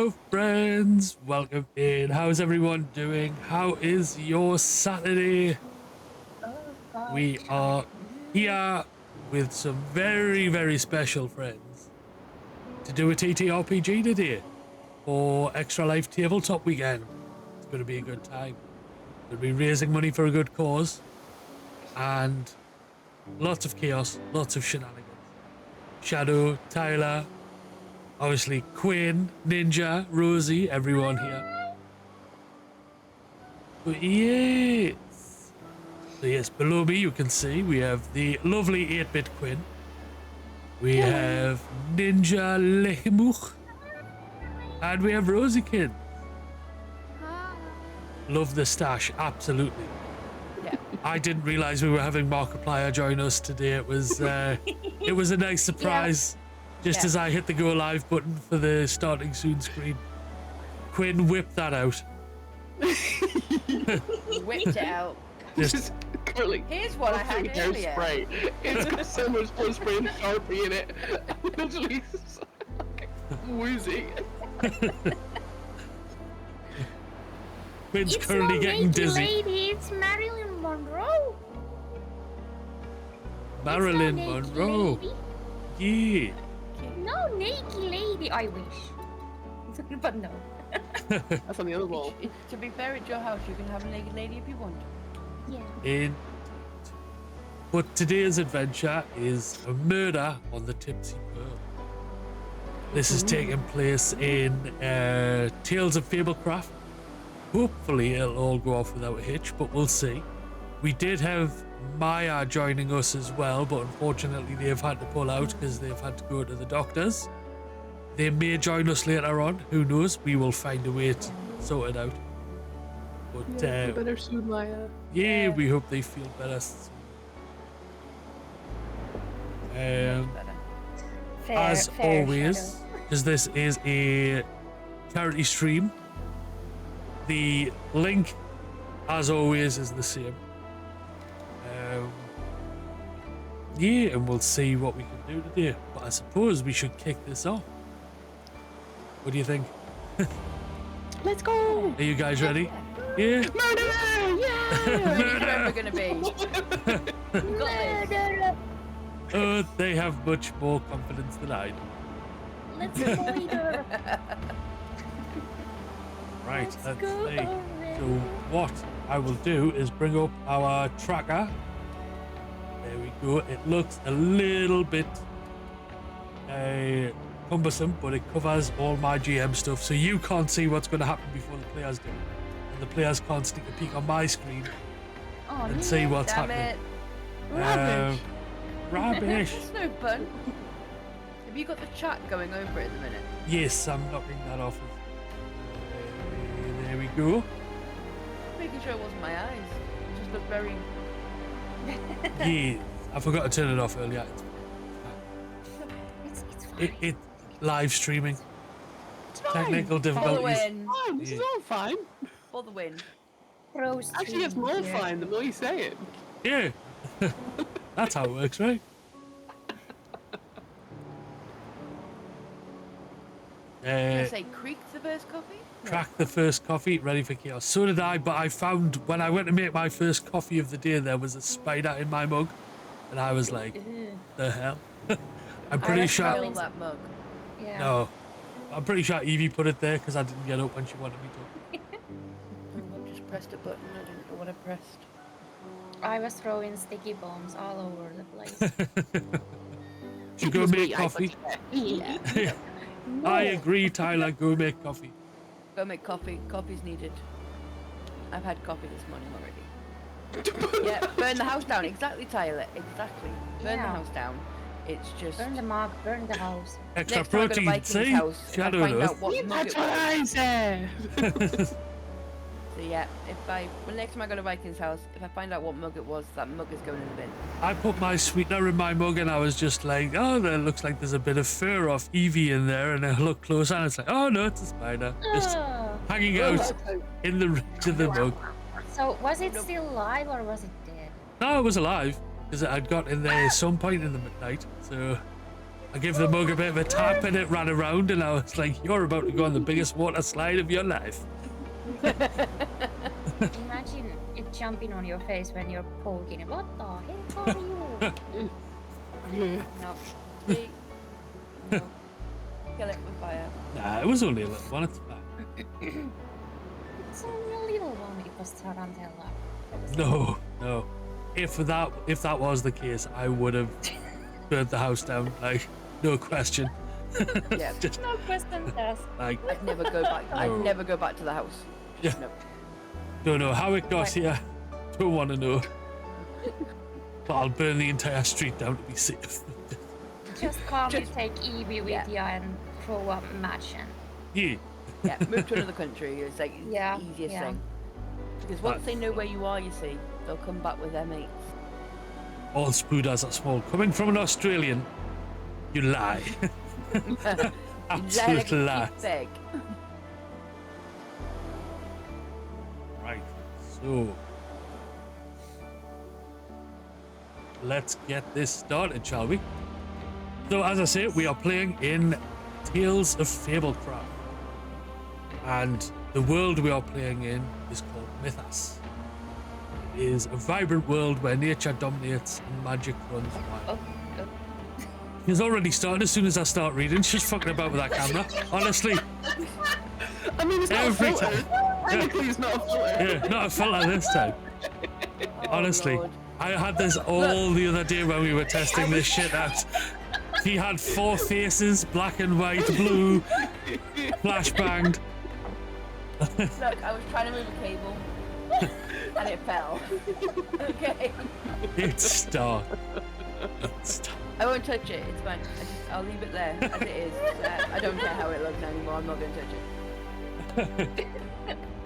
Hello friends, welcome in. How's everyone doing? How is your Saturday? We are here with some very special friends to do a TTRPG today for Extra Life Tabletop Weekend. It's going to be a good time. We'll be raising money for a good cause and lots of chaos, lots of shenanigans. Shadow, Tyler, obviously Quinn, Ninja, Rosie, everyone here. But yes. So yes, below me you can see we have the lovely 8-bit Quinn. We have Ninja Lehemuch. And we have Rosie Kid. Love the stash, absolutely. Yeah. I didn't realise we were having Markiplier join us today. It was a nice surprise. Yeah. Just as I hit the go live button for the starting soon screen. Quinn whipped that out. Whipped it out. Just curling. Here's what I had earlier. Spray. It's got so much blood spray and Sharpie in it. Literally woozy. Quinn's currently getting dizzy. Lady, it's Marilyn Monroe. Marilyn It's no naked Monroe. lady. Yeah. No naked lady. I wish. But no. That's on the other wall. To be fair, at your house, you can have a naked lady if you want. Yeah. But today's adventure is a murder on the Tipsy Pearl. This is taking place in Tales of Fablecraft. Hopefully it'll all go off without a hitch, but we'll see. We did have Maya joining us as well, but unfortunately they've had to pull out because they've had to go to the doctors. They may join us later on, who knows? We will find a way to sort it out. But Better soon, Maya. yeah, we hope they feel better. As always, because this is a charity stream, the link, as always, is the same. Yeah, and we'll see what we can do today. But I suppose we should kick this off. What do you think? Let's go! Are you guys ready? Yeah. Murder! Yeah! Where we're gonna be. We got this. Oh, they have much more confidence than I do. Let's murder. Right, let's go see. already. So what I will do is bring up our tracker. There we go. It looks a little bit cumbersome, but it covers all my GM stuff, so you can't see what's going to happen before the players do. And the players can't sneak a peek on my screen Oh, and see what's Damn happening. it. Rubbish. Rubbish. It's no fun. Have you got the chat going over it at the minute? Yes, I'm knocking that off. There we go. Making sure it wasn't my eyes. It just looked very... Yeah, I forgot to turn it off earlier. It's fine. It live streaming. It's fine. Technical For the difficulties. win. Fine, this is Yeah. all fine. For the win. Rose Actually, it's more fine the more you say it. Yeah. That's how it works, right? Did I say creak the first coffee? Crack the first coffee, ready for chaos. So did I, but I found when I went to make my first coffee of the day, there was a spider in my mug, and I was like, "The hell!" I'm pretty I sure. feel that mug. Yeah. No, I'm pretty sure Evie put it there because I didn't get up when she wanted me to. I just pressed a button. I didn't know what I pressed. I was throwing sticky bombs all over the place. Should go make coffee. Yeah. I agree, Tyler. Go make coffee. Go make coffee. Coffee's needed. I've had coffee this morning already. Yeah, burn the house down. Exactly, Tyler. Exactly. Burn the Yeah. house down. It's just... Burn the mug, burn the house. Extra Next time I go to protein. Viking's See, house, if I Shadow find knows. out what mug That's it what was. I said. So yeah, when next time I go to Viking's house, if I find out what mug it was, that mug is going in the bin. I put my sweetener in my mug and I was just like, oh, there looks like there's a bit of fur off Evie in there. And I look closer and it's like, oh no, it's a spider. Just hanging out in the ridge of the mug. So was it still alive or was it dead? No, it was alive because I'd got in there some point in the midnight. So I I give the mug a bit of a tap and it ran around and I was like, you're about to go on the biggest water slide of your life. Imagine it jumping on your face when you're poking it. What the heck are you? No. See? No. Kill it with fire. Nah, it was only a little one. It's fine. It's only a little one. It was tarantella. No. If that was the case, I would have burnt the house down. Like, no question. Yeah. Just, No question asked. like, I'd never go back. I'd No. never go back to the house. Yeah. No. don't know how it got here. Don't want to know. But I'll burn the entire street down to be safe. Just calmly take Evie with you and throw a match and Yeah. Yeah, move to another country. It's like Yeah, the easiest yeah. thing. Because once they know where you are, you see, they'll come back with their mates. All spoodas are small. Coming from an Australian, you lie. Absolute lie. Big. Right, so let's get this started, shall we? So, as I say, we are playing in Tales of Fablecraft, and the world we are playing in is called Mythos. It is a vibrant world where nature dominates and magic runs wild. He's already started as soon as I start reading. She's fucking about with that camera. Honestly, I mean, it's not a every filter. time. Technically, it's not a filter. Yeah, not a filter this time. Honestly, Lord. I had this all the other day when we were testing this shit out. He had 4 faces, black and white, blue, flashbanged. Look, I was trying to move a cable, and it fell. Okay. It's start. I won't touch it. It's fine. I'll leave it there as it is. I don't care how it looks anymore. I'm not going to touch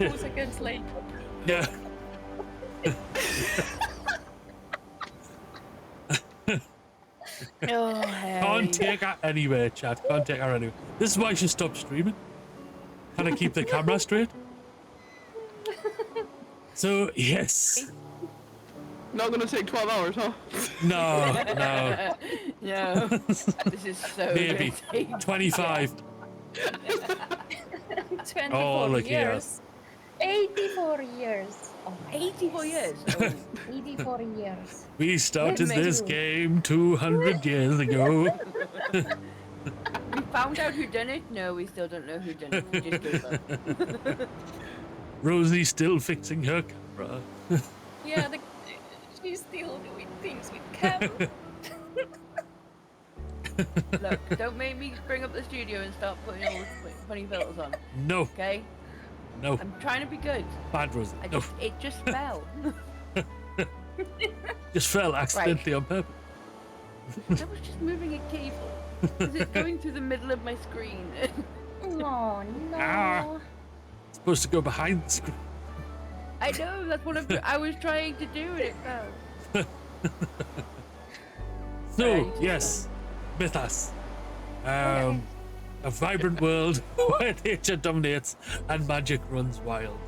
it. 2 seconds later. Yeah. Oh, hey. Can't take her anywhere, chat. Can't take her anywhere. This is why she stopped streaming. Can I keep the camera straight? So, yes. Not gonna take 12 hours, huh? No. No. This is so Maybe. dirty. 25. 24 Oh, look here. years. 84 years. Oh my 84 years. goodness. 84 years. We started Wait a this minute. game 200 years ago. We found out who done it. No, we still don't know who done it. We just gave up. Rosie's still fixing her camera. Yeah, she's still doing things with Cam. Look, don't make me bring up the studio and start putting all the funny filters on. No, Okay? no. I'm trying to be good. Bad Rosie. No. It just fell. Just fell accidentally on purpose. I was just moving a cable. Because it's going through the middle of my screen. Oh no. Ah. It's supposed to go behind the screen. I know, that's what I was trying to do and it fell. So, Right. yes, Mythos. A vibrant world where nature dominates and magic runs wild.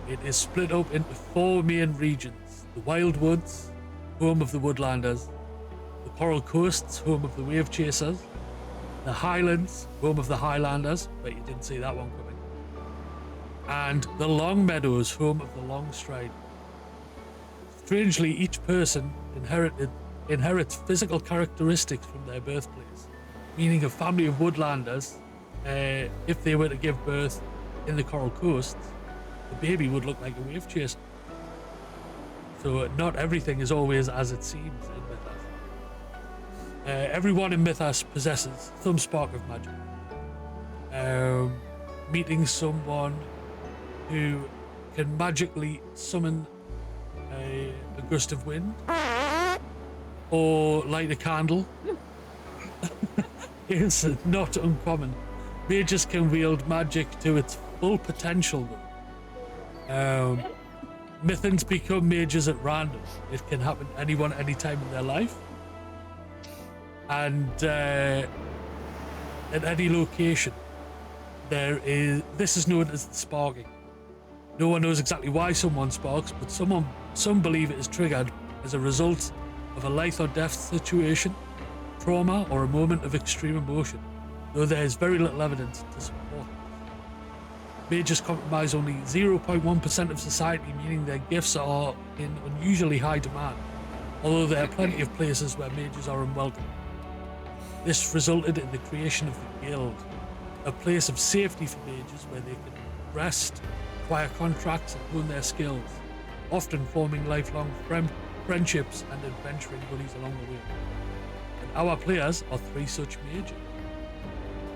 It is split up into 4 main regions. The Wild Woods, home of the Woodlanders. The Coral Coasts, home of the Wave Chasers. The Highlands, home of the Highlanders. Bet you didn't see that one coming. And the Long Meadows, home of the Long Stride. Strangely, each person inherits physical characteristics from their birthplace, meaning a family of woodlanders, if they were to give birth in the Coral Coasts, the baby would look like a wave chaser. So not everything is always as it seems in Mythos. Everyone in Mythos possesses some spark of magic. Meeting someone who can magically summon a gust of wind or light a candle is not uncommon. Mages can wield magic to its full potential though. Mythans become mages at random. It can happen to anyone anytime in their life. And at any location this is known as the sparking. No one knows exactly why someone sparks, but some believe it is triggered as a result of a life or death situation, trauma, or a moment of extreme emotion, though there is very little evidence to support this. Mages comprise only 0.1% of society, meaning their gifts are in unusually high demand, although there are plenty of places where mages are unwelcome. This resulted in the creation of the Guild, a place of safety for mages where they can rest, acquire contracts, and hone their skills, often forming lifelong friendships and adventuring buddies along the way. And our players are 3 such mages.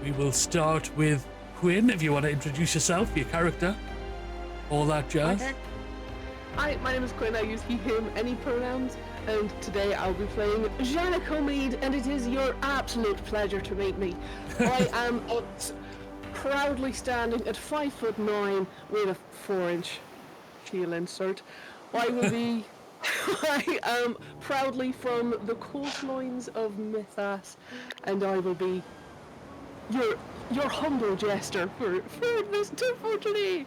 We will start with Quinn, if you want to introduce yourself, your character, all that jazz. Hi, my name is Quinn. I use he, him, any pronouns, and today I'll be playing Jana Comede, and it is your absolute pleasure to meet me. I am proudly standing at 5'9" with a 4-inch heel insert. I will be. I am proudly from the coastlines of Mythas, and I will be your humble jester for this for today.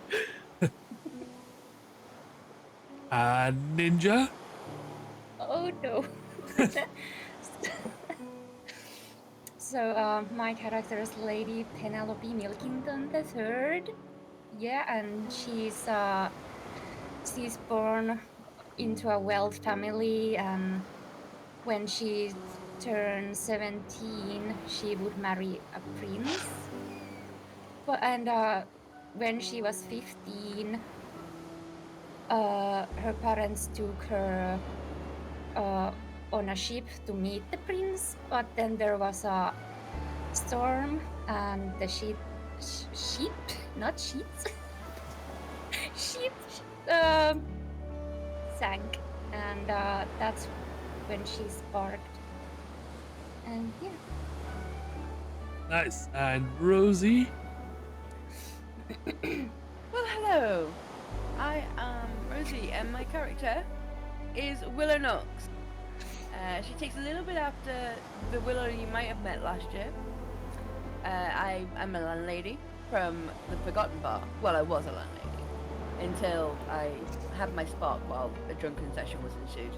Ninja. Oh no. So my character is Lady Penelope Milkington III. Yeah, and she's born into a wealth family, and when she turned 17, she would marry a prince. When she was 15, her parents took her on a ship to meet the prince, but then there was a storm and the ship sank, and that's when she sparked. And yeah. Nice. And Rosie. Well, hello. I am Rosie, and my character is Willow Knox. She takes a little bit after the Willow you might have met last year. I'm a landlady from the Forgotten Bar. Well, I was a landlady until I had my spark while a drunken session was ensued.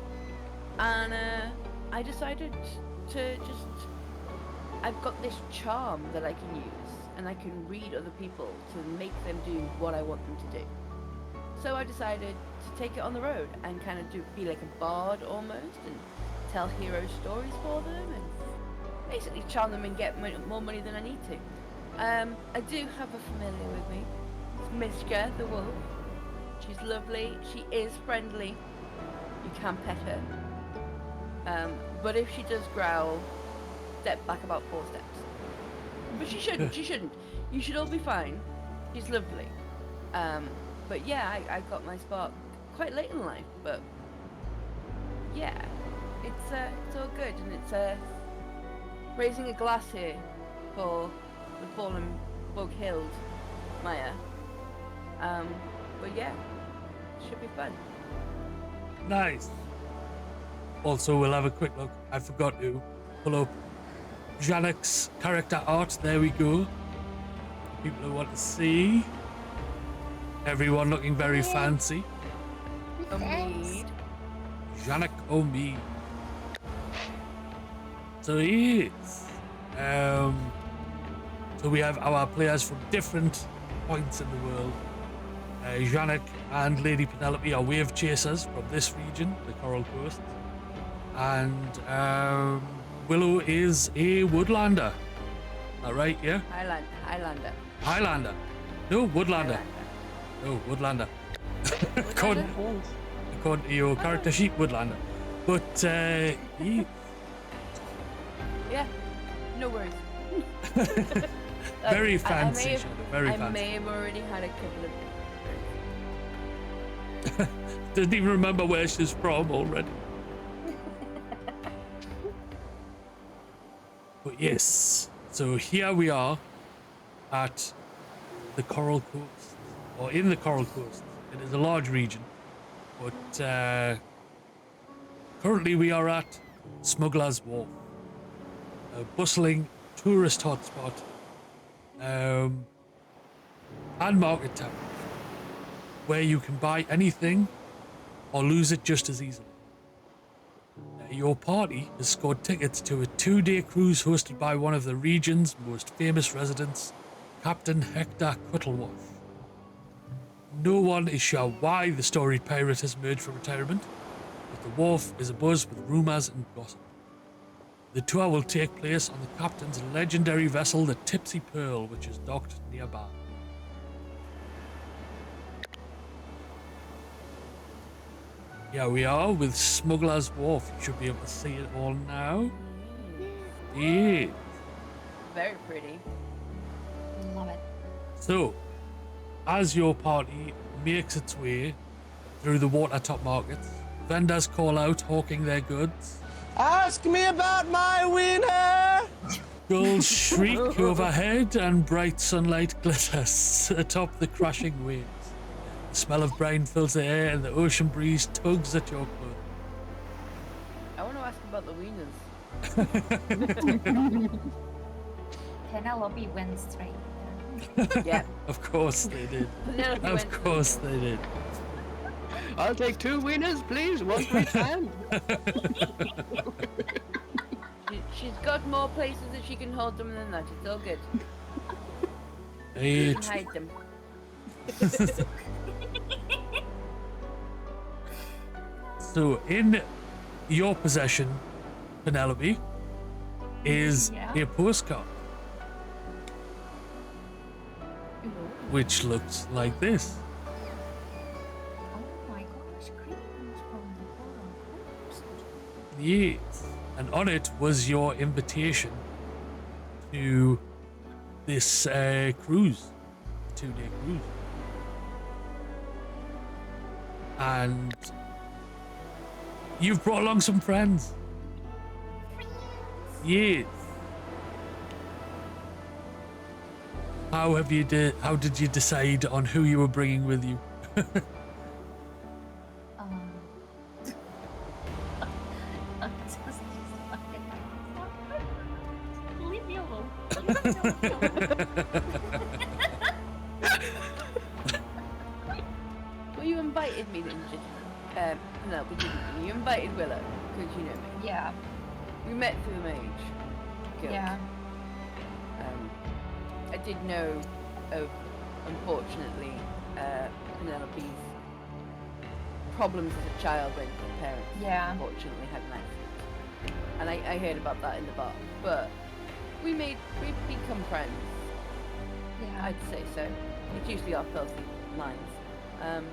And I decided to I've got this charm that I can use, and I can read other people to make them do what I want them to do. So I decided to take it on the road and kind of be like a bard almost, and tell hero stories for them, and basically charm them and get more money than I need to. I do have a familiar with me. It's Mishka the wolf. She's lovely. She is friendly. You can pet her. But if she does growl, step back about 4 steps. But she shouldn't. She shouldn't. You should all be fine. She's lovely. But yeah, I got my spark quite late in life. But yeah, it's all good, and it's raising a glass here for the fallen bug-hilled Maya. But yeah, should be fun. Nice. Also, we'll have a quick look. I forgot to pull up Janek's character art. There we go. People who want to see. Everyone looking very fancy. Omid. Janek Omid. So he is. So we have our players from different points in the world. Janek and Lady Penelope are wave chasers from this region, the Coral Coast. And Willow is a woodlander. Is that right, yeah? Highlander. Highlander. No, woodlander. No, woodlander. According to your character sheet, woodlander. But he... Yeah, no worries. Very fancy. Very fancy. I may have already had a couple of... Doesn't even remember where she's from already. But yes, so here we are at the Coral Coast, or in the Coral Coast. It is a large region, but currently we are at Smuggler's Wharf, a bustling tourist hotspot, and market town, where you can buy anything or lose it just as easily. Your party has scored tickets to a 2-day cruise hosted by one of the region's most famous residents, Captain Hector Cuttlewash. No one is sure why the storied pirate has emerged from retirement, but the wharf is abuzz with rumours and gossip. The tour will take place on the captain's legendary vessel, the Tipsy, which is docked nearby. Here we are with Smuggler's Wharf. You should be able to see it all now. Yeah. Very pretty. Love it. So, as your party makes its way through the water-top markets, vendors call out, hawking their goods. Ask me about my winner! Gulls shriek overhead and bright sunlight glitters atop the crashing waves. The smell of brine fills the air and the ocean breeze tugs at your clothes. I want to ask about the wieners. Penelope went straight there. Yeah. Of course they did. Penelope Of went to course they did. I'll take 2 wieners, please. One for each hand. She's got more places that she can hold them than that. It's all good. Hey, Hide them. so in your possession, Penelope, is Yeah. a postcard, which looks like this. Oh my gosh, greetings from the coast. Yes. And on it was your invitation to this cruise, 2-day cruise. And you've brought along some friends. Yes. How did you decide on who you were bringing with you? Leave me alone. Well, you invited me, didn't you? No, but you invited Willow, because you know me. Yeah, We met through the mage. Guild. yeah. I did know of, unfortunately, Penelope's problems as a child when her parents Yeah. unfortunately had an accident. And I heard about that in the bar. But we've become friends. Yeah. I'd say so. It's usually our filthy lines. And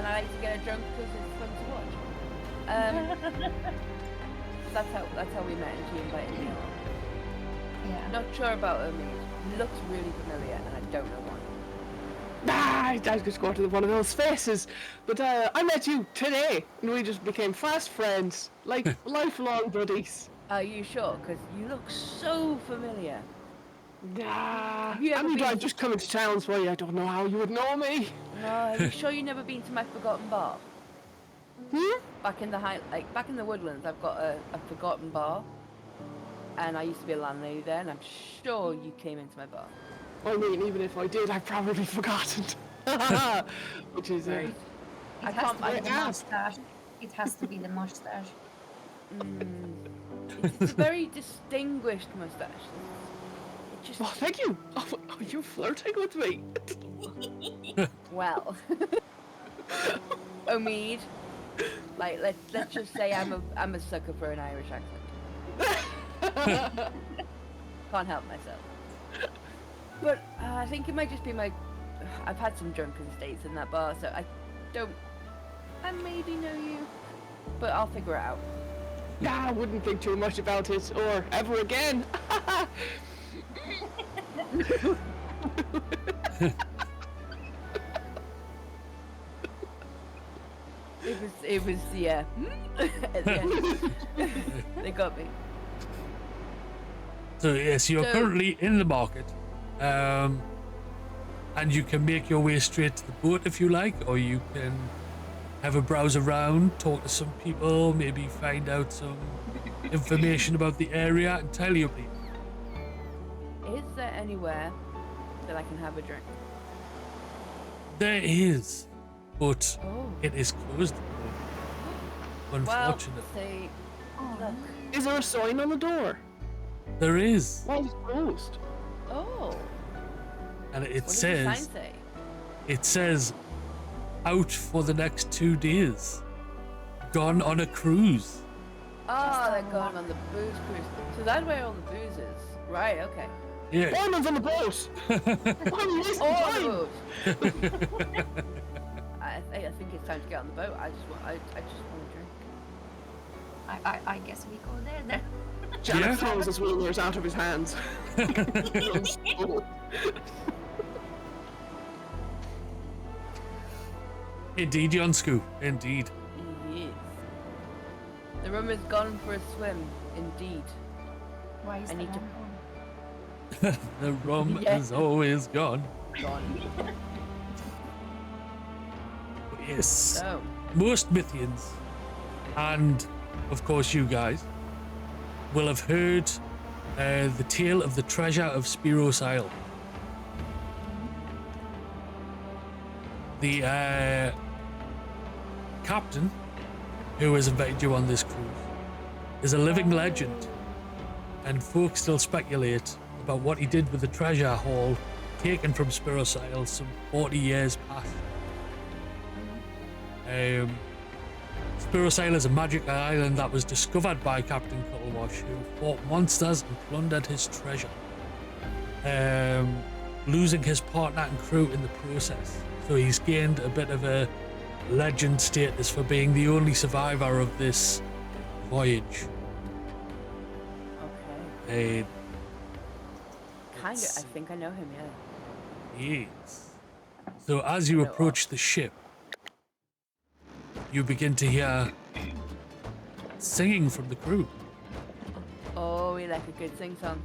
I like to get her drunk because it's fun to watch. That's how we met, and she invited me along. Yeah. Not sure about her mood. Looks really familiar, and I don't know why. I just go to one of those faces. But I met you today, and we just became fast friends, like lifelong buddies. Are you sure? Because you look so familiar. Nah, Have you ever been I've to- just come into town, so I don't know how you would know me. No, are you sure you've never been to my forgotten bar? Hmm? Back in the woodlands, I've got a forgotten bar, and I used to be a landlady there, and I'm sure you came into my bar. I mean, even if I did, I've probably forgotten. Which is Right. It I has can't- to be I the can't. mustache. It has to be the mustache. It's a very distinguished mustache. It just Oh, thank you. Oh, are you flirting with me? well. Omid, like let's just say I'm a sucker for an Irish accent. Can't help myself. But I think it might just be I've had some drunken states in that bar, so I maybe know you, but I'll figure it out. Nah, I wouldn't think too much about it, or ever again. It was yeah. At the end. They got me. So yes, you're So- currently in the market, and you can make your way straight to the boat if you like, or you can have a browse around, talk to some people, maybe find out some information about the area. Entirely up to you. Is there anywhere that I can have a drink? There is, but Oh. it is closed. Unfortunate. Well, see, look. Is there a sign on the door? There is, Why is it closed? Oh. and What does the sign say? it says, out for the next 2 days. Gone on a cruise. Oh, they're going on the booze cruise. So that's where all the booze is. Right, okay. Yeah. Ormon's on the boat! Why are you wasting Oh, time? the boat. I think it's time to get on the boat. I just want to drink. I guess we go there then. Janet Yeah. throws his wieners out of his hands. Indeed, Jonsku. Indeed. Yes. The room is gone for a swim. Indeed. Why is I the need to- lamp on? The rum Yeah. is always gone. Gone. Yes. So, Most Mythians, and of course you guys, will have heard the tale of the treasure of Spiros Isle. The captain who has invited you on this cruise is a living legend, and folks still speculate about what he did with the treasure haul taken from Spiros Isle some 40 years past. Spiros Isle is a magic island that was discovered by Captain Cuttlewash, who fought monsters and plundered his treasure, losing his partner and crew in the process. So he's gained a bit of a legend status for being the only survivor of this voyage. okay. Uh, Kind of. I think I know him, yeah. Yes. So as you approach the ship, you begin to hear singing from the crew. Oh, we like a good sing song.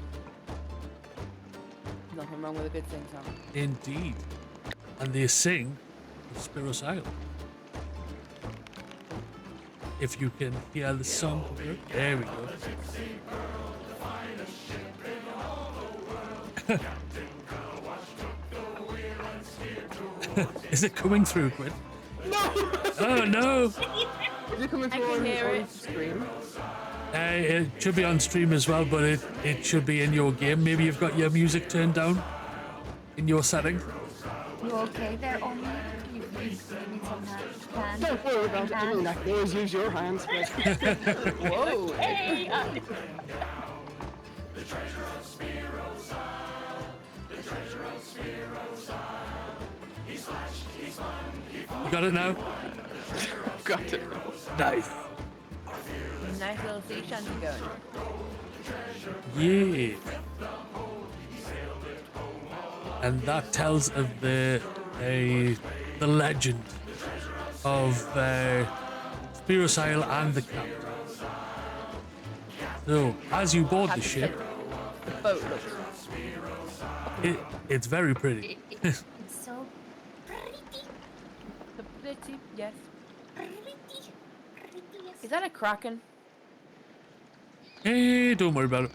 Nothing wrong with a good sing song. Indeed. And they sing of Spiros Isle. If you can hear the song. There we go. Is it coming through, Quinn? No! Oh no! Is it coming I through can on hear on it. screen? It should be on stream as well, but it should be in your game. Maybe you've got your music turned down in your setting. You okay there, Omi? You need some hand? Don't worry about it. I mean, I can always use your hands. But... Whoa! Hey! You got it now? Got it. Nice. Nice little sea shanty going. Yeah. And that tells of the legend of Spiros Isle and the captain. So, as you board the ship, The boat looks it's very pretty. It's so pretty, pretty, yes. pretty, yes. Is that a kraken? Hey, don't worry about it.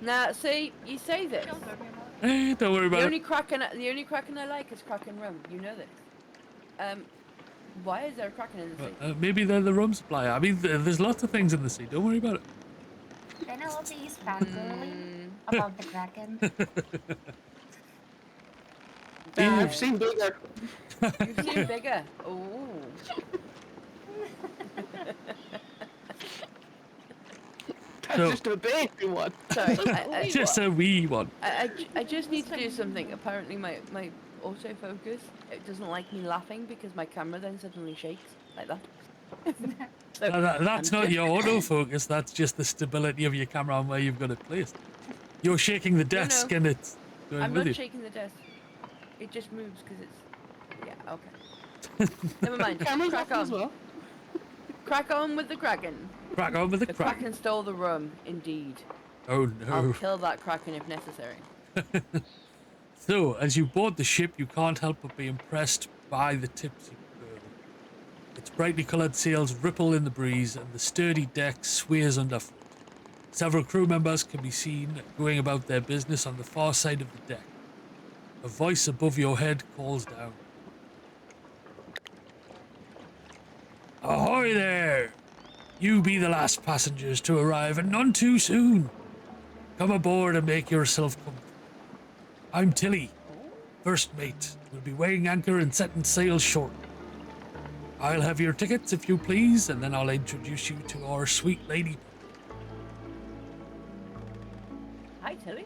Now, see, you say this. Hey, don't worry The about only it. kraken I like is kraken rum. You know this. Why is there a kraken in the sea? Maybe they're the rum supplier. I mean, there's lots of things in the sea. Don't worry about it. Penelope is fangirling about the Kraken. I've seen bigger. You've seen bigger. Oh. That's So- just a baby one. Sorry. Just a wee one. I just need to do something. Apparently my autofocus, it doesn't like me laughing because my camera then suddenly shakes like that. So, That's I'm not just- your autofocus, that's just the stability of your camera and where you've got it placed. You're shaking the desk no. and it's going I'm with not you. shaking the desk. It just moves because it's... Yeah, okay. Never mind. Cameras Crack off as on. well. Crack on with the kraken. Crack on with the The crack. kraken stole the rum, indeed. Oh I'll no. kill that kraken if necessary. So, as you board the ship, you can't help but be impressed by the Tipsy girl. Its brightly coloured sails ripple in the breeze and the sturdy deck sways underfoot. Several crew members can be seen going about their business on the far side of the deck. A voice above your head calls down. Ahoy there! You be the last passengers to arrive, and none too soon. Come aboard and make yourself comfortable. I'm Tilly, first mate. We'll be weighing anchor and setting sail shortly. I'll have your tickets, if you please, and then I'll introduce you to our sweet lady. Hi, Tilly.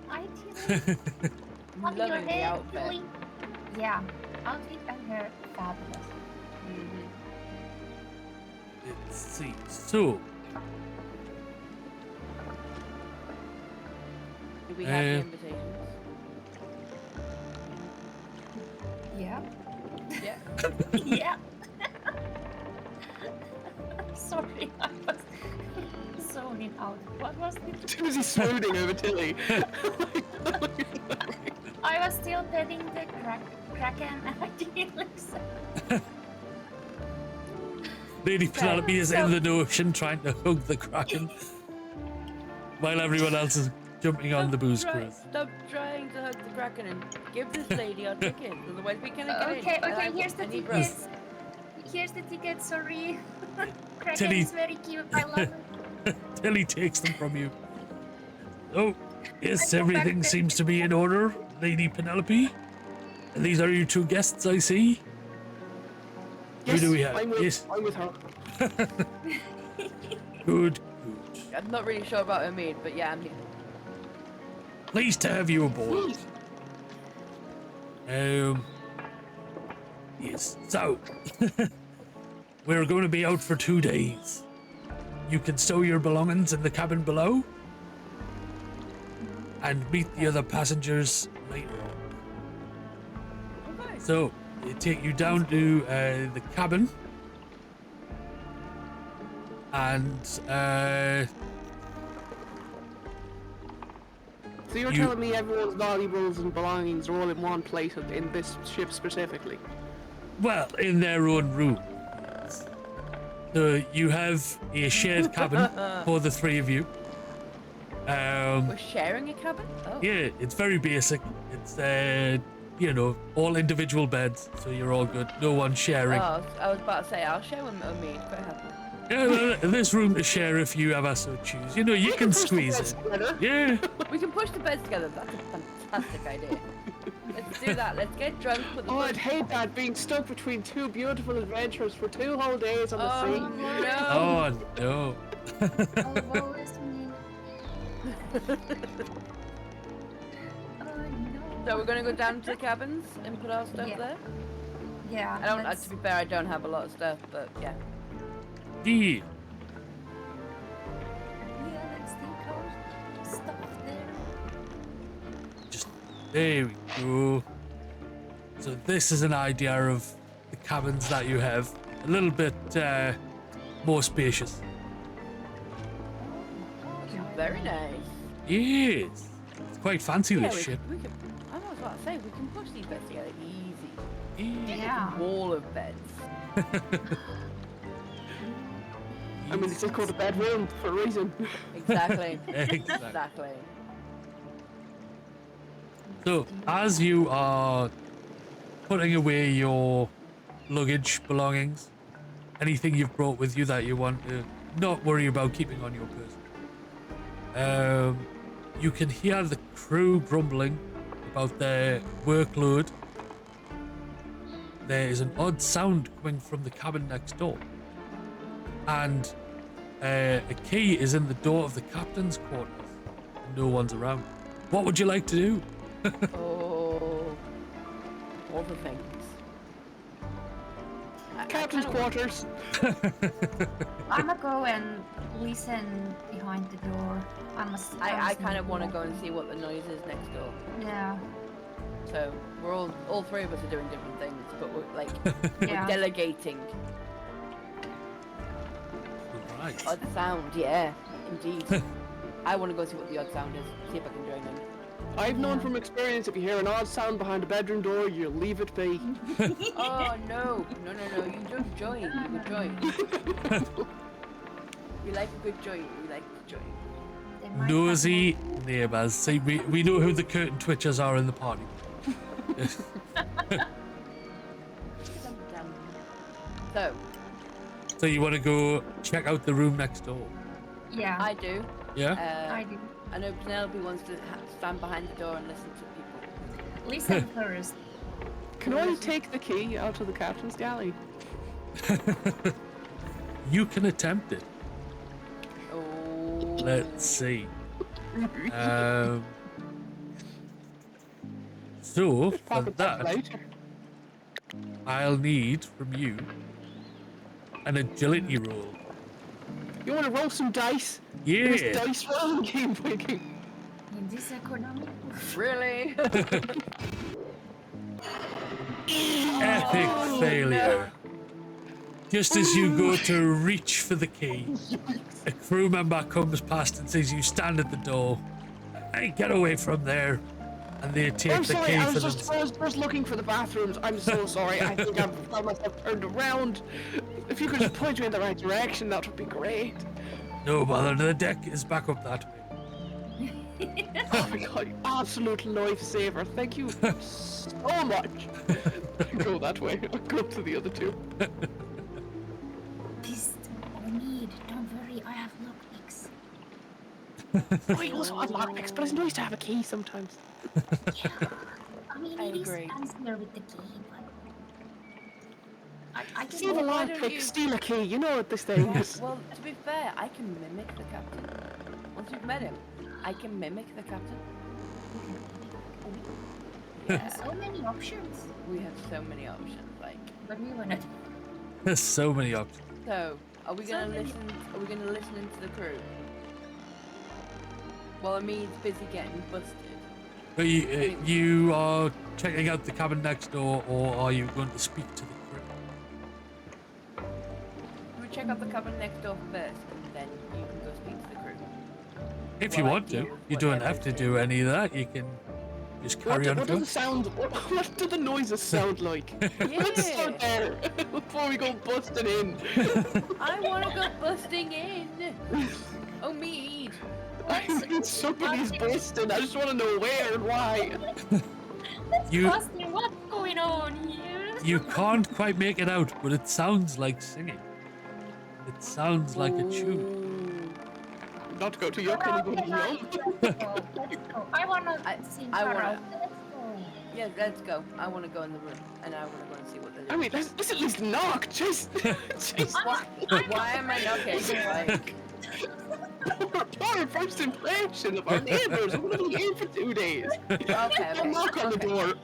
Hi, Tilly. I'm loving the outfit. Tilly. Yeah, outfit and hair fabulous. Mhm. Let's see. So, Do we have the invitations? Yeah. Yeah. Yeah. Sorry, I was zoning out. What was it? Was he swooning over Tilly? I was still petting the kraken and I didn't listen. Lady Penelope is in the ocean trying to hug the Kraken, while everyone else is jumping on the booze cruise. Stop trying to hug the Kraken and give this lady our tickets, otherwise we can't get in. Okay, And okay, here's the I need tickets. Here's the tickets, sorry. Kraken Tilly- is very cute, I love it. Tilly takes them from you. Oh, yes, I go back everything there. seems to be in order, Lady Penelope. And these are your two guests, I see. Who do we have? I'm with, Yes. I'm with her. Good, good. I'm not really sure about Omid, but yeah, I'm here. Pleased to have you aboard. Yes, so we're going to be out for 2 days. You can stow your belongings in the cabin below and meet the other passengers later on. Okay. So, they take you down to the cabin, and So you're telling me everyone's valuables and belongings are all in one place in this ship specifically? well, in their own room. So you have a shared cabin for the three of you. We're sharing a cabin? Oh. Yeah, it's very basic. It's all individual beds, so you're all good. No one sharing. Oh, I was about to say, I'll share with Omid, quite happy. Yeah, well, there's room to share if you ever so choose. You know, you can squeeze it. Yeah. We can push the beds together, that's a fantastic idea. Let's do that, let's get drunk, put the Oh, I'd beds- hate that, being stuck between two beautiful adventures for 2 whole days on the sea. no! Oh no. Oh, woe is me. Oh no. So we're gonna go down to the cabins and put our stuff Yeah. there? Yeah, I don't, let's- to be fair, I don't have a lot of stuff, but yeah. Yeah. Yeah, let's take our stuff there. Just there we go. So this is an idea of the cabins that you have. A little bit more spacious. Very nice. Yes. It's quite fancy, Yeah, this we ship. can, I was about to say, we can push these beds together easy. Yeah. Wall of beds. I mean, it's just called a bedroom for a reason. Exactly. Exactly. Exactly. So, as you are putting away your luggage, belongings, anything you've brought with you that you want to not worry about keeping on your person, you can hear the crew grumbling about their workload. There is an odd sound coming from the cabin next door, and a key is in the door of the captain's quarters. No one's around. What would you like to do? Oh. All the things. Captain's quarters. I'ma go and listen behind the door. I kind of want to go and see what the noise is next door. Yeah. So we're all three of us are doing different things, but we're like Yeah. we're delegating. Right. Odd sound, yeah, indeed. I want to go see what the odd sound is. See if I can join them. I've known from experience if you hear an odd sound behind a bedroom door, you leave it be. Oh no, no! You don't join. You would join. We like a good join. We like to join. They might have Nosy neighbours. See, we know who the curtain twitchers are in the party. So, So you want to go check out the room next door? Yeah, I do. Yeah? I do. I know Penelope wants to stand behind the door and listen to people. Listen first. Can I take the key out of the captain's galley? You can attempt it. Oh. Let's see. So, for Pocket that that, later. I'll need from you an agility roll. You want to roll some dice? Yeah! This dice rolling game breaking. In this economy. Really? Epic failure. Just as you go to reach for the key, a crew member comes past and says you stand at the door. Hey, get away from there. And they take I'm the sorry, key I for was themselves. just looking for the bathrooms. I'm so sorry. I think I've got myself turned around. If you could just point me in the right direction, that would be great. No bother, the deck is back up that way. Oh my god, absolute lifesaver. Thank you so much. Go that way. I'll go to the other two. This I need. Don't worry, I have lockpicks. I also have lockpicks, but it's nice to have a key sometimes. Yeah. I mean, I it is agree. fancier with the key, but I just See the why don't lockpick, you- steal a key. You know what this thing is. Well, to be fair, I can mimic the captain. Once you've met him, I can mimic the captain. Yeah, so many options. we have so many options. Like, But we wanna. There's so many options. so are we gonna So many- listen? Are we gonna listen into the crew? Well, Amid's busy getting busted. But you are checking out the cabin next door, or are you going to speak to the crew? We check out the cabin next door first, and then you can go speak to the crew. If you Well, I want to. do, You don't whatever have to it do is. any of that. You can just carry on What does going. the sound? What do the noises sound like? Let's start there before we go busting in. I want to go busting in. Oh, Mead. I mean, somebody's busting. I just want to know where and why. You Austin, what's going on here? you can't quite make it out, but it sounds like singing. It sounds like a tune. Ooh. Not to go to your kind of Let's go. Let's go. I wanna sing I karaoke. wanna- Let's go. Yeah, let's go. I want to go in the room, and I want to go and see what they're I doing. mean, let's at least knock. Just Why am I knocking? Like, our first impression of our neighbours. We're gonna be here for 2 days. okay, I'll okay. knock on the door.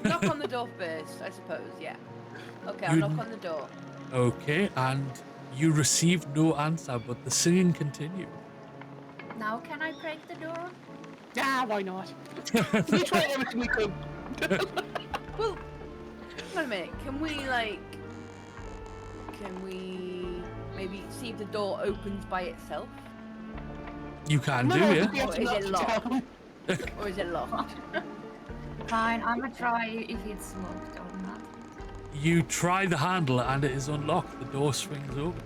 Knock on the door first, I suppose. Yeah. Okay, I'll You- knock on the door. Okay, and you receive no answer, but the singing continues. Now can I break the door? Ah, why not? We tried everything we could. Well, wait a minute. Can we maybe see if the door opens by itself, You can do, No, yeah. we have Or to is knock it locked? down. or is it locked? Fine, I'm gonna try if it's locked or not. You try the handle and it is unlocked. The door swings open.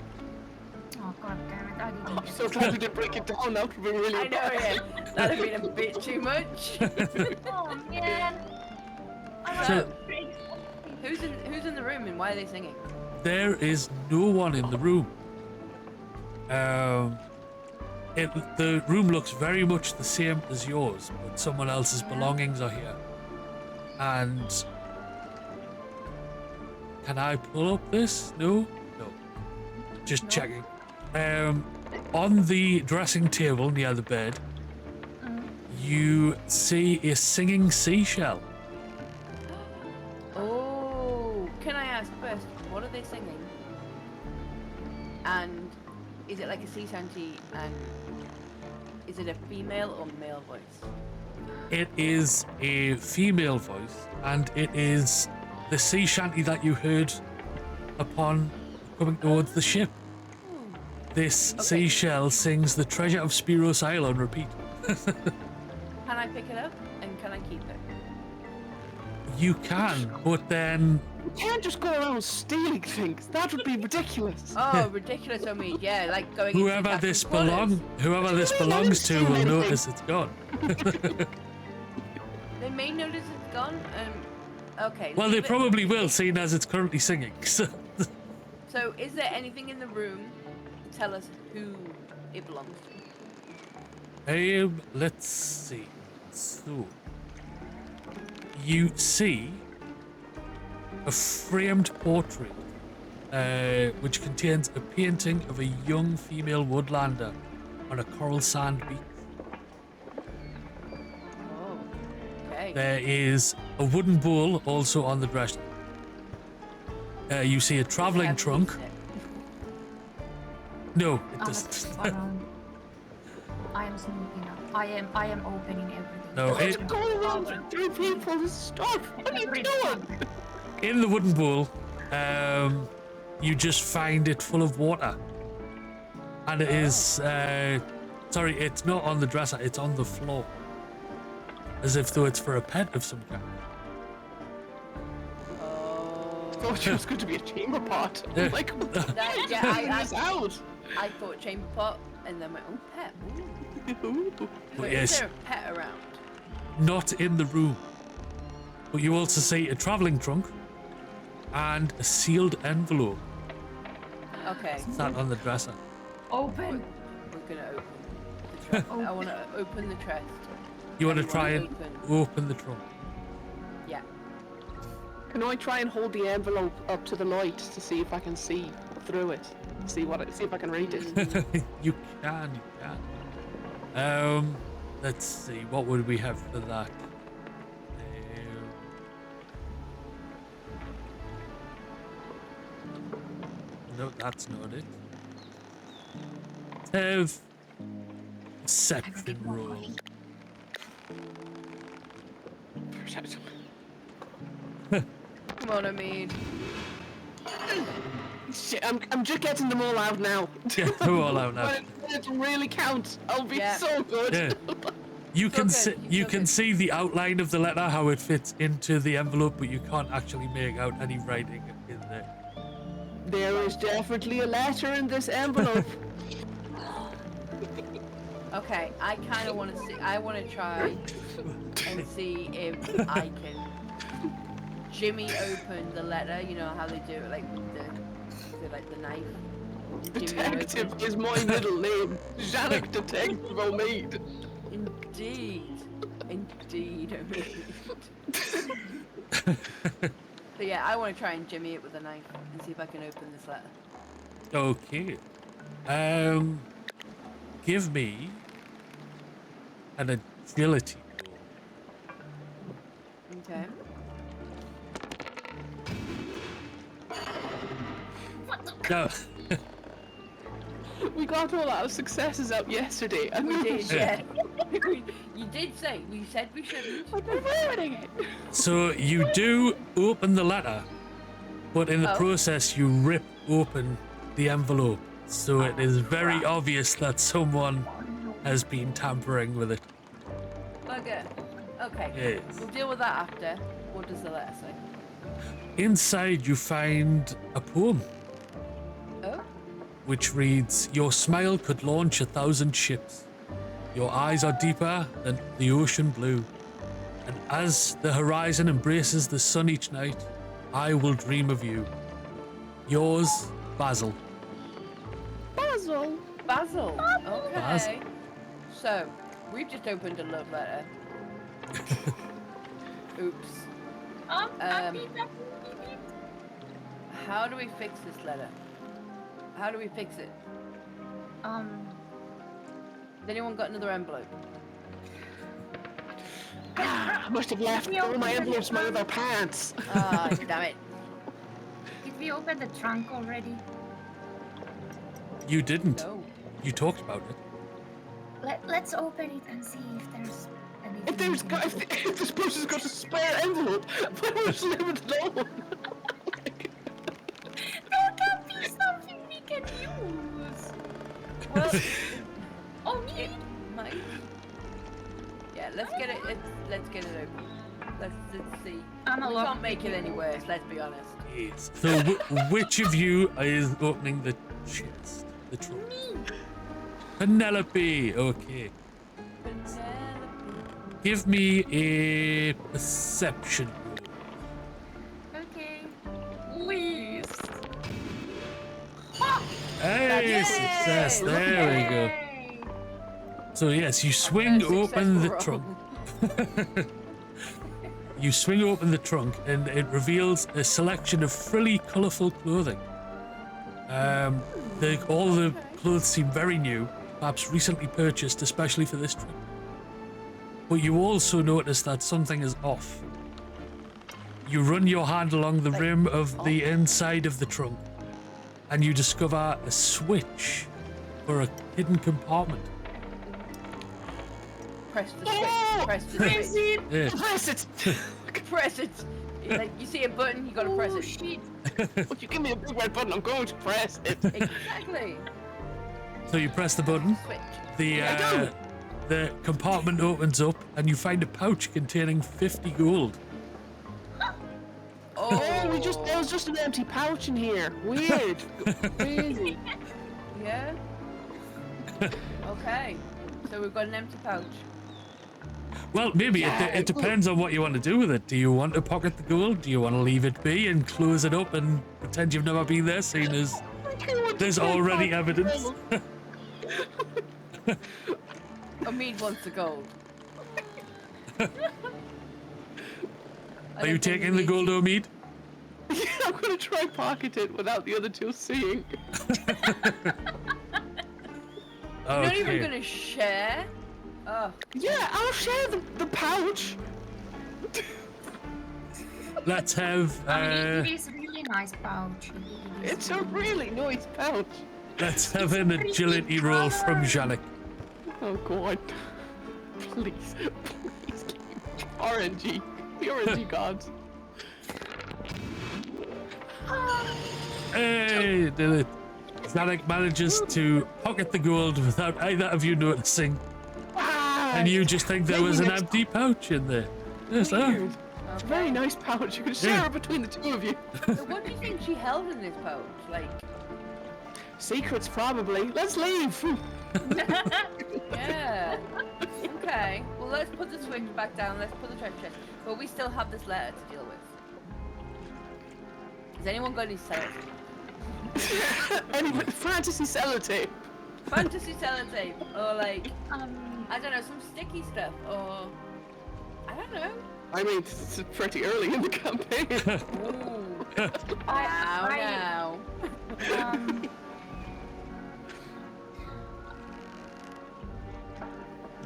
Oh god damn it, I didn't I'm get so it. glad we didn't break it down. That would be really I know, yeah. That'd have been a bit too much. Oh man. I So- wanna break something. Who's in the room and why are they singing? There is no one in the room. The room looks very much the same as yours, but someone else's belongings are here. And can I pull up this? No? No. Just checking. On the dressing table near the bed, you see a singing seashell. Oh, can I ask first, what are they singing? And is it like a sea shanty, and is it a female or male voice? It is a female voice, and it is the sea shanty that you heard upon coming towards the ship. This seashell sings the treasure of Spiros Isle on repeat. Can I pick it up and can I keep it? You can, but then You can't just go around stealing things. That would be ridiculous. Oh, ridiculous on me. Yeah, like going into whoever the this captain's quarters. whoever this belongs to will notice it's gone. They may notice it's gone. Okay. Well, they leave it- probably will, seeing as it's currently singing. So, So, is there anything in the room to tell us who it belongs to? Let's see. So, you see a framed portrait, which contains a painting of a young female woodlander on a coral sand beach. Oh, okay. There is a wooden bowl also on the dresser. You see a traveling Have trunk. used it. No, it I'm doesn't. I am snooping up. I am opening everything. No, It's going around with 3 people. Stop! What are you doing? in the wooden bowl, you just find it full of water. And it is, sorry, it's not on the dresser, it's on the floor. As if though it's for a pet of some kind. I thought it was going to be a chamber pot. Yeah. I'm like, That, yeah, this out. I thought chamber pot, and then went, oh, pet. Ooh. But yes. is there a pet around? Not in the room. But you also see a travelling trunk and a sealed envelope Okay, sat on the dresser. Open. we're gonna open the chest. I want to open the chest. You want to You try wanna and open the trunk. Yeah. Can I try and hold the envelope up to the light to see if I can see through it? See if I can read it. You can. Let's see, what would we have for that? No, that's not it. Have perception roll. Come on, Amid. Shit, I'm just getting them all out now. Get them all out now. When it really counts, I'll be Yeah. so good. Yeah. You can good, see you're good. see the outline of the letter, how it fits into the envelope, but you can't actually make out any writing in there. There is definitely a letter in this envelope. Okay, I kind of want to see. I want to try and see if I can jimmy open the letter. You know how they do it, like with the knife. Jimmy it Detective open. is my middle name. Janek Detective O'Mead. Indeed, Amid. So yeah, I want to try and jimmy it with a knife and see if I can open this letter. Okay. Give me an agility roll. Okay. No. We got all our successes out yesterday, and We did, yeah. Yeah. You did say. We said we shouldn't. I'm ruining it. So you do open the letter, but in the Oh. process you rip open the envelope. So it is very crap. obvious that someone has been tampering with it. Bugger. Okay. Yes. We'll deal with that after. What does the letter say? Inside you find a poem Oh. which reads, "Your smile could launch 1,000 ships. Your eyes are deeper than the ocean blue. And as the horizon embraces the sun each night, I will dream of you. Yours, Basil." Basil. Basil. Okay. Basil. So, we've just opened a love letter. Oops. How do we fix this letter? How do we fix it? Has anyone got another envelope? I must have left all my envelopes in my other pants. Ah, damn it. Did we open the trunk already? You didn't. No. You talked about it. Let's open it and see if there's anything. If there's we can do. if this person's got a spare envelope, why would she leave it alone? There can be something we can use. Well, Oh, me. it might. Yeah, let's get it. Let's get it open. Let's see. I'm a We lot can't make it any worse. Let's be honest. Yes. So which of you is opening the chest? The trunk? Me. Penelope. Okay. Give me a perception roll. Okay. Please. success. There we go. Yay! So yes, you swing open the trunk. You swing open the trunk and it reveals a selection of frilly, colourful clothing. All the clothes seem very new, perhaps recently purchased especially for this trip. But you also notice that something is off. You run your hand along the rim of the inside of the trunk and you discover a switch for a hidden compartment. Press the switch. Press the switch. Yeah. Press it! Press it. Like you see a button, you gotta press Oh it. shit! Would you give me a big red button? I'm going to press it. Exactly. So you press the button, Switch. the compartment opens up and you find a pouch containing 50 gold. Oh, there was just an empty pouch in here. Weird. Crazy. Yeah. Okay. So we've got an empty pouch. Well, maybe it depends on what you want to do with it. Do you want to pocket the gold? Do you want to leave it be and close it up and pretend you've never been there, seeing as there's already evidence? Omid wants the gold. Are you taking the gold, Omid? I'm gonna try pocket it without the other two seeing. You're not even Okay. gonna share? Oh. Yeah, I'll share the pouch. Let's have It is a really nice pouch. It is It's a really nice pouch. let's have an agility roll from Janek. Oh god. Please. Please. RNG. The RNG gods. Hey, did it. Janek manages to pocket the gold without either of you noticing, and you just think there was an empty pouch in there. Yes, Weird. It's a very nice pouch. You can share it between the two of you. So what do you think she held in this pouch? Like, Secrets, probably. Let's leave. yeah. Okay. Well, let's put the switch back down. Let's put the treasure chest. But we still have this letter to deal with. Has anyone got any sellotape? Anyway, fantasy sellotape. Fantasy sellotape, or like, I don't know, some sticky stuff, or I don't know. I mean, it's pretty early in the campaign. Ooh. Now.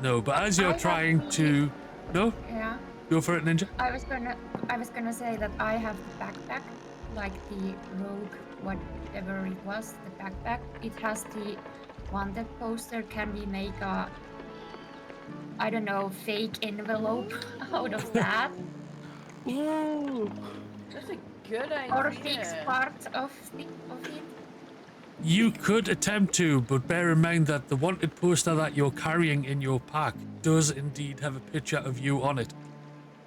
No, but as you're trying to, no, Yeah. go for it, Ninja. I was gonna say that I have the backpack, like the rogue, whatever it was, the backpack. It has the wanted poster. Can we make a, I don't know, fake envelope out of that, Ooh. That's a good or fix idea. part of it? You could attempt to, but bear in mind that the wanted poster that you're carrying in your pack does indeed have a picture of you on it.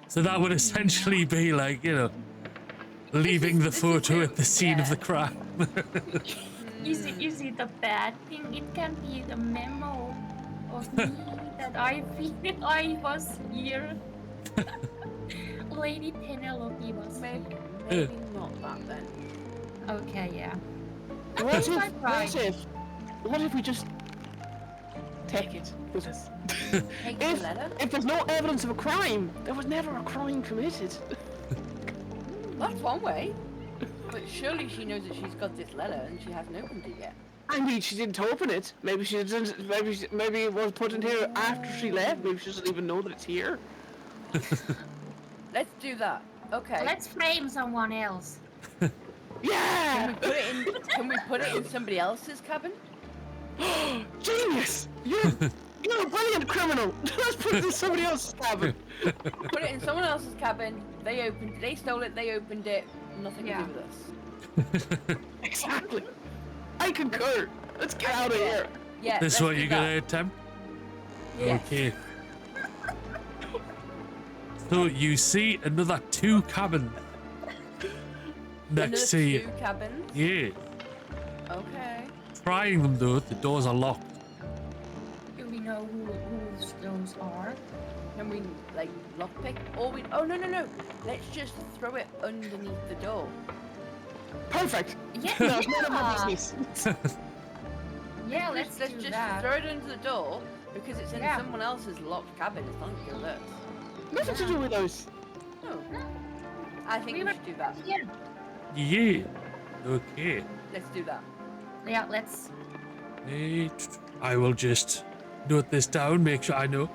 So that would essentially be like, you know, leaving the photo at the scene of the crime. Is it a bad thing? It can be the memo of me that I feel I was here. Lady Penelope was here. Maybe not that then. Okay, yeah. What think I tried. what if we just take it with us? Take the letter? If there's no evidence of a crime, there was never a crime committed. That's one way. But surely she knows that she's got this letter and she hasn't opened it yet. I mean, she didn't open it. Maybe she didn't. Maybe it was put in here after she left. Maybe she doesn't even know that it's here. Let's do that. Okay. Let's frame someone else. Yeah! Can we put it in somebody else's cabin? Genius! You're a brilliant criminal. Let's put it in somebody else's cabin. Put it in someone else's cabin. They stole it. They opened it. Nothing to do with us. Exactly. I concur. Let's get out of here. Yeah. This is let's what do you're that. gonna attempt? Yes. Okay. So you see another 2 cabins next to Another you. 2 cabins. Yeah. Okay. Trying them though, the doors are locked. Do we know whose those are? Can we like lockpick? Or we? Oh no. Let's just throw it underneath the door. Perfect. Yeah. No, it's none of my business. Yeah, can let's let's do just that. throw it into the door because it's in Yeah. someone else's locked cabin. It's not yours. Nothing to do with us. No. I think we were should do that. here. Yeah. Okay. Let's do that. Yeah, let's. I will just note this down, make sure I know.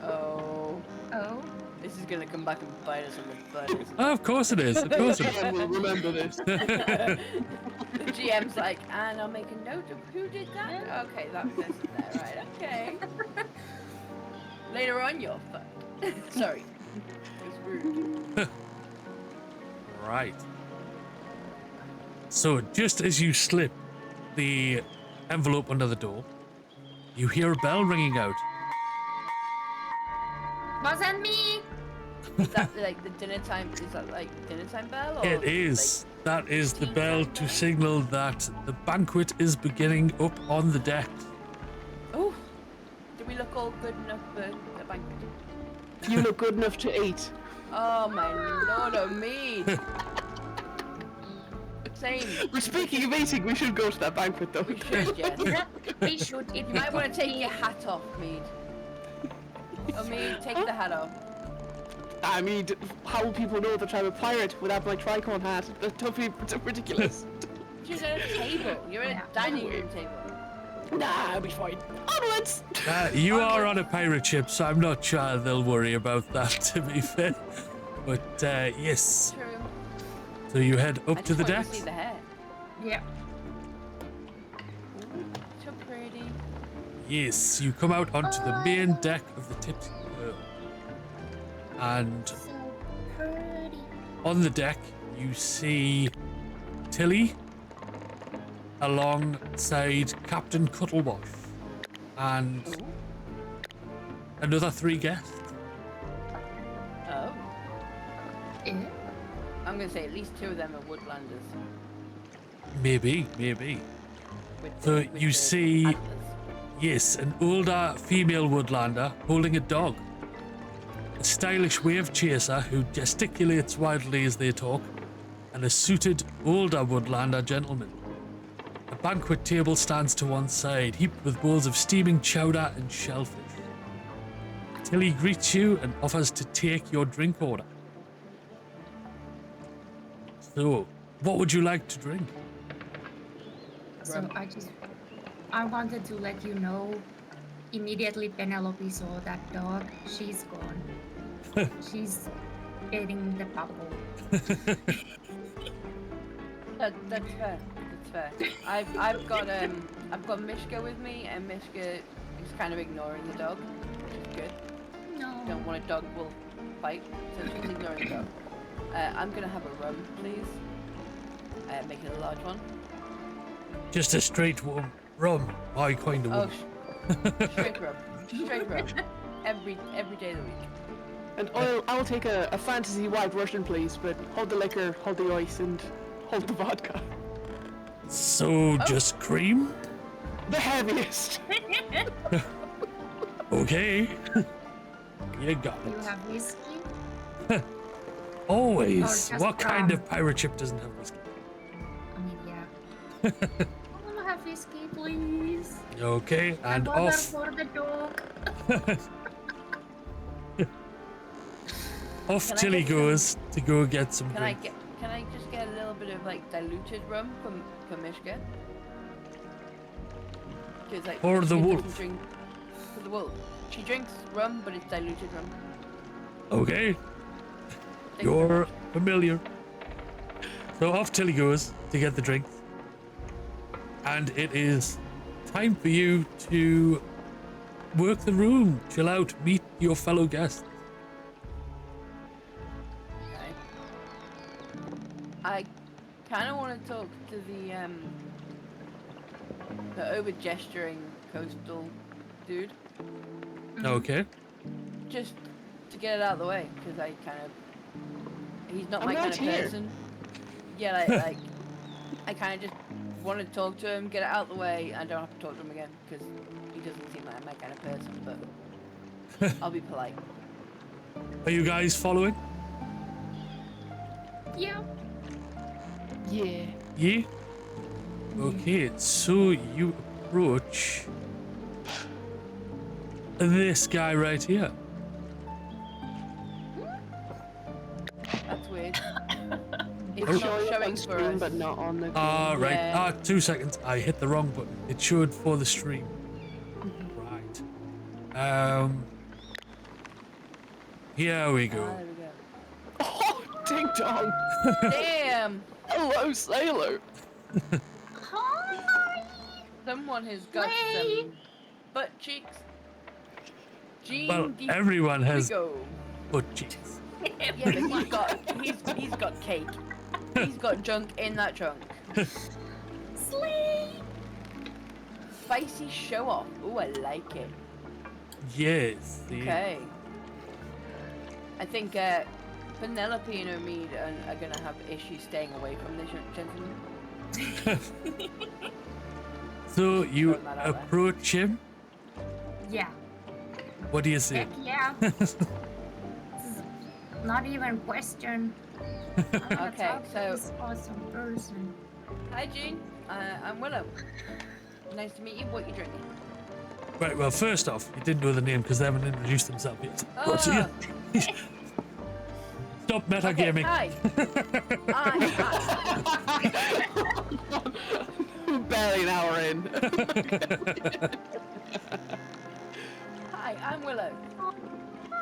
Oh, Oh. this is gonna come back and bite us in the butt. Isn't it? Oh, of course it is. Of course it And we'll remember this. The GM's like, and I'll make a note of who did that. Okay, that person there, right? Okay. Later on, you're fucked. Sorry, it's rude. Right. So just as you slip the envelope under the door, you hear a bell ringing out. Wasn't me. Is that like the dinner time? Is that like dinner time bell? Or It is. That is the bell to signal that the banquet is beginning up on the deck. Oh, do we look all good enough for the banquet? You look good enough to eat. Oh my lord, oh me. Same. We're speaking of eating, we should go to that banquet though. We should, yes. We should. It You might want to take your hat off, Mead. Oh, Mead, take the hat off. I mean, how will people know that I'm a pirate without my tricon hat? That would be ridiculous. You're at a table. You're at a dining room table. Nah, I'll be fine. Onwards! You are on a pirate ship, so I'm not sure they'll worry about that, to be fair. But yes, True. so you head I up to just the want deck. to see the hair. Yeah. Ooh, so pretty. Yes, you come out onto the main deck of the Tipsy. And So pretty. on the deck, you see Tilly alongside Captain Cuttlewash and another 3 guests. Oh. Eh? I'm going to say at least 2 of them are woodlanders. Maybe. With So with you see- antlers. Yes, an older female woodlander holding a dog. A stylish wave chaser who gesticulates wildly as they talk, and a suited older woodlander gentleman. A banquet table stands to one side, heaped with bowls of steaming chowder and shellfish. Tilly greets you and offers to take your drink order. So, what would you like to drink? So I wanted to let you know. Immediately Penelope saw that dog. She's gone. She's eating the bubble. That's fair. That's fair. I've got Mishka with me, and Mishka is kind of ignoring the dog, which is good. No. Don't want a dog wolf fight, so she's ignoring the dog. I'm gonna have a rum, please. Make it a large one. Just a straight rum. I kind of Oh, would. straight rum. Straight rum. Every day of the week. And I'll take a fantasy white Russian, please, but hold the liquor, hold the ice, and hold the vodka. So, just cream? The heaviest. Okay. You got You it. have whiskey? Always. Or just What kind rum. of pirate ship doesn't have whiskey? I mean, yeah. I want to have whiskey, please. Okay, and Water off. for the dog. Off Can I Tilly get some- goes to go get some Can I drink. just get a little bit of like diluted rum for Mishka? 'Cause, like, For the she doesn't wolf. drink- For the wolf. She drinks rum, but it's diluted rum. Okay, Thank you very you're much. familiar. So off Tilly goes to get the drink. And it is time for you to work the room, chill out, meet your fellow guests. Okay. I kind of want to talk to the over gesturing coastal dude, Okay. just to get it out of the way, because I kind of he's not I'm my kind right of here. person. Yeah, like I kind of just want to talk to him, get it out of the way. I don't have to talk to him again because he doesn't seem like my kind of person. But I'll be polite. Are you guys following? Yeah. Yeah. Yeah? Okay, so you approach this guy right here. That's weird. It's It's not showing on showing for screen, us. but not on the. Right. Yeah. 2 seconds. I hit the wrong button. It showed for the stream. Right. Here we go. There we go. Oh, ding dong! Damn! Hello, sailor. Hi. Someone has got Slay. some butt cheeks. Gene Well, Geek everyone has Go. butt cheeks. Yeah, but he's got cake. He's got junk in that trunk. Slay. Spicy show off. Ooh, I like it. Yes. the- Okay. I think Penelope and Omid are gonna have issues staying away from this gentleman. So you Throwing that out there. approach him. Yeah. What do you say? Heck yeah. This is not even question. Okay, so This awesome person. hi Gene. I'm Willow. Nice to meet you. What you drinking? Right. Well, first off, you didn't know the name because they haven't introduced themselves yet. What's Ah. it? Stop metagaming. Hi. Barely an hour in. Hi, I'm Willow.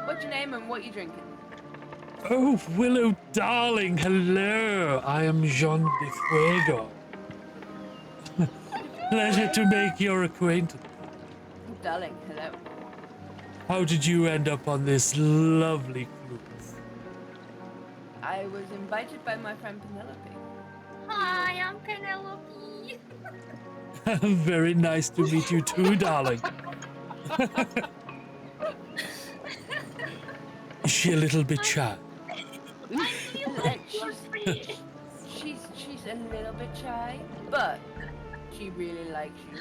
What's your name and what you drinking? Oh, Willow, darling, hello. I am Jean de Fuego. Pleasure to make your acquaintance. Darling, hello. How did you end up on this lovely cruise? I was invited by my friend Penelope. Hi, I'm Penelope. Very nice to meet you too, darling. Is she a little bit shy? She's a little bit shy, but she really likes you.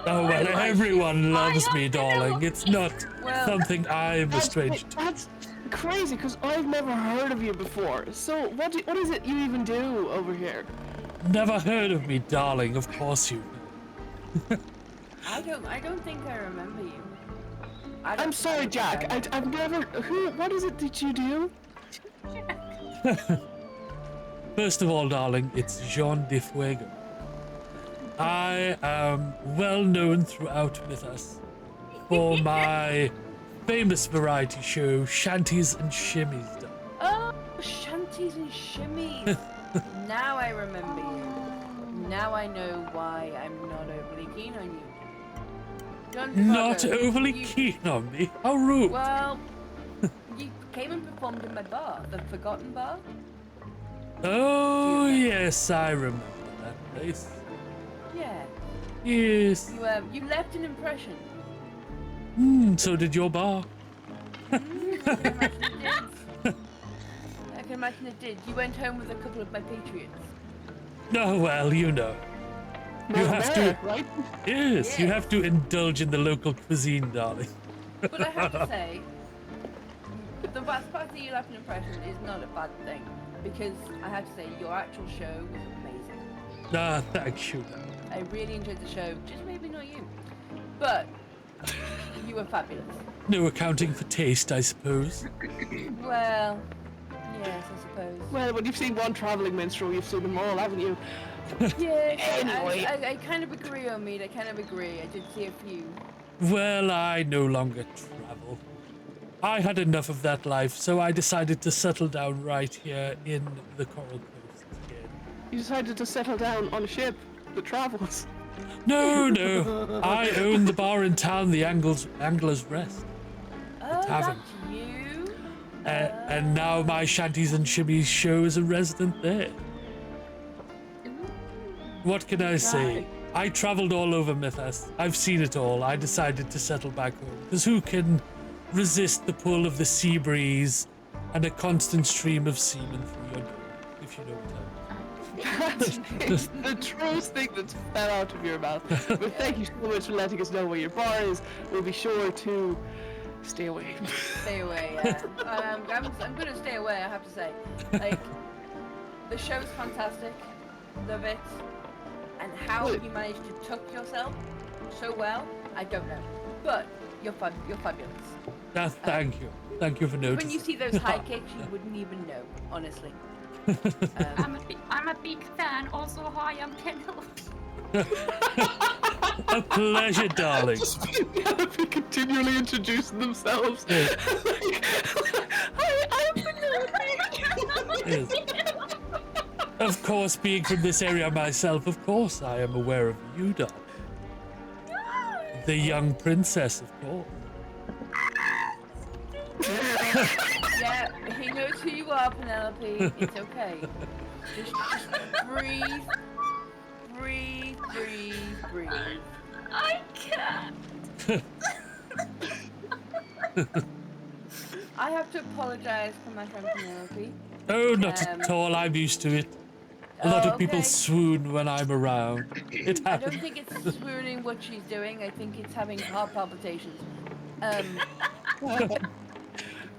Oh, well, like everyone loves me, darling. It's not Well- something I'm a stranger to. That's crazy because I've never heard of you before. So what is it you even do over here? Never heard of me, darling. Of course you. I don't think I remember you. I'm sorry, Jack. I've never. What is it that you do? First of all, darling, it's Jean de Fuego. I am well known throughout Mythos for my famous variety show, Shanties and Shimmies. darling. Oh, shanties and shimmies. Now I remember you. Now I know why I'm not overly keen on you. John Not Fargo, overly you- keen on me. How rude. Well, you came and performed in my bar, the Forgotten Bar. Oh, yes, I remember that place. Yeah, Yes. you left an impression. So did your bar. I can imagine it did. You went home with a couple of my patriots. Oh, well, you know. You Well, have there, to. right? Yes, you Yes. have to indulge in the local cuisine, darling. But I have to say, the fact that you left an impression is not a bad thing. Because I have to say, your actual show was amazing. Ah, thank you. I really enjoyed the show, just maybe not you. But you were fabulous. No accounting for taste, I suppose. Well, yes, I suppose. Well, when you've seen one traveling minstrel, you've seen them all, haven't you? Yeah, Anyway. I kind of agree, Omid. I kind of agree. I did see a few. Well, I no longer travel. I had enough of that life, so I decided to settle down right here in the Coral Coast again. You decided to settle down on a ship that travels. No, no. I own the bar in town, the Angler's Rest. Oh, tavern. that's you? And now my Shanties and Shimmies show is a resident there. What can I say? Right. I traveled all over Mythos. I've seen it all. I decided to settle back home. Because who can resist the pull of the sea breeze and a constant stream of seamen through your door, if you know what I mean? It's the truest thing that's fell out of your mouth. But thank you so much for letting us know where your bar is. We'll be sure to stay away. Stay away, yeah. I'm gonna stay away, I have to say. Like, the show's fantastic. Love it. And how you managed to tuck yourself so well, I don't know. But you're fabulous. Thank you. Thank you for noticing. When you see those high kicks, you wouldn't even know, honestly. I'm a big fan. Also, hi, I'm Penelope. A pleasure, darling. Penelope continually introducing themselves. Hi, I'm Penelope. Yes. Of course, being from this area myself, of course I am aware of you, darling. The young princess, of course. Yeah, he knows who you are, Penelope. It's okay. Just breathe. Breathe, breathe, breathe. I can't. I have to apologize for my friend Penelope. Oh, not at all. I'm used to it. A lot of people okay. swoon when I'm around. It I happens. don't think it's swooning what she's doing. I think it's having heart palpitations. I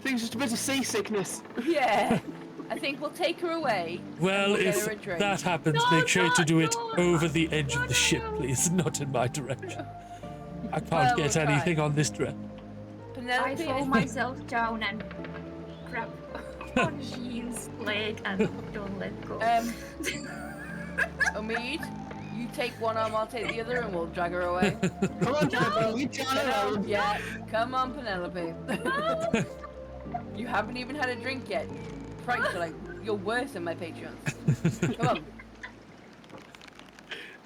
think it's just a bit of seasickness. Yeah. I think we'll take her away. Well, and we'll get if her a drink. that happens, No, make sure to do it no, over the edge of the ship, no. please, not in my direction. I can't Well, get we'll try. anything on this dress. I Penelope, throw myself down and grab on Jean's leg and don't let go. Omid, you take one arm, I'll take the other, and we'll drag her away. Come on, Penelope, you turn around. Yeah, come on, Penelope. You haven't even had a drink yet. Christ, you're worse than my Patreons. Come on.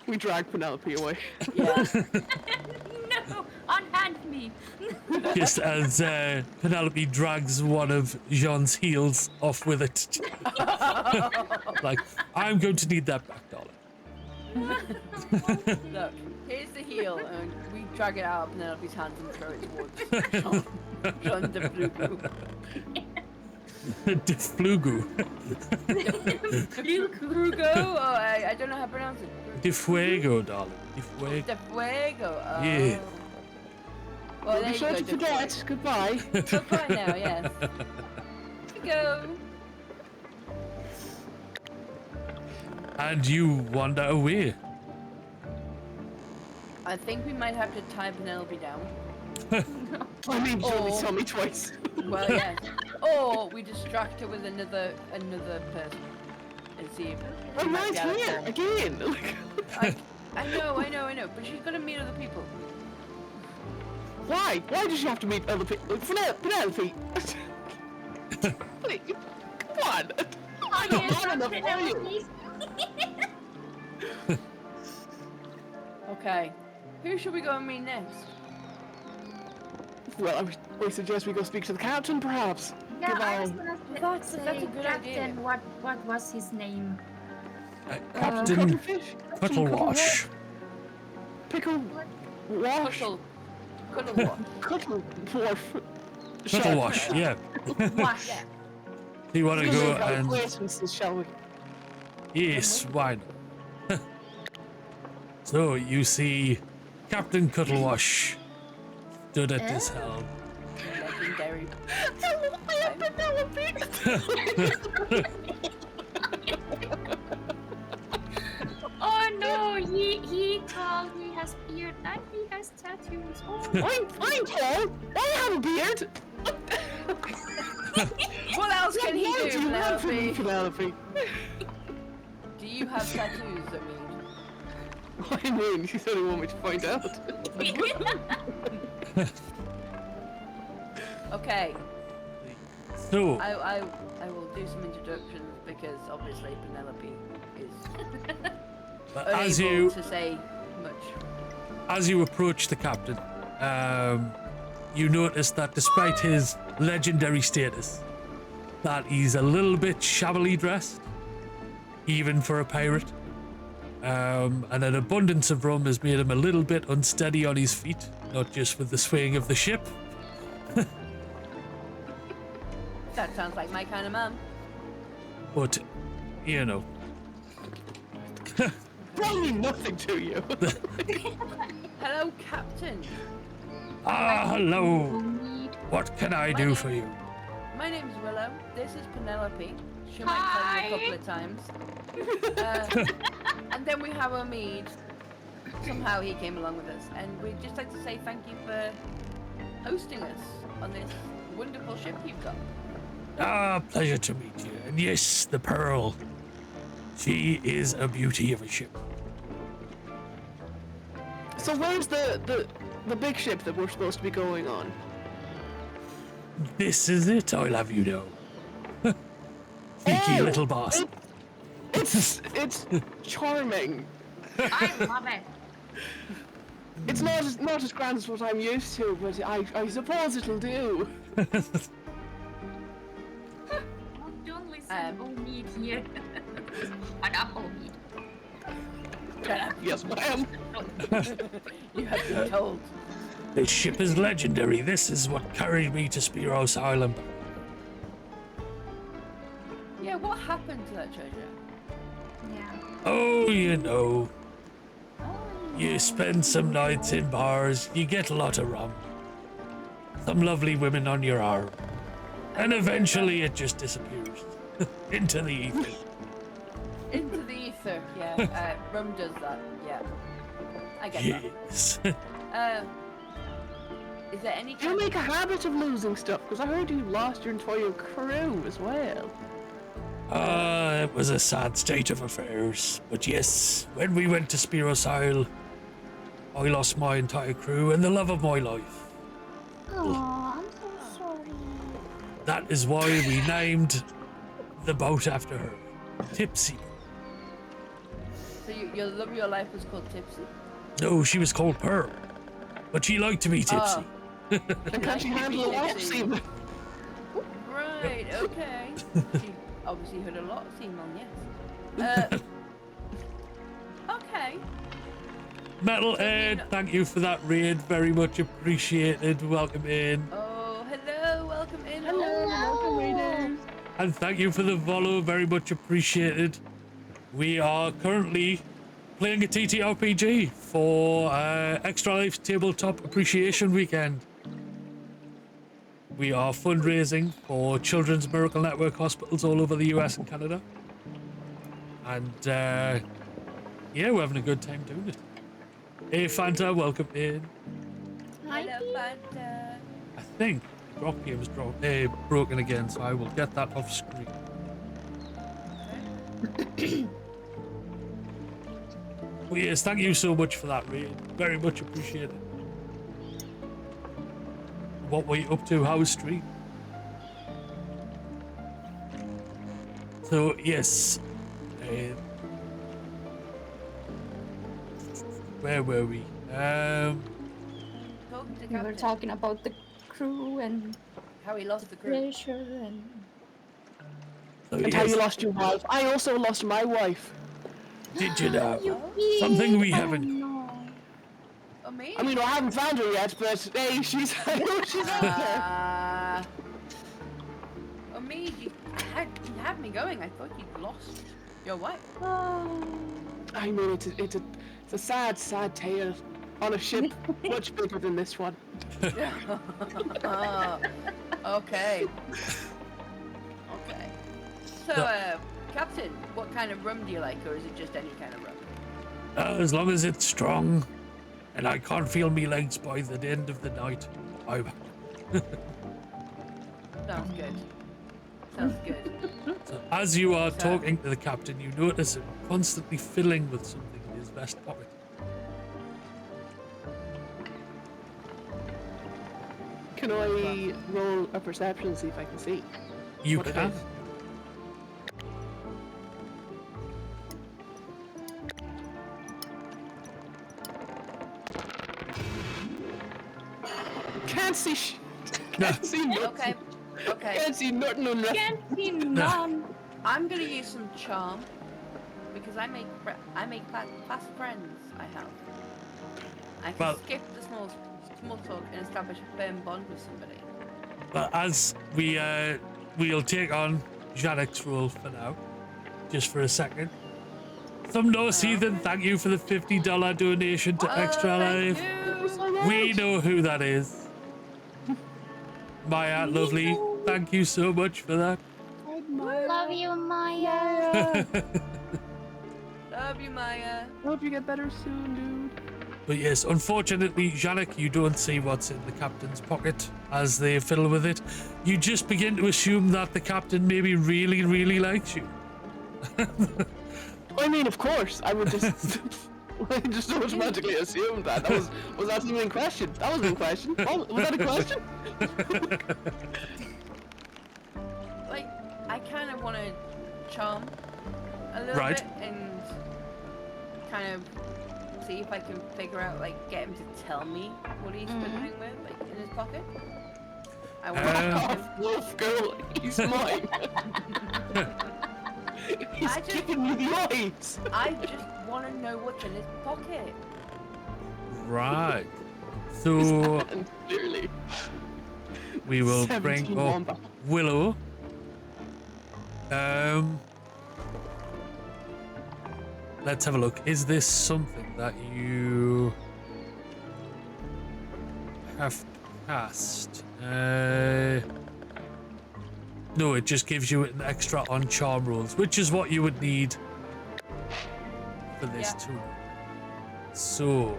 We drag Penelope away. Yeah. No, unhand me. Just as Penelope drags one of Jean's heels off with it. Like, I'm going to need that back, darling. Look, here's the heel, and we drag it out of Penelope's hands and throw it towards John the Blue. Deflugu. Frugo? Oh, I don't know how to pronounce it. De fuego, darling. De fuego. De Fuego. Oh. Yeah. Well, there Be you sure go, to De forget. Fuego. Goodbye. Goodbye now, yes. To go. And you wander away. I think we might have to tie Penelope down. I mean, you only Oh. saw me twice. Well, yes. Or we distract her with another person and see if. she I'm might right be able to here fall. again. I know, but she's gonna meet other people. Why? Why does she have to meet other people? Penelope. Please, come on. I don't want enough for you. Okay. Who should we go and meet next? Well, I suggest we go speak to the captain, perhaps. Yeah, I was Goodbye. gonna That's say, a good Captain, idea. what was his name? Captain Cuttlefish? Cuttlewash. Pickle wash? Cuttlewash. Cuttlewash. Cuttlewash, yeah. Wash. Yeah. You want to We'll go make our and... acquaintances, shall we? Yes, why not? So, you see Captain Cuttlewash stood at his helm. Legendary. Oh no, he tall, he has beard, and he has tattoos. Oh. I'm tall. I have a beard. What else can he What do, you want from me, Penelope? Penelope? Do you have tattoos, I mean? I mean, you only want me to find out. Okay, So, I will do some introductions because obviously Penelope is as unable you to say much. as you approach the captain, you notice that despite his legendary status, that he's a little bit shabbily dressed, even for a pirate. And an abundance of rum has made him a little bit unsteady on his feet, not just with the swaying of the ship. That sounds like my kind of man. But, you know, Probably nothing to you. Hello, Captain. hello. What can I do name- for you? My name's Willow. This is Penelope. She might tell you a couple of times. And And then we have Omid. Somehow he came along with us, and we'd just like to say thank you for hosting us on this wonderful ship you've got. Pleasure to meet you. And yes, the Pearl. She is a beauty of a ship. So where's the big ship that we're supposed to be going on? This is it, I'll have you know. Cheeky Oh, little boss. It's charming. I love it. It's not as grand as what I'm used to, but I suppose it'll do. Don't listen, Omid here. And I'm Omid. Yes, ma'am. You have been told. This ship is legendary. This is what carried me to Spiros Island. Yeah, what happened to that treasure? Yeah. Oh, you know. You spend some nights in bars, you get a lot of rum. Some lovely women on your arm. And eventually it just disappears. Into the ether. Into the ether, yeah. Rum does that, yeah. I get Yes. that. Is there any Do you make a habit of losing stuff? Because I heard you lost your entire crew as well. It was a sad state of affairs. But yes, when we went to Spiros Isle, I lost my entire crew and the love of my life. Oh, I'm so sorry. That is why we named the boat after her. Tipsy. So your love of your life was called Tipsy? No, she was called Pearl. But she liked to be tipsy. And can she handle a lot of semen? Right, okay. She obviously heard a lot of semen, yes. Okay. Metalhead, thank you for that raid. Very much appreciated. Welcome in. Oh, hello, welcome in. Hello, welcome, readers. And thank you for the follow. Very much appreciated. We are currently playing a TTRPG for Extra Life Tabletop Appreciation Weekend. We are fundraising for Children's Miracle Network hospitals all over the US and Canada. And yeah, we're having a good time doing it. Hey Fanta, welcome in. Hello, Fanta. I think drop game is broken again, so I will get that off screen. Well, yes, thank you so much for that raid. Very much appreciated. What were you up to? How was stream? So yes, where were we? Talking to We were Captain. talking about the crew and How he lost the crew. pressure and... So, And how you yes, lost your wife. I also lost my wife. did you know? You Something we did? haven't- Oh, no. Oh, me? I mean, I haven't found her yet, but hey, she's I know she's out there. Oh, me, you had me going. I thought you'd lost your wife. Oh. I mean, it's a sad, sad tale on a ship much bigger than this one. Oh, okay. Okay. So, Captain, what kind of rum do you like, or is it just any kind of rum? As long as it's strong, and I can't feel me legs by the end of the night, I'm. Sounds good. Sounds good. So as you are talking to the captain, you notice him constantly fiddling with something in his vest pocket. Can I roll a perception and see if I can see? You what it can. is? Can't see shit. Can't see nothing. Okay. Okay. Can't see nothing on nothing. Can't see none. I'm gonna use some charm because I make fast friends. I have. I can Well- skip the small talk and establish a firm bond with somebody. But as we'll take on Janek's role for now, just for a second. Some Norse Heathen, thank you for the $50 donation to Extra Thank Life. you. We know who that is. Maya, lovely. Thank you so much for that. Love you, Maya. Love be my. I hope you get better soon, dude. But yes, unfortunately, Janek, you don't see what's in the captain's pocket as they fiddle with it. You just begin to assume that the captain maybe really, really likes you. I mean, of course, I would just. I just automatically assumed that. Was that even in question? That wasn't in question. Oh, was that a question? Like, I kind of want to charm a little Right. bit and kind of see if I can figure out, like, get him to tell me what he's fiddling with, like, in his pocket. I want Wolf girl, he's mine. He's giving me lights. I just want to know what's in his pocket. Right. So And clearly. we will bring 17 up wombat. Willow. Let's have a look. Is this something that you have to cast? No, it just gives you an extra on charm rolls, which is what you would need for this Yeah. tool. So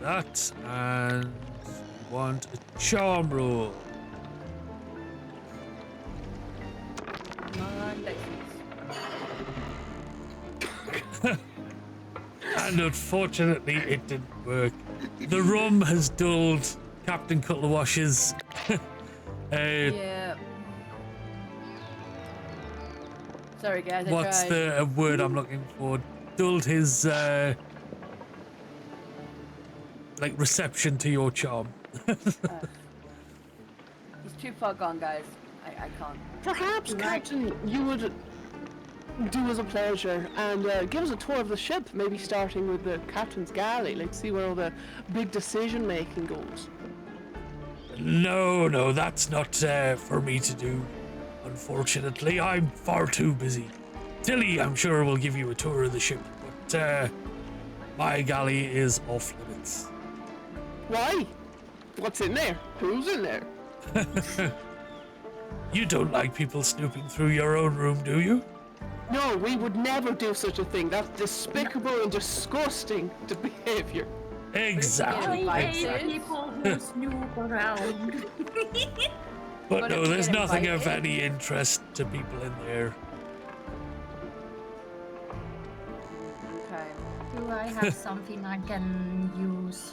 that, and you want a charm roll. And unfortunately, it didn't work. The rum has dulled Captain Cuttlewash's. Yeah. Sorry, guys. What's I tried. the word I'm looking for? Dulled his like reception to your charm. He's too far gone, guys. I can't. Perhaps, Captain, you would do us a pleasure and give us a tour of the ship, maybe starting with the captain's galley, like see where all the big decision making goes. No, that's not for me to do. Unfortunately, I'm far too busy. Tilly, I'm sure, will give you a tour of the ship, but my galley is off limits. Why? What's in there? Who's in there? You don't like people snooping through your own room, do you? No, we would never do such a thing. That's despicable and disgusting behavior. Exactly. I Invited. hate people who snoop around. But But no, if you there's get nothing of invited- any interest to people in there. Okay. Do I have something I can use?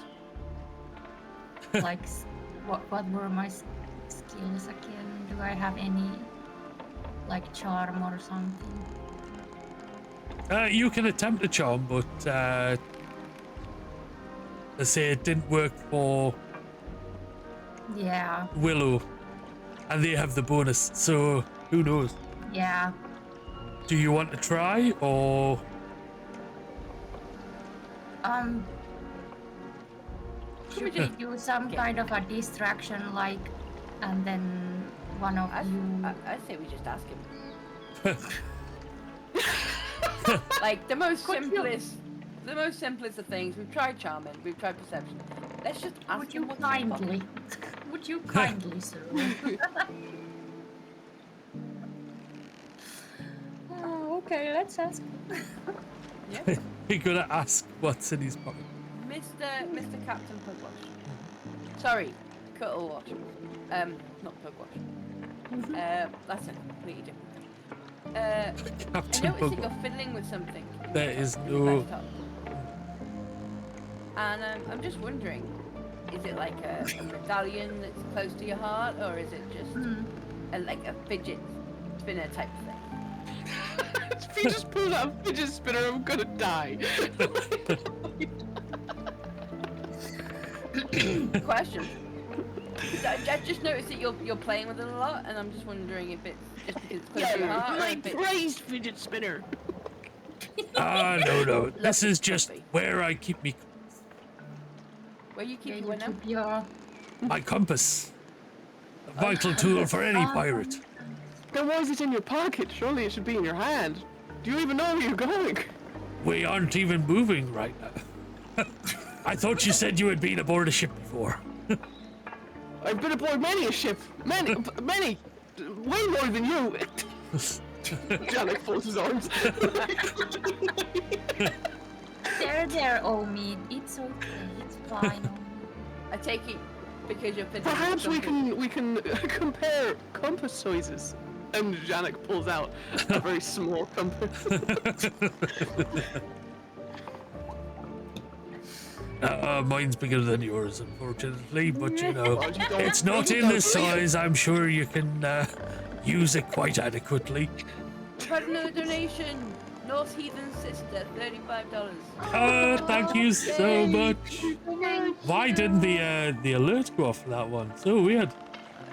Like, what were my skills again? Do I have any, like, charm or something? You can attempt a charm, but let's say it didn't work for Yeah, Willow, and they have the bonus, so who knows? yeah. Do you want to try, or Should we Should we just? do some kind of a distraction, like, and then one of you? I say we just ask him. Like the most simplest of things. We've tried charming, we've tried perception. Let's just ask Would him you what's in his kindly? pocket. Would you kindly, sir? Oh, okay, let's ask. Yeah. you're gonna ask what's in his pocket? Mr. Captain Pugwash. Sorry, Cuttlewash. Not Pugwash. That's a completely different thing. I Captain noticed that Pugwash. you're fiddling with something. There is in no. your desktop. And I'm just wondering, is it like a medallion that's close to your heart, or is it just like a fidget spinner type thing? If you just pull out a fidget spinner, I'm gonna die. Question. I just noticed that you're playing with it a lot, and I'm just wondering if it's just because it's close to your heart, or My if it's... praised fidget spinner. Ah, no. This Lovely is just coffee. where I keep Where you keep Yeah, your you winner? keep your. my compass. A vital tool for any pirate. Then why is it in your pocket? Surely it should be in your hand. Do you even know where you're going? We aren't even moving right now. I thought you said you had been aboard a ship before. I've been aboard many a ship. Many. Way more than you. Janek folds his arms. There, Omid. It's okay. It's fine, Omid. I take it because you're fitting. Perhaps we can compare compass sizes. And Janek pulls out a very small compass. Mine's bigger than yours, unfortunately, but you know, Well, you don't- it's not you in don't the believe it. size. I'm sure you can use it quite adequately. We've had another donation. North Heathen Sister, $35. Thank you so much. Why didn't the alert go off for that one? So weird.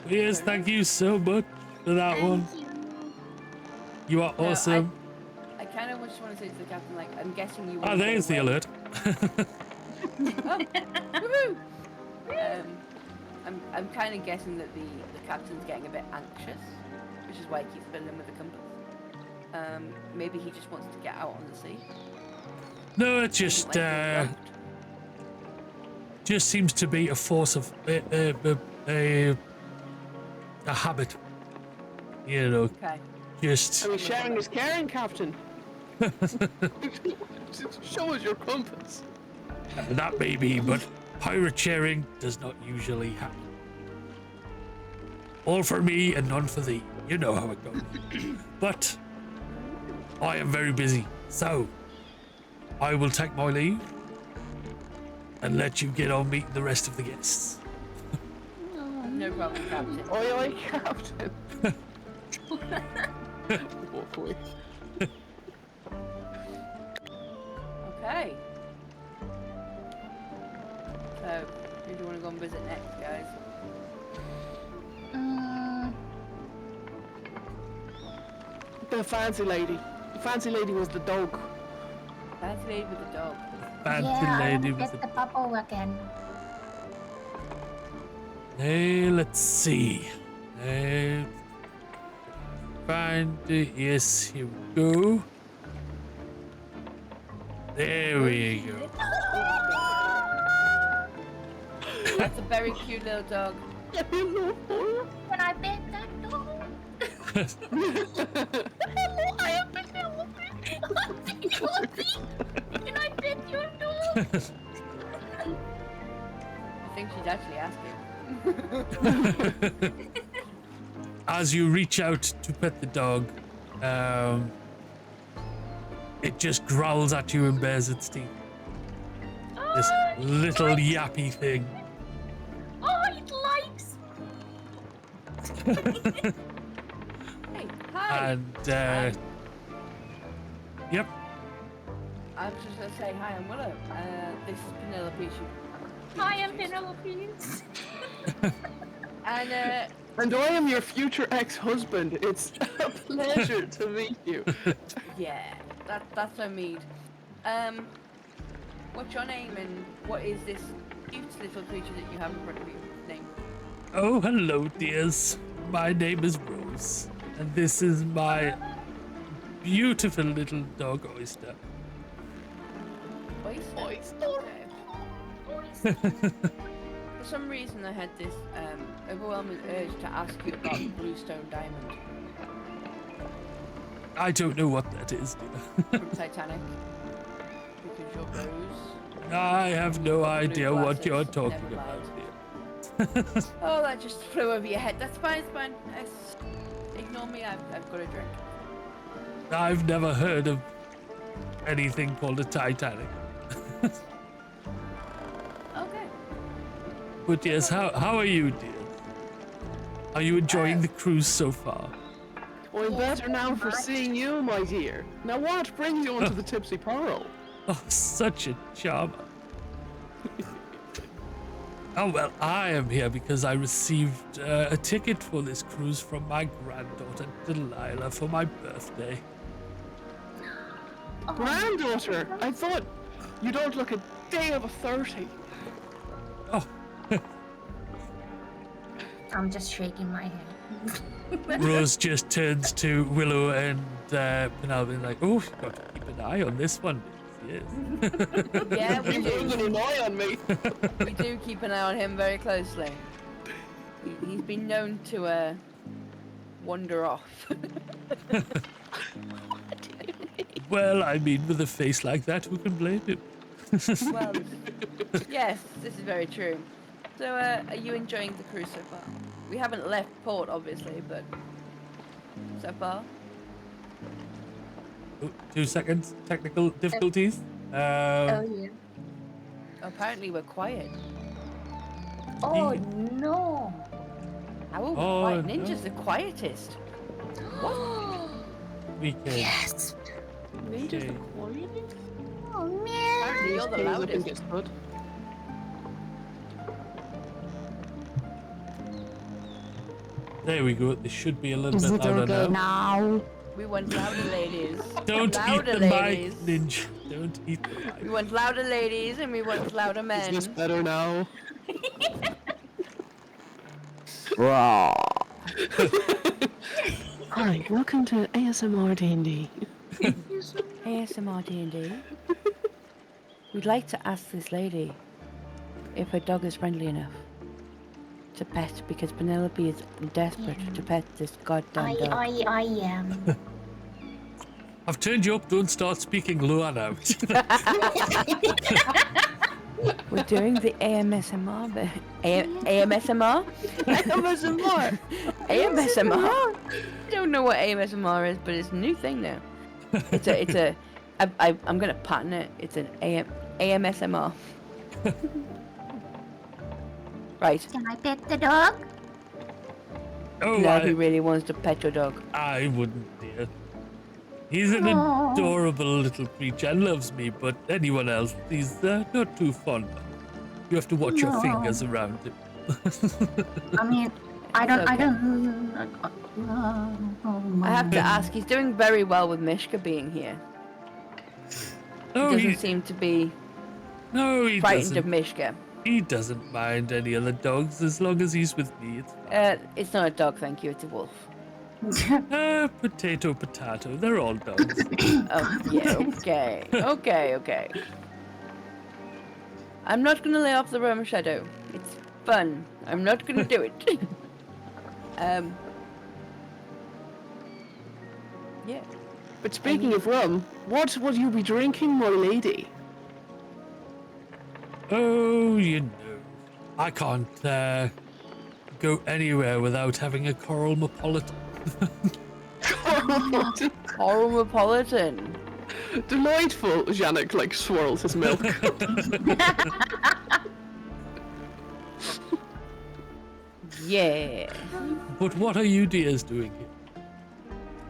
Yes, thank you so much for that one. You are No, awesome. I kind of just want to say to the captain, like, I'm guessing you. Oh, won't there's get the away. alert. Woohoo! I'm kind of guessing that the captain's getting a bit anxious, which is why he keeps fiddling with the compass. Maybe he just wants to get out on the sea. No, it Doesn't like being rocked. just seems to be a force of a habit. You know, Okay. just I mean, sharing is caring, Captain. Show us your compass. that may be, but pirate sharing does not usually happen. All for me and none for thee. You know how it goes. But I am very busy, so I will take my leave and let you get on meeting the rest of the guests. No problem, Captain. Oi, oi, Captain. Walk away. Okay. So, who do you want to go and visit next, guys? The fancy lady. The fancy lady was the dog. Fancy lady with the dog. Fancy Yeah, I lady want to with get the bubble again. Hey, let's see. Find it. Yes, here we go. There we go. That's a very cute little dog. Hello. Can I pet that dog? Hello, I am Penelope. Can I pet your dog? I think she's actually asking. As you reach out to pet the dog, it just growls at you and bares its teeth. This little yappy thing. Oh, it likes. Hey, hi! And, yep. I was just going to say hi, I'm Willow. This is Penelope. I am Penelope. And, And I am your future ex-husband. It's a pleasure to meet you. yeah, that's what I mean. What's your name and what is this cute little creature that you have in front of you? Name? Oh, hello, dears. My name is Rose, and this is my beautiful little dog, Oyster. Oyster? Okay. For some reason I had this overwhelming urge to ask you about the Bluestone Diamond I don't know what that is, dear. from Titanic. Because you're Rose. I have no idea what you're glasses, talking never about, mind. dear. Oh, that just flew over your head. That's fine, it's fine. Ignore me, I've got a drink. I've never heard of anything called a Titanic. Okay. But yes, how are you, dear? Are you enjoying the cruise so far? I'm better now for seeing you, my dear. Now what brings you onto the Tipsy Pearl? Oh, such a charmer. Oh, well, I am here because I received a ticket for this cruise from my granddaughter, Delilah, for my birthday. Granddaughter, I thought you don't look a day over 30. Oh, I'm just shaking my head. Rose just turns to Willow and Penelope like, oh, you've got to keep an eye on this one. Yes. Yeah, we You're do. keeping an eye on me. We do keep an eye on him very closely. He's been known to wander off. Well, I mean, with a face like that, who can blame him? Well, yes, this is very true. So, are you enjoying the cruise so far? We haven't left port, obviously, but so far. Oh, 2 seconds. Technical difficulties. Oh yeah. Apparently, we're quiet. Oh no. How are we Oh, quiet? no. Ninja's the quietest. We can. Yes. Ninja's the Okay. quietest. Oh man. Apparently, you're the I think loudest. it's good. There we go. This should be a little Is bit it louder okay now. now? We want louder ladies. Don't louder eat the ladies. mic, Ninja. Don't eat the mic. We want louder ladies and we want louder Is men. this better now? Hi, welcome to ASMR D&D. ASMR D&D. We'd like to ask this lady if her dog is friendly enough to pet, because Penelope is desperate to pet this goddamn dog. I am. I've turned you up. Don't start speaking lower now. We're doing the AMSMR, but AMSMR? AMSMR! AMSMR? I don't know what AMSMR is, but it's a new thing now. I'm gonna patent it. It's an AMSMR. Right. Can I pet the dog? Oh, Now he really wants to pet your dog. I wouldn't, dear. He's an Aw. adorable little creature and loves me, but anyone else, he's not too fond of. You have to watch your No. fingers around him. I mean, I don't. okay. Oh, I have to ask, he's doing very well with Mishka being here. Oh, He he, doesn't seem to be no, he frightened of doesn't. Mishka. He doesn't mind any other dogs as long as he's with me. It's not a dog, thank you, it's a wolf. Potato, potato. They're all dogs. Oh, yeah, okay. Okay. I'm not gonna lay off the Roma Shadow. It's fun. I'm not gonna do it. Yeah. But speaking of rum, what would you be drinking, my lady? Oh, you know, I can't go anywhere without having a coral Napolitan. Coronapolitan. Delightful. Janek like swirls his milk. Yeah. But what are you dears doing here?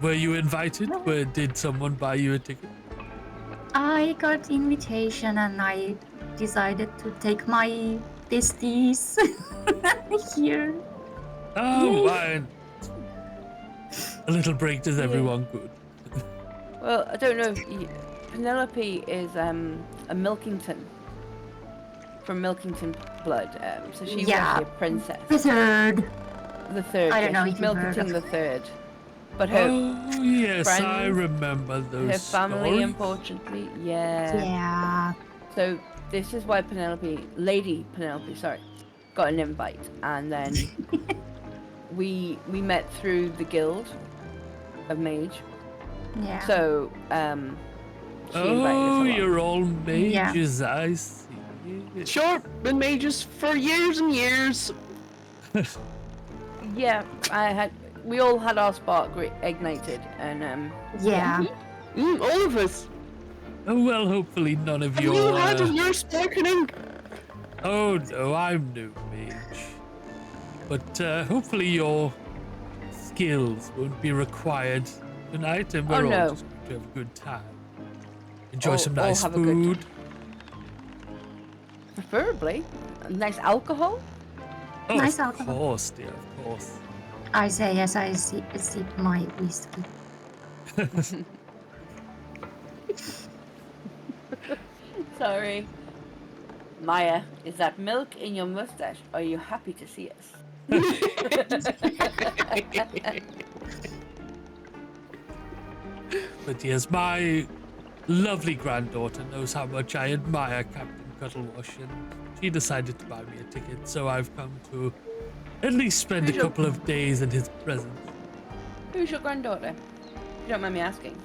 Were you invited? Did someone buy you a ticket? I got invitation and I decided to take my besties here. Oh, fine. A little break does everyone good. Well, I don't know if Penelope is a Milkington. From Milkington blood. So she Yeah. was a princess. The third. The third. I don't know she's if you've heard Milkington of- the third. But her Oh, yes, I friends, remember those her family, stories. unfortunately, yeah. Yeah. So this is why Lady Penelope, sorry, got an invite, and then we met through the guild of mage. Yeah. So she invited us Oh, along. you're all Yeah. mages, I see. Sure, been mages for years and years. Yeah, we all had our spark ignited, and yeah. All of us. Oh, well, hopefully none of Have your... you had your sparkening? Oh, no, I'm no mage. But hopefully your skills won't be required tonight, and we're Oh, all no. just going to have a good time. Enjoy All- some all nice have a good food. preferably nice alcohol. Oh, Nice of alcohol. course, dear, of course. I say as I sip my whiskey. Sorry. Maya, is that milk in your mustache? Are you happy to see us? But yes, my lovely granddaughter knows how much I admire Captain Cuttlewash, and she decided to buy me a ticket, so I've come to at least spend a Who's your- couple of days in his presence. Who's your granddaughter? you don't mind me asking.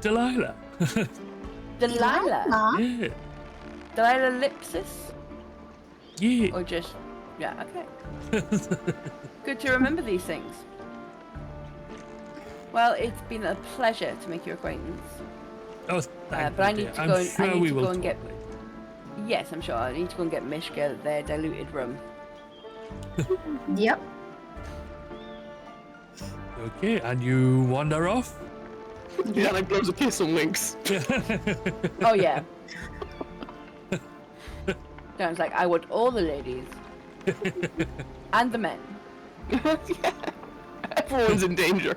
Delilah. Delilah? Yeah. Delilah Lipsis? Yeah. Or just... Yeah, okay. Good to remember these things. Well, it's been a pleasure to make your acquaintance. Oh, thank But I you, need dear. to I'm go and, sure I need we to will go and get... talk later. Yes, I'm sure. I need to go and get Mishka their diluted rum. Yep. Okay, and you wander off? Yeah, like blows a kiss and winks. Oh, yeah. Sounds like I want all the ladies. And the men. Yeah. Everyone's in danger.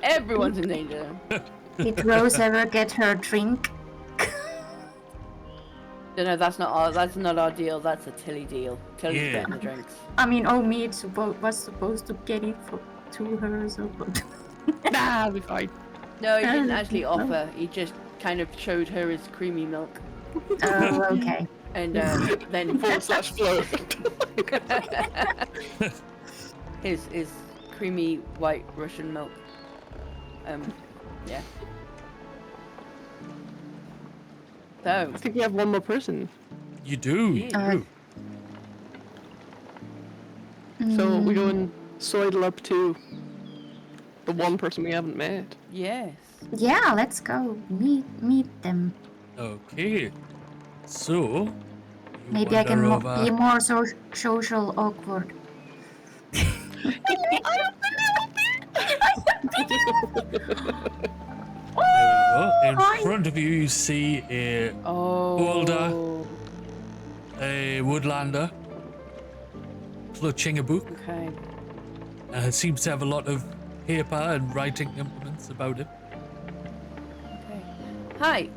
Everyone's in danger. Did Rose ever get her drink? No, that's not our deal. That's a Tilly deal. Tilly's Yeah. getting the drinks. I mean, me was supposed to get it to her, so but Nah, I'll be fine. No, he didn't actually offer. He just kind of showed her his creamy milk. oh, okay. And then /flow. his creamy white Russian milk. Yeah. So, I think we have one more person. You do. You do. So we go and sidle up to the one person we haven't met. yes. Yeah, let's go meet them. Okay. So, you Maybe I can wander over. be more social awkward. There we go. In front of you, you see a Oh. a woodlander clutching a book. Okay. It seems to have a lot of paper and writing implements about it. Okay. Hi,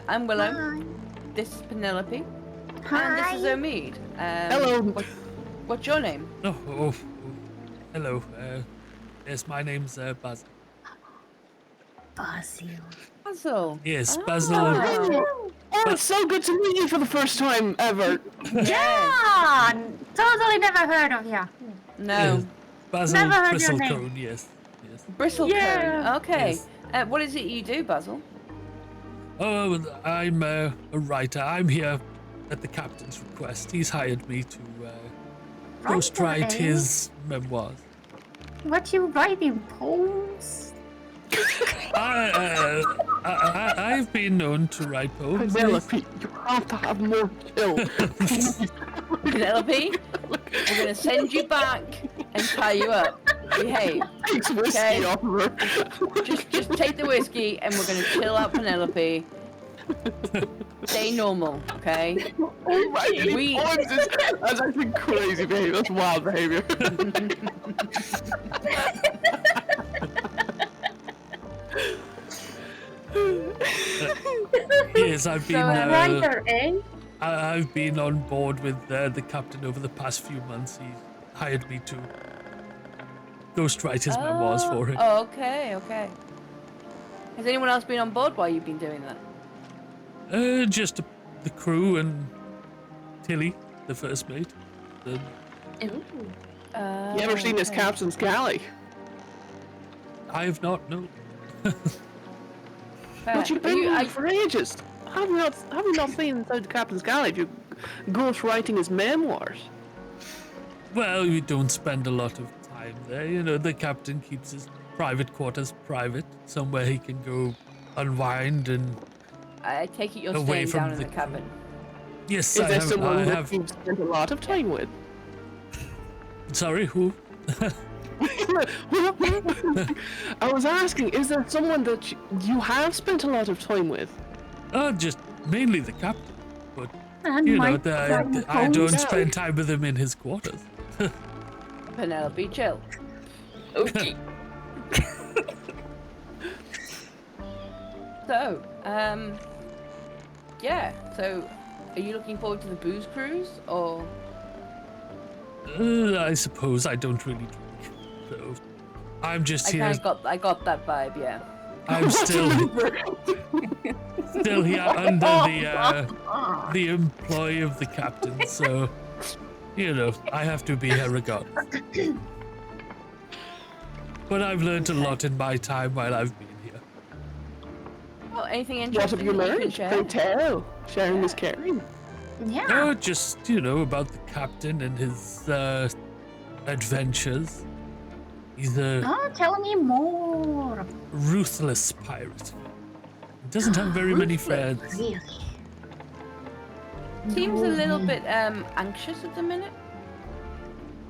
I'm Willow. Hi. This is Penelope. Hi. And this is Omid. Hello. What's your name? Oh, hello. Yes, my name's Basil. Basil. Basil. Yes, Ah. Basil. Oh, it's so good to meet you for the first time ever. Yeah, totally never heard of you. No. Yes, Basil Never heard your Bristlecone, yes. Bristlecone. Yeah. Okay. Yes. What is it you do, Basil? Oh, I'm a writer. I'm here at the captain's request. He's hired me to ghostwrite Writer, eh? his memoirs. What you writing poems? I've been known to write poems. Penelope, you have to have more chill. Penelope, we're gonna send you back and tie you up. Behave. Takes whiskey Okay. off of her. Just take the whiskey and we're gonna chill out Penelope. Stay normal, okay? Writing We- poems that's actually crazy behavior. That's wild behavior. Yes, I've been. Writer, eh? I've been on board with the captain over the past few months. He hired me to ghostwrite his memoirs for him. Oh, okay, okay. Has anyone else been on board while you've been doing that? Just the crew and Tilly, the first mate. You ever seen this captain's galley? I have not, no. But you've been on for ages. Have you not seen inside the captain's galley if you ghost writing his memoirs? Well, we don't spend a lot of time there. You know, the captain keeps his private quarters private, somewhere he can go unwind and. I take it you're Away staying from down in the the cabin. Yes, Is I there have. someone I that have. you've spent a lot of time with? Sorry, who? I was asking, is there someone that you have spent a lot of time with? Just mainly the captain, but And you my know, I don't poems. spend time with him in his quarters. Penelope, chill. Okay. So, yeah. So, are you looking forward to the booze cruise, or? I suppose I don't really drink, so I'm just I here. kind of got that vibe, yeah. I'm still here under the employ of the captain, so you know I have to be here regardless. But I've learned a lot in my time while I've been here. anything What interesting have you that can learned? share? They tell. Sharing is caring. Yeah. Oh, just, about the captain and his adventures. He's a Oh, tell me more. ruthless pirate. He doesn't have very many Ruthless? friends. Really? Seems a No little way. bit anxious at the minute.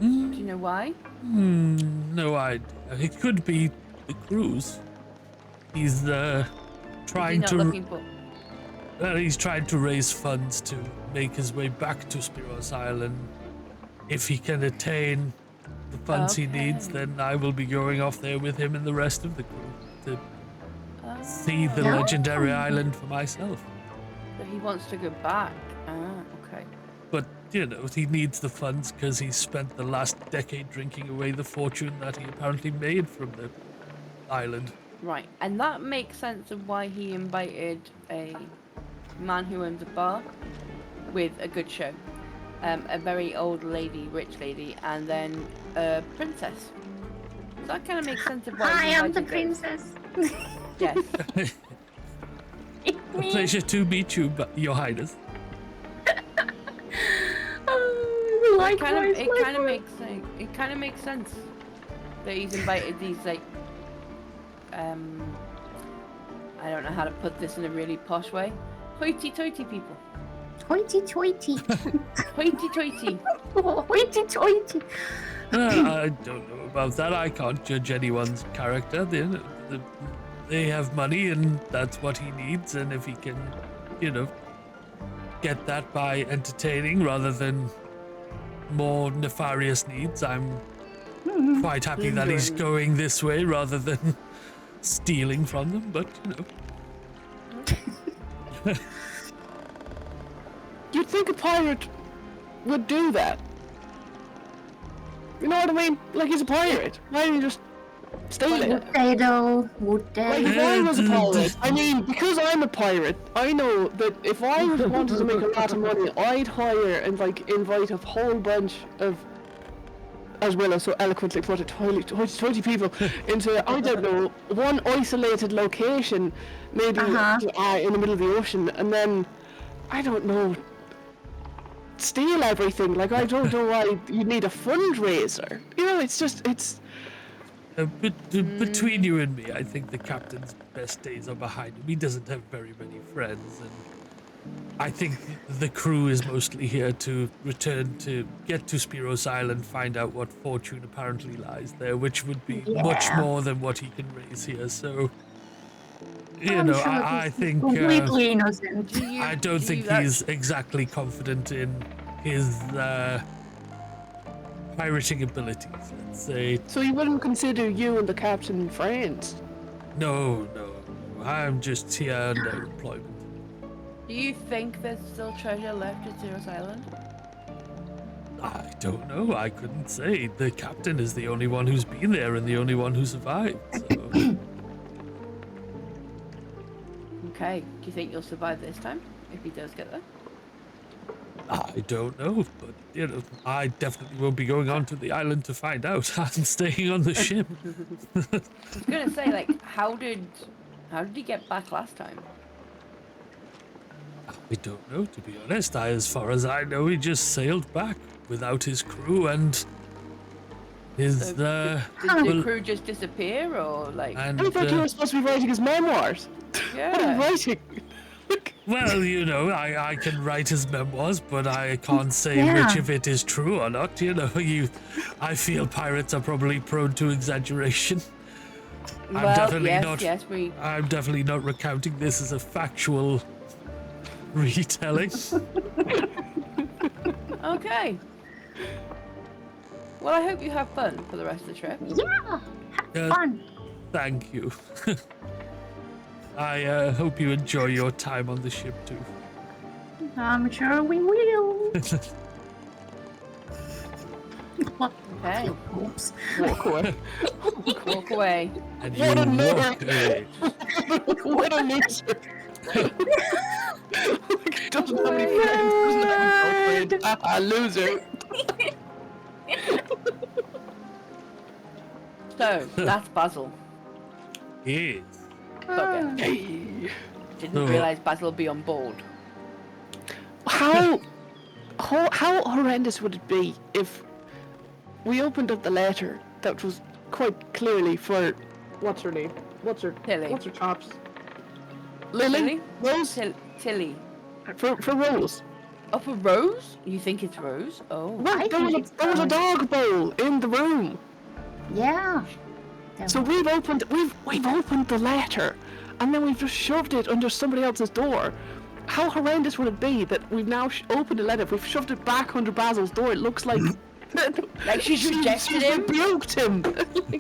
Do you know why? No idea. It could be the cruise. He's Is he trying not to. looking for? Well, he's trying to raise funds to make his way back to Spiros Island. If he can attain the funds he needs, Okay. then I will be going off there with him and the rest of the crew to see the Yeah. legendary island for myself. But he wants to go back. Ah, okay. But, he needs the funds because he spent the last decade drinking away the fortune that he apparently made from the island. Right, and that makes sense of why he invited a man who owns a bar with a good show, a very old lady, rich lady, and then a princess. So that kind of makes sense of why I he am the invited those. princess. Yes. It's A me. pleasure to meet you, Your Highness. Oh, likewise, It kind of makes sense that he's invited these I don't know how to put this in a really posh way. Hoity-toity people. Hoity-toity. Hoity-toity. Hoity-toity. I don't know about that. I can't judge anyone's character. They have money, and that's what he needs. And if he can, get that by entertaining rather than more nefarious needs, I'm quite happy that he's going this way rather than stealing from them. But, You'd think a pirate would do that. You know what I mean? Like, he's a pirate. Why don't you just steal it? Would they though? Would Like, they? if I was a pirate, I mean, because I'm a pirate, I know that if I wanted to make a lot of money, I'd hire and, invite a whole bunch of, as well as so eloquently put it, 20 people into, I don't know, one isolated location, maybe in the middle of the ocean, and then, I don't know, steal everything. Like, I don't know why you need a fundraiser. It's between you and me, I think the captain's best days are behind him. He doesn't have very many friends, and I think the crew is mostly here to return to get to Spiros Island, find out what fortune apparently lies there, which would be much more than what he can raise here. So, I think Completely innocent. I don't think he's exactly confident in his pirating abilities. Let's say so you wouldn't consider you and the captain friends? no. I'm just here under employment. Do you think there's still treasure left at Zero's Island? I don't know. I couldn't say. The captain is the only one who's been there and the only one who survived. So. Okay. Do you think you'll survive this time if he does get there? I don't know, but I definitely won't be going onto the island to find out. I'm staying on the ship. I was gonna say, like, how did he get back last time? I don't know, to be honest. As far as I know, he just sailed back without his crew and his Did the crew just disappear, or like? and I thought you were supposed to be writing his memoirs. What are you Yeah. writing? well, I can write his memoirs, but I can't say which of it is true or not. I feel pirates are probably prone to exaggeration. I'm definitely not recounting this as a factual retelling. Okay. Well, I hope you have fun for the rest of the trip. Yeah, have fun. Thank you. I hope you enjoy your time on the ship too. I'm sure we will. Okay. Oops. Walk away. Walk away. And What a you walk nerd. away. What a loser. Doesn't have any friends, doesn't have a girlfriend. A loser. So that's Basil. Yes. Bugger. Hey. Didn't realize Basil would be on board. How horrendous would it be if we opened up the letter that was quite clearly for what's her name? What's her chops? Lily? Rose? Tilly. For Rose. Oh, for Rose? You think it's Rose? Oh. Right, there was a dog bowl in the room. Yeah. So we've opened the letter, and then we've just shoved it under somebody else's door. How horrendous would it be that we've now opened the letter, we've shoved it back under Basil's door? It looks like like she's rejected him. Rebuked him.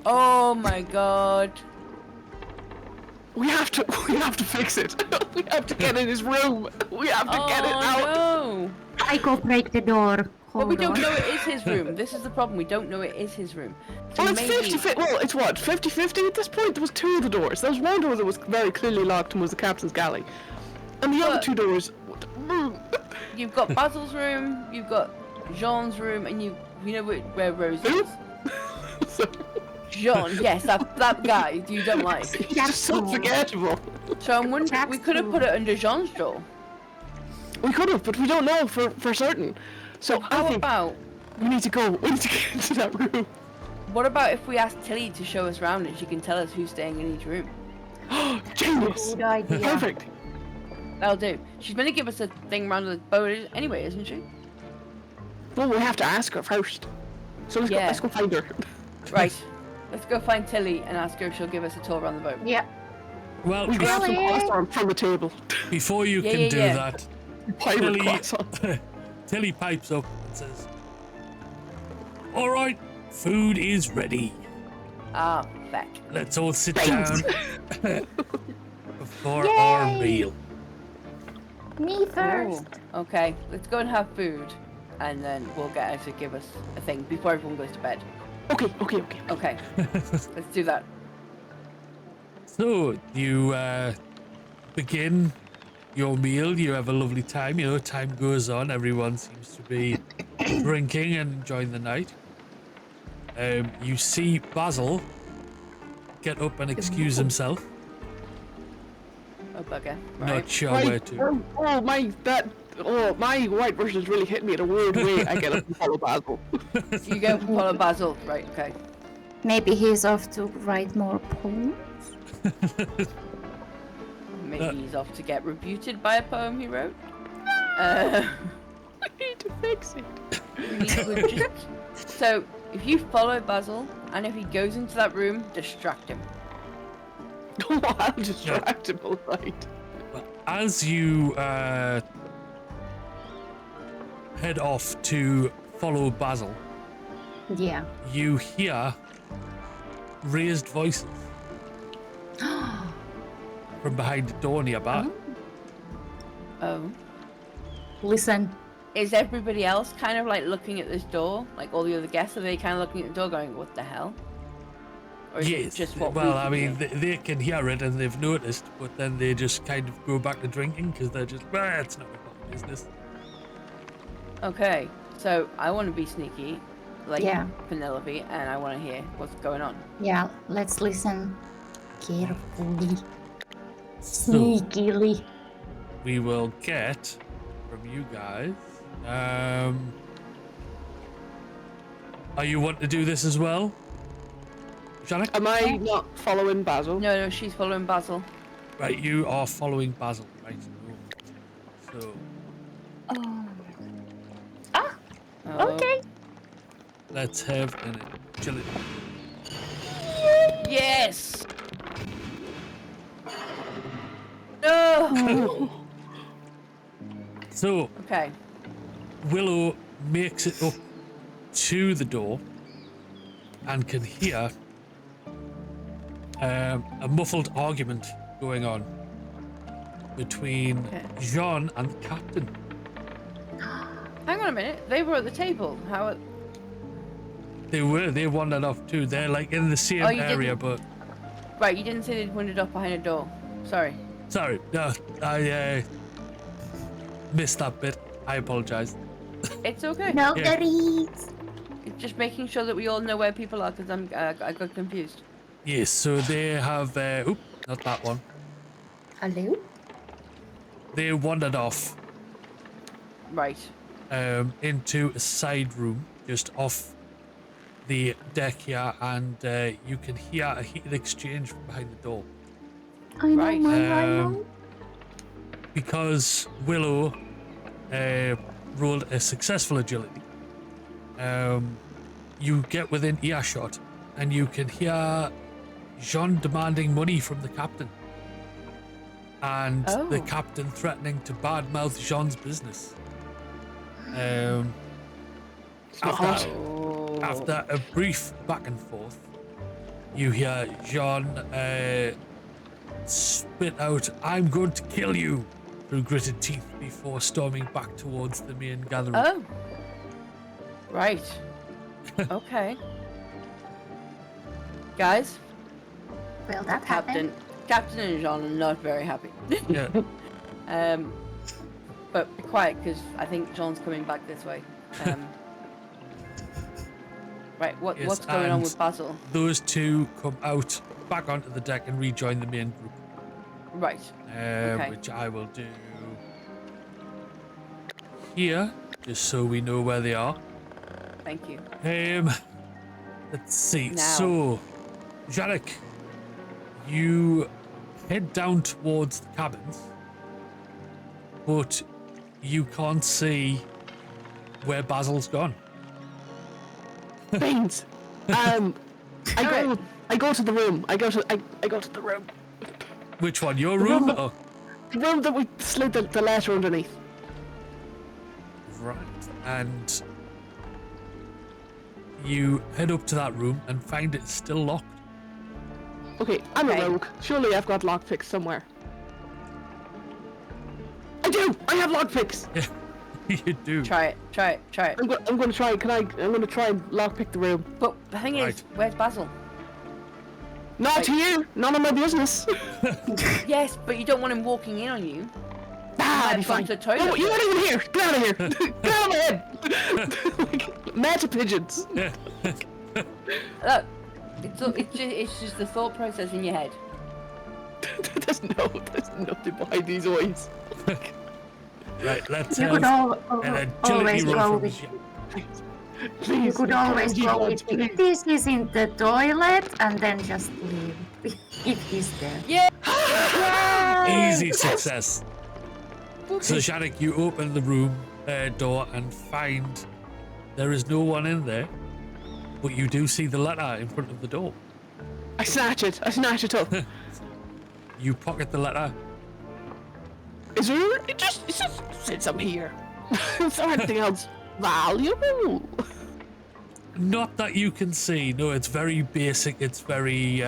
Oh my god. We have to fix it. We have to get in his room. We have to get it out. No. I go break the door. But we don't on. know it is his room. This is the problem. We don't know it is his room. So Well, it's maybe... 50-50. Well, it's what, 50-50 at this point? There was two of the doors. There was one door that was very clearly locked and was the captain's galley. And the other two doors... You've got Basil's room, you've got Jean's room, and you know where Rose is. Jean, yes, that guy you don't like. He's just so forgettable. So I'm wondering, we could have put it under Jean's door. We could have, but we don't know for certain. So how about... We need to go. We need to get into that room. What about if we ask Tilly to show us around and she can tell us who's staying in each room? Genius! Good idea. Perfect. That'll do. She's going to give us a thing around the boat anyway, isn't she? Well, we have to ask her first. So let's go find her. Right. Let's go find Tilly and ask her if she'll give us a tour around the boat. Yeah. Well, We grab some croissant from the table. before you can do that, Pirate croissant. Tilly pipes up and says, "All right, food is ready. Ah, feck. Let's all sit down for our meal." Me first. Ooh, okay, let's go and have food, and then we'll get her to give us a thing before everyone goes to bed. Okay. Okay, let's do that. So you begin your meal. You have a lovely time. You know, time goes on. Everyone seems to be drinking and enjoying the night. You see Basil get up and excuse himself. Oh bugger! Right. Not sure where to. My white version's really hit me in a weird way. I get up and follow Basil. You go follow Basil. Right. Okay. Maybe he's off to write more poems. Maybe he's off to get rebuted by a poem he wrote. I need to fix it. So, if you follow Basil, and if he goes into that room, distract him. I'll distract him, all right. As you head off to follow Basil, Yeah. you hear raised voices from behind the door nearby. Oh. Listen. Is everybody else kind of like looking at this door? Like all the other guests, are they kind of looking at the door going, what the hell? Or is it just what well, we I mean, do? they can hear it and they've noticed, but then they just kind of go back to drinking because they're just, it's not my business. Okay, so I want to be sneaky, like Yeah. Penelope, and I want to hear what's going on. Yeah, let's listen carefully. So Sneakily. we will get from you guys. Are you want to do this as well, Janet? Am I not following Basil? No, she's following Basil. Right, you are following Basil, right? So Oh. Okay. let's have an agility. Yes! No! So Okay. Willow makes it up to the door and can hear a muffled argument going on between Jean and the captain. Hang on a minute. They were at the table. How? They wandered off too. They're like in the same you area, didn't- but Right, you didn't say they'd wandered up behind a door. Sorry. sorry, no, I missed that bit. I apologize. It's okay. No Yeah. worries. It's just making sure that we all know where people are, because I got confused. Yes, so they have. Not that one. Hello? they wandered off Right. into a side room just off the deck here, and you can hear a heated exchange from behind the door. I know, Right. man, I know. Because Willow rolled a successful agility, you get within earshot and you can hear Jean demanding money from the captain, and the Oh. captain threatening to badmouth Jean's business. not hot. After a brief back and forth, you hear Jean spit out, "I'm going to kill you," through gritted teeth before storming back towards the main gathering. Oh. Right. Okay. Guys, Will that happen? Captain and Jean are not very happy. Yeah. But be quiet, because I think Jean's coming back this way. Right, Yes, what's going on and with Basil? Those two come out back onto the deck and rejoin the main group, Right. Okay. which I will do here, just so we know where they are. Thank you. Let's see. Now. So, Jarek, you head down towards the cabins, but you can't see where Basil's gone. Beans. I go to the room. I go to the room. Which one? Your room? room. Oh, The room that we slid the letter underneath. right. And you head up to that room and find it still locked. Okay, I'm Okay. a rogue. Surely I've got lockpicks somewhere. I do. I have lockpicks. You do. Try it. I'm gonna try. I'm gonna try and lockpick the room. But the thing is, Right. where's Basil? Not to you. None of my business. Yes, but you don't want him walking in on you. Ah, I've be gone fine. to the toilet. Oh, you weren't even here. Get out of here. Get out of my head. Like, meta pigeons. Yeah. Look, it's just the thought process in your head. there's nothing behind these eyes. Right, let's You have could an agility always roll go from with. Please. You could always please, go lads, with. please. This is in the toilet, and then just leave it. It is there. Yeah. easy success. So, Shannon, you open the room door and find there is no one in there, but you do see the letter in front of the door. I snatch it up. You pocket the letter. Is there? It just says I'm here. Is there anything else valuable? Not that you can see. No, it's very basic. It's very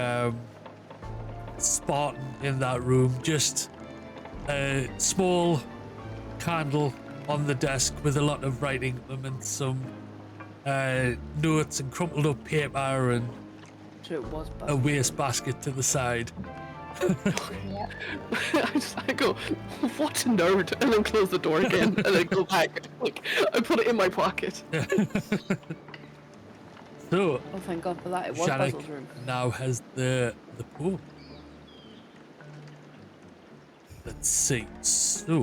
Spartan in that room. Just a small candle on the desk with a lot of writing on them and some notes and crumpled up paper and So it was a Basil. waste basket to the side. Yeah. I go, what a nerd, and then close the door again, and then go back. Like, I put it in my pocket. So, Oh, thank God for that. It was Basil's Shannon room. now has the poem. Let's see. So,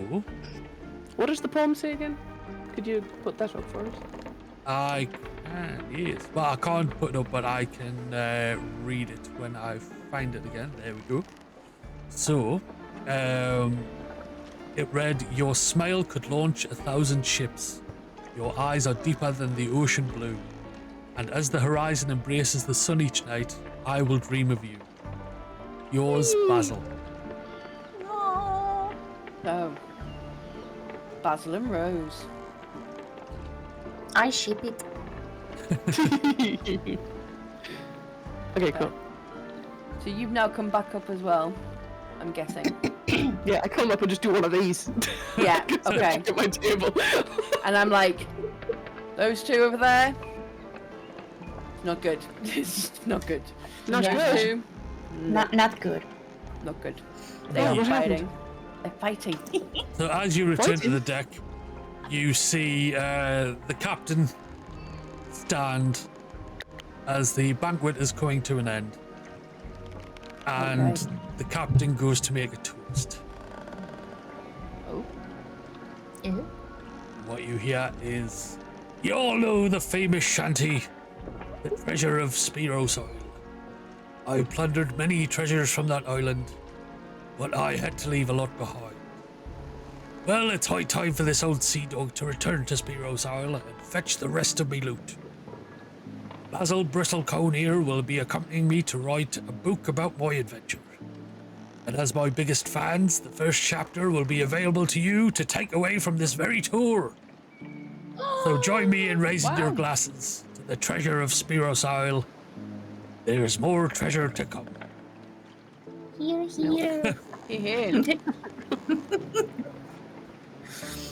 What does the poem say again? Could you put that up for us? I can, yes. Well, I can't put it up, but I can read it when I find it again. There we go. So, it read, "Your smile could launch 1,000 ships. Your eyes are deeper than the ocean blue. And as the horizon embraces the sun each night, I will dream of you. Yours, Basil." Oh. Basil and Rose. I ship it. Okay, cool. So you've now come back up as well, I'm guessing. Yeah, I come up and just do one of these. Yeah, okay. At my table. And I'm like, those two over there? Not good. It's not good. Not Those good. two? Not good. Not good. Yeah, They're what happened? fighting. They're fighting. So as you return to Fighting? the deck, you see the captain stand as the banquet is coming to an end. And Okay. the captain goes to make a toast. Oh. got you here is, you all know the famous shanty, the treasure of Spiros Isle. I plundered many treasures from that island, but I had to leave a lot behind. Well, it's high time for this old sea dog to return to Spiros Isle and fetch the rest of me loot. Basil Bristlecone here will be accompanying me to write a book about my adventure. And as my biggest fans, the first chapter will be available to you to take away from this very tour. So join me in raising your glasses to the treasure of Spiros Isle. There's more treasure to come. Here, here. Here.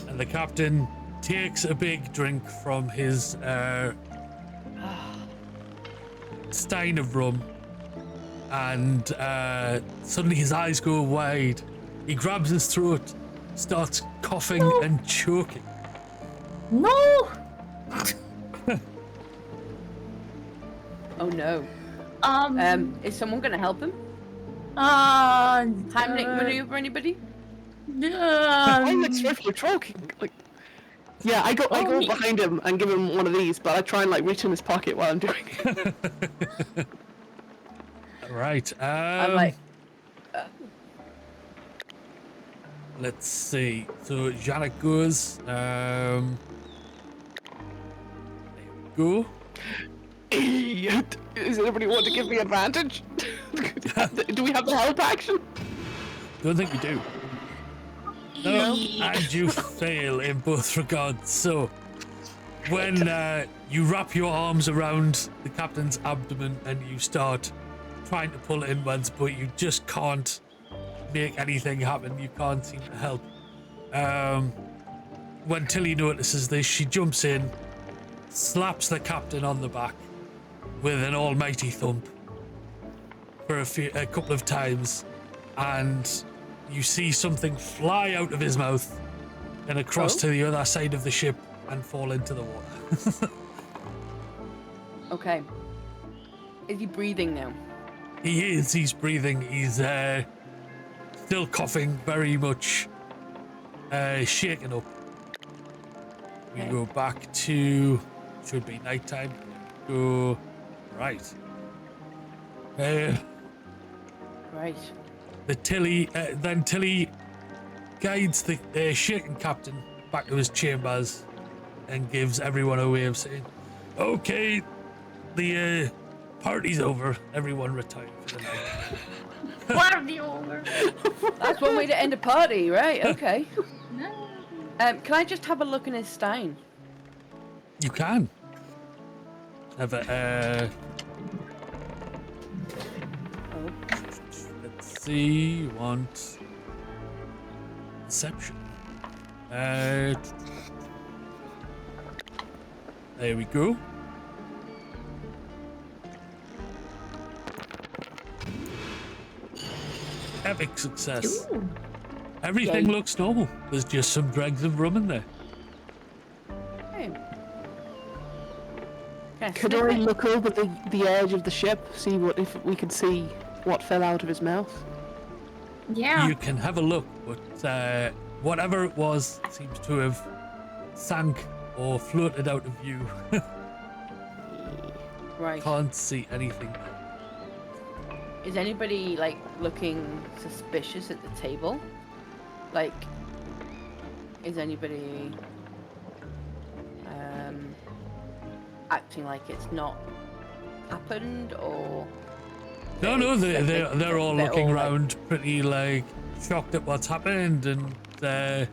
And the captain takes a big drink from his stein of rum, and suddenly his eyes go wide. He grabs his throat, starts coughing and choking. No! Oh no. Is someone gonna help him? Heimlich maneuver, anybody? I'm like swiftly choking. Like, yeah, I go behind him and give him one of these, but I try and like reach in his pocket while I'm doing it. Right. I'm like, let's see. So Janet goes. There we go. Does anybody want to give me advantage? Do we have the help action? Don't think we do. No, and you fail in both regards. So, when you wrap your arms around the captain's abdomen and you start trying to pull it inwards, but you just can't make anything happen. You can't seem to help. When Tilly notices this, she jumps in, slaps the captain on the back with an almighty thump for a couple of times, and you see something fly out of his mouth and across to the other side of the ship and fall into the water. okay. Is he breathing now? He is. He's breathing. He's still coughing, very much shaken up. We go back to, should be nighttime. Go right. Right. Then Tilly guides the shaken captain back to his chambers and gives everyone a way of saying, "Okay, the party's over. Everyone retire for the night." Party over. That's one way to end a party, right? Okay. No. Can I just have a look in his stein? You can have a. Let's see. You want deception? There we go. Epic success. Ooh. Everything Yay. looks normal. There's just some dregs of rum in there. Hey. Can I Could sniff I it? look over the edge of the ship, see if we can see what fell out of his mouth? Yeah. You can have a look, but whatever it was seems to have sank or floated out of view. Right. Can't see anything. Is anybody like looking suspicious at the table? Like, is anybody acting like it's not happened, or? No, it's- they're all looking all, like- around pretty like shocked at what's happened, and yeah,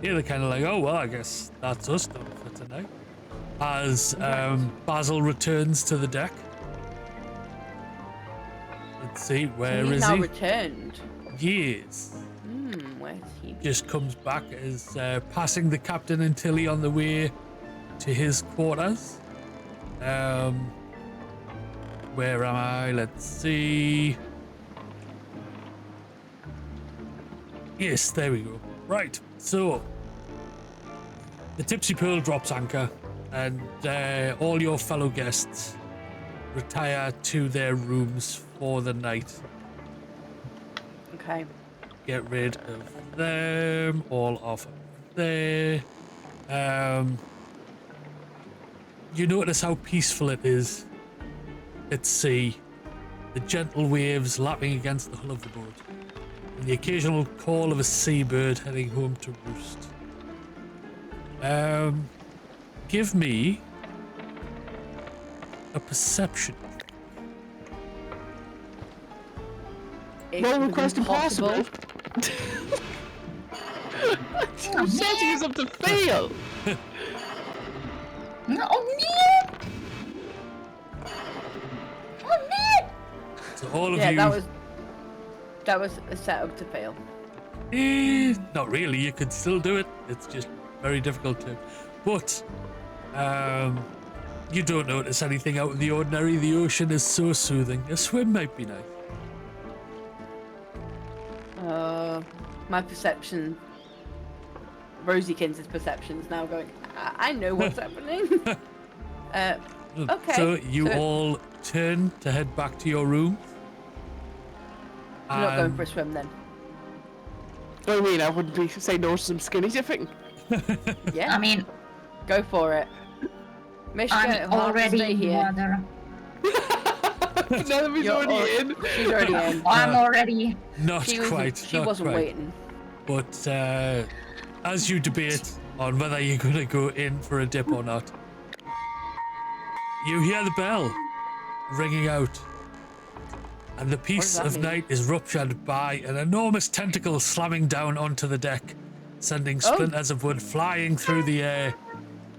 they're kind of like, oh well, I guess that's us done for tonight. As Basil returns to the deck. Let's see, where He's is now he? returned. Yes. Where's he? Just comes back as passing the captain and Tilly on the way to his quarters. Where am I? Let's see. Yes, there we go. Right, so the Tipsy Pearl drops anchor, and all your fellow guests retire to their rooms for the night. Okay. Get rid of them, all off of there. You notice how peaceful it is at sea, the gentle waves lapping against the hull of the boat, and the occasional call of a seabird heading home to roost. Give me a perception. No request impossible. I'm setting us up to fail. Oh man! Oh man! So all of Yeah, you. that was a setup to fail. Not really. You could still do it. It's just very difficult to. But you don't notice anything out of the ordinary. The ocean is so soothing. A swim might be nice. My perception, Rosiekins' perception is now going, I know what's happening. Okay. So you all turn to head back to your room. I'm not going for a swim then. I mean, I wouldn't be say no to some skinny dipping. Yeah. I mean, Go for it. Mishka, I'm already stay in here. water. Nenevy's already in. She's already in. I'm already. Not She quite. wasn't quite. waiting. But as you debate on whether you're going to go in for a dip or not, you hear the bell ringing out, and the peace that of mean? night is ruptured by an enormous tentacle slamming down onto the deck, sending splinters of wood flying through the air.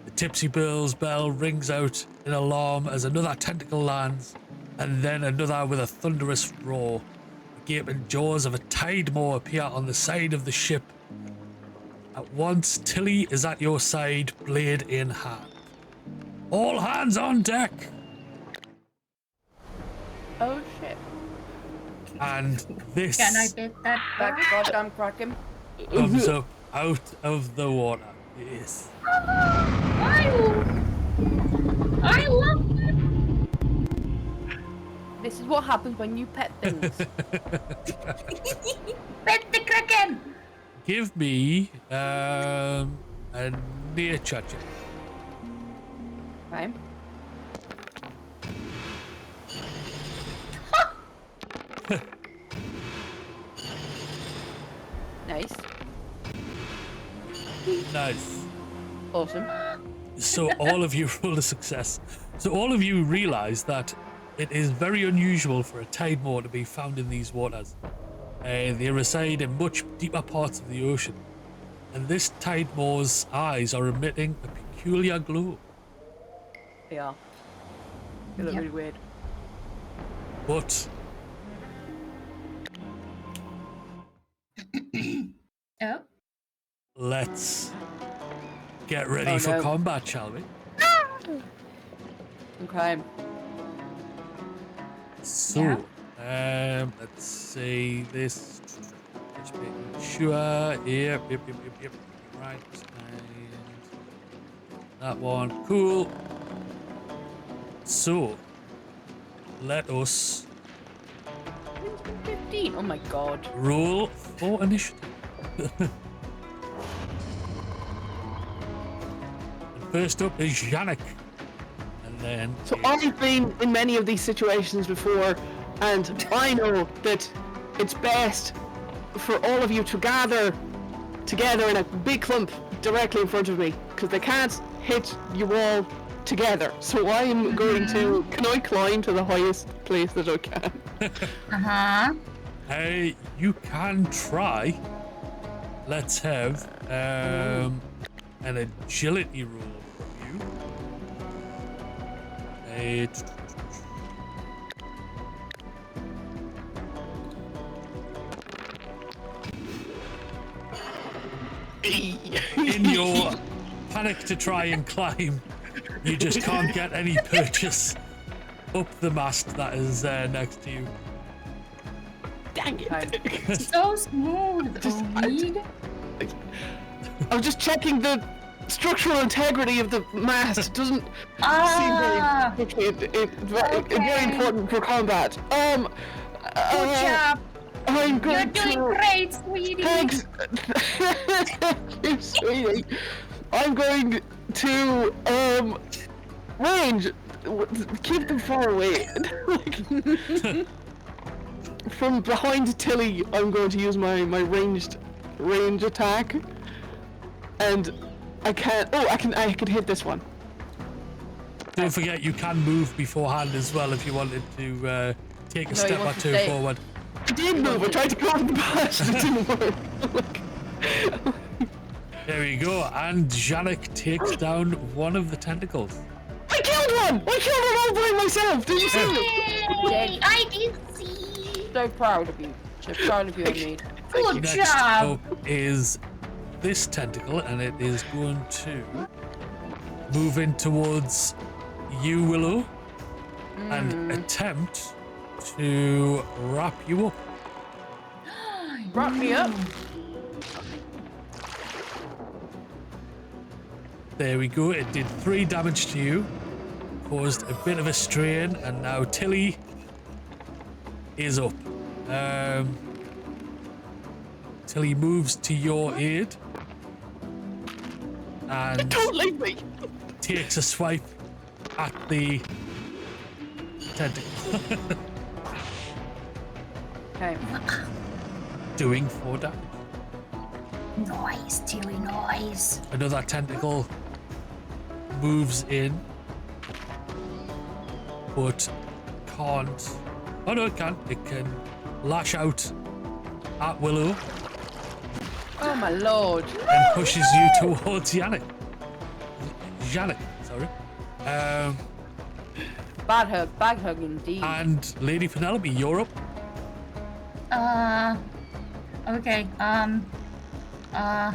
The Tipsy Bill's bell rings out in alarm as another tentacle lands, and then another with a thunderous roar. The gaping jaws of a tide maw appear on the side of the ship. At once, Tilly is at your side, blade in hand. All hands on deck! Oh shit. And this Can I bet that? That goddamn Kraken. comes up out of the water. Yes. I love it. This is what happens when you pet things. Bet the kraken. Give me a nature check. Okay. Nice. Nice. Awesome. So all of you roll a success. So all of you realize that it is very unusual for a tide maw to be found in these waters. They reside in much deeper parts of the ocean, and this tide maw's eyes are emitting a peculiar glow. They are. They look Yep. really weird. But Oh. let's get ready Oh, for no. combat, shall we? Okay. So, let's see this. Just making sure. Yep. Right. And that one. Cool. So, let us 15. Oh my god. roll for initiative. And first up is Yannick. And then So I've been in many of these situations before, and I know that it's best for all of you to gather together in a big clump directly in front of me, because they can't hit you all together. So I am going to. Can I climb to the highest place that I can? Uh-huh. hey, you can try. Let's have an agility roll from you. In your panic to try and climb, you just can't get any purchase up the mast that is next to you. Dang it! Okay. So smooth. Omid. I was just checking the structural integrity of the mast. It doesn't Ah. seem very. It's very Okay. important for combat. Good job. I'm You're going doing to. great, sweetie. Thanks. Thank you, sweetie. I'm going to range. Keep them far away. Like, from behind Tilly, I'm going to use my range attack, and I can hit this one. Don't forget, you can move beforehand as well if you wanted to take a step or two forward. I did move. I tried to go on the path, it didn't work. There we go, and Janek takes down one of the tentacles. I killed one! I killed one all by myself! Did you see it? Yay! I did see. So proud of you. So proud of you, Emily. Good Next job. up is this tentacle, and it is going to move in towards you, Willow, and attempt to wrap you up. Wrap me up. There we go. It did 3 damage to you, caused a bit of a strain, and now Tilly is up. Tilly moves to your aid and Don't leave me! takes a swipe at the tentacle, Okay. doing 4 damage. Nice, Tilly, nice. Another tentacle moves in, but can't. Oh no, it can. It can lash out at Willow Oh my lord. and pushes you towards Yannick. Yannick, sorry. Bag hug indeed. And Lady Penelope, you're up. Okay, hi.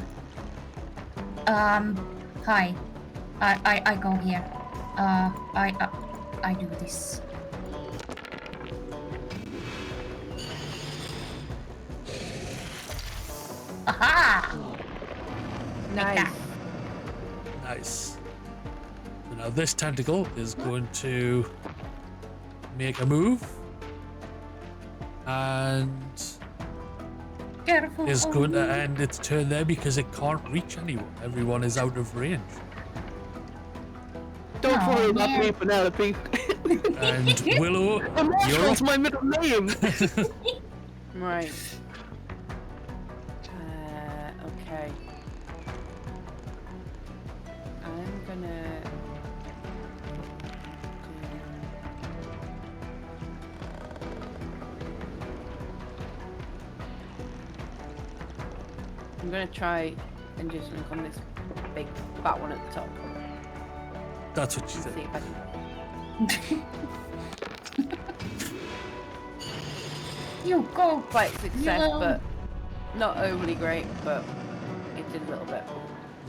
I go here. I do this. Aha! Nice. Nice. So now this tentacle is going to make a move and Careful. is going to end its turn there because it can't reach anyone. Everyone is out of range. Don't Aw, worry about man. me, Penelope. And Willow, you're Marshall's up. my middle name. Right. Okay. I'm gonna. I'm gonna try and just look on this big fat one at the top. That's what she See said. if I can. You go. Quite success, No. but not overly great, but it did a little bit.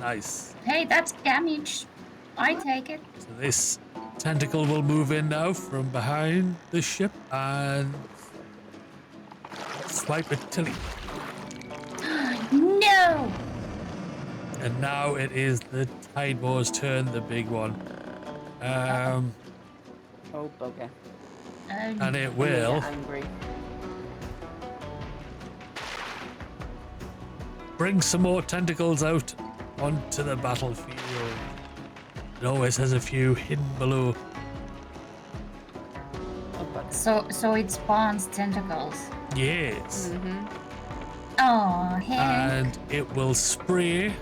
Nice. Hey, that's damage. I take it. So this tentacle will move in now from behind the ship and swipe at Tilly. No. And now it is the Tide Wars turn, the big one. Oh bugger. And it I'm will gonna get angry. bring some more tentacles out onto the battlefield. It always has a few hidden below. Oh bugger. So it spawns tentacles. Yes. Oh, hey. And it will spray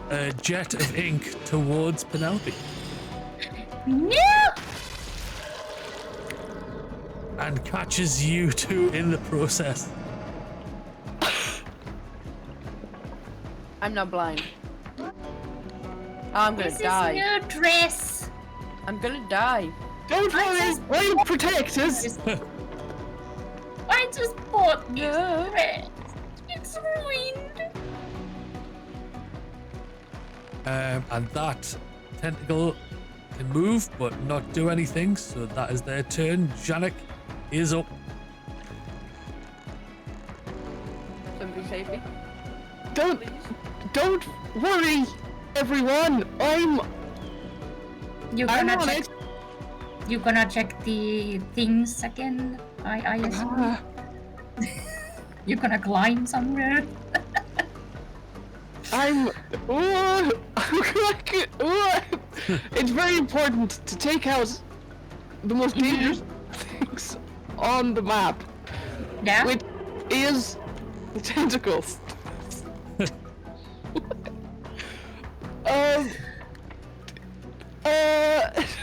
a jet of ink towards Penelope No. and catches you two in the process. I'm not blind. I'm gonna This die. is your dress. I'm gonna die. Don't worry, just- I'm protected. I just bought this No. dress. It's ruined. And that tentacle can move but not do anything, so that is their turn. Janek is up. Somebody save me. Don't worry, everyone. I'm You're gonna on check. it. You're gonna check the things again. I assume. You're gonna climb somewhere. It's very important to take out the most dangerous things on the map, Yeah. which is the tentacles.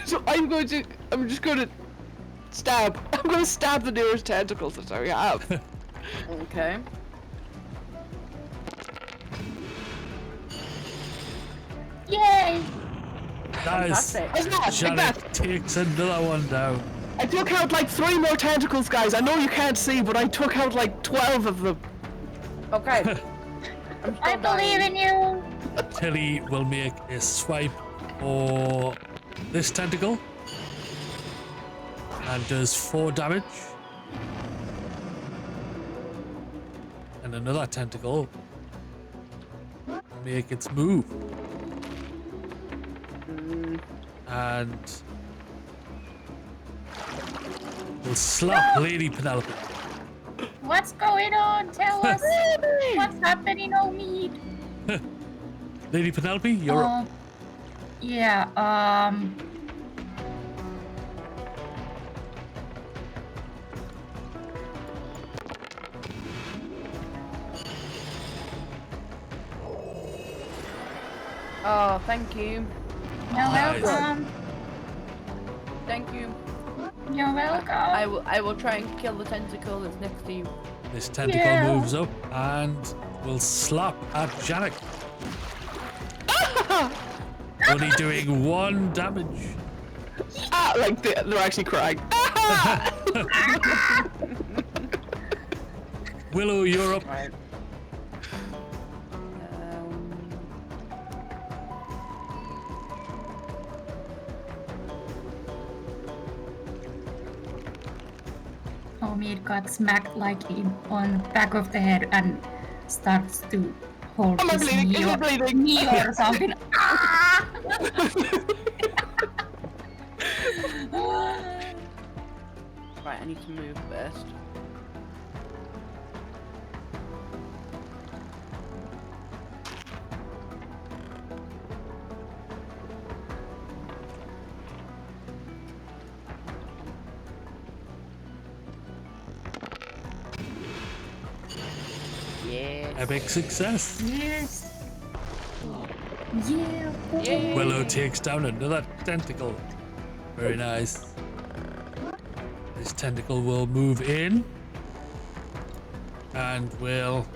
So I'm just going to stab. I'm going to stab the nearest tentacles that I have. Okay. Yay! Nice. Fantastic. Janet takes another one down. I took out like 3 more tentacles, guys. I know you can't see, but I took out like 12 of them. Okay. I believe in you. Tilly will make a swipe for this tentacle and does 4 damage. And another tentacle will make its move. And will slap Lady Penelope. What's going on? Tell us what's happening, Omid. Lady Penelope, you're up. Yeah, Oh, thank you. you're Nice. welcome. Thank you. You're welcome. I will try and kill the tentacle that's next to you. This tentacle Yeah. moves up and will slap at Janek. Only doing 1 damage. Like they're actually crying. Willow, you're up. Right. Omid got smacked like on the back of the head and starts to hold Am I his bleeding? knee Is or, it bleeding? knee or something. Ah! Right, I need to move first. Yes. Epic success. Yes. Yeah. boy. Yay. Willow takes down another tentacle. Very nice. This tentacle will move in and will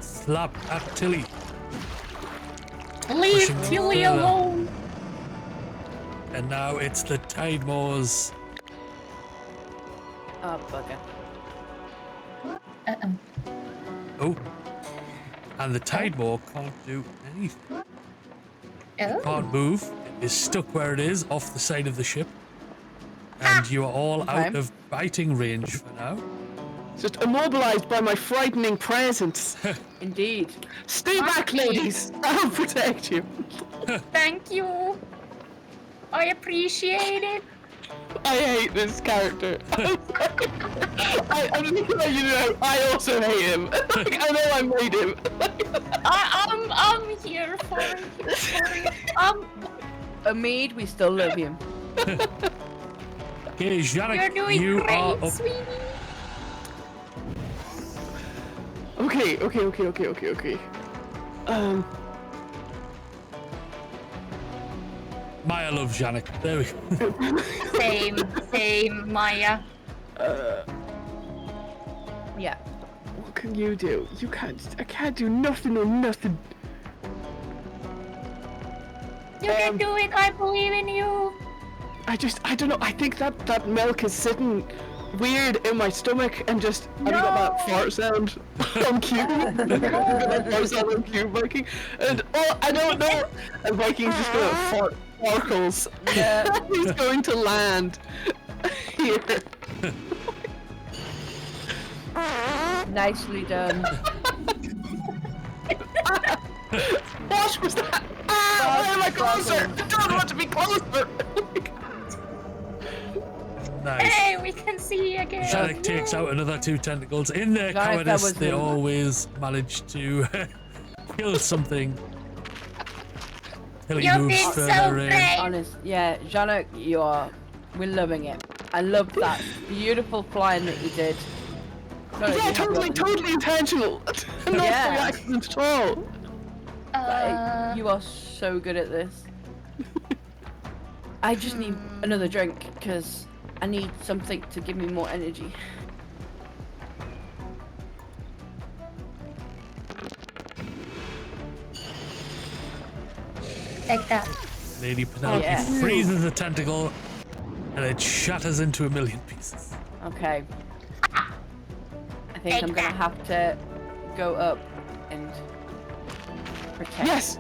slap at Tilly. Leave Pushing Tilly further. alone. And now it's the Tidemores. Oh, bugger. Uh-oh. Oh. And the Tidemore can't do anything. Oh. Can't move. It is stuck where it is, off the side of the ship. And you are all out Okay. of biting range for now. Just immobilized by my frightening presence. Indeed. Stay back, ladies. I'll protect you. Thank you. I appreciate it. I hate this character. I'm just gonna let you know, I also hate him. Like, I know I made him. I'm here for it. Omid, we still love you. Okay, Janek, You're doing you great, are up. sweetie. Okay. Maya loves Janek. There we go. Same, Maya. Yeah. What can you do? I can't do nothing or nothing. You can do it. I believe in you. I don't know. I think that milk is sitting weird in my stomach and just. Have you got that fart sound on cue? Have you got that fart sound on cue, Viking? And I don't know. And Viking's just gonna fart sparkles. Yeah. He's going to land here. Nicely done. What was that? Why am I closer? I don't want to be closer. Nice. Hey, we can see again. Janek takes out another 2 tentacles. In their Janek, that cowardice, was they him. always manage to kill something. Till he You're moves being further so in. brave. Honest, yeah, Janek, we're loving it. I love that beautiful flying that you did. Not that Yeah, you have totally, weapons, totally intentional. Not by Yeah. accident at all. but you are so good at this. I just need another drink because I need something to give me more energy. Take that. Lady Penelope Yeah. freezes the tentacle and it shatters into a million pieces. Okay. I think I'm gonna have to go up and protect. Yes.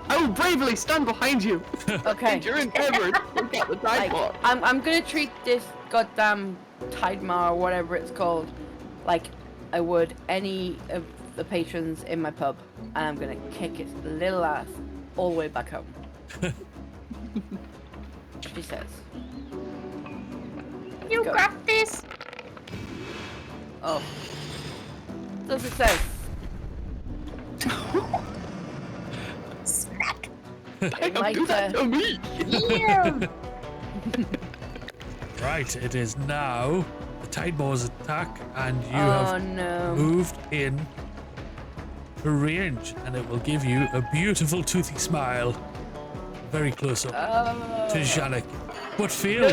I will bravely stand behind you. Okay. You're endeavored to get the Like, tide bar. I'm gonna treat this goddamn Tide Mar or whatever it's called like I would any of the patrons in my pub, and I'm gonna kick its little ass all the way back home. She says. You Go. got this. Oh. So success. Smack. Don't do that to me. Yeah. Right, it is now the Tidemaw's attack, and you Oh have no. moved in to range, and it will give you a beautiful toothy smile. Very close up to Janek, but failed.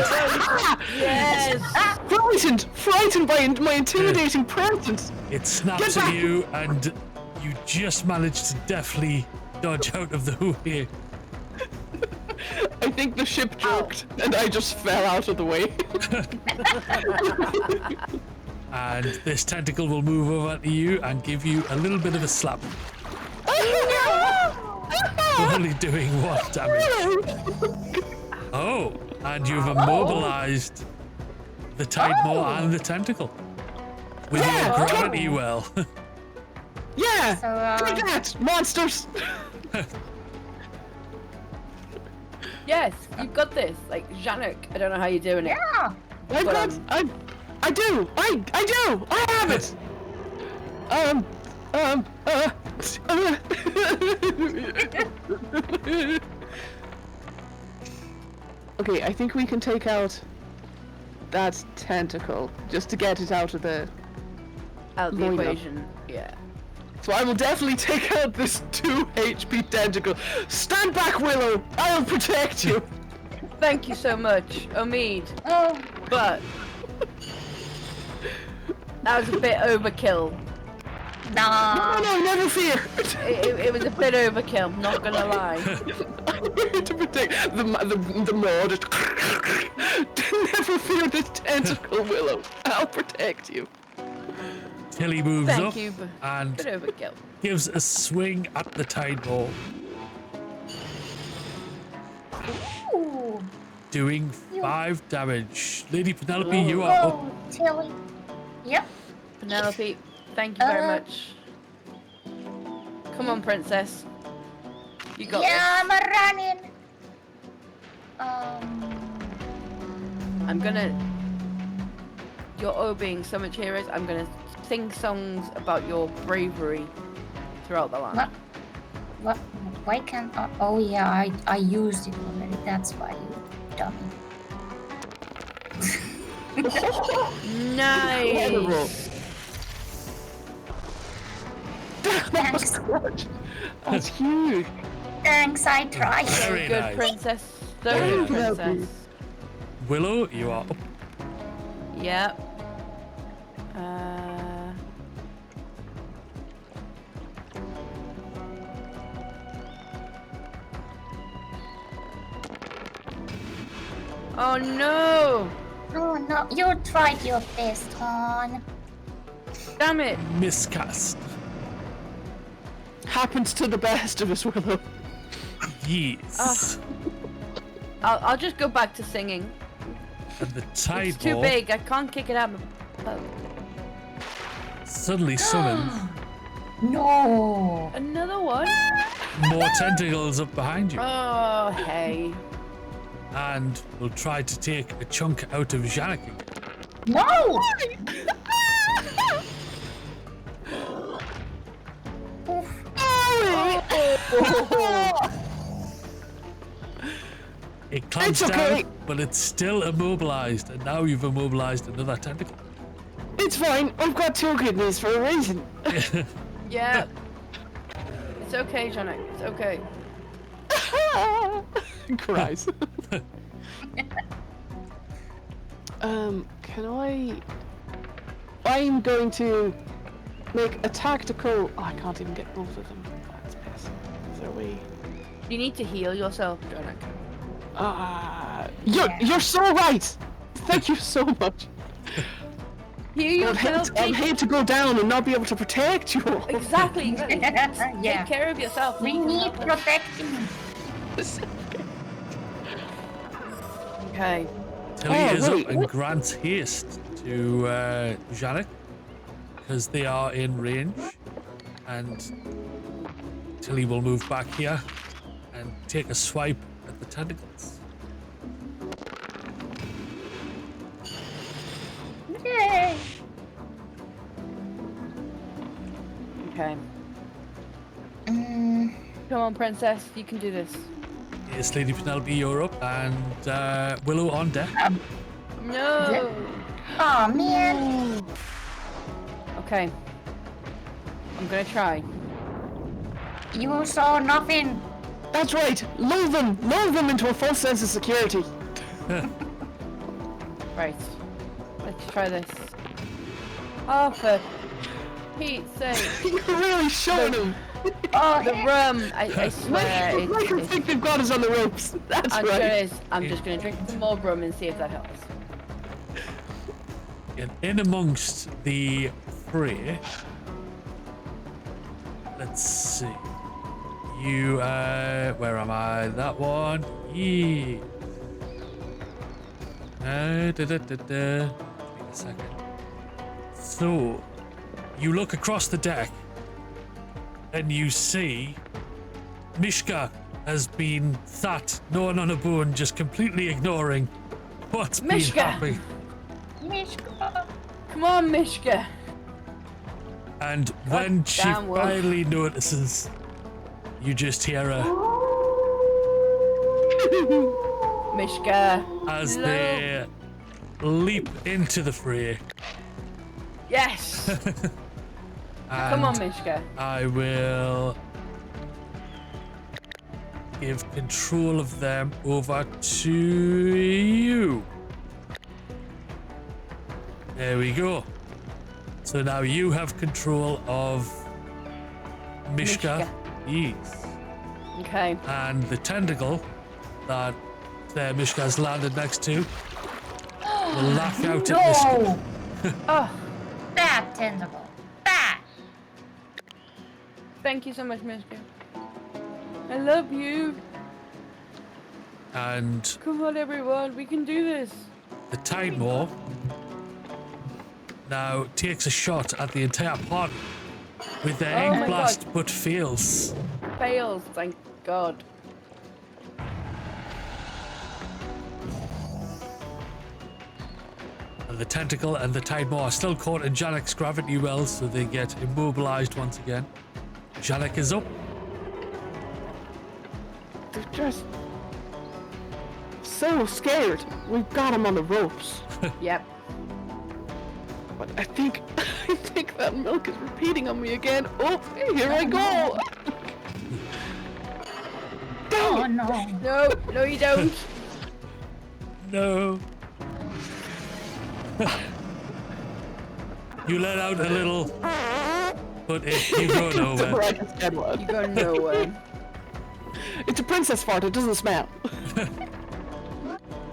Yes. Frightened by my intimidating presence. It snaps Get at back! you, and you just managed to deftly dodge out of the way. I think the ship jerked, and I just fell out of the way. And this tentacle will move over to you and give you a little bit of a slap. Only doing what damage? Oh, and you've immobilized the Tidemaw and the tentacle with your Yeah. gravity well. Yeah! So, Take that, monsters! Yes, you've got this. Like Janek, I don't know how you're doing it. yeah. I've But, got, I do! I do! I have it! Okay, I think we can take out that tentacle just to get it out of the. Out of the Line up. equation. Yeah. So I will definitely take out this 2 HP tentacle. Stand back, Willow! I'll protect you! Thank you so much, Omid. Oh, But that was a bit overkill. nah. No, never fear! It was a bit overkill, not gonna lie. I'm here to protect the maw. Never fear this tentacle, Willow. I'll protect you. Tilly moves Thank up you, but and bit overkill. gives a swing at the Tidemaw, Ooh. doing 5 damage. Lady Penelope, you are up. Oh, Tilly. Yep. Penelope, thank you very Uh, much. Come on, princess. You got Yeah, I'm running. this. I'm gonna. You're all being so much heroes. I'm gonna sing songs about your bravery throughout the line. What? Why can't? Oh yeah, I used it already. That's why you dummy. Nice. Thanks. That's huge. Thanks, I tried. Very Good nice. princess. So Very good nice. princess. Willow, you are up. Yep. Oh no! Oh no, you tried your best, hon. Damn it! Miscast. Happens to the best of us, Willow. Yes. I'll just go back to singing. And the It's too Tidemaw big. I can't kick it out. Oh, suddenly summons No. another one? more tentacles up behind you Oh, hey. and will try to take a chunk out of Janek. No. Oof. It clamps It's okay. down, but it's still immobilized, and now you've immobilized another tentacle. It's fine. I've got 2 kidneys for a reason. Yeah. It's okay, Janek. It's okay. Cries. Can I? I'm going to make a tactical. Oh, I can't even get both of them. That's piss. Is there a way? You need to heal yourself, Janek. You're so right. Thank you so much. Heal yourself. I'd hate to go down and not be able to protect you. Exactly. Yeah. Take care of yourself. We need protection. Okay. Tilly Oh, is wait, up and what? grants haste to Janek because they are in range, and Tilly will move back here and take a swipe at the tentacles. Yay! Okay. Come on, princess. You can do this. Yes, Lady Penelope, you're up, and Willow on deck. No. Oh man. Okay. I'm gonna try. You saw nothing. That's right. Lull them into a false sense of security. Right. Let's try this. Oh, for Pete's sake. You're really showing them. Oh, the rum. I swear. Like I think they've got us on the ropes. That's I'm sure right. it is. I'm just gonna drink some more rum and see if that helps. And in amongst the fray, let's see. You, where am I? That one. Yeah. Give me a second. So, you look across the deck and you see Mishka has been sat, gnawing on a bone, just completely ignoring what's been Mishka! happening. Mishka. Come on, Mishka. And when she damn well. finally notices, you just hear her Mishka. as No. they leap into the fray. Yes. Come on, And Mishka. I will give control of them over to you. There we go. So now you have control of Mishka. Yes. Okay. And the tentacle that Mishka's landed next to will lash out at Mishka. No. Oh, That tentacle. That. thank you so much, Mishka. I love you. And Come on, everyone. We can do this. the Tide Maw now takes a shot at the entire party with their Oh ink my blast, God. but fails. Fails. Thank God. And the tentacle and the Tide Maw are still caught in Janek's gravity well, so they get immobilized once again. Janek is up. They're just so scared. We've got them on the ropes. Yep. But I think that milk is repeating on me again. Oh, here I go. Oh no. No, no, you don't. No. You let out a little, but you go nowhere. Right, it's dead one. You go nowhere. It's a princess fart. It doesn't smell.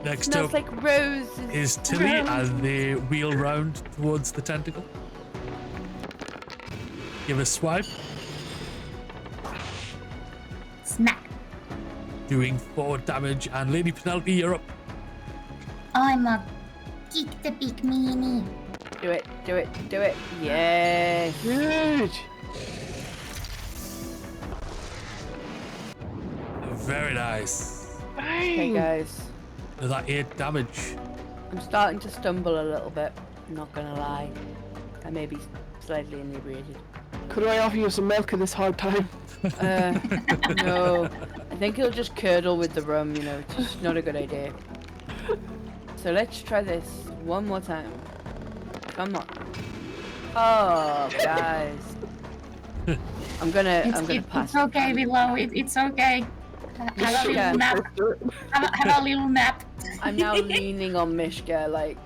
Next Smells up like roses. is Tilly, and they wheel round towards the tentacle. Give a swipe, Smack. doing 4 damage, and Lady Penelope, you're up. I'm a kick the big meanie. Do it, do it, do it. Yes. Good. Very nice. Okay, guys. Another 8 damage. I'm starting to stumble a little bit. I'm not gonna lie. I may be slightly inebriated. Could I offer you some milk at this hard time? No. I think it'll just curdle with the rum, you know. It's just not a good idea. So let's try this one more time. Come on. Oh, guys. I'm gonna pass. It's okay, Willow. It's okay. Have a little nap. Have a little nap. I'm now leaning on Mishka, like,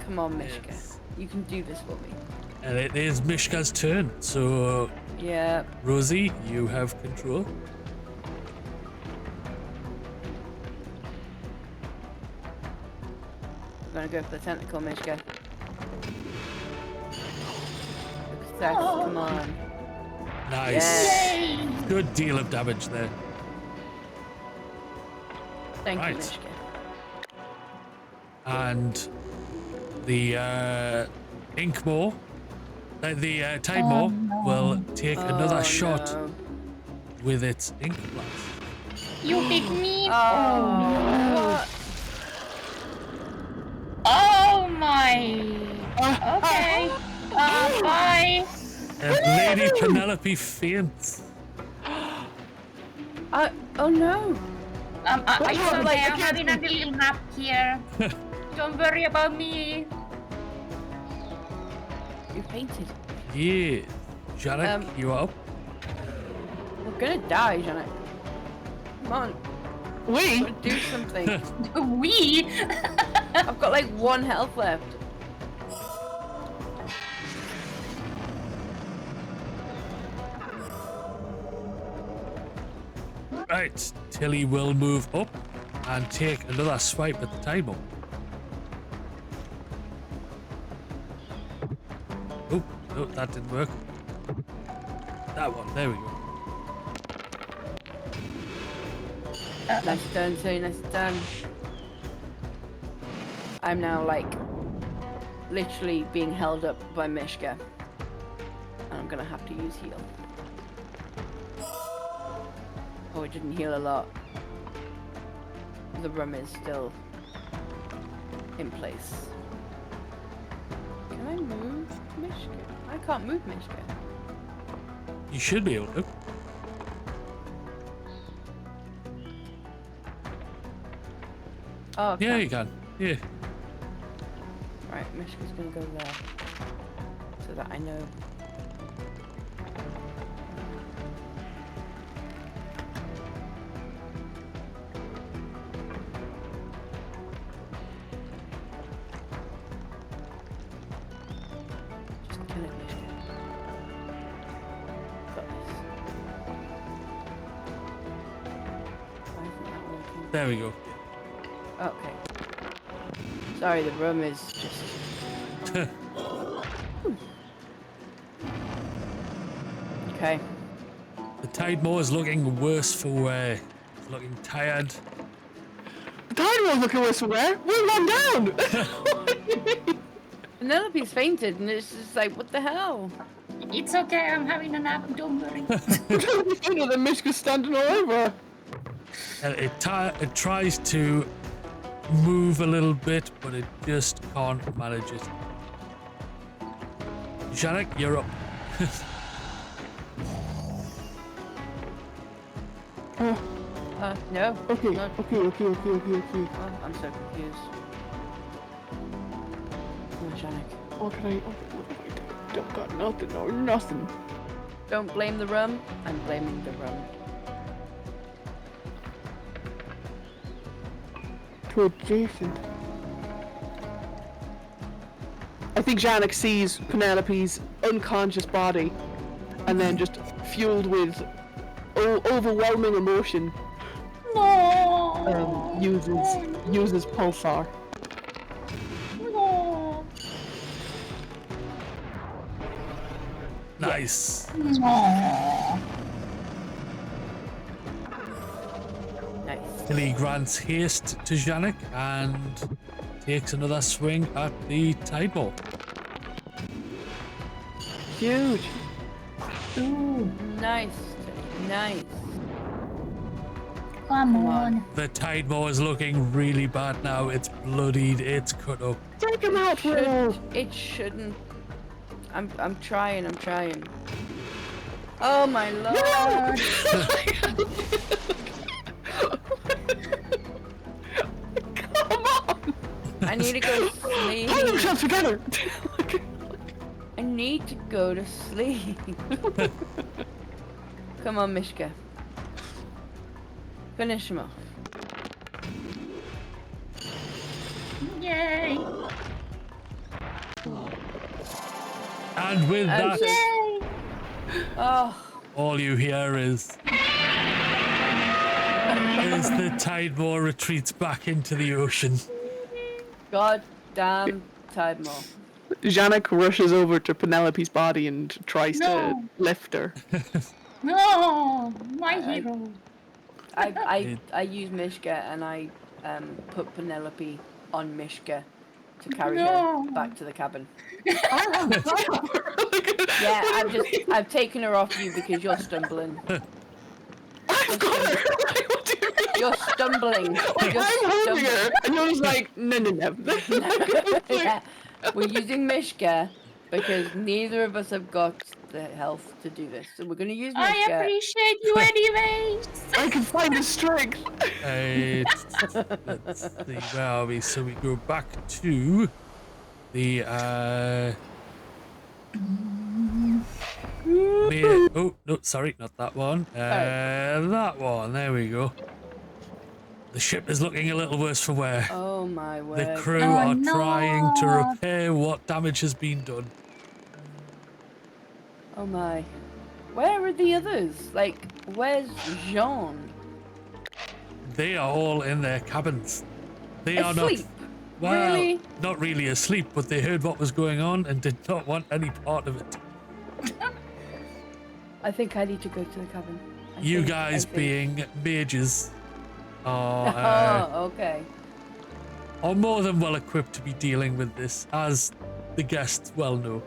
come on, Mishka. Yes. You can do this for me. And it is Mishka's turn. So, Yeah. Rosie, you have control. I'm gonna go for the tentacle, Mishka. Success, come on. Nice. Yay! Good deal of damage there. Thank you, Right. Mishka. And the Inkmore, the Tidemore will take another shot No. with its ink blast. You pick me. What? Oh my. Okay. Bye. And Lady Penelope faints. Oh no. It's okay. like, I'm having a little nap here. Don't worry about me. You fainted. Yeah. Janek, you are up. We're gonna die, Janet. Come on, We? do something. We. I've got like 1 health left. Right. Tilly will move up and take another swipe at the Tidemore. Oh, no, that didn't work. That one, there we go. Nice turn, Tilly, nice turn. I'm now like literally being held up by Mishka. And I'm gonna have to use heal. Oh, it didn't heal a lot. The rum is still in place. Can I move Mishka? I can't move Mishka. You should be able to. Oh, okay. Yeah, you can. Yeah. Right, Mishka's gonna go there. So that I know. Just kill it, Mishka. Got this. Why isn't that working? There we go. Okay. Sorry, the room is just. Okay. The Tidemore is looking worse for wear. It's looking tired. The tide was looking worse for wear. We're one down! Penelope's fainted, and it's just like, what the hell? It's okay. I'm having a nap. Don't worry. We're trying to be funny that Mishka's standing all over. And it tries to move a little bit, but it just can't manage it. Janek, you're up. No. Okay, No. okay. Oh, I'm so confused. Come on, Janek. What can I do? Don't got nothing or nothing. Don't blame the rum. I'm blaming the rum. To adjacent. I think Janek sees Penelope's unconscious body and then just fueled with overwhelming emotion No. uses pulsar. No. Nice. No. Nice. Tilly grants haste to Janek and takes another swing at the Tidemore. Huge. Ooh. Nice. Nice. Come on. The Tidemore is looking really bad now. It's bloodied, it's cut up. Take him out, Will. It shouldn't. I'm trying. Oh my lord! Come on! I need to go to sleep. Hold yourself together! I need to go to sleep. Come on, Mishka. Finish him off. Yay! And with that, Yay! Oh, all you hear is the Tidemore retreats back into the ocean. god damn Tidemore. Janek rushes over to Penelope's body and tries No. to lift her. No, my hero. I use Mishka and I put Penelope on Mishka to carry her back to the cabin. Yeah, I've taken her off you because you're stumbling. I've got her! What do you mean? You're stumbling. Like, You're I'm holding her! stumbling. And you're just like, no. Yeah, we're using Mishka because neither of us have got the health to do this. So we're going to use I Mishka. appreciate you anyways. I can find the strength! Let's see, where are we? So we go back to the oh no, sorry, not that one. That one. There we go. The ship is looking a little worse for wear. Oh my word. The crew Oh, are no. trying to repair what damage has been done. Oh my. Where are the others? Like, where's Jean? They are all in their cabins. They are Asleep? not. Well, Really? not really asleep, but they heard what was going on and did not want any part of it. I think I need to go to the cabin. You guys being mages are, Oh, okay. are more than well equipped to be dealing with this, as the guests well know.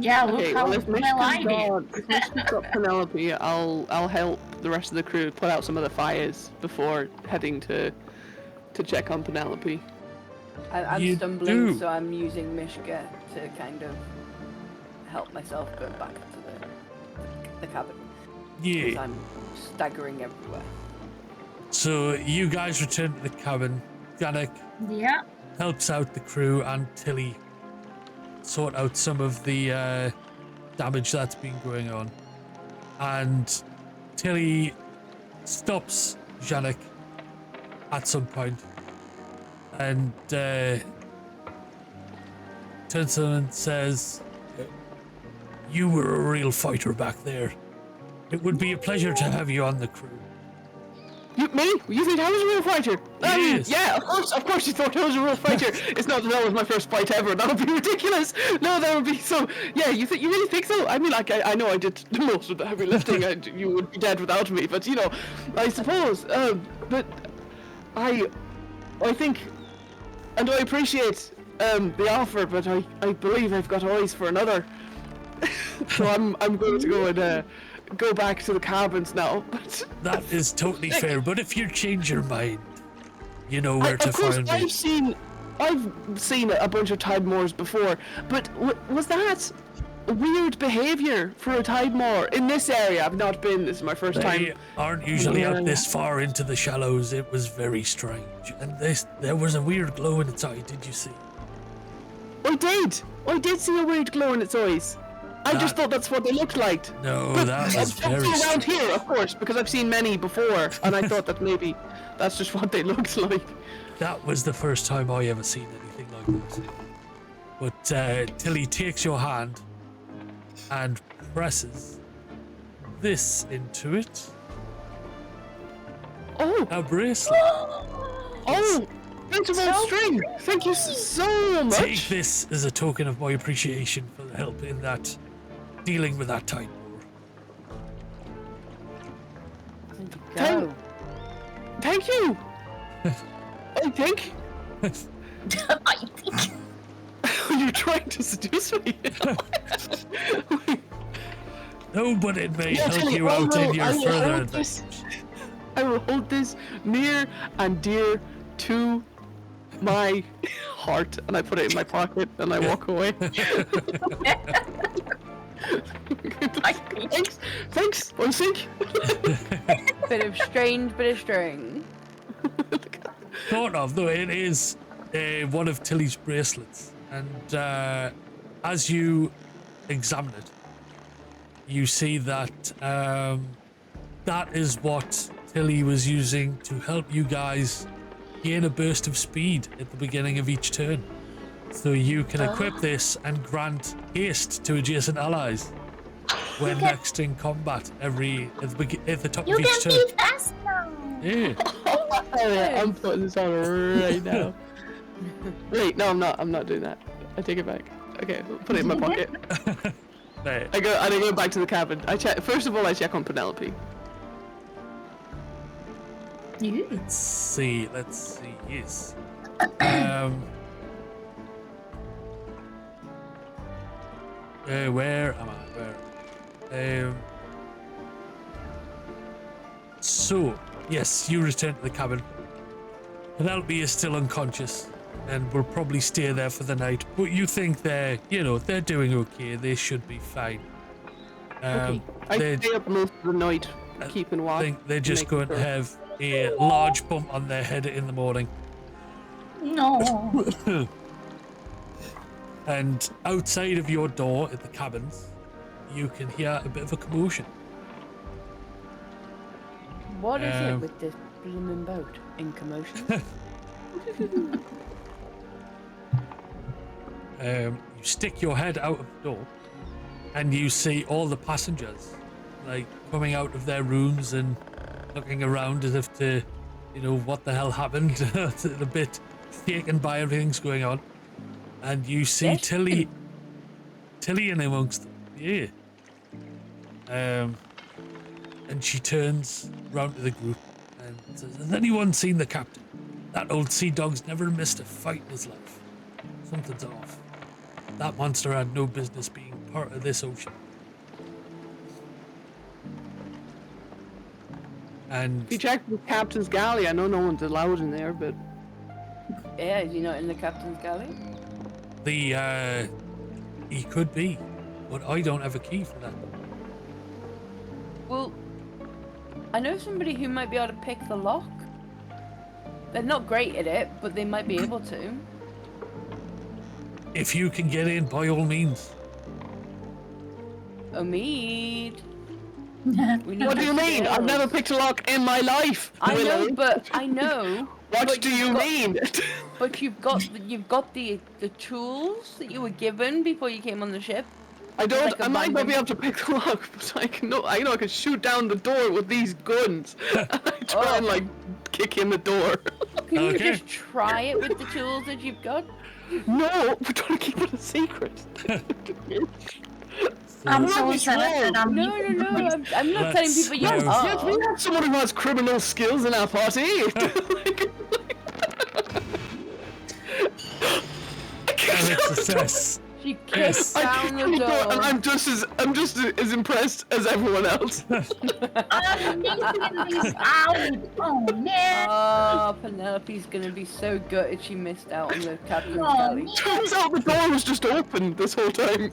Yeah, look Okay, how well, if well I Mishka's did. got Penelope, I'll help the rest of the crew put out some of the fires before heading to check on Penelope. I'm You stumbling, do. so I'm using Mishka to kind of help myself go back to the cabin. Because Yeah. I'm staggering everywhere. So you guys return to the cabin. Janek Yeah. helps out the crew and Tilly sort out some of the damage that's been going on. And Tilly stops Janek at some point and turns to him and says, "You were a real fighter back there. It would be a pleasure to have you on the crew." Me? You think I was a real fighter? Yes. Yeah, of course you thought I was a real fighter. It's not that was my first fight ever. That would be ridiculous. No, that would be so. Yeah, you really think so? I mean, like, I know I did most of the heavy lifting, and you would be dead without me. But you know, I suppose. But I think, and I appreciate the offer, but I believe I've got eyes for another. So I'm going to go and go back to the cabins now. But That is totally fair, but if you change your mind, you know where to of course, find me. I've seen a bunch of Tidemores before, but was that weird behavior for a Tidemore in this area? I've not been. This is my first They time. aren't usually Yeah. out this far into the shallows. It was very strange. And there was a weird glow in its eye, did you see? I did see a weird glow in its eyes. I just thought that's what they looked like. No, But that was very around strange. here, of course, because I've seen many before, and I thought that maybe that's just what they looked like. That was the first time I ever seen anything like this. But Tilly takes your hand and presses this into it. Oh, A bracelet. oh, beautiful string. Thank you so much. Take this as a token of my appreciation for the help in that dealing with that Tidemore. Thank- Go. Thank you. I think I think. you're trying to seduce me. No, but it may Yes, help you I out in will- your I will further hold adventures. this- I will hold this near and dear to my heart, and I put it in my pocket, and I walk away. Thanks. On sync. Bit of strange, bit of string. Sort of, though. It is one of Tilly's bracelets, and as you examine it, you see that that is what Tilly was using to help you guys gain a burst of speed at the beginning of each turn. So you can equip this and grant haste to adjacent allies when next in combat at the top You of each can turn. be fast now. Yeah. I'm putting this on right now. Wait, no, I'm not doing that. I take it back. Okay, put it in my pocket. There. I go back to the cabin. First of all, I check on Penelope. Let's see. Yes. Where am I? So, yes, you return to the cabin. Penelope is still unconscious and will probably stay there for the night. But you think they're doing okay. They should be fine. Okay. I stay up most of the night, keeping watch. I think they're just going to have a large bump on their head in the morning. No. And outside of your door at the cabins, you can hear a bit of a commotion. What is it with this blooming boat in commotion? You stick your head out of the door and you see all the passengers like coming out of their rooms and looking around as if to, what the hell happened. A bit shaken by everything's going on. And you see Yes. Tilly in amongst them. Yeah. And she turns round to the group and says, "Has anyone seen the captain? That old sea dog's never missed a fight in his life. Something's off. That monster had no business being part of this ocean." And If you check the captain's galley, I know no one's allowed in there, but Yeah, is he not in the captain's galley? he could be, but I don't have a key for that. Well, I know somebody who might be able to pick the lock. They're not great at it, but they might be able to. If you can get in, by all means. Omid. what do you mean? I've never picked a lock in my life. I know, Willow. but I know. What but do you've you got- mean? But you've got the tools that you were given before you came on the ship. I don't. Like a I might not be random- able to pick the lock, but I know I can shoot down the door with these guns. And I try and Oh. kick in the door. Can you Okay. just try it with the tools that you've got? No, we're trying to keep it a secret. I'm so What's sad that I'm No. I'm not telling Let's people you go. Yes, we are. have someone who has criminal skills in our party. And it's a success. She Yes. kicks down the door. and I'm just as impressed as everyone else. I'm missing this out. Oh man. Oh, Penelope's gonna be so gutted she missed out on the captain's Oh, galley. Turns out the door was just open this whole time.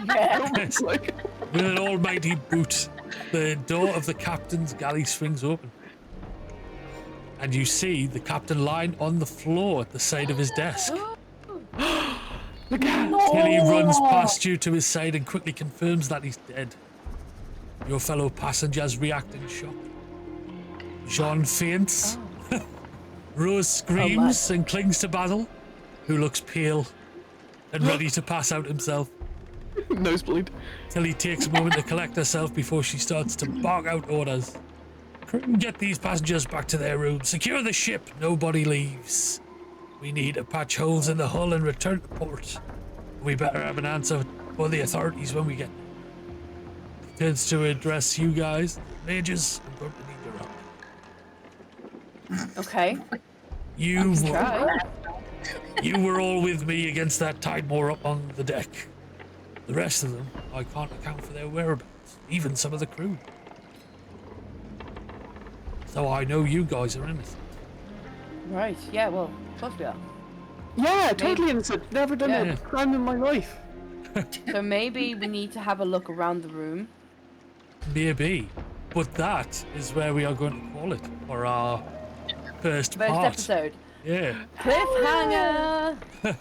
Yeah. Yes. Like, With an almighty boot, the door of the captain's galley swings open. And you see the captain lying on the floor at the side of his desk. Tilly runs past you to his side and quickly confirms that he's dead. Your fellow passengers react in shock. Jean faints. Rose screams and clings to Basil, who looks pale and ready to pass out himself. nosebleed. Tilly takes a moment to collect herself before she starts to bark out orders. Get these passengers back to their rooms. Secure the ship. Nobody leaves. We need to patch holes in the hull and return to port. We better have an answer for the authorities when we get there. Turns to address you guys. Mages, I'm going to need your help. Okay. You Try. were all with me against that Tidemore up on the deck. The rest of them, I can't account for their whereabouts, even some of the crew. So I know you guys are innocent. Right. Yeah. Well, of course we are. Yeah, totally innocent. Never done Yeah. a crime in my life. So maybe we need to have a look around the room. Maybe. But that is where we are going to call it for our first First part. episode. Yeah. Cliffhanger!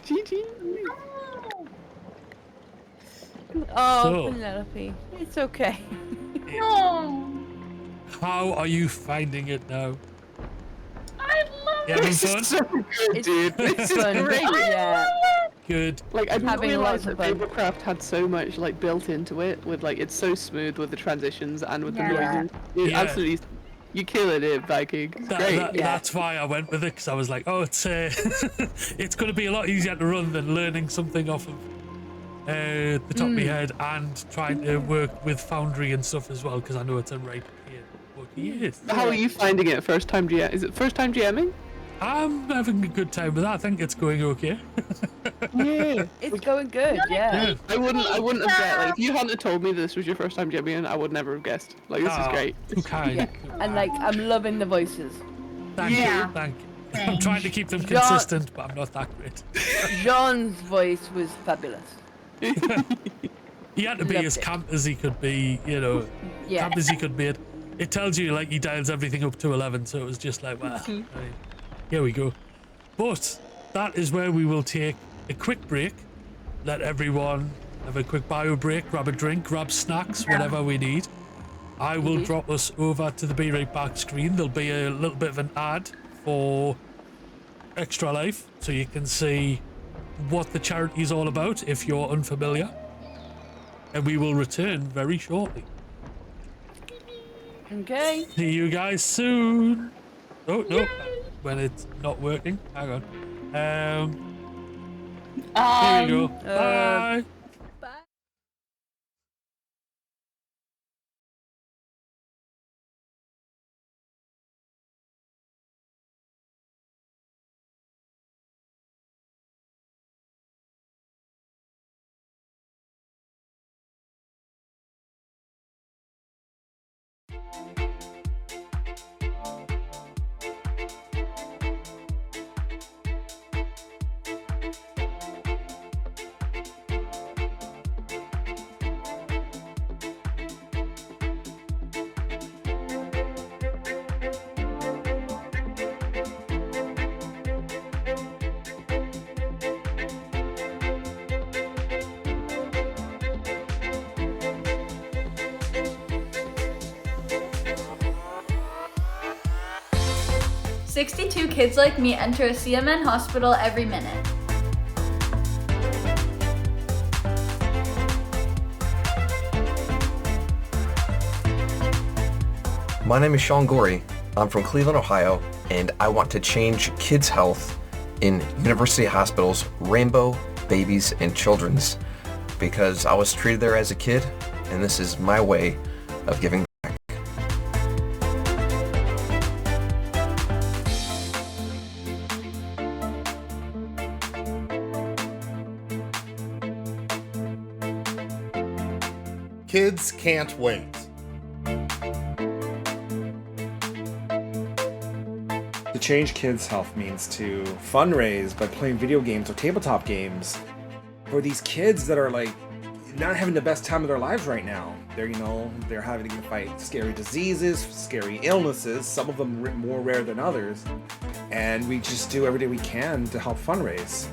GG. Oh, So- Penelope. It's okay. No. How are you finding it now? I love You having This fun? is so good, It's dude. This is fun. great. Yeah. Good. Like, I didn't Having realize lots that of fun. Vaporcraft had so much, like, built into it, with, like, it's so smooth with the transitions and with the Yeah. noises. Dude, Yeah. absolutely, you killing it, Viking. It's great. Yeah. That's why I went with it, because I was like, oh, it's it's going to be a lot easier to run than learning something off of the top of my head and trying to work with Foundry and stuff as well, because I know it's a right pain. But yes, How are you finding it first time GM? Is it first time GMing? I'm having a good time with that. I think it's going okay. Yeah. It's going good, yeah. Yeah. I wouldn't have guessed. Like, if you hadn't told me this was your first time GMing, I would never have guessed. Like, this is Ah, great. Too kind. Yeah. And like, I'm loving the voices. Thank Yeah. you. Thank you. I'm trying to keep them John- consistent, but I'm not that great. Jean's voice was fabulous. He had to be Loved as it. camp as he could be, you know, Yeah. camp as he could be. It tells you, like, he dials everything up to 11, so it was just like, well, Mm-hmm. I mean, here we go. But that is where we will take a quick break, let everyone have a quick bio break, grab a drink, grab snacks, whatever we need. I will Indeed. drop us over to the Be Right Back screen. There'll be a little bit of an ad for Extra Life, so you can see what the charity is all about if you're unfamiliar. And we will return very shortly. Okay. See you guys soon. Oh no, when it's not working. Hang on. There you go. Bye. Bye. "62 kids like me enter a CMN hospital every minute." My name is Sean Gorey. I'm from Cleveland, Ohio, and I want to change kids' health in University Hospital's Rainbow Babies and Children's because I was treated there as a kid, and this is my way of giving back. Kids can't wait. To change kids' health means to fundraise by playing video games or tabletop games for these kids that are like not having the best time of their lives right now. They're having to fight scary diseases, scary illnesses, some of them more rare than others. And we just do everything we can to help fundraise.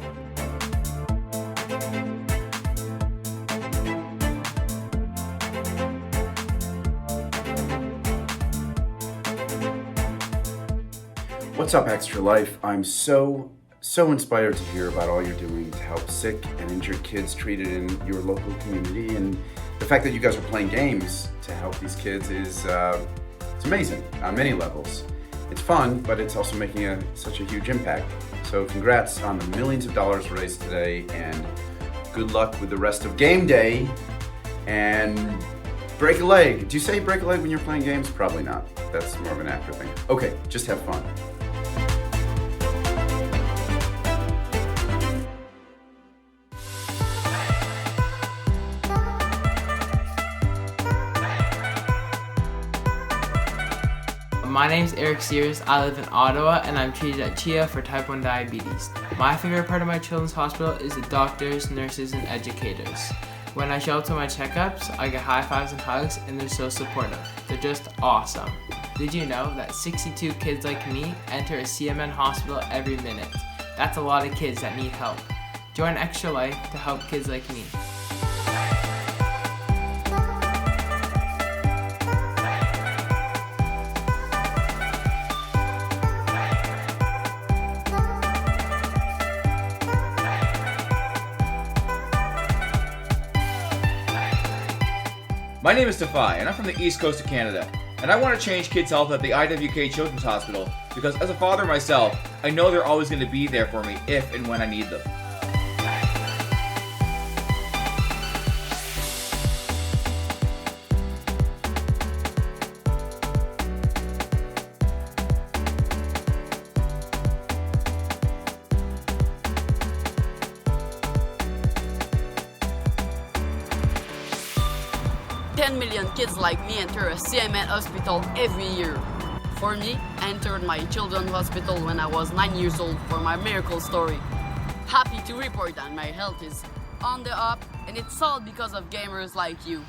What's up, Extra Life? I'm so inspired to hear about all you're doing to help sick and injured kids treated in your local community, and the fact that you guys are playing games to help these kids is it's amazing on many levels. It's fun, but it's also making such a huge impact. So congrats on the millions of dollars raised today, and good luck with the rest of game day. And break a leg. Do you say break a leg when you're playing games? Probably not. That's more of an actor thing. Okay, just have fun. My name's Eric Sears. I live in Ottawa and I'm treated at CHIA for type 1 diabetes. My favorite part of my children's hospital is the doctors, nurses, and educators. When I show up to my checkups, I get high fives and hugs and they're so supportive. They're just awesome. Did you know that 62 kids like me enter a CMN hospital every minute? That's a lot of kids that need help. Join Extra Life to help kids like me. My name is Defy, and I'm from the East Coast of Canada, and I want to change kids' health at the IWK Children's Hospital because as a father myself, I know they're always going to be there for me if and when I need them. Kids like me enter a CMN hospital every year. For me, I entered my children's hospital when I was 9 years old for my miracle story. Happy to report that my health is on the up, and it's all because of gamers like you.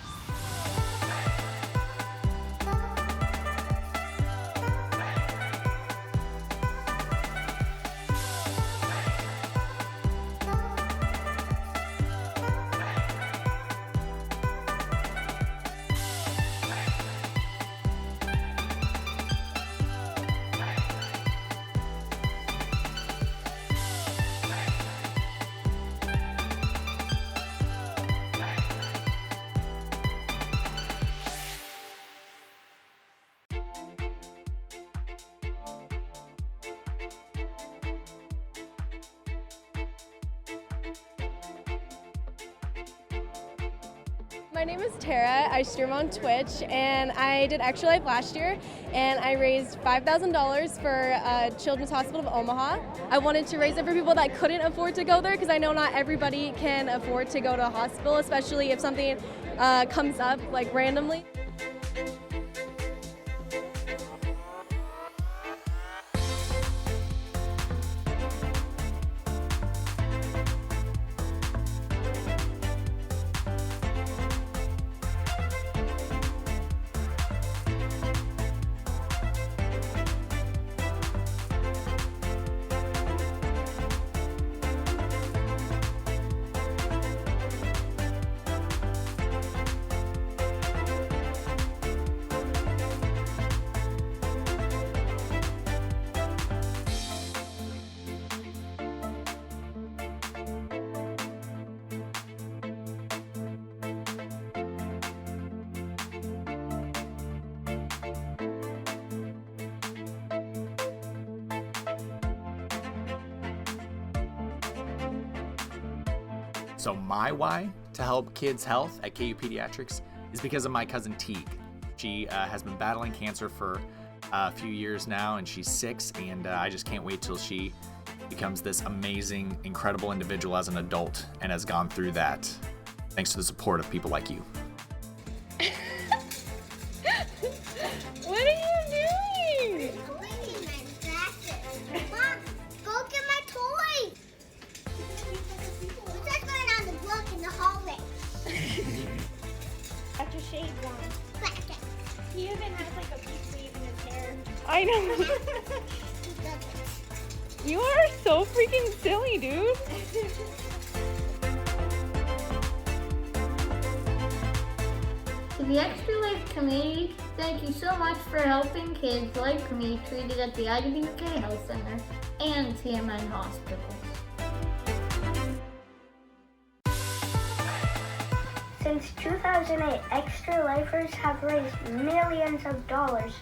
My name is Tara. I stream on Twitch and I did Extra Life last year and I raised $5,000 for Children's Hospital of Omaha. I wanted to raise it for people that couldn't afford to go there because I know not everybody can afford to go to a hospital, especially if something comes up like randomly. So my why to help kids' health at KU Pediatrics is because of my cousin Teague. She has been battling cancer for a few years now, and she's 6, and I just can't wait till she becomes this amazing, incredible individual as an adult and has gone through that thanks to the support of people like you. What are you doing? Mom, go get my toy. What's that going on the block in the hallway? That's a shaved one. He even has like a big wave in his hair. I know. You are so freaking silly, dude. To the Extra Life community, thank you so much for helping kids like me treated at the IWK Health Center and TMN hospitals. Since 2008, Extra Lifers have raised millions of dollars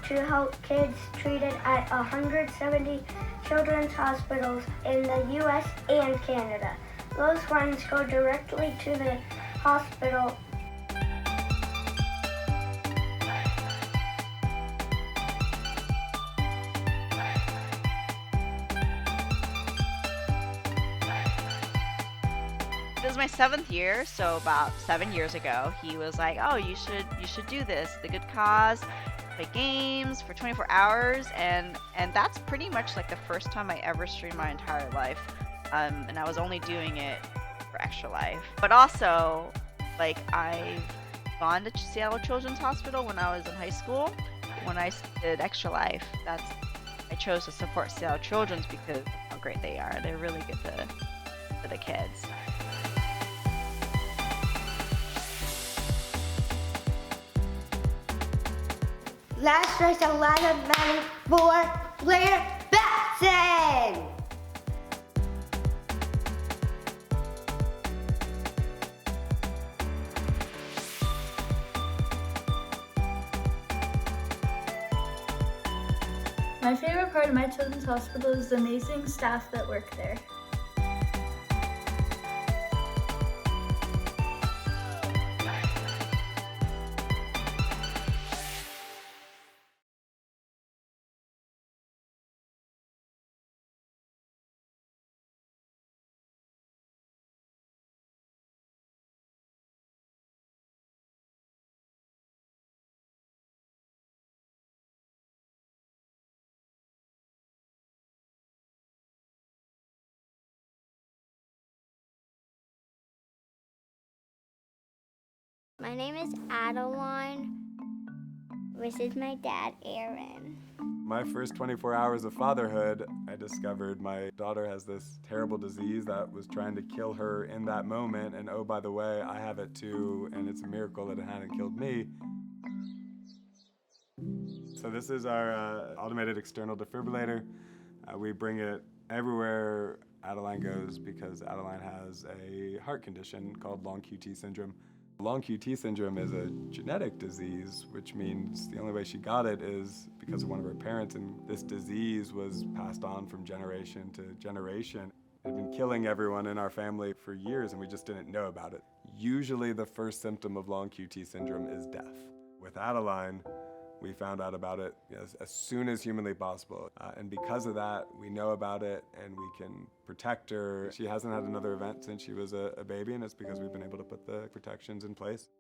to help kids treated at 170 children's hospitals in the U.S. and Canada. Those funds go directly to the hospital. It was my 7th year, so about 7 years ago, he was like, "Oh, you should do this. The good cause. play games for 24 hours, and that's pretty much like the first time I ever streamed my entire life. And I was only doing it for Extra Life. But also, like, I've gone to Seattle Children's Hospital when I was in high school. When I did Extra Life, I chose to support Seattle Children's because of how great they are. They're really good to the kids. Let's raise a lot of money for Blair Batson! My favorite part of my children's hospital is the amazing staff that work there. My name is Adeline. This is my dad, Aaron. My first 24 hours of fatherhood, I discovered my daughter has this terrible disease that was trying to kill her in that moment. And oh, by the way, I have it too, and it's a miracle that it hadn't killed me. So this is our automated external defibrillator. We bring it everywhere Adeline goes because Adeline has a heart condition called long QT syndrome. Long QT syndrome is a genetic disease, which means the only way she got it is because of one of her parents, and this disease was passed on from generation to generation. It had been killing everyone in our family for years, and we just didn't know about it. Usually the first symptom of long QT syndrome is death. With Adeline, we found out about it as soon as humanly possible. And because of that, we know about it and we can protect her. She hasn't had another event since she was a baby, and it's because we've been able to put the protections in place.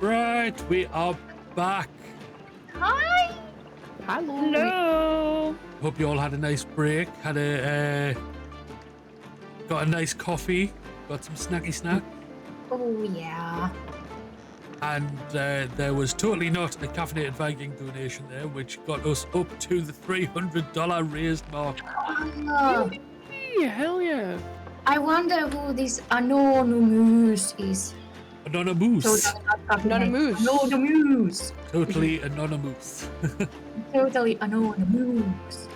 Right, we are back. Hi. Hello. Hope you all had a nice break. Had got a nice coffee. Got some snacky snack. Oh yeah. And there was totally not a caffeinated Viking donation there, which got us up to the $300 raised mark. Oh, Hell yeah. I wonder who this anonymous is. Anonymous. Anonymous. Anonymous. Totally anonymous. Totally anonymous.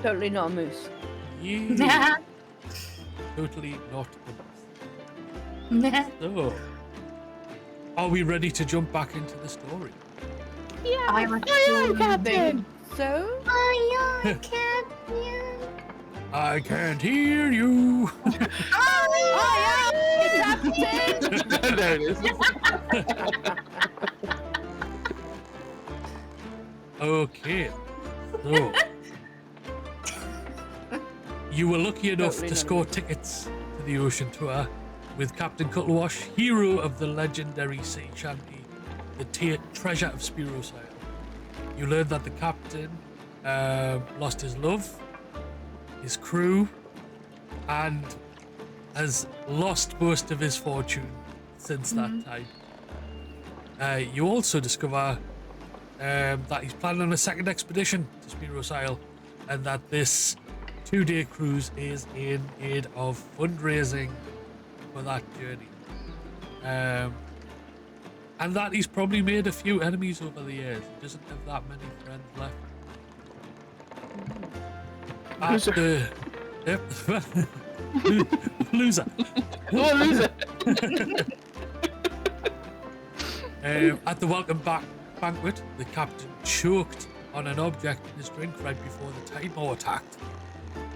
Totally not a moose. Yeah. Totally not a moose. So, are we ready to jump back into the story? Yeah. Aye, Captain. So? Aye, Captain. I can't hear you. There it is. Okay. So, you were lucky enough to score tickets to the ocean tour with Captain Cuttlewash, hero of the legendary sea shanty, the treasure of Spiroside. You learned that the captain lost his love, his crew, and has lost most of his fortune since that time. You also discover that he's planning on a second expedition to Spiros Isle, and that this 2-day cruise is in aid of fundraising for that journey. And that he's probably made a few enemies over the years. He doesn't have that many friends left. Loser. Oh, loser. At the welcome back banquet, the captain choked on an object in his drink right before the Timor attacked.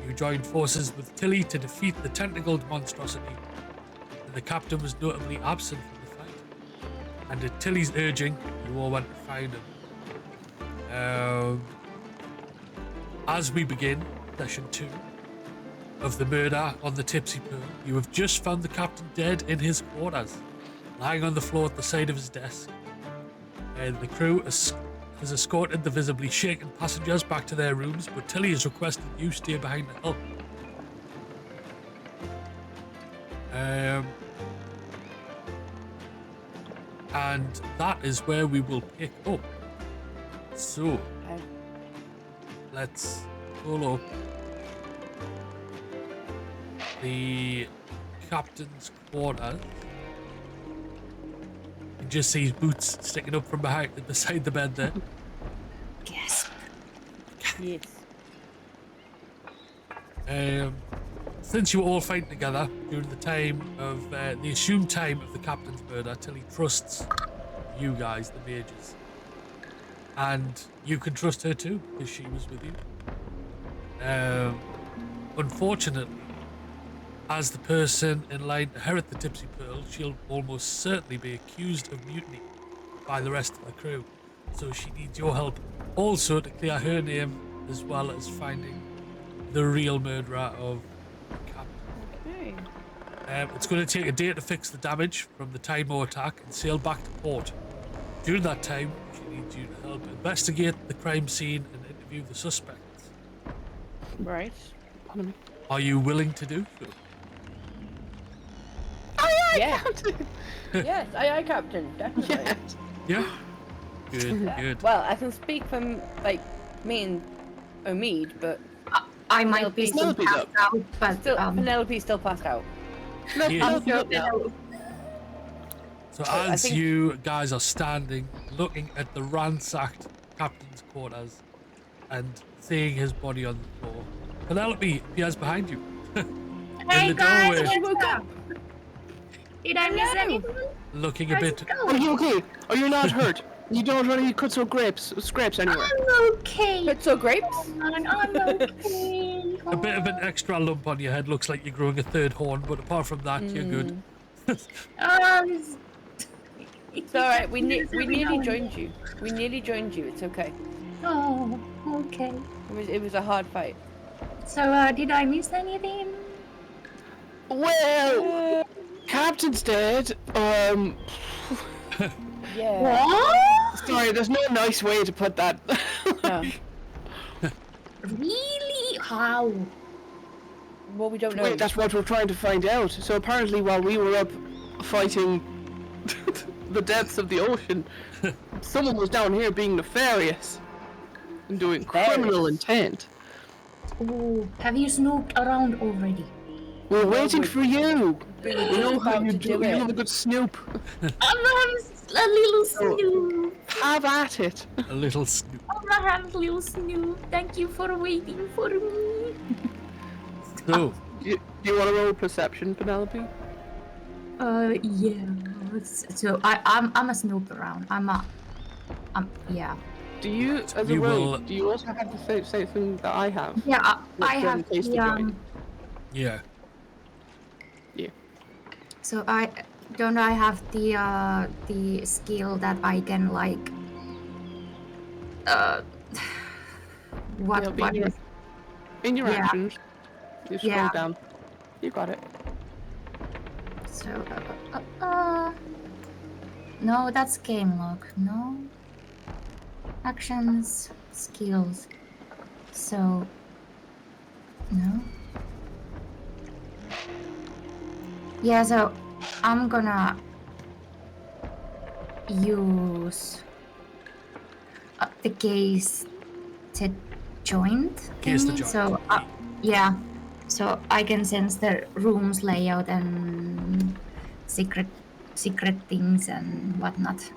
You joined forces with Tilly to defeat the tentacled monstrosity, and the captain was notably absent from the fight. And at Tilly's urging, you all went to find him. As we begin session 2 of the murder on the Tipsy Pearl, you have just found the captain dead in his quarters, lying on the floor at the side of his desk. And the crew has escorted the visibly shaken passengers back to their rooms, but Tilly has requested you stay behind to help. And that is where we will pick up. So, let's pull up the captain's quarters. You can just see his boots sticking up from beside the bed there. Yes. Yes. Since you were all fighting together during the time of the assumed time of the captain's murder, Tilly trusts you guys, the mages, and you can trust her too because she was with you. Unfortunately, as the person in line to inherit the Tipsy Pearl, she'll almost certainly be accused of mutiny by the rest of the crew. So she needs your help also to clear her name, as well as finding the real murderer of the captain. Okay. It's going to take a day to fix the damage from the Timor attack and sail back to port. During that time, she needs you to help investigate the crime scene and interview the suspects. Right. Are you willing to do so? Yeah. Yes, aye, Captain. Definitely. Yeah. Good, good. Well, I can speak from like me and Omid, but I might be still passed out, but Penelope's still passed out. Yeah. No. So I as think- you guys are standing, looking at the ransacked captain's quarters and seeing his body on the floor, Penelope appears behind you. Hey in the guys, doorway, what's up? Did I miss anything? looking a bit. Are you okay? Are you not hurt? You don't have any cuts or scrapes anywhere? I'm okay. Cuts or grapes? I'm okay. A bit of an extra lump on your head. Looks like you're growing a third horn, but apart from that, you're good. It's all right. We nearly joined you. We nearly joined you. It's okay. Oh, okay. It was a hard fight. So, did I miss anything? Well, Captain's dead. Yeah. What? Sorry, there's no nice way to put that. Really? How? Well, we don't know. Wait, that's what we're trying to find out. So apparently, while we were up fighting the depths of the ocean, someone was down here being nefarious and doing criminal intent. Oh, have you snooped around already? We're waiting for you. We We know how you do. You have a good snoop. I'm a little snoop. Have at it. A little snoop. I'm a little snoop. Thank you for waiting for me. So, Do you want to roll perception, Penelope? Yeah. So I'm a snoop around. Yeah. Do you, as a We rogue, will- do you also have the same thing that I have? Yeah, I Which have taste the joint? yeah. Yeah. So I have the skill that I can like what It'll be what your- is In your Yeah. actions, you scroll Yeah. down. You got it. so no, that's game log. No actions, skills. So no. Yeah, so I'm gonna use the case to joint Case to thingy. joint. So yeah, so I can sense the room's layout and secret things and whatnot.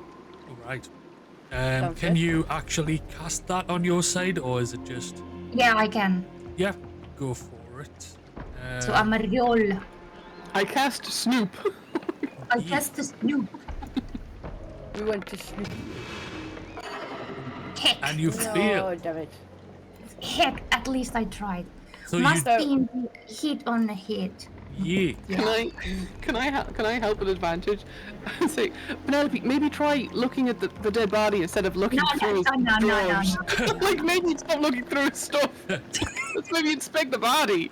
All right. Sounds Can good. you actually cast that on your side, or is it just? Yeah, I can. Yeah, go for it. So I'm a roll. I cast Snoop. I cast the Snoop. We went to Snoop. Heck. And you fail. Oh, damn it. Heck, at least I tried. So Must you- be hit on the head. Yeah. Can I help with advantage? Say, Penelope, maybe try looking at the dead body instead of looking through his drawers. Like maybe stop looking through his stuff. Let's maybe inspect the body.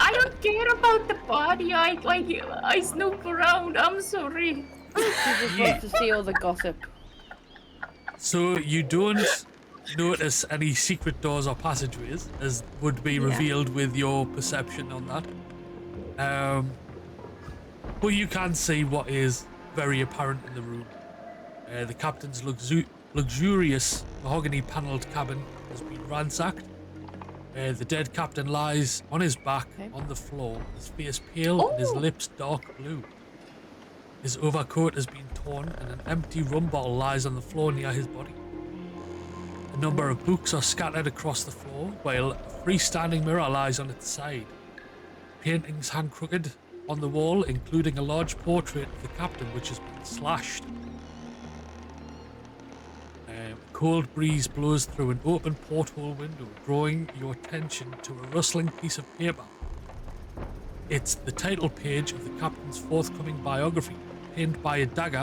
I don't care about the body. I snoop around. I'm sorry. She just wants to see all the gossip. So you don't notice any secret doors or passageways, as would be revealed with your perception on that. But you can see what is very apparent in the room. The captain's luxurious mahogany-panelled cabin has been ransacked. The dead captain lies on his back on the floor, his face pale and his lips dark blue. His overcoat has been torn and an empty rum bottle lies on the floor near his body. A number of books are scattered across the floor, while a freestanding mirror lies on its side. Paintings hang crooked on the wall, including a large portrait of the captain which has been slashed. A cold breeze blows through an open porthole window, drawing your attention to a rustling piece of paper. It's the title page of the captain's forthcoming biography, pinned by a dagger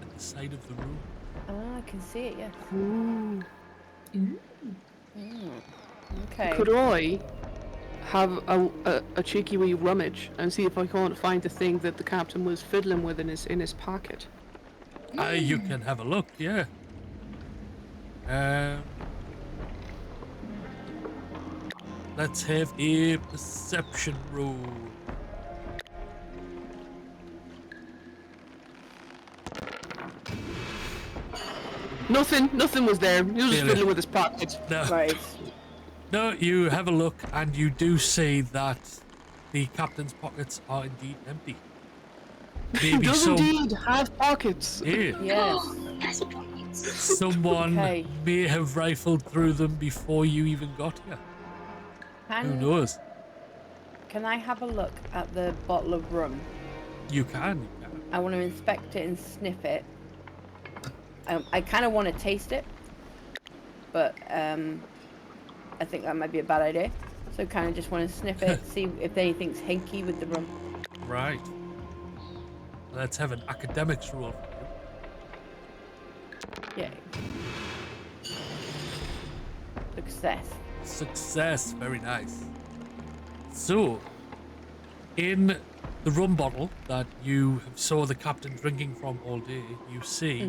at the side of the room. Ah, I can see it, yes. Ooh. Okay. Could I have a cheeky wee rummage and see if I can't find the thing that the captain was fiddling with in his pocket? You can have a look, yeah. Let's have a perception roll. Nothing was there. He was just Really? fiddling with his pocket. No. Right. No, you have a look and you do see that the captain's pockets are indeed empty. He Maybe does some, indeed have pockets. Yeah. Yes. Someone Okay. may have rifled through them before you even got here. Who knows? Can I have a look at the bottle of rum? You can. I want to inspect it and sniff it. I kind of want to taste it, but I think that might be a bad idea. So kind of just want to sniff it, see if anything's hinky with the rum. Right. Let's have an academics roll. Yeah. Success. Success. Very nice. So, in the rum bottle that you have saw the captain drinking from all day, you see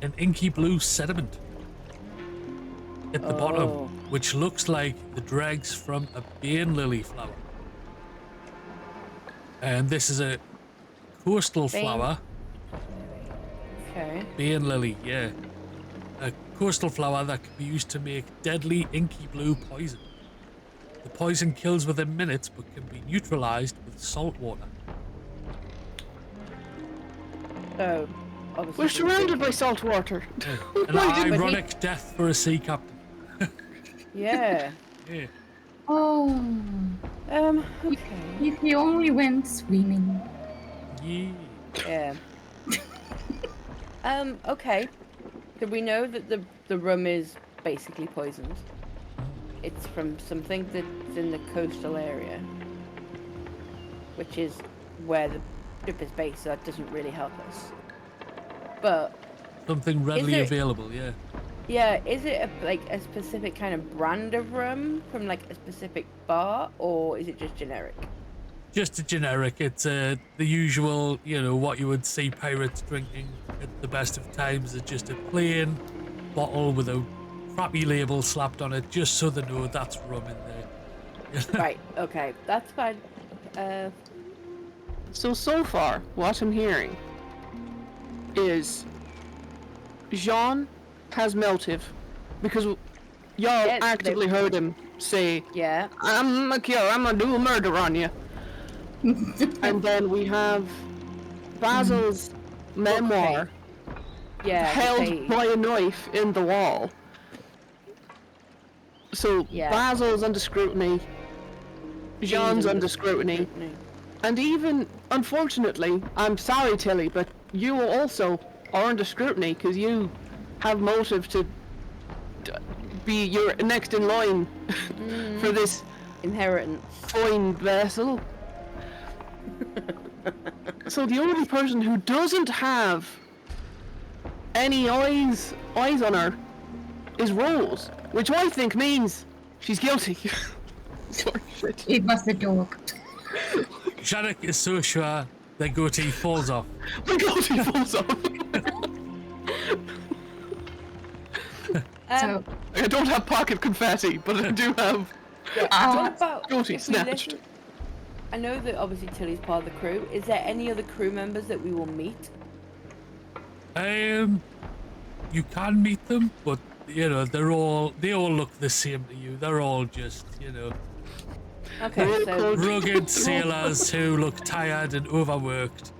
an inky blue sediment at the bottom, which looks like the dregs from a bane lily flower. And this is a coastal flower. Okay. Bane lily, yeah. A coastal flower that can be used to make deadly inky blue poison. The poison kills within minutes but can be neutralized with salt water. So, obviously. We're surrounded by salt water. An ironic death for a sea captain. Yeah. Yeah. Oh. Okay. If he only went swimming. Yeah. Okay. So we know that the rum is basically poisoned. It's from something that's in the coastal area, which is where the ship is based, so that doesn't really help us. But Something readily available, yeah. yeah, is it a specific kind of brand of rum from like a specific bar, or is it just generic? Just a generic. It's the usual, what you would see pirates drinking at the best of times. It's just a plain bottle with a crappy label slapped on it, just so they know that's rum in there. Right. Okay, that's fine. So far, what I'm hearing is Jean has motive because y'all actively heard him say, "Yeah, I'm a killer. I'm gonna do a murder on you." And then we have Basil's memoir held by a knife in the wall. So Basil's under scrutiny, Jean's under scrutiny, and even, unfortunately, I'm sorry Tilly, but you also are under scrutiny because you have motive to be your next in line for this inheritance fine vessel. So the only person who doesn't have any eyes on her is Rose, which I think means she's guilty. Sorry, shit. It was the dog. Shannon is so sure their goatee falls off. My goatee falls off. So I don't have pocket confetti, but I do have what about goatee if we snatched. listen- I know that obviously Tilly's part of the crew. Is there any other crew members that we will meet? You can meet them, but they all look the same to you. They're all just, Okay, so rugged sailors who look tired and overworked.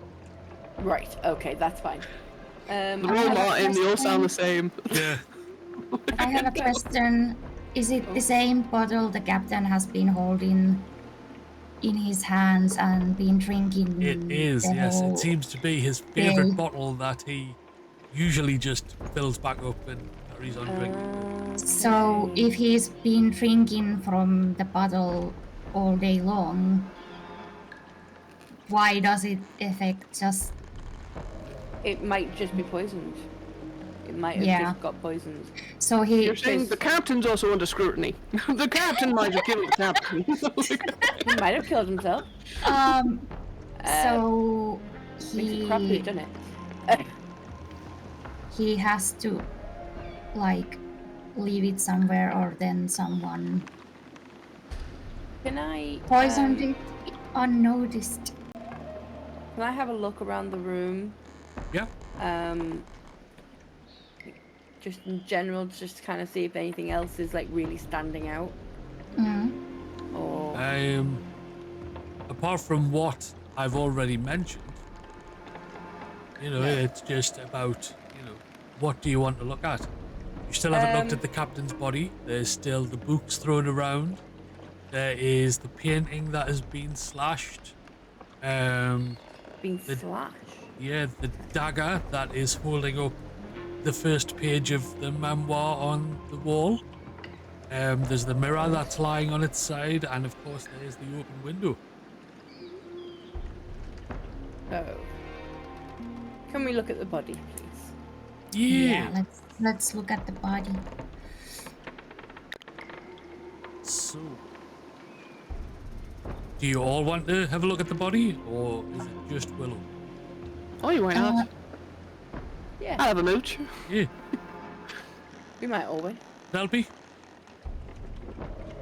Right. Okay, that's fine. The robot and they all sound the same. Yeah. I have a question. Is it the same bottle the captain has been holding in his hands and been drinking? It is, the yes. whole It seems to be his favorite day? bottle that he usually just fills back up and carries on drinking. So if he's been drinking from the bottle all day long, why does it affect just... It might just be poisoned. It might have just got poisoned. So he... You're saying the captain's also under scrutiny. The captain might have killed the captain. He might have killed himself. So He's probably done it. he has to, leave it somewhere, or then someone Can I poisoned it unnoticed. Can I have a look around the room? Yeah. Just in general, just to kind of see if anything else is really standing out. Or Apart from what I've already mentioned, it's just about, what do you want to look at? You still haven't looked at the captain's body. There's still the books thrown around. There is the painting that has been slashed. slashed? Yeah, the dagger that is holding up the first page of the memoir on the wall. There's the mirror that's lying on its side, and of course there's the open window. Oh. Can we look at the body, please? Yeah. Let's look at the body. So, Do you all want to have a look at the body, or is it just Willow? Oh, why not? Yeah. I'll have a mooch. Yeah. We might all win. Penelope?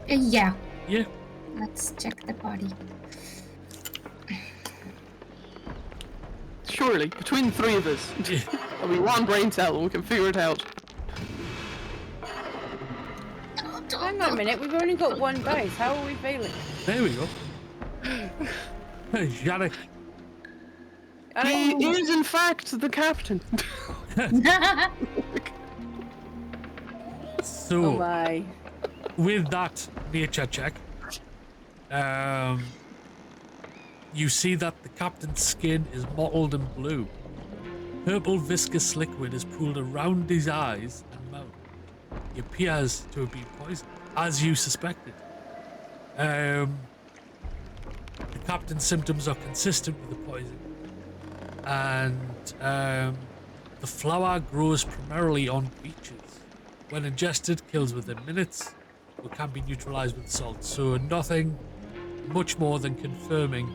Yeah. Yeah. Let's check the body. Surely, between the three of us, there'll be one brain cell and we can figure it out. Hang on a minute, we've only got one dice. How are we failing? There we go. Hey, Yannick. He is, in fact, the captain. So, Oh my. with that nature check, you see that the captain's skin is mottled in blue. Purple viscous liquid is pooled around his eyes and mouth. He appears to have been poisoned, as you suspected. The captain's symptoms are consistent with the poison, and the flower grows primarily on beaches. When ingested, kills within minutes, or can be neutralized with salt. So nothing much more than confirming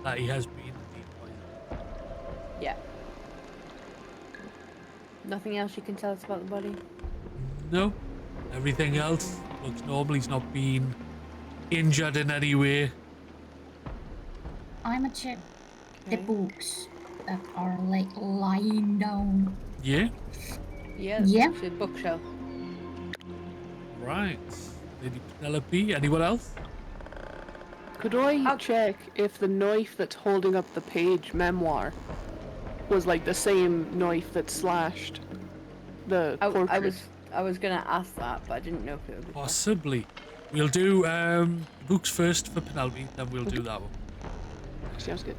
that he has been indeed poisoned. Yeah. Nothing else you can tell us about the body? No, everything else looks normal. He's not been injured in any way. I'm gonna check the books that are like lying down. Yeah. Yeah. Yeah. The bookshelf. Right. Lady Penelope. Anyone else? Could I check if the knife that's holding up the page memoir was like the same knife that slashed the portrait? I was gonna ask that, but I didn't know if it would be Possibly. We'll do books first for Penelope, then we'll do that one. Sounds good.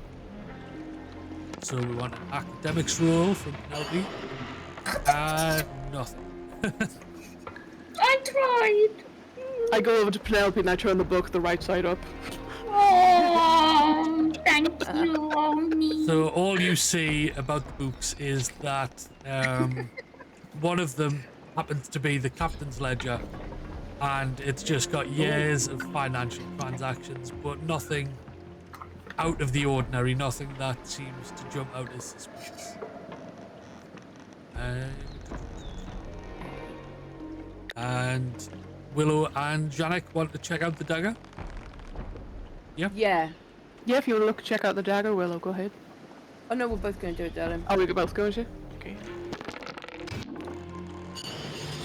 So we want an academics roll from Penelope. Nothing. I tried. I go over to Penelope and I turn the book the right side up. Oh, thank you, Oni. So all you see about the books is that one of them happens to be the captain's ledger, and it's just got years of financial transactions, but nothing out of the ordinary, nothing that seems to jump out as suspicious. And Willow and Janek want to check out the dagger? Yep. Yeah. Yeah, if you want to check out the dagger, Willow, go ahead. Oh no, we're both going to do it, darling. Oh, we're both going to? Okay.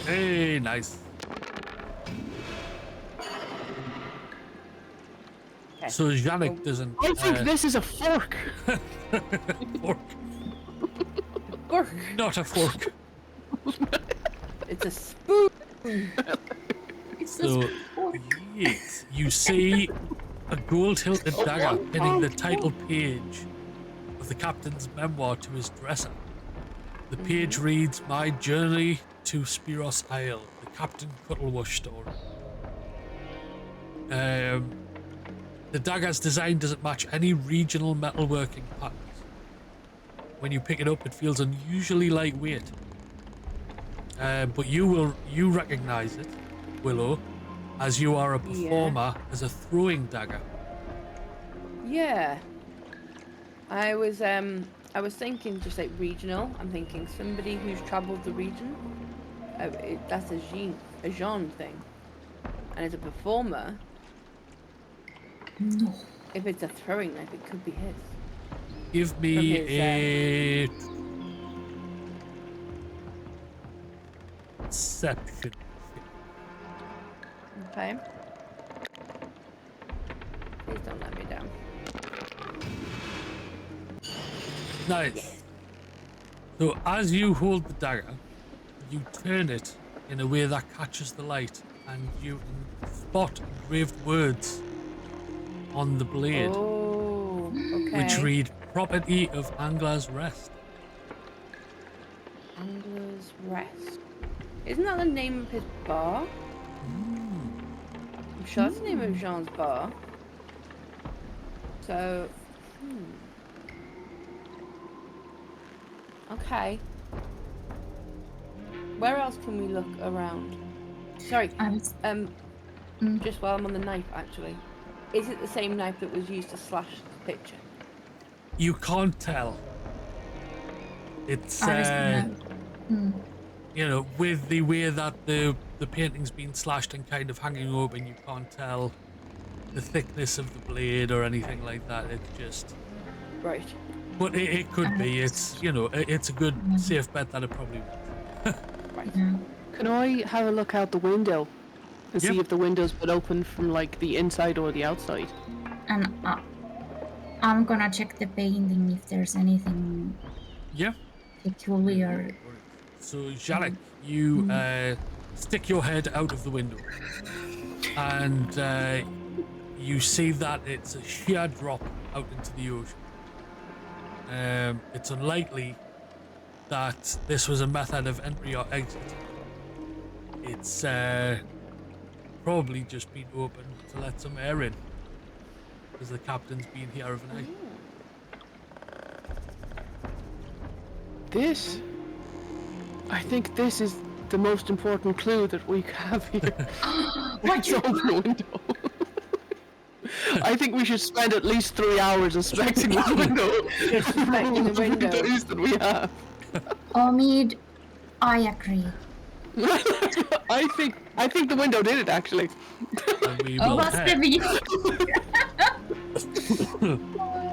Hey, nice. Okay. So Janek doesn't... I think this is a fork. Fork. Fork. Not a fork. It's a spoon. So, yes, you see a gold-hilted dagger pinning the title page of the captain's memoir to his dresser. The page reads, "My Journey to Spiros Isle, the Captain Cuttlewash story." The dagger's design doesn't match any regional metalworking patterns. When you pick it up, it feels unusually lightweight. But you recognize it, Willow, as you are a performer as a throwing dagger. Yeah. I was thinking just like regional. I'm thinking somebody who's travelled the region. That's a Jean thing. And as a performer, no. If it's a throwing knife, it could be his. Give me a perception. Okay. Please don't let me down. Nice. So as you hold the dagger, you turn it in a way that catches the light, and you spot engraved words on the blade, Oh, okay. which read "Property of Angler's Rest." Angler's Rest. Isn't that the name of his bar? I'm sure that's the name of Jean's bar. So, okay. Where else can we look around? Sorry, just while I'm on the knife, actually. Is it the same knife that was used to slash the picture? You can't tell. It's you know, with the way that the painting's been slashed and kind of hanging open, you can't tell the thickness of the blade or anything like that. It's just right. But it could be. It's, you know, it's a good safe bet that it probably will. Right. Can I have a look out the window and Yep. see if the window's been open from like the inside or the outside? And I'm gonna check the painting if there's anything Yeah. peculiar. So, Jalek, you stick your head out of the window, and you see that it's a sheer drop out into the ocean. It's unlikely that this was a method of entry or exit. It's probably just been opened to let some air in, because the captain's been here overnight. I think this is the most important clue that we have here. What's over the window? I think we should spend at least 3 hours inspecting the window. Inspecting the window. Clues that we have. Omid, I agree. I think the window did it actually. What's the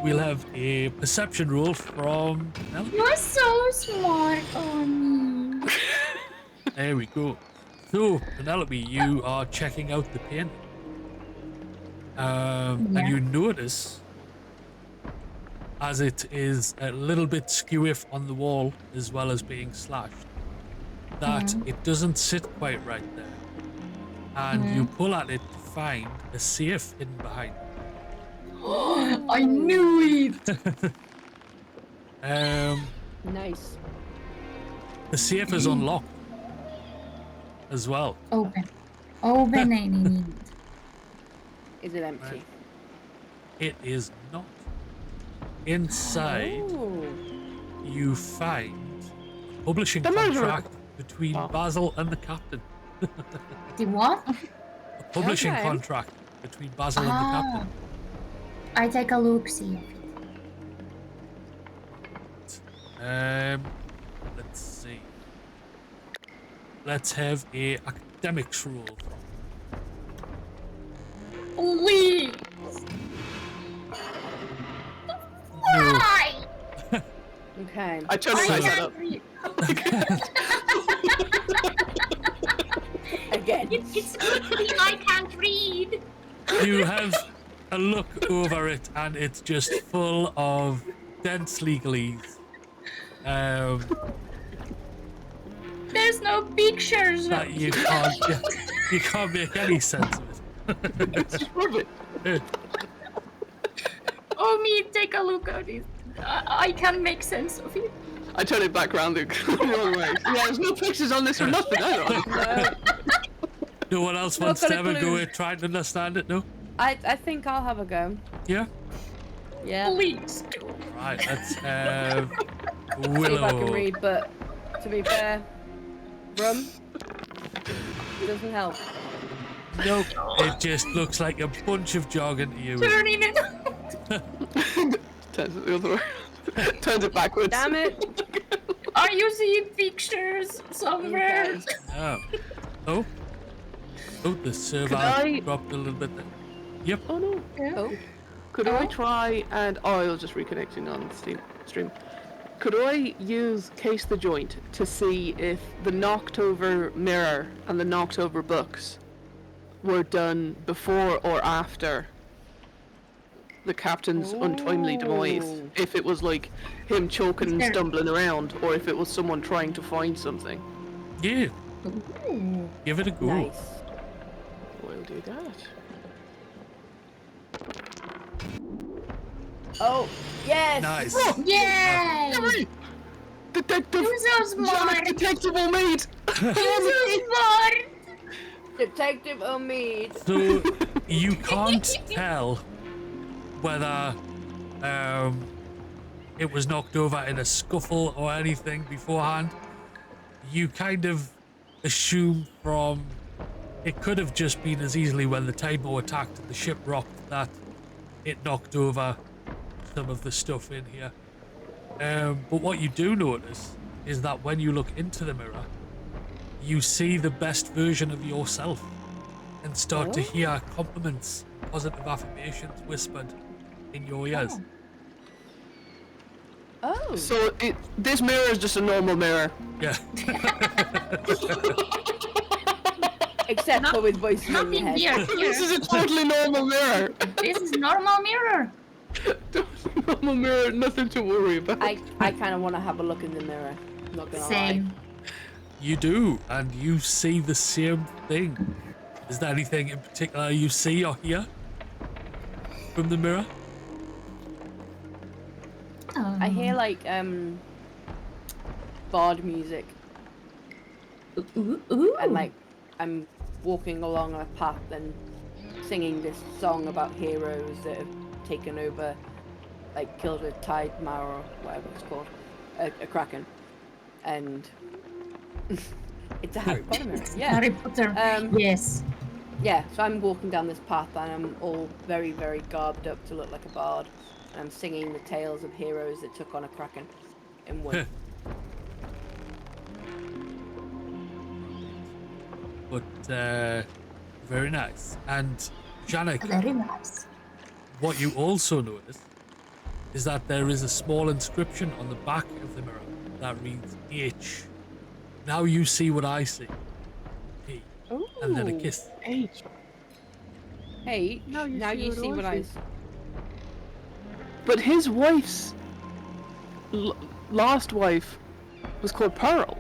We'll have a perception roll from Penelope. You're so smart, Omid. There we go. So, Penelope, you are checking out the painting. And you notice, as it is a little bit skewiff on the wall as well as being slashed, that it doesn't sit quite right there. And you pull at it to find a safe hidden behind it. I knew it! Nice. The safe is unlocked as well. Open it. Is it empty? It is not. Inside, you find a publishing contract between Basil and the captain. The what? A publishing contract between Basil and the captain. I take a look, see. Let's see. Let's have a academics roll. Please. Why? Okay. I totally messed that up. Again. It's good I can't read. You have a look over it, and it's just full of dense legalese. There's no pictures. That you can't make any sense of it. Omid, take a look at it. I can make sense of it. I turn it back around the wrong way. Yeah, there's no pictures on this or nothing. I don't. No one else wants to ever go and try to understand it, no? I think I'll have a go. Yeah? Yeah. Please do. Right, let's have See if I can Willow. read, but to be fair, rum doesn't help. Nope, it just looks like a bunch of jargon to you. Turning it. Turns it the other way. Turns it backwards. Damn it. Are you seeing pictures somewhere? Oh, the server I- dropped a little bit there. Yep. Oh no. Oh. Could I try and I was just reconnecting on Steam stream. Could I use Case the Joint to see if the knocked over mirror and the knocked over books were done before or after the captain's untimely demise? If it was like him choking and stumbling around, or if it was someone trying to find something. Yeah. Give it a go. Nice. We'll do that. Oh, yes! Nice. Yay! Detective! You're so smart! Detective Omid! You're so smart! Detective Omid. So you can't tell whether it was knocked over in a scuffle or anything beforehand. You kind of assume from it could have just been as easily when the Taibo attacked and the ship rocked that it knocked over some of the stuff in here. But what you do notice is that when you look into the mirror, you see the best version of yourself and start to hear compliments, positive affirmations whispered in your ears. Oh. So this mirror is just a normal mirror. Yeah. Except for with voices in your Nothing head. here. This is a totally normal mirror. This is normal mirror. Normal mirror, nothing to worry about. I kind of want to have a look in the mirror. Not gonna Same. You do, and you see the same thing. Is there anything in particular you see or hear from the mirror? I hear like bard music. And like I'm walking along a path and singing this song about heroes that have taken over, like killed a tide mare or whatever it's called, a kraken, and it's a Harry Potter mirror. Yeah. Harry Potter. Yes. Yeah, so I'm walking down this path and I'm all very, very garbed up to look like a bard. And I'm singing the tales of heroes that took on a kraken in wood. But very nice. And Janek, Very nice. what you also notice is that there is a small inscription on the back of the mirror that reads H. Now you see what I see. P. And then a kiss. H. Hey, now you see what I see. But his wife's last wife was called Pearl.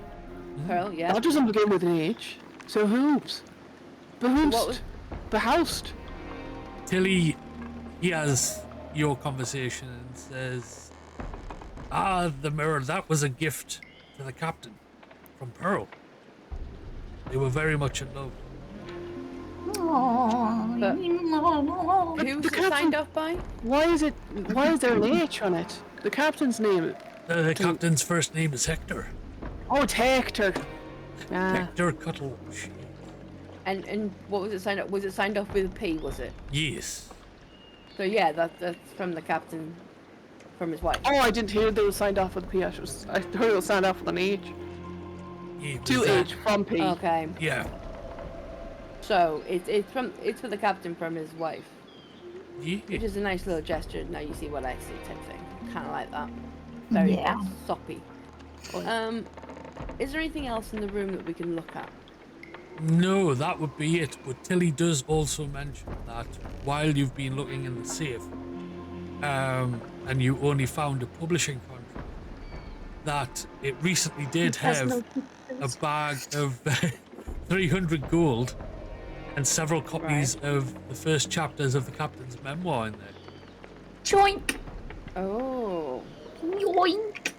Pearl, yeah. That doesn't begin with an H. So whoops. Behoosed. Behoused. Tilly hears your conversation and says, the mirror, that was a gift to the captain from Pearl. They were very much in love. Who's it signed off by? Why is there an H on it? The captain's name. The captain's first name is Hector. Oh, it's Hector. Hector Cuttlewash. And what was it signed up? Was it signed off with a P? Was it? Yes. So yeah, that's from the captain, from his wife. Oh, I didn't hear they were signed off with a P. I heard it was signed off with an H. Yeah, Two H from P. Okay. Yeah. So it's for the captain from his wife. Yeah. Which is a nice little gesture. Now you see what I see, type thing. Kind of like that. Very Yeah. soppy. Is there anything else in the room that we can look at? No, that would be it. But Tilly does also mention that while you've been looking in the safe, and you only found a publishing contract, that it recently did have a bag of 300 gold and several copies of the first chapters of the captain's memoir in there. Joink. Oh. Yoink.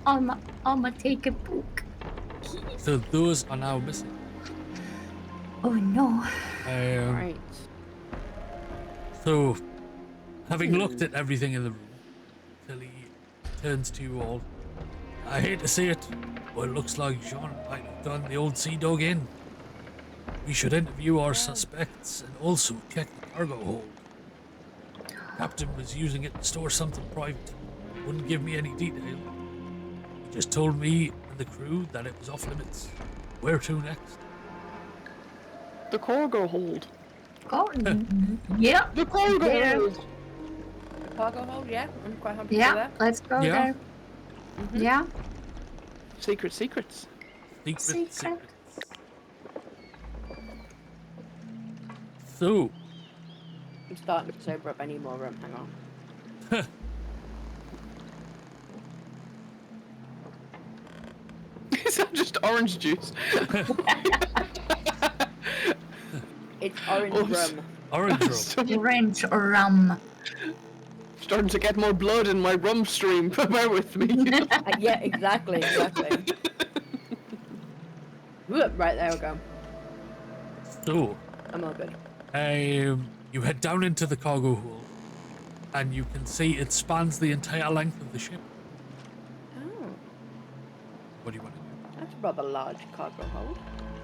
I'ma take a book. So those are now missing. Oh no. Right. So, having looked at everything in the room, Tilly turns to you all. I hate to say it, but it looks like Jean might have done the old sea dog in. We should interview our suspects and also check the cargo hold. Captain was using it to store something private. Wouldn't give me any detail. He just told me and the crew that it was off limits. Where to next? The cargo hold. Yeah. The cargo Yeah. hold. The cargo hold, yeah. I'm quite happy to do Yeah, that. let's go Yeah. there. Yeah. Secrets. Secrets. So, I'm starting to sober up any more room. Hang on. Is that just orange juice? It's orange rum. Orange rum. Orange rum. Starting to get more blood in my rum stream. Bear with me. Yeah, exactly. Whoop, right, there we go. So, I'm all good. you head down into the cargo hold, and you can see it spans the entire length of the ship. Oh, What do you want to do? that's a rather large cargo hold.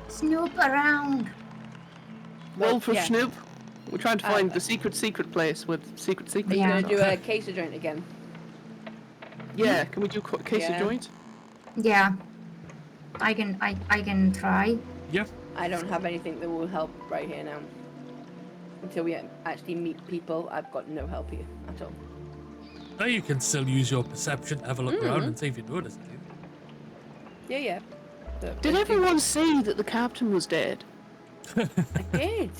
Snoop around. Roll for yeah. Snoop. We're trying to find the secret place with secret. Are you gonna do a queso joint again? Yeah, can we do queso joint? Yeah. I can try. Yep. I don't have anything that will help right here now. Until we actually meet people, I've got no help here at all. Now you can still use your perception, have a look around and see if you notice anything. Yeah. Did everyone say that the captain was dead? I did.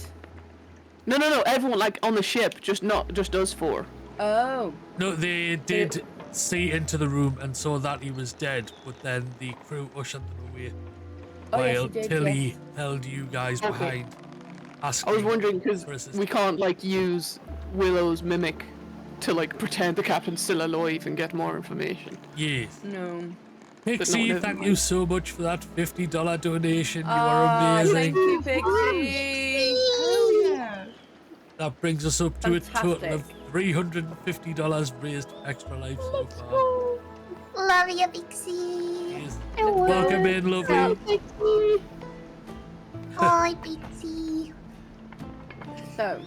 No. Everyone, like on the ship, not just us four. Oh. No, they did see into the room and saw that he was dead, but then the crew ushered them away while Tilly held you guys behind. I was wondering because we can't like use Willow's mimic to like pretend the captain's still alive and get more information. Yes. No. Pixie, thank you so much for that $50 donation. You are amazing. Thank you, Pixie. Hell yeah. That brings us up to a total of $350 raised for Extra Life so far. Love you, Pixie. Yes. Welcome in, lovely. Pixie. Hi, Pixie. So,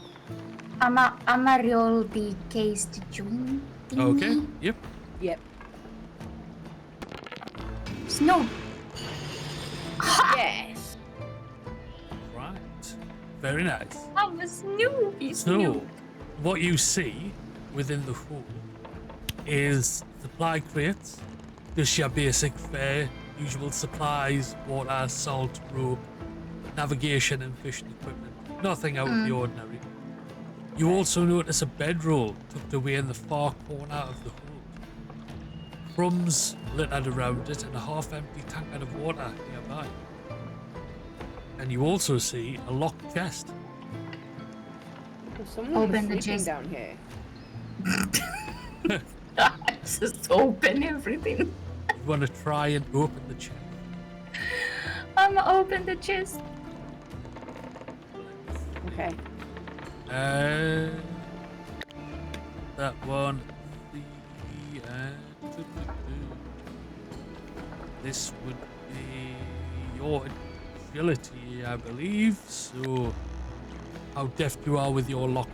I'ma roll the case to join. Okay. Yep. Snow. Yes. Right. Very nice. I'm a Snoopy. So, what you see within the hole is supply crates, just your basic fare, usual supplies, water, salt, rope, navigation and fishing equipment. Nothing out of the ordinary. You also notice a bedroll tucked away in the far corner of the hold. Crumbs littered around it and a half-empty tankard of water nearby. And you also see a locked chest. Someone Open was the sleeping chest. down here. Just open everything. You want to try and open the chest? I'ma open the chest. Okay. That one. This would be your agility, I believe. So, how deft you are with your lock.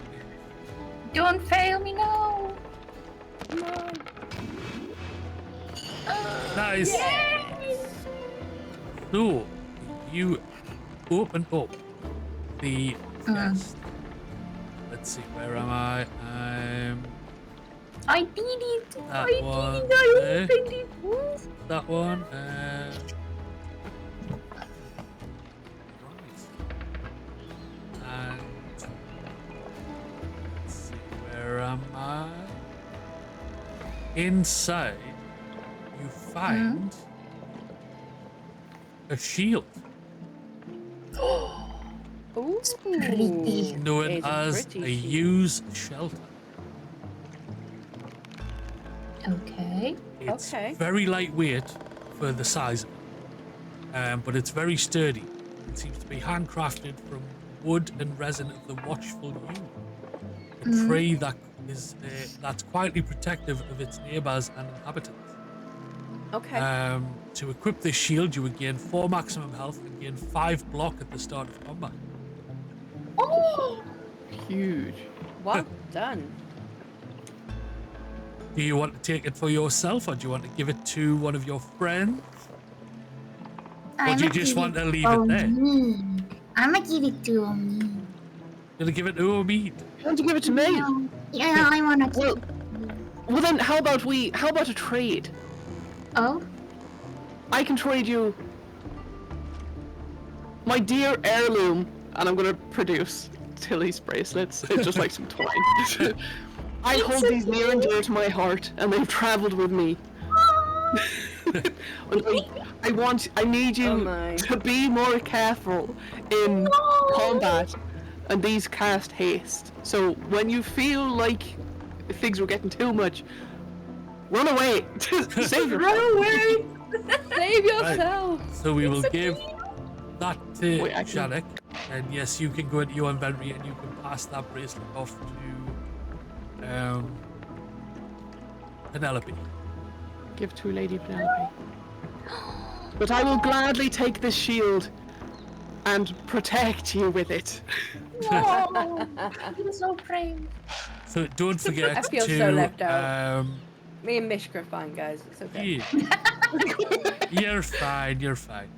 Don't fail me now. Nice. So, you open up the chest. Let's see, where am I? I did it. That one. I opened it. That one. And let's see, where am I? Inside, you find a shield. Ooh, Known it's as pretty a shield. use shelter. Okay. It's very lightweight for the size of it, but it's very sturdy. It seems to be handcrafted from wood and resin of the watchful yew, a tree that is that's quietly protective of its neighbours and inhabitants. Okay. To equip this shield, you would gain 4 maximum health and gain 5 block at the start of combat. Oh, huge. Well done. Do you want to take it for yourself, or do you want to give it to one of your friends? Or do you just want to leave it there? I'ma give it to me. Gonna give it to Omid? You want to give it to me? Yeah, I wanna give it. Well then, how about a trade? Oh? I can trade you my dear heirloom, and I'm gonna produce Tilly's bracelets. It's just like some twine. I hold these near and dear to my heart, and they've traveled with me. I need you to be more careful in combat, and these cast haste. So when you feel like things were getting too much, run away. Save yourself. Run away. Save yourself. Right. So we will give that to Janek, and yes, you can go into your inventory and you can pass that bracelet off to Penelope. Give to Lady Penelope. But I will gladly take this shield and protect you with it. Oh, you're so brave. So don't forget I feel to so left out. Me and Mishka are fine, guys. It's okay. You're fine, you're fine.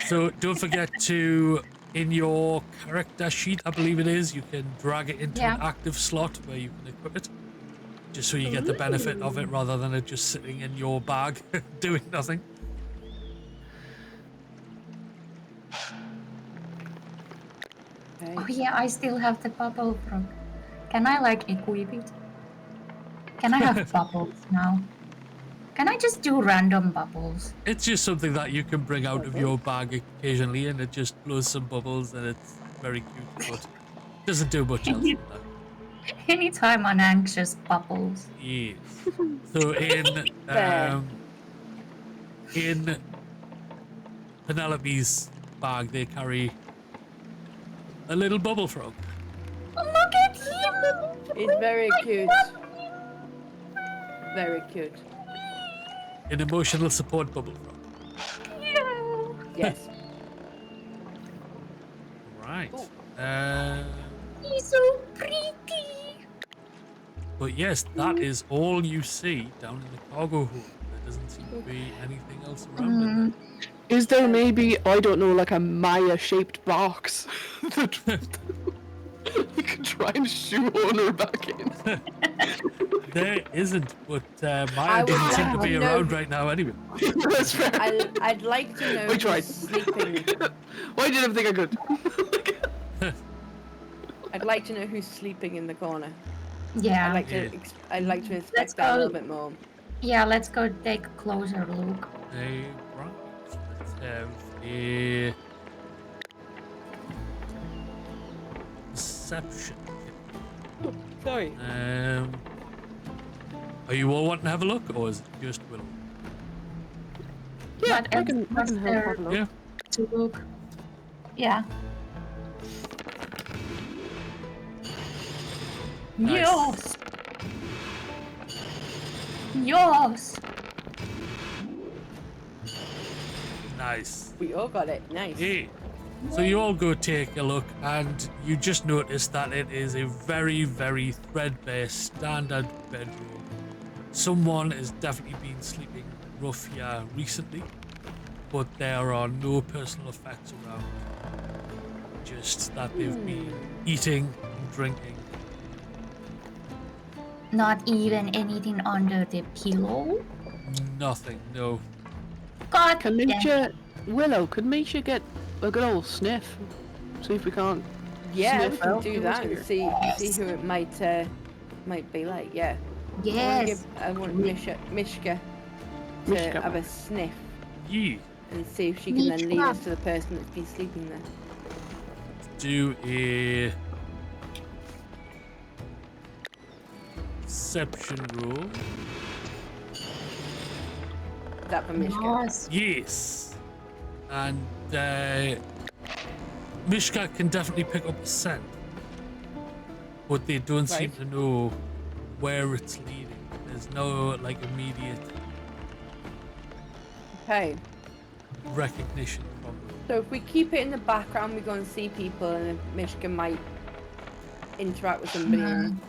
So don't forget to, in your character sheet, I believe it is, you can drag it into an active slot where you can equip it. Just so you get the benefit of it rather than it just sitting in your bag doing nothing. Oh yeah, I still have the bubble frog. Can I like equip it? Can I have bubbles now? Can I just do random bubbles? It's just something that you can bring out of your bag occasionally and it just blows some bubbles and it's very cute, but doesn't do much else than that. Anytime I'm anxious, bubbles. Yes. So in Penelope's bag they carry a little bubble frog. Look at him! He's very cute. Very cute. An emotional support bubble frog. Yes. Right. He's so pretty. But yes, that is all you see down in the cargo hold. There doesn't seem to be anything else around in there. Is there maybe, I don't know, like a Maya-shaped box that we could try and shoehorn her back in? There isn't, but Maya doesn't seem to be around right now anyway. That's fair. I'd like to know I tried. who's sleeping. Why did I think I could? I'd like to know who's sleeping in the corner. Yeah. I'd like to Let's inspect that a go. little bit more. Yeah, let's go take a closer look. Right. Let's have a perception. Sorry. Are you all wanting to have a look, or is it just Willow? Yeah, What I else can was have there a look. Yeah. to look? Yeah. Nice. Yes. Nice. We all got it. Nice. Yeah. So you all go take a look, and you just notice that it is a very, very threadbare standard bedroom. Someone has definitely been sleeping rough here recently, but there are no personal effects around. Just that they've been eating and drinking. Not even anything under the pillow? Nothing, no. God Can Misha, Willow, could Misha get a good old sniff? See if we can't Yeah, sniff we can out do who's that here. and see who it might be like. Yeah. Yes. I want Mishka Mishka. to have a sniff Yeah. and see if she can then lead us to the person that's been sleeping there. Do a perception roll. Is that for Mishka? Yes. And Mishka can definitely pick up a scent, but they don't seem to know where it's leading. There's no like immediate recognition from them. So if we keep it in the background, we go and see people, and Mishka might interact with somebody. And,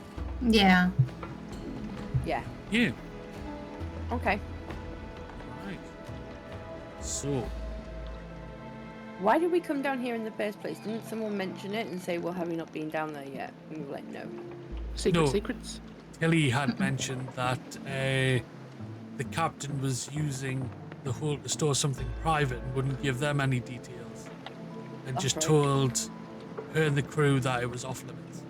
Yeah. yeah. Yeah. Okay. Right. So Why did we come down here in the first place? Didn't someone mention it and say, well, have we not been down there yet? And we were like, no. Secrets. Tilly had mentioned that the captain was using the hole to store something private and wouldn't give them any details, and That's just right. told her and the crew that it was off limits.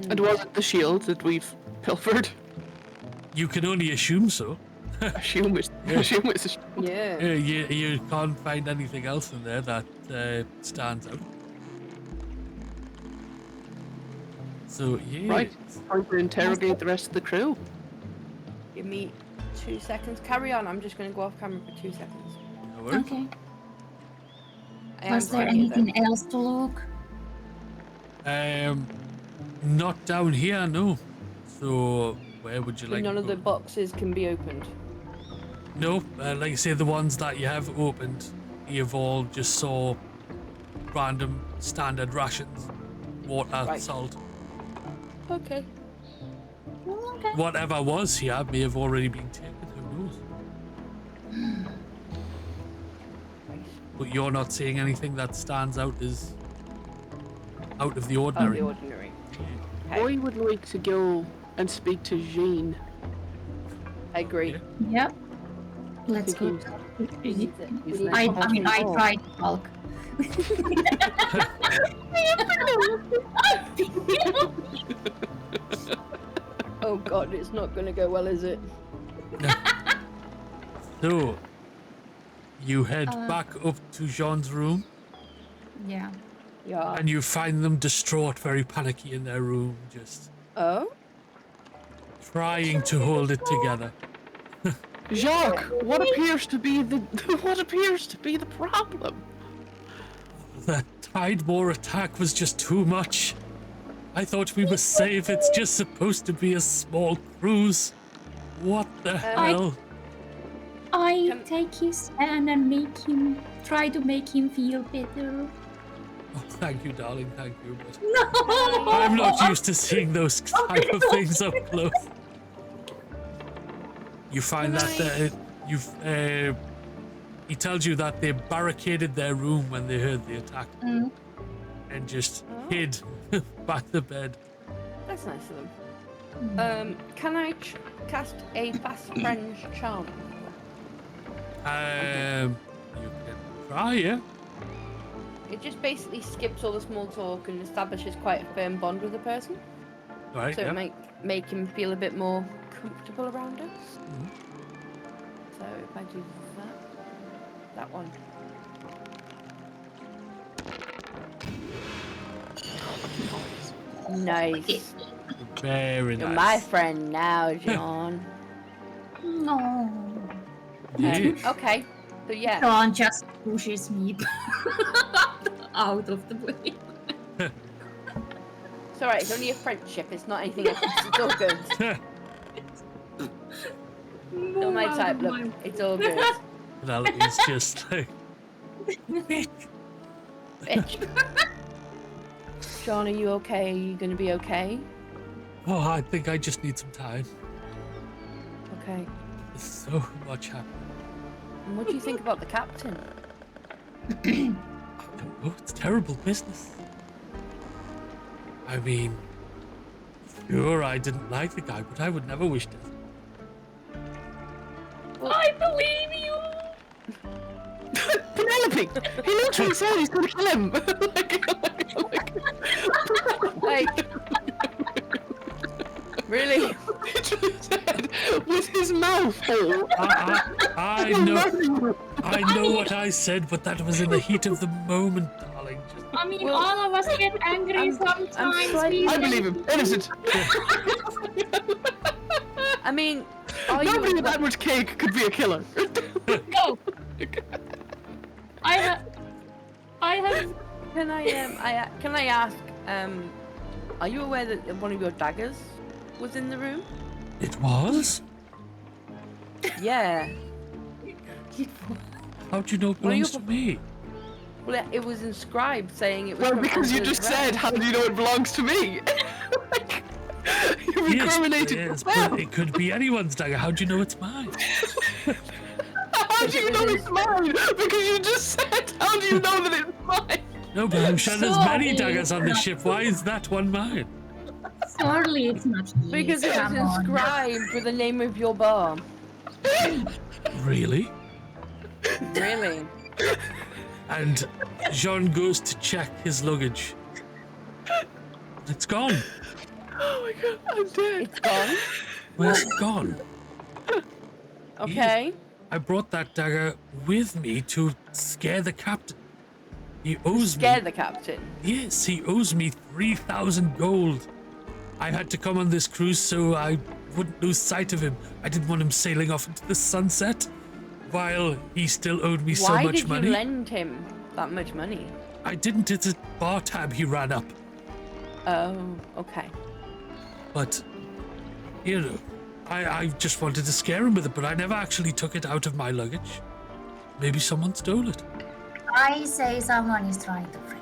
And was it the shield that we've pilfered? You can only assume so. Assume it's Yeah. a shield. Yeah. You can't find anything else in there that stands out. So yeah. Right. Time to interrogate the rest of the crew. Give me 2 seconds. Carry on. I'm just going to go off camera for 2 seconds. No worries. Okay. I am Was there sorry, though. anything else to look? Not down here, no. So where would you So like? none to of go? the boxes can be opened. No, like I say, the ones that you have opened, you've all just saw random standard rations, water, Right. salt. Okay. Whatever was here may have already been taken, who knows? But you're not seeing anything that stands out as out of the ordinary. I would like to go and speak to Jean. I agree. Yep. Let's go. I mean, I tried bulk. Oh god, it's not gonna go well, is it? So, you head Uh, back up to Jean's room, Yeah. Yeah. and you find them distraught, very panicky in their room, just Oh? trying to hold it together. Jacques, what appears to be the problem? That Tidemore attack was just too much. I thought we were safe. It's just supposed to be a small cruise. What the hell? I take his hand and try to make him feel better. Oh, thank you, darling. Thank you. But No! I'm not used to seeing those type of things up close. You find that he tells you that they barricaded their room when they heard the attack and just hid by the bed. That's nice of them. Can I cast a fast friend charm? You can try, yeah. It just basically skips all the small talk and establishes quite a firm bond with the person. Right, So yeah. it might make him feel a bit more comfortable around us. So if I do that one. Nice. Very You're nice. my friend now, John. No. Okay. So yeah. John just pushes me out of the way. It's alright, it's only a friendship, it's not anything else. It's all good. Not my type, look. It's all good. Penelope's just like, Bitch. Sean, are you okay? Are you gonna be okay? oh, I think I just need some time. Okay. There's so much happening. And what do you think about the captain? Oh, it's terrible business. I mean, sure, I didn't like the guy, but I would never wish death. Well, I believe you. Penelope! He literally said he's gonna kill him! Like, really? He literally said, with his mouth full. I know what I said, but that was in the heat of the moment, darling. Just... I mean, all of us get angry sometimes. I believe him. Innocent. I mean, nobody with that much cake could be a killer. Go. I have. Can I ask? Are you aware that one of your daggers was in the room? It was? Yeah. How'd you know it belongs to me? Well, it was inscribed saying it was. Well, from because you Angela's just realm. said, how do you know it belongs to me? You've incriminated yes, yourself. but it could be anyone's dagger. How'd you know it's mine? How do you know it's mine? Because you just said, how do you know that it's mine? No, but I'm sure there's many Sorry. daggers on the ship. Why is that one mine? Surely it's not his. Because it was Come on. inscribed with the name of your bar. Really? Really? And Jean goes to check his luggage. It's gone. Oh my god, I'm dead. It's gone. Where's it gone? Okay. I brought that dagger with me to scare the captain. He owes me. Scare the captain. Yes, he owes me 3,000 gold. I had to come on this cruise so I wouldn't lose sight of him. I didn't want him sailing off into the sunset while he still owed me so Why much did money. you lend him that much money? I didn't. It's a bar tab he ran up. Oh, okay. But, you know, I just wanted to scare him with it, but I never actually took it out of my luggage. Maybe someone stole it. I say someone is trying to frame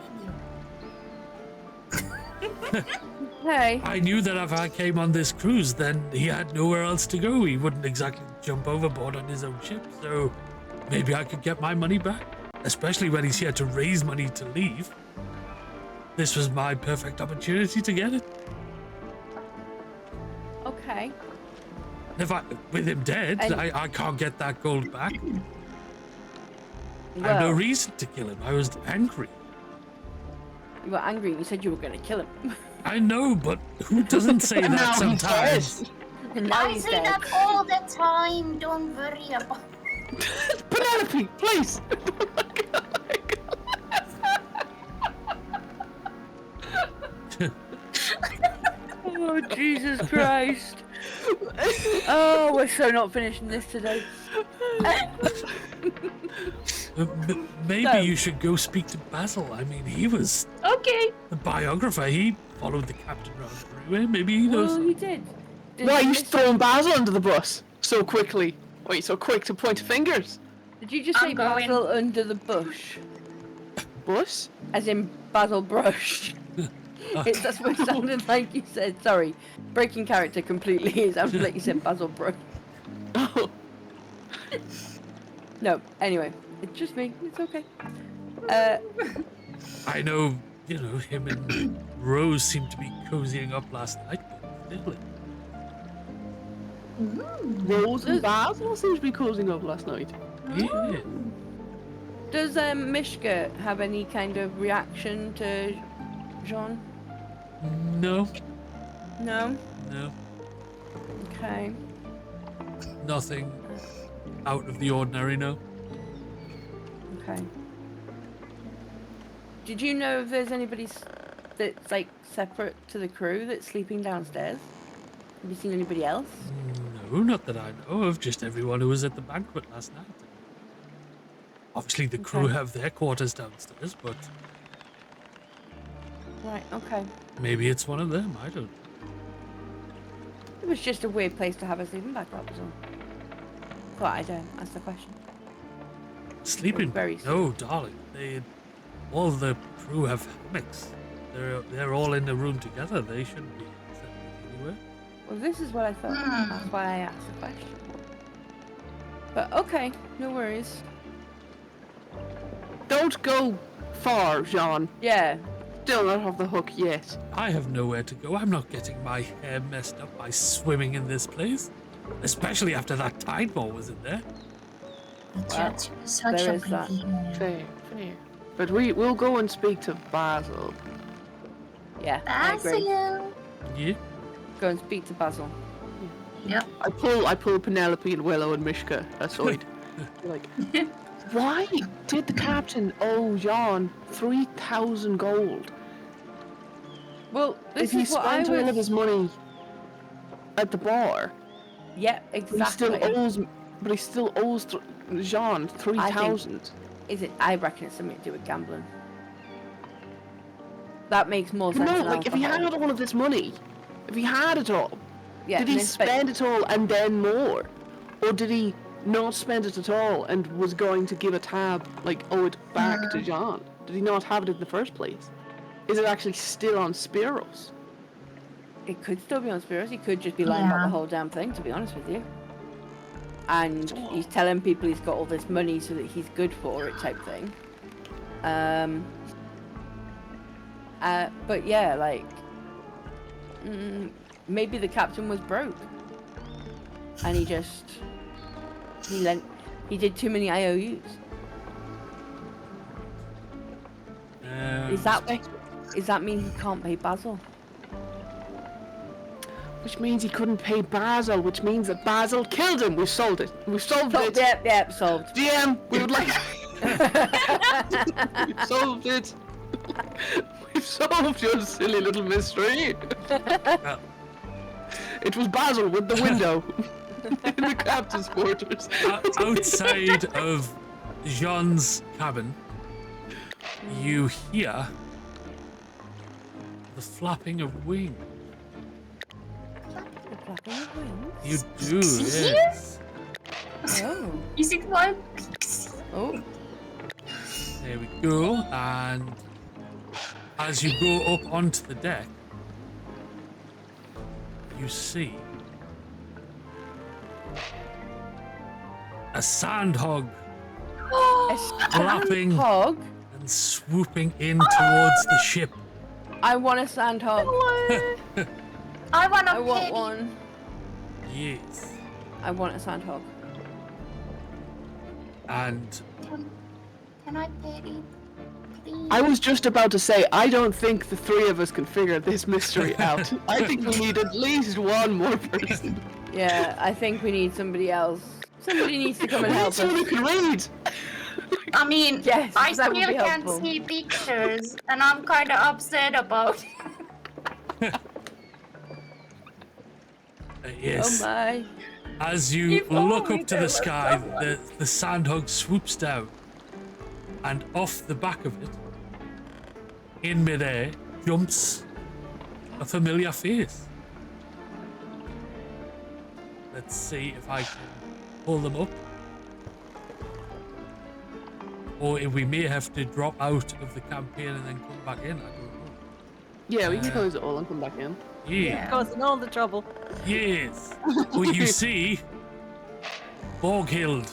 you. Hey. I knew that if I came on this cruise, then he had nowhere else to go. He wouldn't exactly jump overboard on his own ship, so maybe I could get my money back, especially when he's here to raise money to leave. This was my perfect opportunity to get it. Okay. If with him dead, And- I can't get that gold back. I Well, have no reason to kill him. I was angry. You were angry. You said you were going to kill him. I know, but who doesn't say And that now he's sometimes? dead. And now I he's say dead. that all the time. Don't worry about. Penelope, please. Oh, Jesus Christ. Oh, we're so not finishing this today. Maybe So- you should go speak to Basil. I mean, he was Okay. the biographer. He followed the captain around everywhere. Maybe he knows. Well, he did. Why are you throwing Basil under the bus so quickly? Why are you so quick to point fingers? Did you just say I'm going. Basil under the bush? Bus? As in Basil Brush? That's what it sounded like you said. Sorry. Breaking character completely. It sounded like you said Basil Brush. Oh. No, anyway. It's just me. It's okay. I know, him and Rose seemed to be cozying up last night, but really. Rose and Basil seems to be closing up last night. Yeah. Does Mishka have any kind of reaction to Jean? No, No? no, Okay. nothing out of the ordinary, no. Okay. Did you know if there's anybody that's like separate to the crew that's sleeping downstairs? Have you seen anybody else? No, not that I know of, just everyone who was at the banquet last night. Obviously, the crew Okay. have their quarters downstairs, but Right, okay. maybe it's one of them, I don't know. It was just a weird place to have a sleeping bag, that was all. Thought I'd ask the question. Sleeping? Very No, darling. All the crew have hammocks. They're all in the room together. They shouldn't be separate anywhere. Well, this is what I thought. That's why I asked the question. But okay, no worries. Don't go far, Jean. Yeah. Still not off the hook yet. I have nowhere to go. I'm not getting my hair messed up by swimming in this place. Especially after that tide ball was in there. Such there a is that. pretty hair. Fair. But we'll go and speak to Basil. Yeah, I agree. Basil. Yeah. Go and speak to Basil. Yep. I pull Penelope and Willow and Mishka aside. Like, why did the captain owe Jean 3,000 gold? Well, this if he is what I spent all was... of his money at the bar, Yeah, exactly. but he still owes Jean 3,000. I reckon it's something to do with gambling. That makes more sense. No, than like if he alcohol. had all of this money, if he had it all, Yeah, did and he then spend it all and then more? Or did he not spend it at all and was going to give a tab, like owe it back to Jean? Did he not have it in the first place? Is it actually still on Spiros? It could still be on Spiros. He could just be lying about the whole damn thing, to be honest with you. And he's telling people he's got all this money so that he's good for it, type thing. But yeah, like, maybe the captain was broke, and he did too many IOUs. Is that mean he can't pay Basil? Which means he couldn't pay Basil, which means that Basil killed him. We've solved it. We've solved it. Yep, solved. DM, we would like... We've solved it. We've solved your silly little mystery. It was Basil with the window in the captain's quarters. Outside of Jean's cabin, you hear the flapping of wings. The flapping of wings? You do, yes. Oh. Is it one? Oh. There we go. And as you go up onto the deck, you see a sandhog flapping and swooping in towards the ship. I want a sandhog. I want I want one. Yes. I want a sandhog. And Can I pet it? Please? I was just about to say, I don't think the three of us can figure this mystery out. I think we need at least one more person. Yeah, I think we need somebody else. Somebody needs to come and We need help someone who us. can read. I mean, Yes, I that still would be can't helpful. see pictures, and I'm kind of upset about it. yes. Oh my. As you look up to the sky, the sandhog swoops down, and off the back of it, in midair, jumps a familiar face. Let's see if I can pull them up. Or if we may have to drop out of the campaign and then come back in, I don't know. Yeah, we can close it all and come back in. Yeah. Causing all the trouble. Yes. Well, you see, Borghild,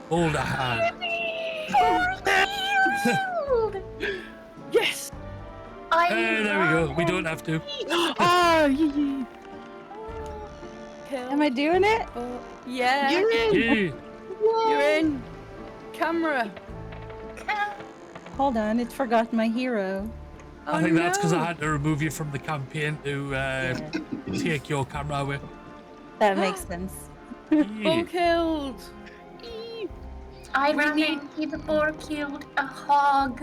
Boulder Hand. Yes. There we go. We don't have to. Oh, yeah. Am I doing it? Yeah. You're in. Yeah. You're in. Camera. Hold on, it's forgotten my hero. I think that's because I had to remove you from the campaign to take your camera away. That makes sense. Yeah. Killed. I really give Borghild a hug.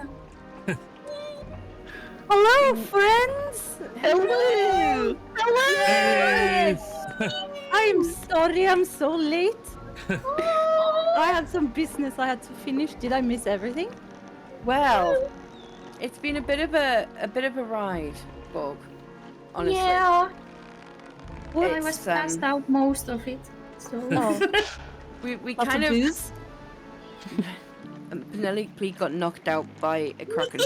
Hello, friends! Hello! Hey. I'm sorry I'm so late. I had some business I had to finish. Did I miss everything? Well, it's been a bit of a ride, Borg. Honestly. Yeah. Well, I It's, was passed out most of it, so. we Lots kind of of. booze? Penelope got knocked out by a kraken.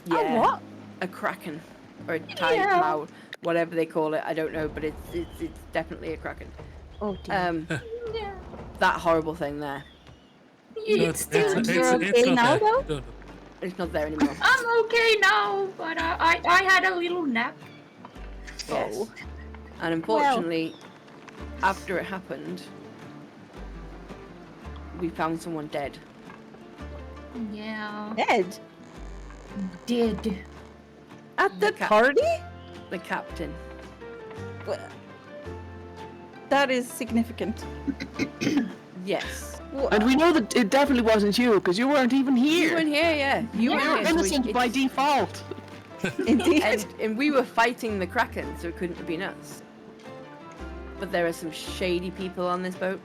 Yeah. what? A kraken or a tiger, whatever they call it. I don't know, but it's definitely a kraken. Oh dear. That horrible thing there. You're okay now, though? It's not there anymore. I'm okay now, but I had a little nap. Yes. And unfortunately, after it happened, we found someone dead. Yeah. Dead? Dead. At the party? The captain. That is significant. Yes. And we know that it definitely wasn't you, because you weren't even here. You weren't here, yeah. You weren't were here, so innocent by default. Indeed. And we were fighting the kraken, so it couldn't have been us. But there are some shady people on this boat.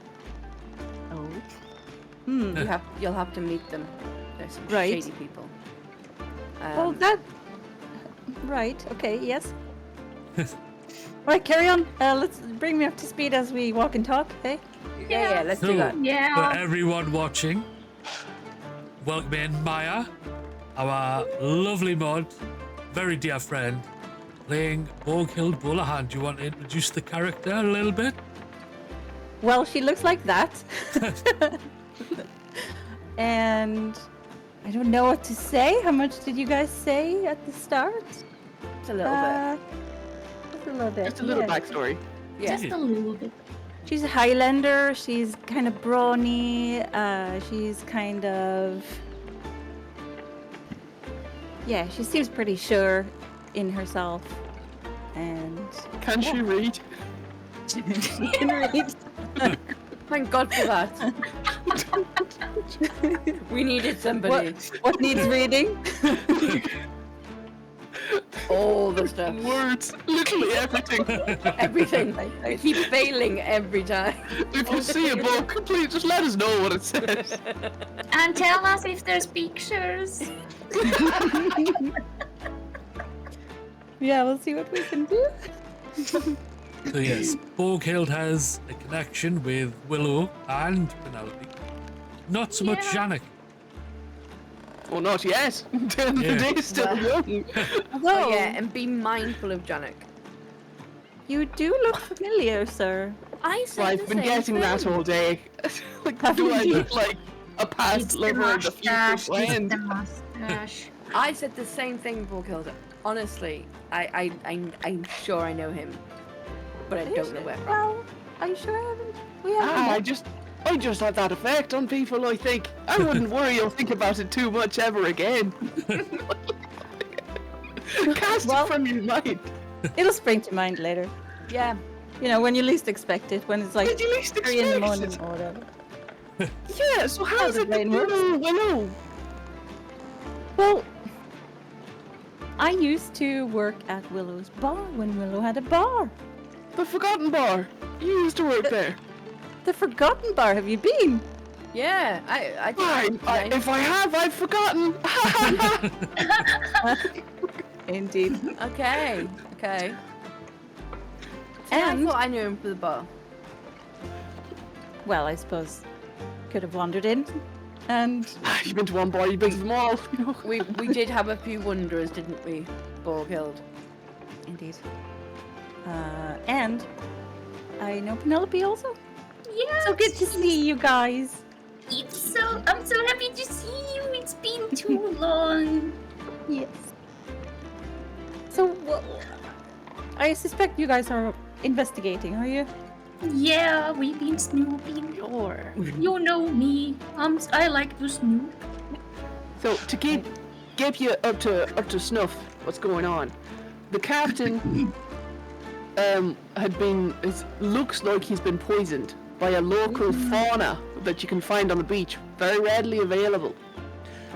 Oh. You'll have to meet them. There's some Right. shady people. Well, that. Right. Okay. Yes. Right. Carry on. Let's bring me up to speed as we walk and talk. Okay. Yeah, let's So, do that. for everyone watching, welcome in Maya, our lovely mod, very dear friend, playing Borghild Bulahan. Do you want to introduce the character a little bit? Well, she looks like that. And I don't know what to say. How much did you guys say at the start? Just a little bit. Just a little bit. Just a little yeah. backstory. Yeah. Just a little bit. She's a Highlander. She's kind of brawny. She's kind of... Yeah, she seems pretty sure in herself. And... Can she read? She can read. Thank God for that. We needed somebody. What needs reading? All the stuff. Words. Literally everything. Everything. I keep failing every time. If you see a book, please just let us know what it says. And tell us if there's pictures. Yeah, we'll see what we can do. So yes, Borghild has a connection with Willow and Penelope. Not so much Janek. Oh, not yet. The day's still young. Oh yeah, and be mindful of Janek. You do look familiar, sir. I said I've been getting that all day. Like, do I look like a past lover and a future friend? I said the same thing before killed her. Honestly, I'm sure I know him, but I don't know where from. Well, are you sure I haven't? We haven't. I just have that effect on people, I think. I wouldn't worry or think about it too much ever again. Cast it from your mind. It'll spring to mind later. Yeah. You know, when you least expect it, when it's like When you least 3 in the expect morning it. or whatever. Yeah, so how is it that Willow? Well, I used to work at Willow's bar when Willow had a bar. The Forgotten Bar. You used to work there. The Forgotten Bar, have you been? Yeah, if I have, I've forgotten. Indeed. Okay. See, I thought I knew him for the bar. Well, I suppose could have wandered in, and you've been to one bar, you've been to them all. You know? We did have a few wanderers, didn't we? Ball killed. Indeed. And I know Penelope also. Yeah. So good to see you guys. I'm so happy to see you. It's been too long. Yes. So, I suspect you guys are investigating, are you? Yeah, we've been snooping. Sure. You know me. I like to snoop. So to keep you up to snuff, what's going on? The captain looks like he's been poisoned by a local fauna that you can find on the beach, very readily available.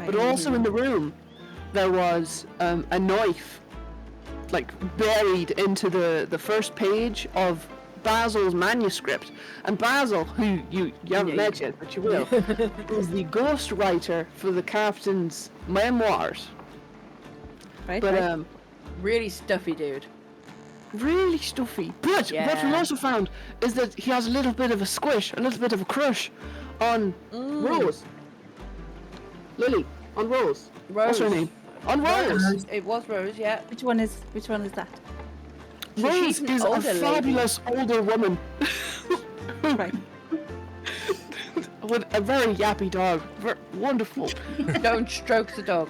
But also in the room, there was a knife, like buried into the first page of Basil's manuscript. And Basil, who you haven't met yet, but you will, is the ghostwriter for the captain's memoirs. Right. Really stuffy dude. Really stuffy. But what we also found is that he has a little bit of a squish, a little bit of a crush on Rose. Lily, on Rose. What's her name? On Rose. It was Rose, yeah. Which one is that? So Rose she's an is a older lady. fabulous older woman. Right. With a very yappy dog. Wonderful. Don't stroke the dog.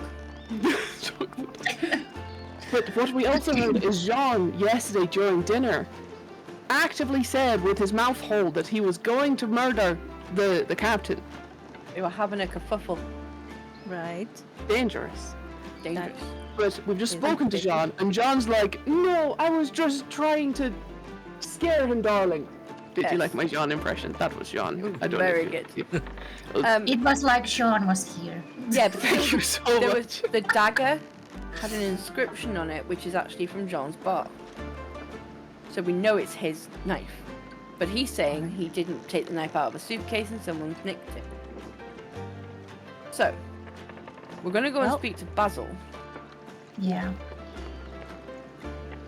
But what we also heard is Jean, yesterday during dinner, actively said with his mouth hold that he was going to murder the captain. They were having a kerfuffle. Right. Dangerous. Dangerous. But we've just spoken to Jean, and Jean's like, no, I was just trying to scare him, darling. Did you like my Jean impression? That was Jean. I don't Very know. good. It was like Sean was here. Yeah, but Thank you so there much. was the dagger had an inscription on it, which is actually from John's bar. So we know it's his knife. But he's saying he didn't take the knife out of a suitcase and someone nicked it. So, we're going to go and speak to Basil. Yeah.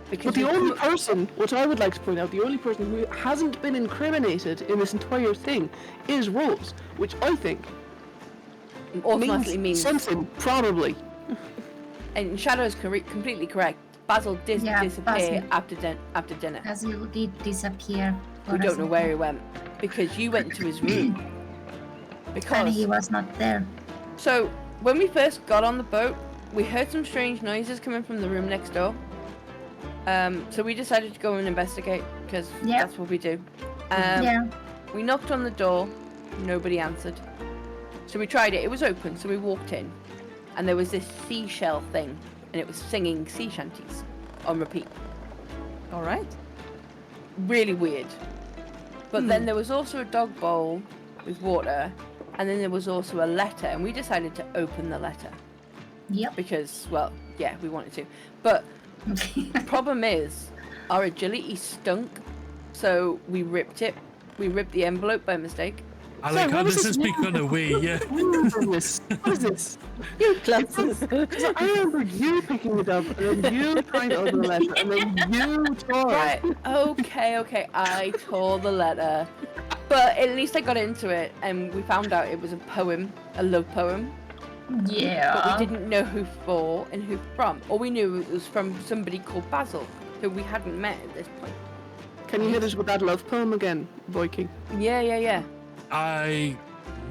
But the only person, what I would like to point out, the only person who hasn't been incriminated in this entire thing is Rose, which I think automatically means something, probably. And Shadow is completely correct. Basil did disappear after dinner. Basil did disappear. We don't know where he went because you went to his room. And he was not there. So when we first got on the boat, we heard some strange noises coming from the room next door. So we decided to go and investigate because that's what we do. We knocked on the door, nobody answered. So we tried it. It was open, so we walked in, and there was this seashell thing, and it was singing sea shanties on repeat. All right. Really weird. But then there was also a dog bowl with water, and then there was also a letter, and we decided to open the letter. Yep. Because, well, yeah, we wanted to. But the problem is, our agility stunk, so we ripped it. We ripped the envelope by mistake. I like how this has become a way, yeah. What is this? You clumsy. I remember you picking it up, and then you trying to open the letter, and then you tore it. Right, okay, I tore the letter. But at least I got into it, and we found out it was a poem, a love poem. Yeah. But we didn't know who for and who from. All we knew it was from somebody called Basil, who we hadn't met at this point. Can you hit us with that love poem again, Viking? Yeah. I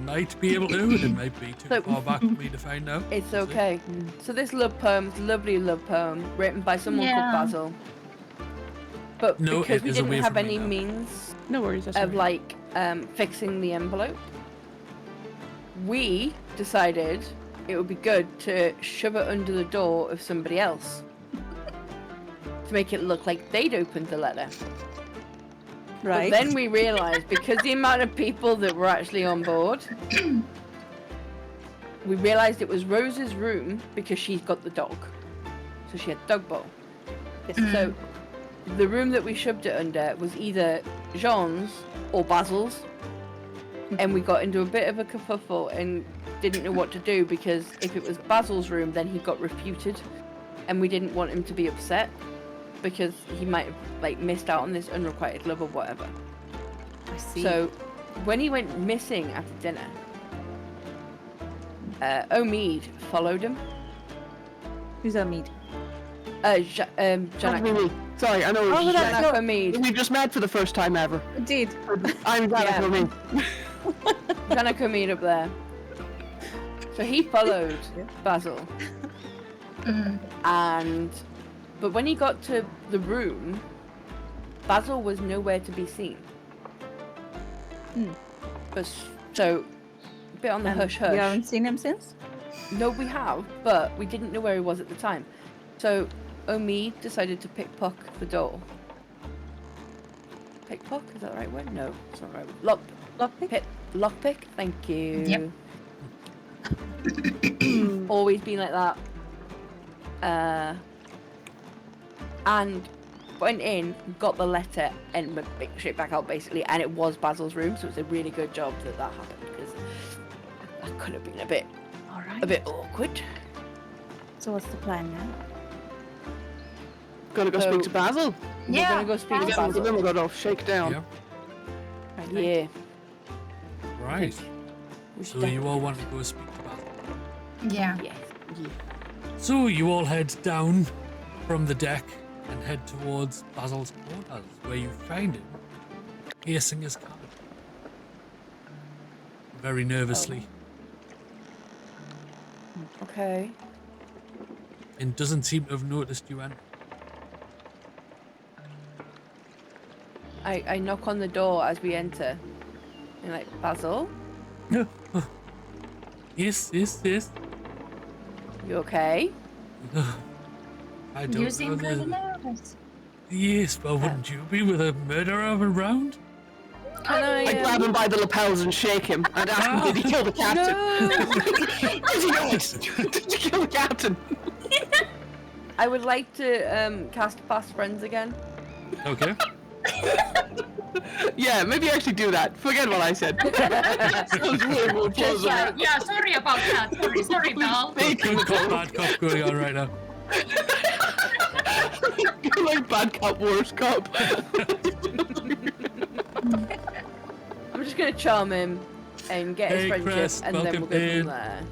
might be able to. It might be too far back for me to find out. It's okay. So this love poem is a lovely love poem written by someone called Basil. But No, because it we is didn't away have from me any now. means No worries, that's of alright. fixing the envelope, we decided it would be good to shove it under the door of somebody else to make it look like they'd opened the letter. Right. But then we realised, because the amount of people that were actually on board, we realised it was Rose's room because she's got the dog. So she had dog bowl. So the room that we shoved it under was either Jean's or Basil's. And we got into a bit of a kerfuffle and didn't know what to do, because if it was Basil's room, then he got refuted. And we didn't want him to be upset, because he might have missed out on this unrequited love or whatever. I see. So when he went missing after dinner, Omid followed him. Who's Omid? That'd be me. Sorry, I know Oh, it's that's Janak. Omid. We just met for the first time ever. Indeed. I'm Janak Omid. Janak Omid up there. So he followed Basil. But when he got to the room, Basil was nowhere to be seen. So, a bit on the hush hush. You haven't seen him since? No, we have, but we didn't know where he was at the time. So, Omid decided to pickpock the door. Pickpock? Is that the right word? No, it's not the right word. Lockpick? Lockpick? Thank you. Yep. Always been like that. And went in, got the letter, and went straight back out, basically. And it was Basil's room, so it's a really good job that happened, because that could have been a bit awkward. So what's the plan now? Gonna go speak to Basil. We're gonna go speak to Basil. Then we're gonna shake down. Yeah. Right. So you all want to go speak to Basil. Yeah. Yes. So you all head down from the deck and head towards Basil's quarters, where you find him pacing his cabin very nervously, Okay. and doesn't seem to have noticed you enter. I knock on the door as we enter. And Basil? Yes. You okay? I don't You seem know. pretty nervous. Yes, well, wouldn't you be with a murderer around? Can I grab him by the lapels and shake him and ask him, did he kill the captain? Did he know it? Did you kill the captain? I would like to cast Fast Friends again. Okay. Yeah, maybe actually do that. Forget what I said. Sounds way more plausible. Yeah, sorry about that. Sorry, Mel. Good cop, bad cop going on right now. You're like bad cop, worst cop. I'm just gonna charm him and get his Hey, friendship, Chris, and then we'll welcome go in. from there.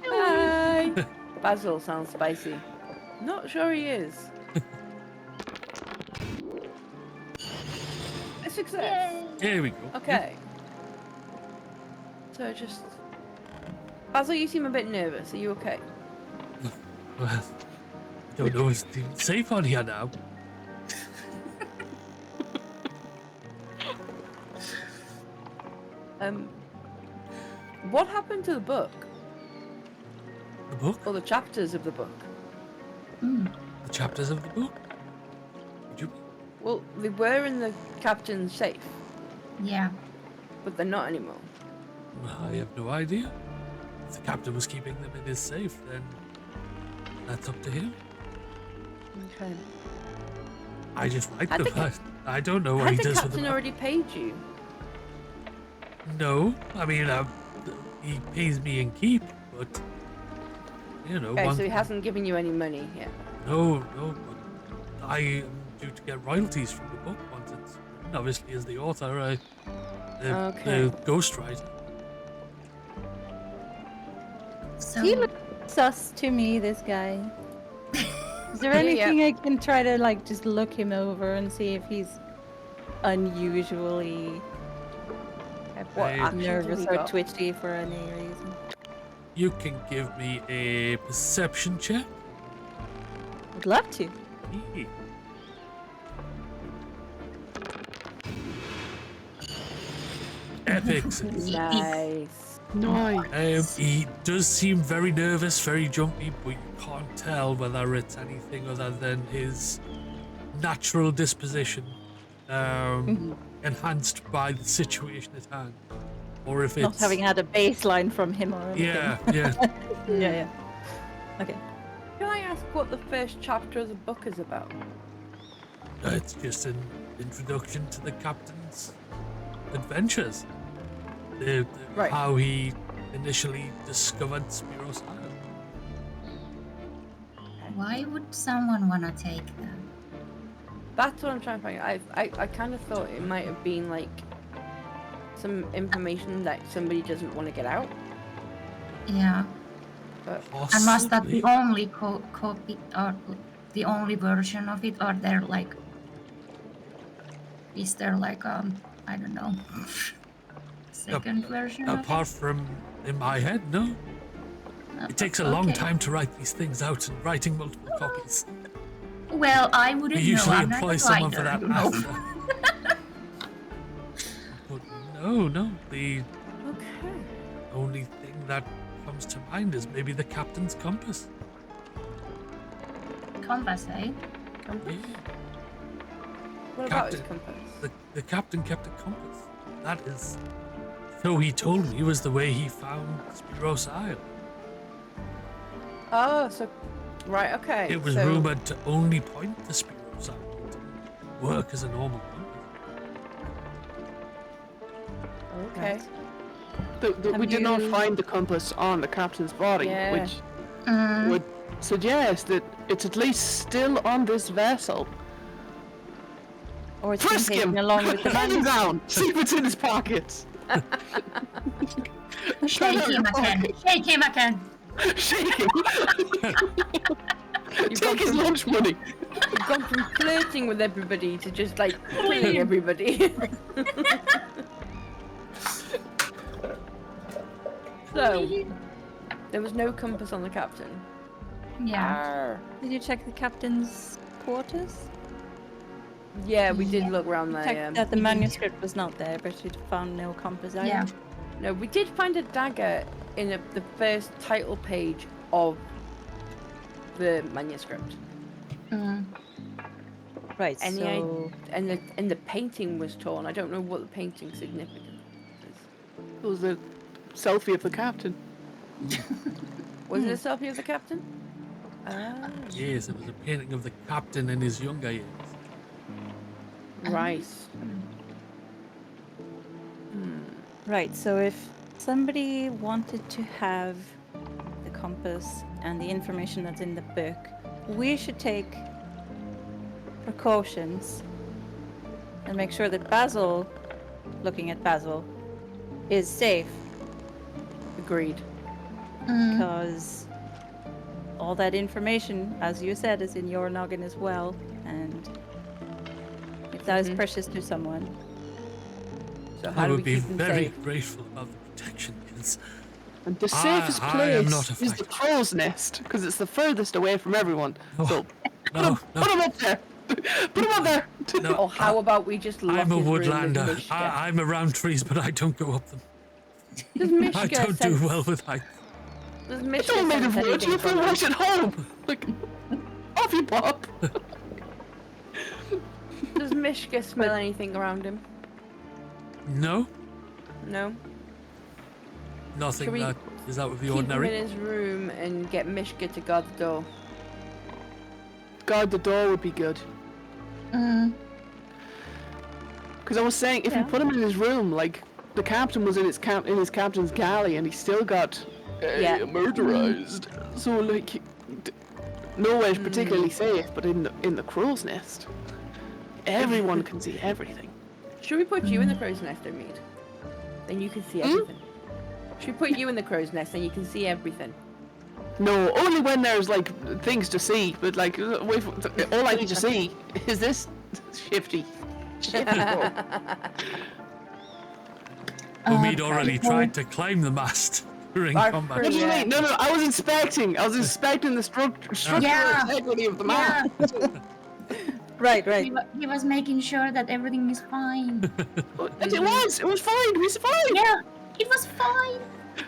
Hi. Basil sounds spicy. Not sure he is. A success. Here we go. Okay. So just Basil, you seem a bit nervous. Are you okay? Well, I don't know if it's safe on here now. What happened to the book? The book? Or the chapters of the book? The chapters of the book? Well, they were in the captain's safe, Yeah. but they're not anymore. I have no idea. If the captain was keeping them in his safe, then that's up to him. Okay. I just write Had them. I don't know what Had he the does with captain them. already paid you? No, I mean, he pays me in keep, but you know, Okay, one, so he hasn't given you any money yet. no, but I am due to get royalties from the book once it's written. Obviously, as the author, the Okay. ghostwriter. So He looks sus to me, this guy. Is there Yeah, anything I can try to like just look him over and see if he's unusually What actions have nervous we or got? twitchy for any reason? You can give me a perception check. Would love to. Yeah. Epic success. Nice. Nice. He does seem very nervous, very jumpy, but you can't tell whether it's anything other than his natural disposition, enhanced by the situation at hand, or if it's Not having had a baseline from him or anything. Yeah, yeah. yeah. Okay. Can I ask what the first chapter of the book is about? It's just an introduction to the captain's adventures. Right. How he initially discovered Spiros Island. why would someone wanna take that? That's what I'm trying to find out. I kind of thought it might have been like some information that somebody doesn't want to get out. Yeah. But And was that the only copy or the only version of it, or there like is there like I don't know second version of Apart from in my head, no. It takes a long time to write these things out, and writing multiple copies. it? Well, I wouldn't We usually know. I'm not employ a someone for writer, that you know. after. But no, the only thing that comes to mind is maybe the captain's compass. Compass, eh? Compass? What about his Captain- compass? The captain kept a compass. That is, so he told me, was the way he found Spiros Isle. Oh, so right, okay. It was so, rumored to only point to Spiros Isle. It didn't work as a normal compass. Okay. We did not find the compass on the captain's body, Yeah. which would suggest that it's at least still on this vessel. Or it's been Frisk him! taken along with the Hand him manuscript. down! See if it's in his pockets! Shake him again. Shake him again. Shake him! You've Take his lunch money! You've gone from flirting with everybody to just like killing everybody. So, there was no compass on the captain. Yeah. Did you check the captain's quarters? Yeah, we did look around there. Checked that the manuscript was not there, but you found no compass either. Yeah. No, we did find a dagger in the first title page of the manuscript. Right, And so... and the painting was torn. I don't know what the painting's significance is. It was a selfie of the captain. Was it a selfie of the captain? Ah, Yes, it was a painting of the captain in his younger years. right. Right, so if somebody wanted to have the compass and the information that's in the book, we should take precautions and make sure that Basil, looking at Basil, is safe. Agreed. Because all that information, as you said, is in your noggin as well, and if that is precious to someone. So I would be very grateful about the protection, because And the safest I am place not a is the crow's nest, because it's the furthest away from everyone. So no, put him up there! Put him up there! Or how about we just lock I'm a his room with woodlander. Mishka? I'm around trees, but I don't go up them. Does Mishka I don't do sense- well with height. Does It's Mishka all made of sense wood, anything you feel from right him? at home! Like, off you pop! Does Mishka smell anything around him? No, No. nothing Should we that is out of the Keep him ordinary. in his room and get Mishka to guard the door. Guard the door would be good. Because I was saying, if we Yeah. put him in his room, like, the captain was in his captain's galley and he still got murderized. So, like, nowhere's particularly safe, but in the crow's nest, everyone can see everything. Should we put you in the crow's nest, Omid? Then you can see everything. Should we put you in the crow's nest and you can see everything? No, only when there's like things to see. But like, all I need to see is this shifty. We'd already tried to climb the mast during combat. What do you mean? No, I was inspecting. I was inspecting the structural integrity of the mast. Right. He was making sure that everything is fine. It was fine. We survived. Yeah, it was fine.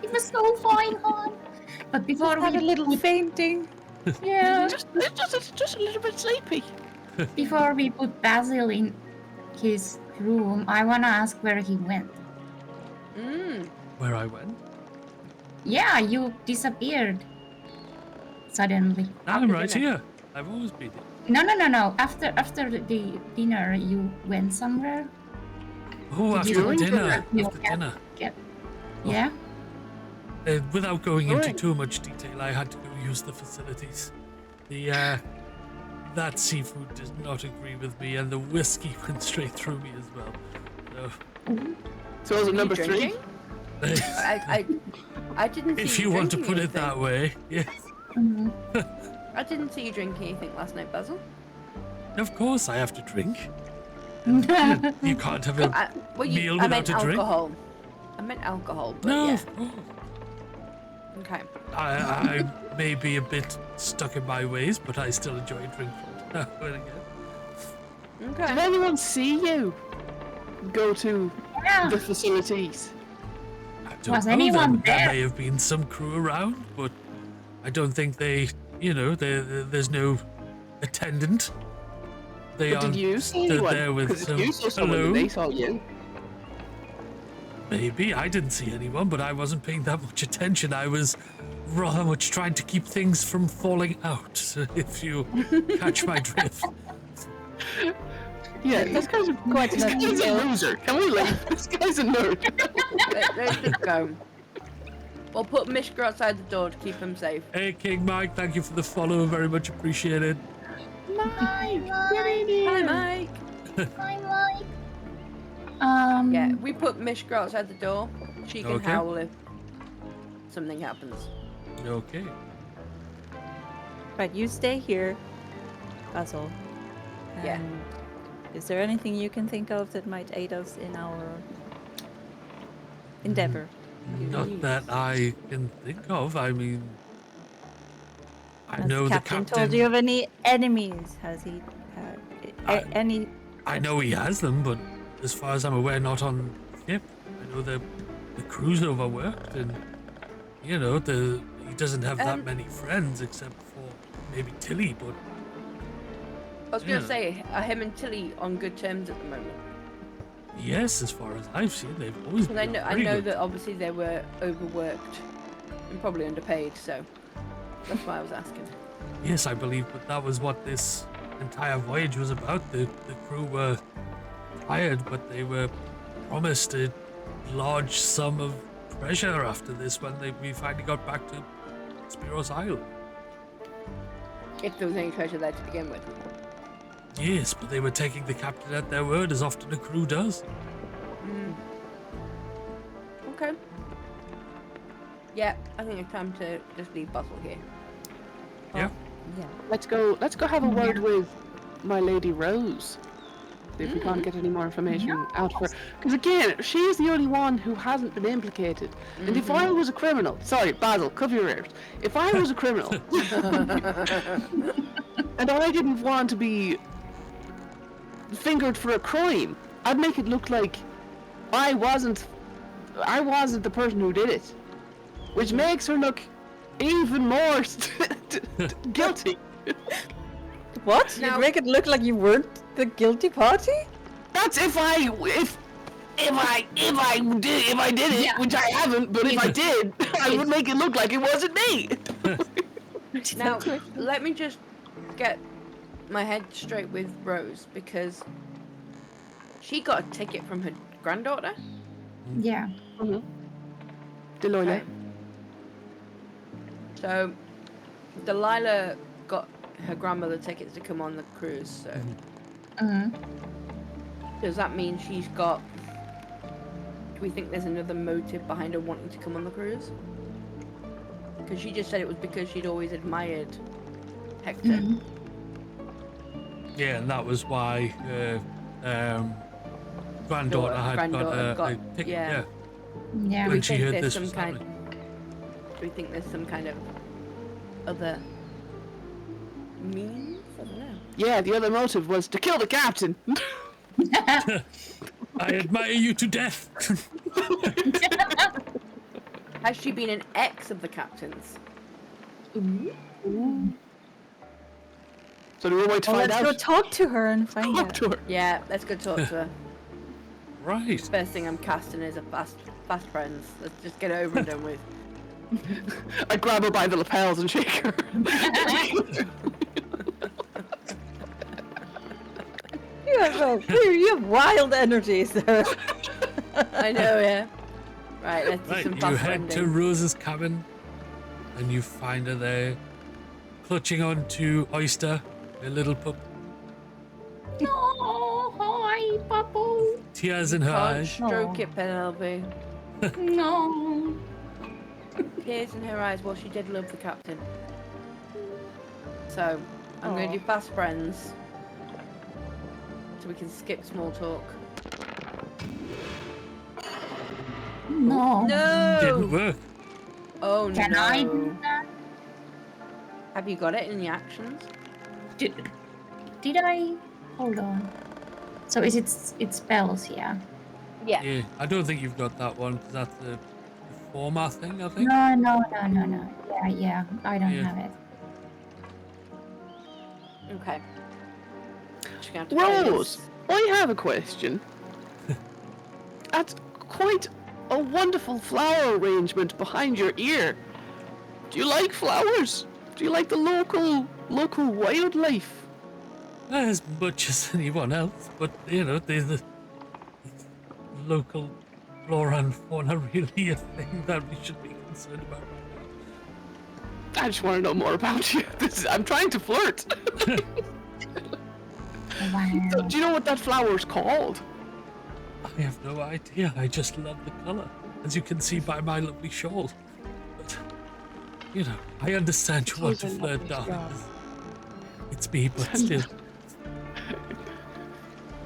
It was so fine, hon. But before had a little fainting. Yeah. just a little bit sleepy. Before we put Basil in his room, I wanna ask where he went. Where I went? Yeah, you disappeared suddenly. I'm right here. I've always been here. No. After the dinner, you went somewhere. Oh, Did you after dinner. you After dinner. Yeah. Without going into too much detail, I had to go use the facilities. That seafood did not agree with me, and the whiskey went straight through me as well. So was it number 3? I didn't see If you want to put it that way, yes. I didn't see you drink anything last night, Basil. Of course I have to drink. You can't have a meal I meant without a drink. alcohol. I meant alcohol, but No, yeah. of course. Okay. I may be a bit stuck in my ways, but I still enjoy drinking. Okay. Did anyone see you go to the facilities? Don't know, there may have been some crew around, but I don't think there's no attendant. But did you see stood anyone? there with Because some, if you saw someone, hello? they saw you. Maybe. I didn't see anyone, but I wasn't paying that much attention. I was rather much trying to keep things from falling out, if you catch my drift. Yeah, this guy's quite this guy's a loser. Can we leave? This guy's a nerd. Let's just go. We'll put Mishka outside the door to keep him safe. Hey, King Mike, thank you for the follow. Very much appreciated. Hi, Mike. Hi, Mike. Yeah, we put Mishka outside the door. She can Okay. howl if something happens. Okay. Right, you stay here, Basil. Yeah. And is there anything you can think of that might aid us in our endeavor? Not that I can think of. I mean, I Has know the the captain captain. told you of any enemies? Has he had any? I know he has them, but as far as I'm aware, not on ship. I know the crew's overworked, and he doesn't have that many friends except for maybe Tilly. But I was going to say, are him and Tilly on good terms at the moment? yes, as far as I've seen, they've always Because been I pretty know good. that obviously they were overworked and probably underpaid, so that's why I was asking. Yes, I believe, but that was what this entire voyage was about. The crew were tired, but they were promised a large sum of treasure after this when we finally got back to Spiros Isle. If there was any treasure there to begin with. Yes, but they were taking the captain at their word, as often a crew does. Okay. Yeah, I think it's time to just leave Basil here. Yeah. Yeah. Let's go have a word with my lady Rose. See if we can't get any more information out of her. Because again, she is the only one who hasn't been implicated. And if I was a criminal, sorry, Basil, cover your ears. If I was a criminal, and I didn't want to be fingered for a crime, I'd make it look like I wasn't the person who did it, which makes her look even more guilty. What? Now- You make it look like you weren't the guilty party? That's if I did it, which I haven't, but if I did, I would make it look like it wasn't me. Now, let me just get my head straight with Rose, because she got a ticket from her granddaughter. Yeah. Delilah. So, Delilah got her grandmother tickets to come on the cruise, so does that mean she's got... Do we think there's another motive behind her wanting to come on the cruise? Because she just said it was because she'd always admired Hector. Mm-hmm. Yeah, and that was why granddaughter had got a ticket. yeah. Yeah. When she heard this was do we think there's some kind of other means? I don't know. Yeah, the other motive was to kill the captain. I admire you to death. Has she been an ex of the captain's? Ooh. So do we wait to find let's out? go talk to her and find out. To her. Yeah, let's go talk to her. Right. First thing I'm casting is a fast friends. Let's just get it over and done with. I grab her by the lapels and shake her. You have wild energies there. I know, yeah. Right, let's do Right, some you fast head to friending. Rose's cabin, and you find her there, clutching onto Oyster, a little pup, No, hi, Papu. tears in her Can't eyes. stroke it, Penelope. No. Tears in her eyes. Well, she did love the captain. So, I'm going to do fast friends. So we can skip small talk. No. No! Didn't work. Oh Can no. I do that? Have you got it in the actions? Did I? Hold on. So is it spells? Yeah. Yeah. Yeah, I don't think you've got that one, because that's the format thing, I think. No. Yeah. I don't Yeah. have it. Okay. Just gonna have to play Rose, this. I have a question. That's quite a wonderful flower arrangement behind your ear. Do you like flowers? Do you like the local wildlife? As much as anyone else, but, you know, the local flora and fauna really a thing that we should be concerned about. I just want to know more about you. I'm trying to flirt. Wow. So, do you know what that flower's called? I have no idea. I just love the colour, as you can see by my lovely shawl. But, you know, I understand you want to flirt, darling. It's me, but still.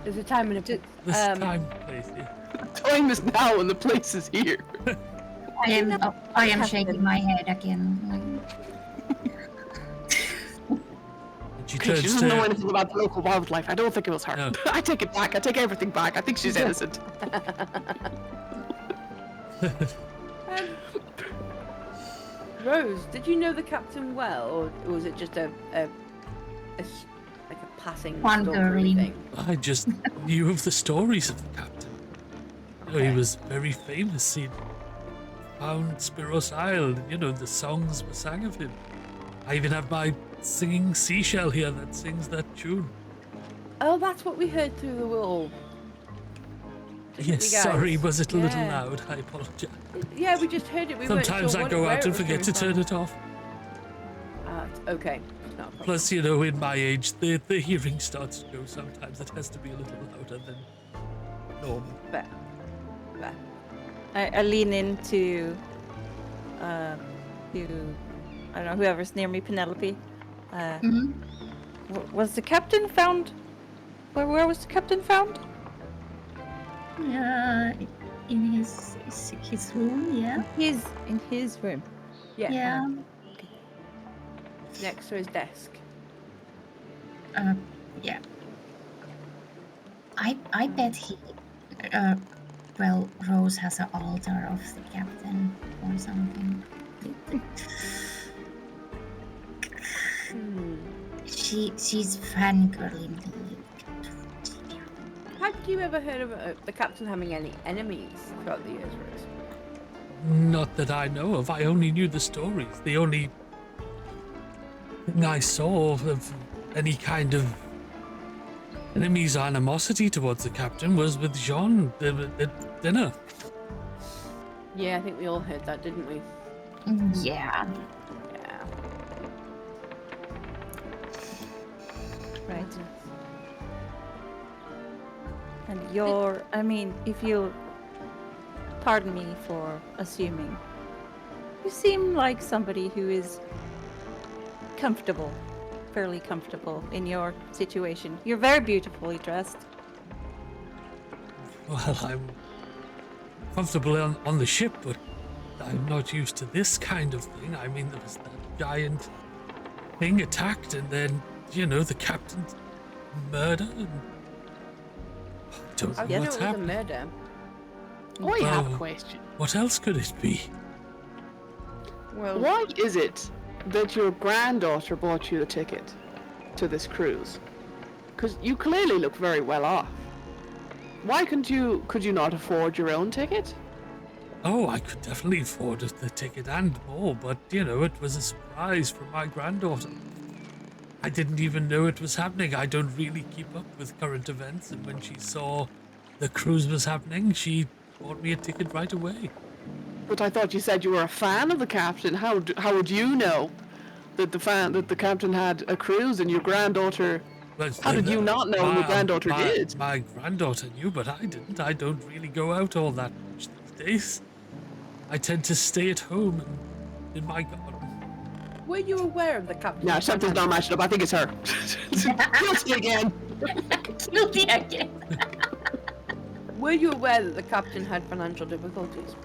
There's a time and a place. This time, place, yeah. The time is now and the place is here. I am shaking my head again. She She turns doesn't know to anything about the local wildlife. I don't think it was her. No. I take it back. I take everything back. I think she's innocent. Rose, did you know the captain well, or was it just like a passing stalkery thing? I just knew of the stories of the captain. You know, he was very famous. He found Spiros Isle. You know, the songs were sang of him. I even have my singing seashell here that sings that tune. Oh, that's what we heard through the wall. Didn't Yes, we, guys? sorry, was it a little Yeah. loud? I apologize. Yeah, we just heard it. We weren't Sometimes sure I what- go where out it and was forget to coming turn from. it off. Okay, it's not a problem. Plus, you know, in my age, the hearing starts to go. Sometimes it has to be a little louder than normal. Fair. I lean into, I don't know, whoever's near me, Penelope. Was the captain found? Where was the captain found? In his room, yeah. In his room. Yeah. Yeah. Next to his desk. Yeah. I bet he. Well, Rose has an altar of the captain or something. She's fangirling me. Have you ever heard of the captain having any enemies throughout the years, Rose? Not that I know of. I only knew the stories. The only thing I saw of any kind of enemies or animosity towards the captain was with Jean at dinner. Yeah, I think we all heard that, didn't we? Yeah. Yeah. Right. And I mean, if you'll pardon me for assuming, You seem like somebody who is comfortable, fairly comfortable in your situation. You're very beautifully dressed. Well, I'm comfortable on the ship, but I'm not used to this kind of thing. I mean, there was that giant thing attacked, and then, you know, the captain's murder. And I don't know what's happening. Murder. I have a Well, question. What else could it be? Well, Why is it that your granddaughter bought you the ticket to this cruise? Because you clearly look very well off. Why could you not afford your own ticket? Oh, I could definitely afford the ticket and more, but, you know, it was a surprise from my granddaughter. I didn't even know it was happening. I don't really keep up with current events, and when she saw the cruise was happening, she bought me a ticket right away. But I thought you said you were a fan of the captain. How would you know that the captain had a cruise and your granddaughter? How did you not know your granddaughter did? My granddaughter knew, but I didn't. I don't really go out all that much these days. I tend to stay at home and in my garden. were you aware of the captain? No, something's not matching up. I think it's her. Guilty again. Guilty again. Were you aware that the captain had financial difficulties?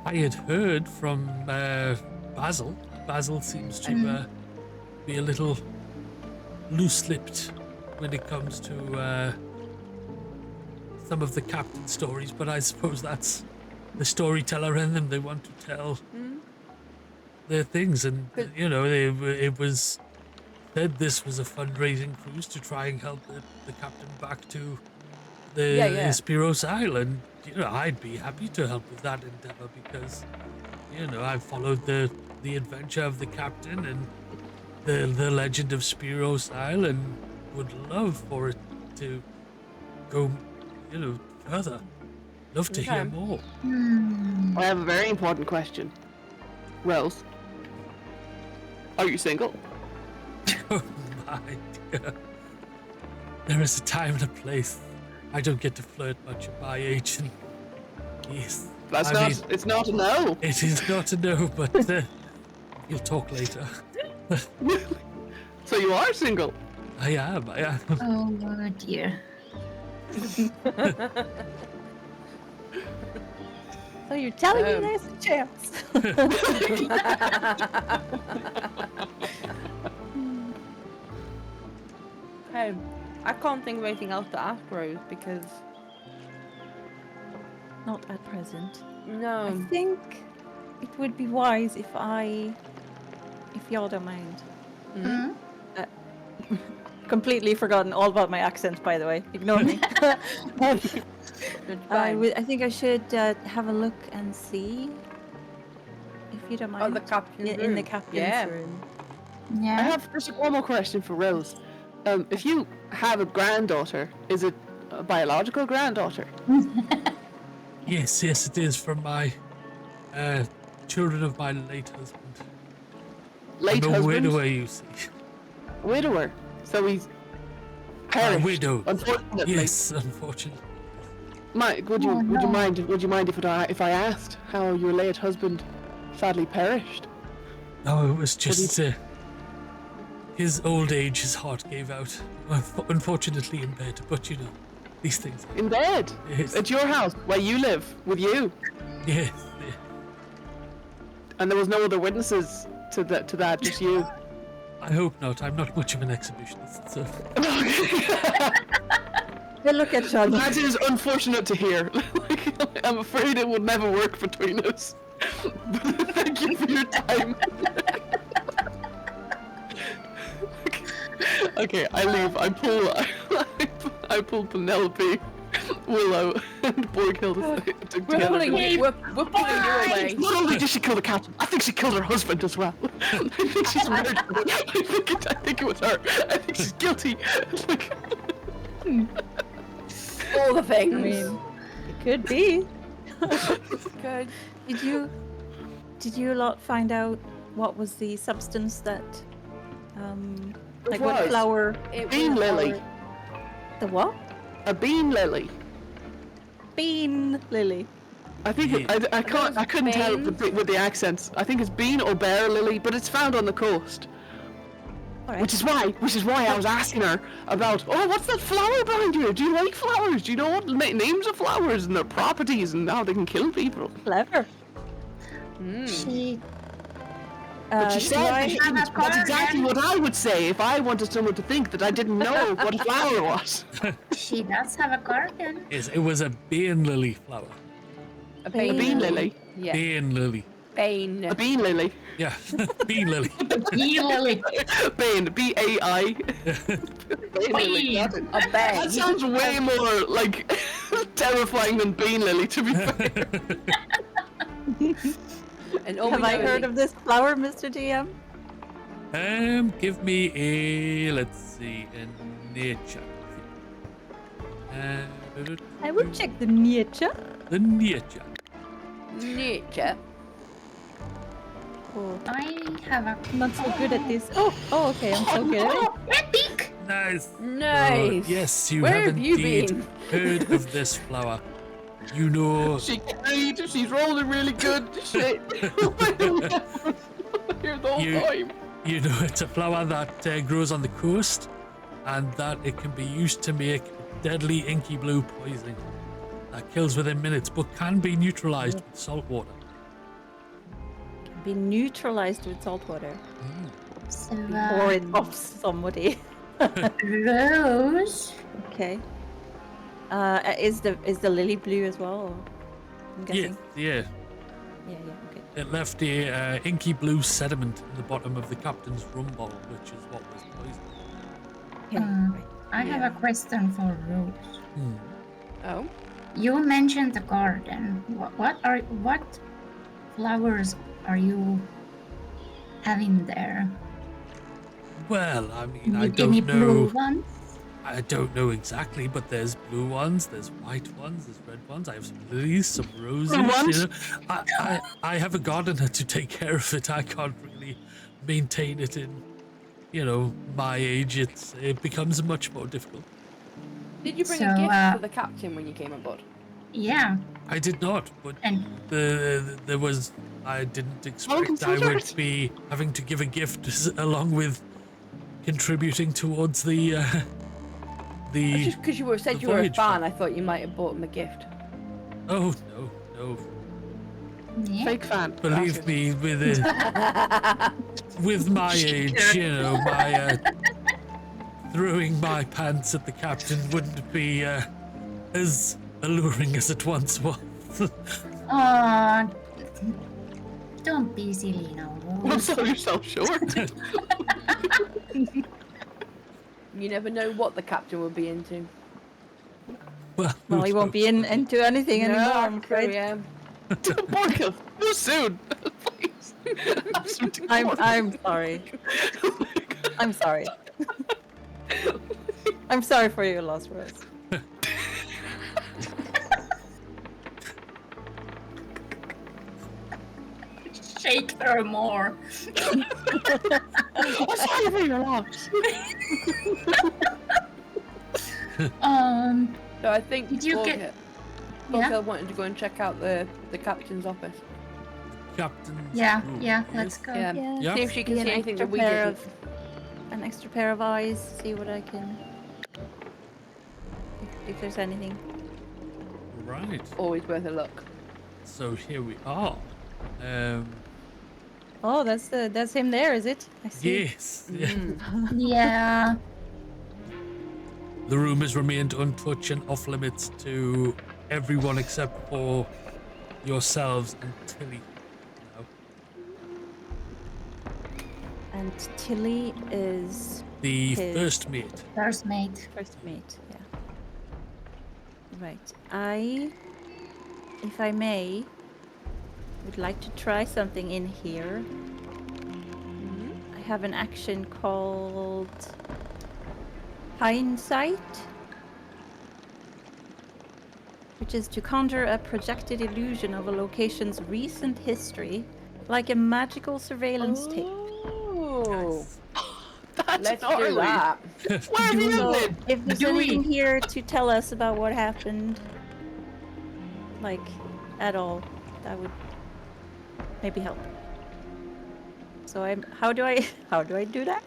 I had heard from Basil. Basil seems to be a little loose-lipped when it comes to some of the captain stories, but I suppose that's the storyteller in them. They want to tell their things, and you know, it was said this was a fundraising cruise to try and help the captain back to the Espiros Island. You know, I'd be happy to help with that endeavor because, you know, I've followed the adventure of the captain and the legend of Spiros Island. Would love for it to go, you know, further. Love to hear more. I have a very important question. Rose, are you single? Oh my dear. There is a time and a place. I don't get to flirt much at my age, and yes. It's not a no. It is not a no, but you'll talk later. So you are single? I am. Oh dear. So you're telling me there's a chance? I can't think of anything else to ask Rose because... Not at present. No. I think it would be wise if y'all don't mind. Completely forgotten all about my accent, by the way. Ignore me. I think I should have a look and see, if you don't mind. Oh, the captain's room. In the captain's room. I have just one more question for Rose. If you have a granddaughter, is it a biological granddaughter? Yes, it is from my children of my late husband. Late I'm a husband? widower, you see. Widower. So he's perished. Widow. Unfortunately. Yes, unfortunately. Would you mind if I asked how your late husband sadly perished? No, it was just his old age. His heart gave out. Unfortunately, in bed. But you know, these things. In bed? Yes. At your house, where you live, with you? Yes. And there was no other witnesses to that, just you? I hope not. I'm not much of an exhibitionist, so. Look at Sean. That is unfortunate to hear. I'm afraid it would never work between us. Thank you for your time. Okay, I leave. I pull Penelope, Willow, and Borghild together. We're pulling you away. Not only did she kill the captain, I think she killed her husband as well. I think she's murdered. I think it was her. I think she's guilty. All the things. I mean, it could be. Good. Did you lot find out what was the substance that, like what was. flower? Bean lily. The what? A bean lily. Bean lily. I think I couldn't tell with the accents. I think it's bean or bear lily, but it's found on the coast. All right. Which is why I was asking her about, oh, what's that flower behind you? Do you like flowers? Do you know what names of flowers and their properties and how they can kill people? Clever. She. But she said I have a that's exactly garden. what I would say if I wanted someone to think that I didn't know what a flower was. She does have a garden. Yes, it was a bean lily flower. A bean lily. Yeah. Bean lily. Bane. A bean lily. Yeah, bean lily. Bean lily. Bain, B-A-I. Bain lily. A bane. That sounds way more like terrifying than bean lily, to be fair. And all Have we I know heard is of this flower, Mr. DM? Give me a, let's see, a nature. I will check the nature. The nature. nature. Oh. I have a. I'm not so good at this. Oh, okay, I'm so good at it. Epic! Nice. Nice. Yes, you Where have have you indeed been? heard of this flower. You know. She carried, she's rolling really good. Shit. Here the whole time. You know, it's a flower that grows on the coast, and that it can be used to make deadly inky blue poison that kills within minutes, but can be neutralized with salt water. Can be neutralized with salt water. So, Pour it off somebody. Rose. Okay. Is the lily blue as well? Or? I'm guessing. Yeah. Yeah. Okay. It left a inky blue sediment in the bottom of the captain's rum bottle, which is what was poisoned. I have a question for Rose. Oh. You mentioned the garden. What flowers are you having there? Well, I mean, I Any don't blue know. ones? I don't know exactly, but there's blue ones, there's white ones, there's red ones. I have some lilies, some roses. You know, I have a gardener to take care of it. I can't really maintain it in, my age. It becomes much more difficult. Did you bring So, a gift for the captain when you came aboard? Yeah. I did not, but there was. I didn't expect I consider would it. be having to give a gift along with contributing towards the. Just because you said the you were a voyage fan, I thought you might have bought him a gift. Oh no. Fake fan. Believe me, with my age, my throwing my pants at the captain wouldn't be as alluring as it once was. Aw, don't be silly now, Don't Rose. sell yourself short. You never know what the captain will be into. Well, he won't be into anything No, anymore, I'm true, afraid. yeah. Morgan, too soon. Please. I'm sorry. I'm sorry. I'm sorry for your loss, Rose. Shake her more. I'm sorry for your loss. So I think Did you get- Borka wanted to go and check out the captain's office. Captain's Yeah, room, let's go. Yeah. Yeah. See if she can Be see an anything extra that we pair didn't. of- an extra pair of eyes, see what I can. If there's anything. Right. Always worth a look. So here we are. Oh, that's him there, is it? I see. Yes. Yeah. Yeah. The room has remained untouched and off limits to everyone except for yourselves and Tilly. And Tilly is The his first mate. First mate. First mate, yeah. Right. I, if I may, would like to try something in here. I have an action called Hindsight, which is to conjure a projected illusion of a location's recent history, like a magical surveillance tape. Oh. That's Let's do gnarly. that. Where have you So, been? if there's Do anything we? here to tell us about what happened, like at all, that would maybe help. So how do I do that?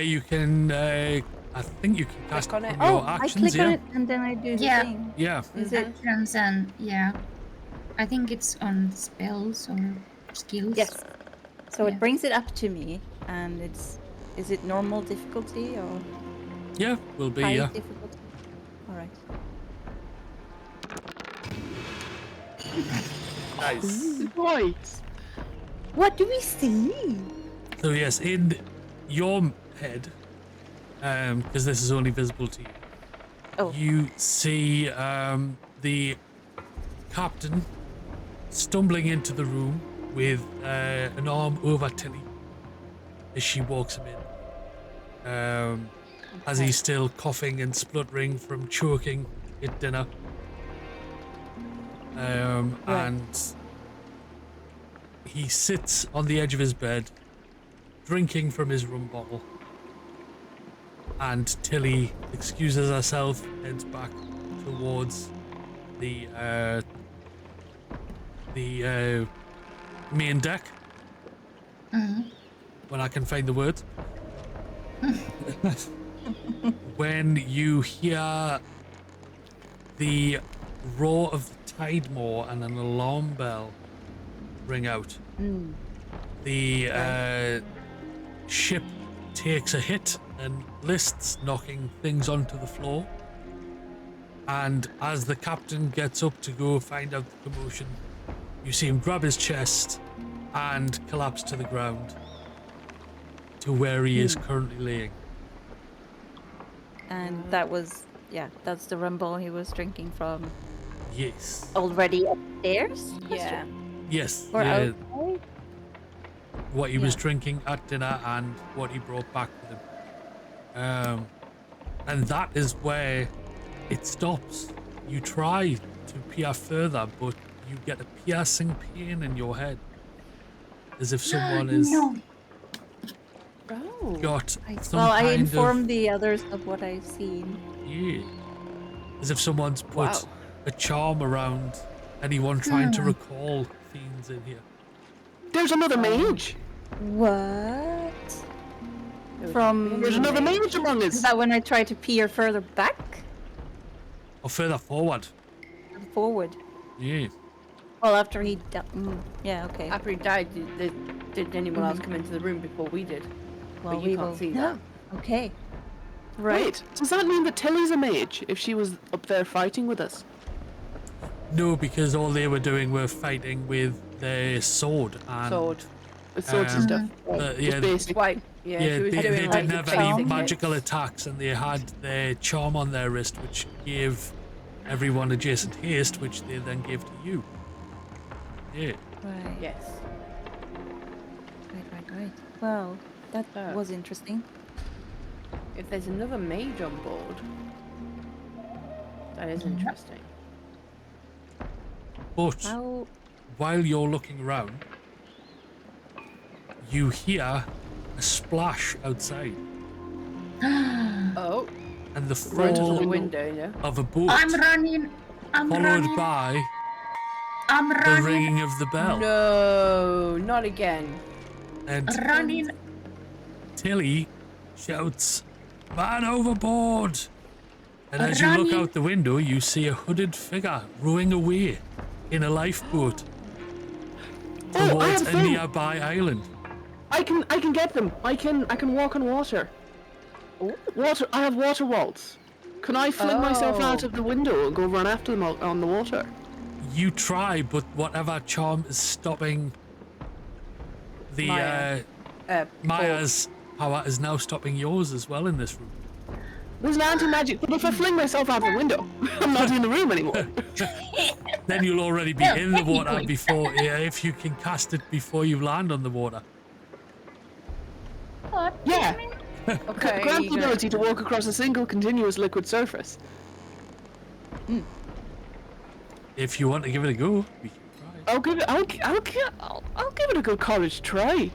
You can. I think you can cast Click on it it. from your I actions. click on it and then I do the thing. Yeah. Is it? Actions and I think it's on spells or skills. Yes. So Yeah. it brings it up to me, and is it normal difficulty or Yeah, will be. high Yeah. difficulty? All right. Nice. Right. What do we see? So yes, in your head, because this is only visible to you, you see the captain stumbling into the room with an arm over Tilly as she walks him in. As he's still coughing and spluttering from choking at dinner. And he sits on the edge of his bed, drinking from his rum bottle. And Tilly excuses herself, heads back towards the main deck. When I can find the words. When you hear the roar of the tide moor and an alarm bell ring out, the ship takes a hit and lists, knocking things onto the floor. And as the captain gets up to go find out the commotion, you see him grab his chest and collapse to the ground to where he is currently laying. And that was, that's the rumble he was drinking from. Yes. Already upstairs? Yeah. Yes. Or yeah. outside? What he was drinking at dinner and what he brought back with him. And that is where it stops. You try to peer further, but you get a piercing pain in your head. As if someone is got some Well, I kind informed the others of what I've seen. Yeah. As if someone's put a charm around anyone trying to recall fiends in here. There's another mage. What? From There's another mage among us. Is that when I try to peer further back? Or further forward. Forward. Yeah. Well, after he died. Yeah, okay. After he died, did anyone else come into the room before we did? Well, but you can't see that. Okay. Right. Does that mean that Tilly's a mage if she was up there fighting with us? No, because all they were doing were fighting with their sword and With swords and stuff. yeah, basic. White. Yeah, she was they doing, like, didn't have the any basic magical hits. attacks, and they had their charm on their wrist, which gave everyone adjacent haste, which they then gave to you. Yeah. Right. Yes. Right. Well, that was interesting. If there's another mage on board, that is interesting. But while you're looking around, you hear a splash outside. Oh. And the Right fall to the window, yeah. of a boat, I'm running. I'm followed running. by I'm the running. ringing of the bell. No, not again. And Running. Tilly shouts, "Man overboard!" And as you look out the window, you see a hooded figure rowing away in a lifeboat towards a nearby island. I can get them. I can walk on water. Water. I have water waltz. Can I fling myself out of the window and go run after them on the water? You try, but whatever charm is stopping the Maya's power is now stopping yours as well in this room. There's an anti-magic, but if I fling myself out the window, I'm not in the room anymore. Then you'll already be in the water before, if you can cast it before you land on the water. Yeah. Okay. Grant the ability to walk across a single continuous liquid surface. If you want to give it a go, we can try. I'll give it a good college try.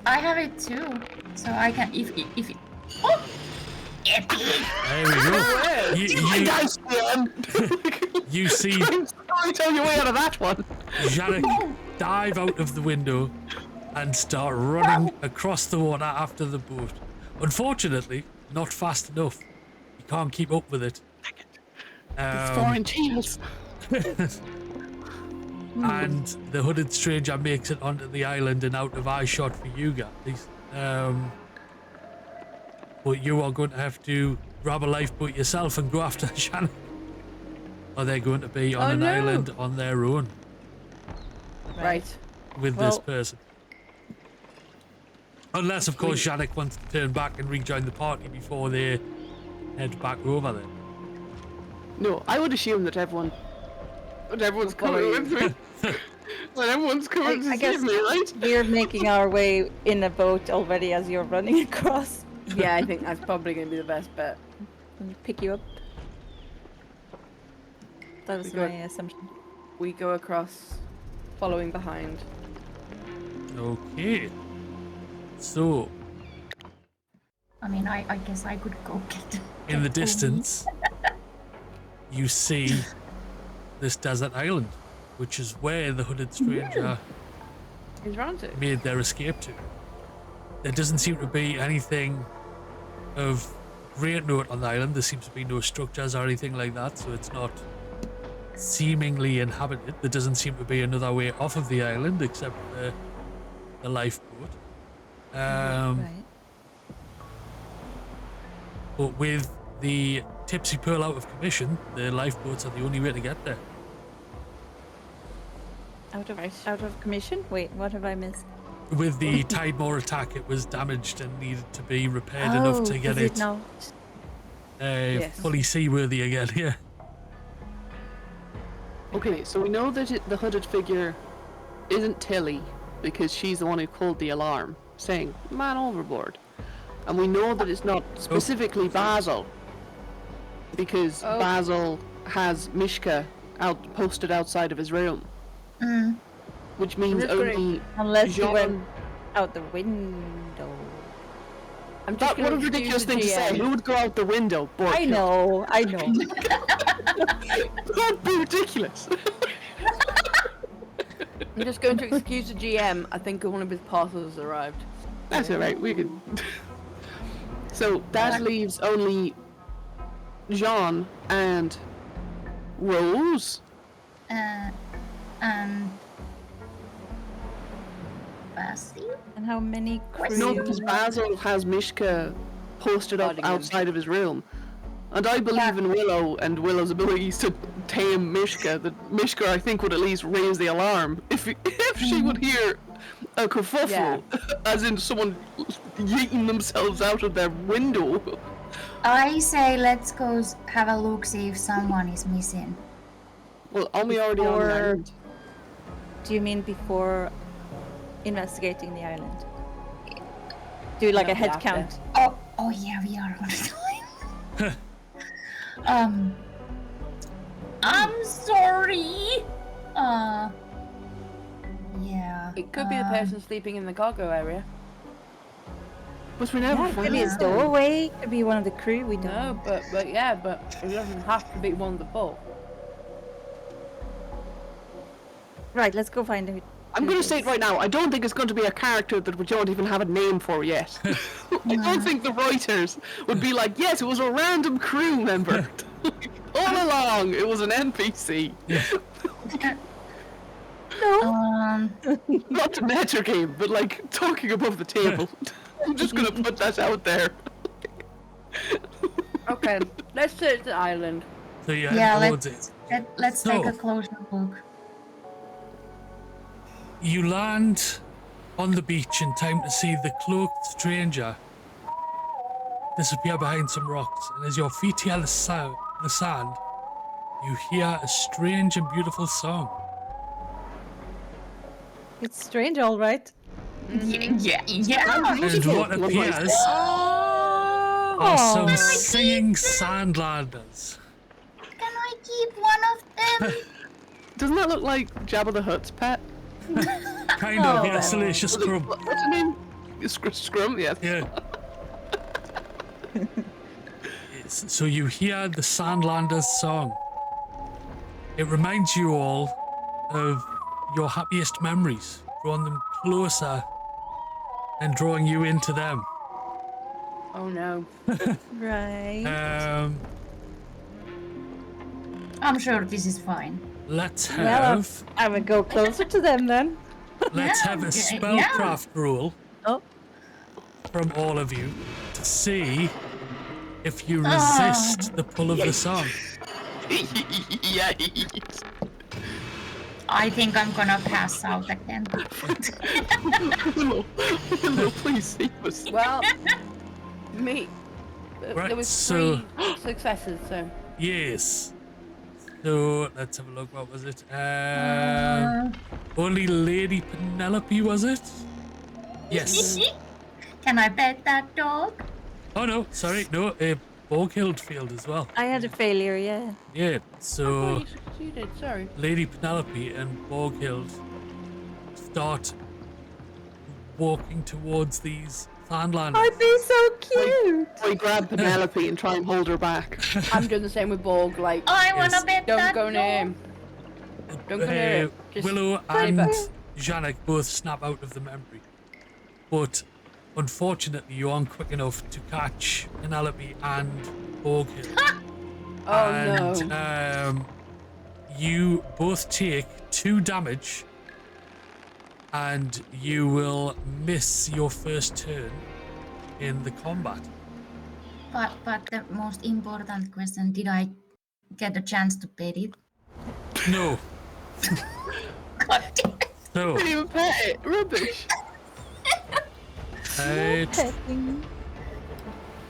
I have it too, so I can if oh, There we go. You see storytell your way out of that one. Janek dive out of the window and start running across the water after the boat. Unfortunately, not fast enough. You can't keep up with it. It's foreign tails. And the hooded stranger makes it onto the island and out of eye shot for you guys. But you are going to have to grab a lifeboat yourself and go after Shannon. Or they're going to be on an island on their own. Right. With this person. Unless, of course, Janek wants to turn back and rejoin the party before they head back over there. No, I would assume that everyone's coming with me. That everyone's coming to save me, right? We're making our way in a boat already as you're running across. Yeah, I think that's probably going to be the best bet. Let me pick you up. That was my assumption. We go across, following behind. Okay. So, I mean, I guess I could go get in the distance, you see this desert island, which is where the hooded stranger made their escape to. There doesn't seem to be anything of great note on the island. There seems to be no structures or anything like that, so it's not seemingly inhabited. There doesn't seem to be another way off of the island except the lifeboat. But with the Tipsy Pearl out of commission, the lifeboats are the only way to get there. Out of commission? Wait, what have I missed? With the Tidemore attack, it was damaged and needed to be repaired enough to get it fully seaworthy again. Yeah. Okay, so we know that the hooded figure isn't Tilly because she's the one who called the alarm, saying "man overboard," and we know that it's not specifically Basil because Basil has Mishka posted outside of his room. Which means only unless you went out the window. What a ridiculous thing to say. Who would go out the window? I know. Don't be ridiculous. I'm just going to excuse the GM. I think one of his parcels has arrived. That's alright, we can. So that leaves only Jean and Rose. Basil? And how many crew? No, because Basil has Mishka posted up outside of his room. And I believe in Willow and Willow's abilities to tame Mishka. That Mishka, I think, would at least raise the alarm if she would hear a kerfuffle, as in someone yeeting themselves out of their window. I say let's go have a look, see if someone is missing. Well, aren't we already on the island? Do you mean before investigating the island? Do like a head count. Oh yeah, we are on the island. I'm sorry. Yeah. It could be the person sleeping in the cargo area. But we never could be a stowaway. Could be one of the crew. We don't know. But it doesn't have to be one of the four. Right, let's go find it. I'm going to say it right now. I don't think it's going to be a character that we don't even have a name for yet. I don't think the writers would be like, yes, it was a random crew member. All along, it was an NPC. No. Not to meta game, but like talking above the table. I'm just going to put that out there. Okay, let's search the island. So let's take a closer look. You land on the beach in time to see the cloaked stranger disappear behind some rocks, and as your feet hear the sand, you hear a strange and beautiful song. It's strange, all right. Yeah. And what appears are some singing sandlanders. Can I keep one of them? Doesn't that look like Jabba the Hutt's pet? Kind of, yeah, Salacious Scrum. What's his name? Scrum, yes. Yeah. So you hear the Sandlanders' song. it reminds you all of your happiest memories, drawing them closer and drawing you into them. Oh no. Right. I'm sure this is fine. Let's Well, have I would go closer to them then. let's have a spellcraft roll from all of you to see if you resist the pull of the song. Yikes. I think I'm gonna pass out again. No, please save us. Well, me. Right, There was so- 3 successes, so. Yes. So let's have a look. What was it? Only Lady Penelope, was it? Yes. Can I pet that dog? Oh no, sorry, no. Borghild failed as well. I had a failure, yeah. Yeah. Oh, So you succeeded, sorry. Lady Penelope and Borghild start walking towards these Sandlanders. I'd be so cute. I grab Penelope and try and hold her back. I'm doing the same with Borg, like, I wanna pet don't that go near him. Don't go near him. Just Willow leave and it. Janek both snap out of the memory. But unfortunately, you aren't quick enough to catch Penelope and Borghild. Oh And no. you both take 2 damage, and you will miss your first turn in the combat. But the most important question, did I get a chance to pet it? No. So, Didn't even pet it. Rubbish. Petting.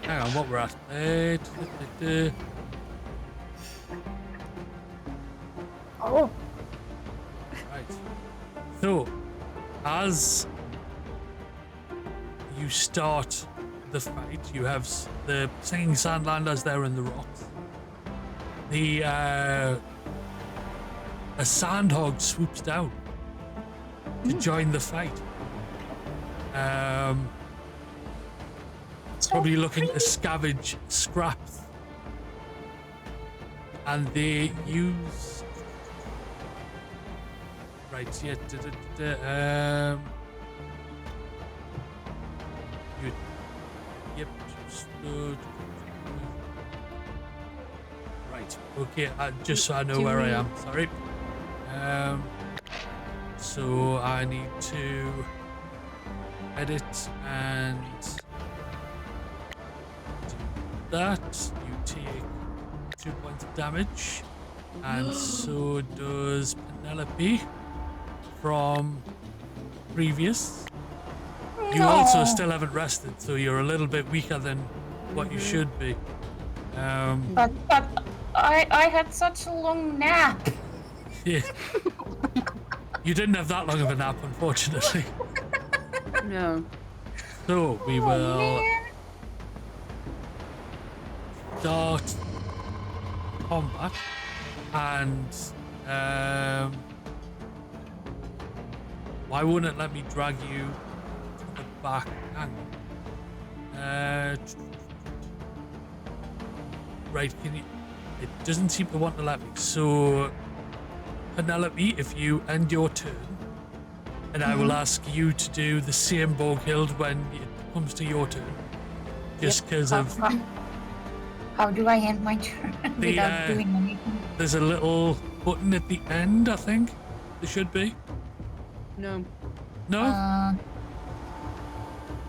hang on, what we're at? Oh. Right. So, as you start the fight, you have the singing Sandlanders there in the rocks. A sandhog swoops down to join the fight. Probably looking to scavenge scraps. And they use... Right, yeah. Yep. Right, okay, just so I know where I am, sorry. So I need to edit and do that. You take 2 points of damage, and so does Penelope from previous. You also still haven't rested, so you're a little bit weaker than what you should be. But I had such a long nap. Yeah. You didn't have that long of a nap, unfortunately. No. So we will start combat, and why wouldn't it let me drag you to the back? Hang on. Right, can you? It doesn't seem to want to let me. So, Penelope, if you end your turn, and I will ask you to do the same, Borghild, when it comes to your turn, just because of. How do I end my turn without doing anything? There's a little button at the end, I think. There should be. No. No?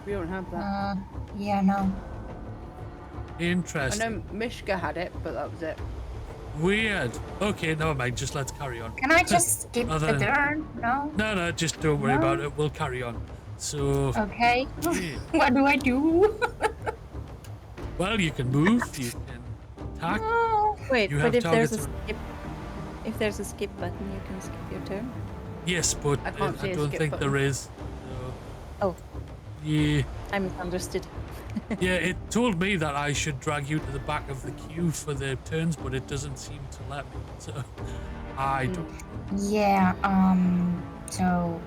We don't have that. Yeah, no. Interesting. I know Mishka had it, but that was it. Weird. Okay, never mind. Just let's carry on. Can I just skip the turn? No? No, just don't worry about it. We'll carry on. So. Okay. Yeah. What do I do? Well, you can move. You can attack. Wait, You but have if there's a targets. skip button, you can skip your turn. Yes, but I can't see I a don't skip think button. there is. Oh. Yeah. I misunderstood. Yeah, it told me that I should drag you to the back of the queue for the turns, but it doesn't seem to let me. So I don't. Yeah, so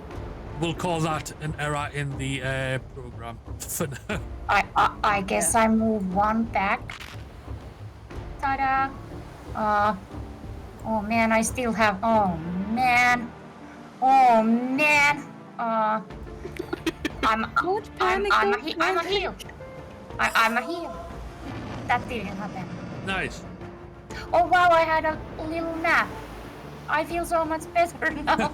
We'll call that an error in the program for now. I guess I move 1 back. Ta-da! Oh man, I still have. Oh man. Oh man. I'm a heel. I'm a heel. That didn't happen. Nice. Oh wow, I had a little nap. I feel so much better now.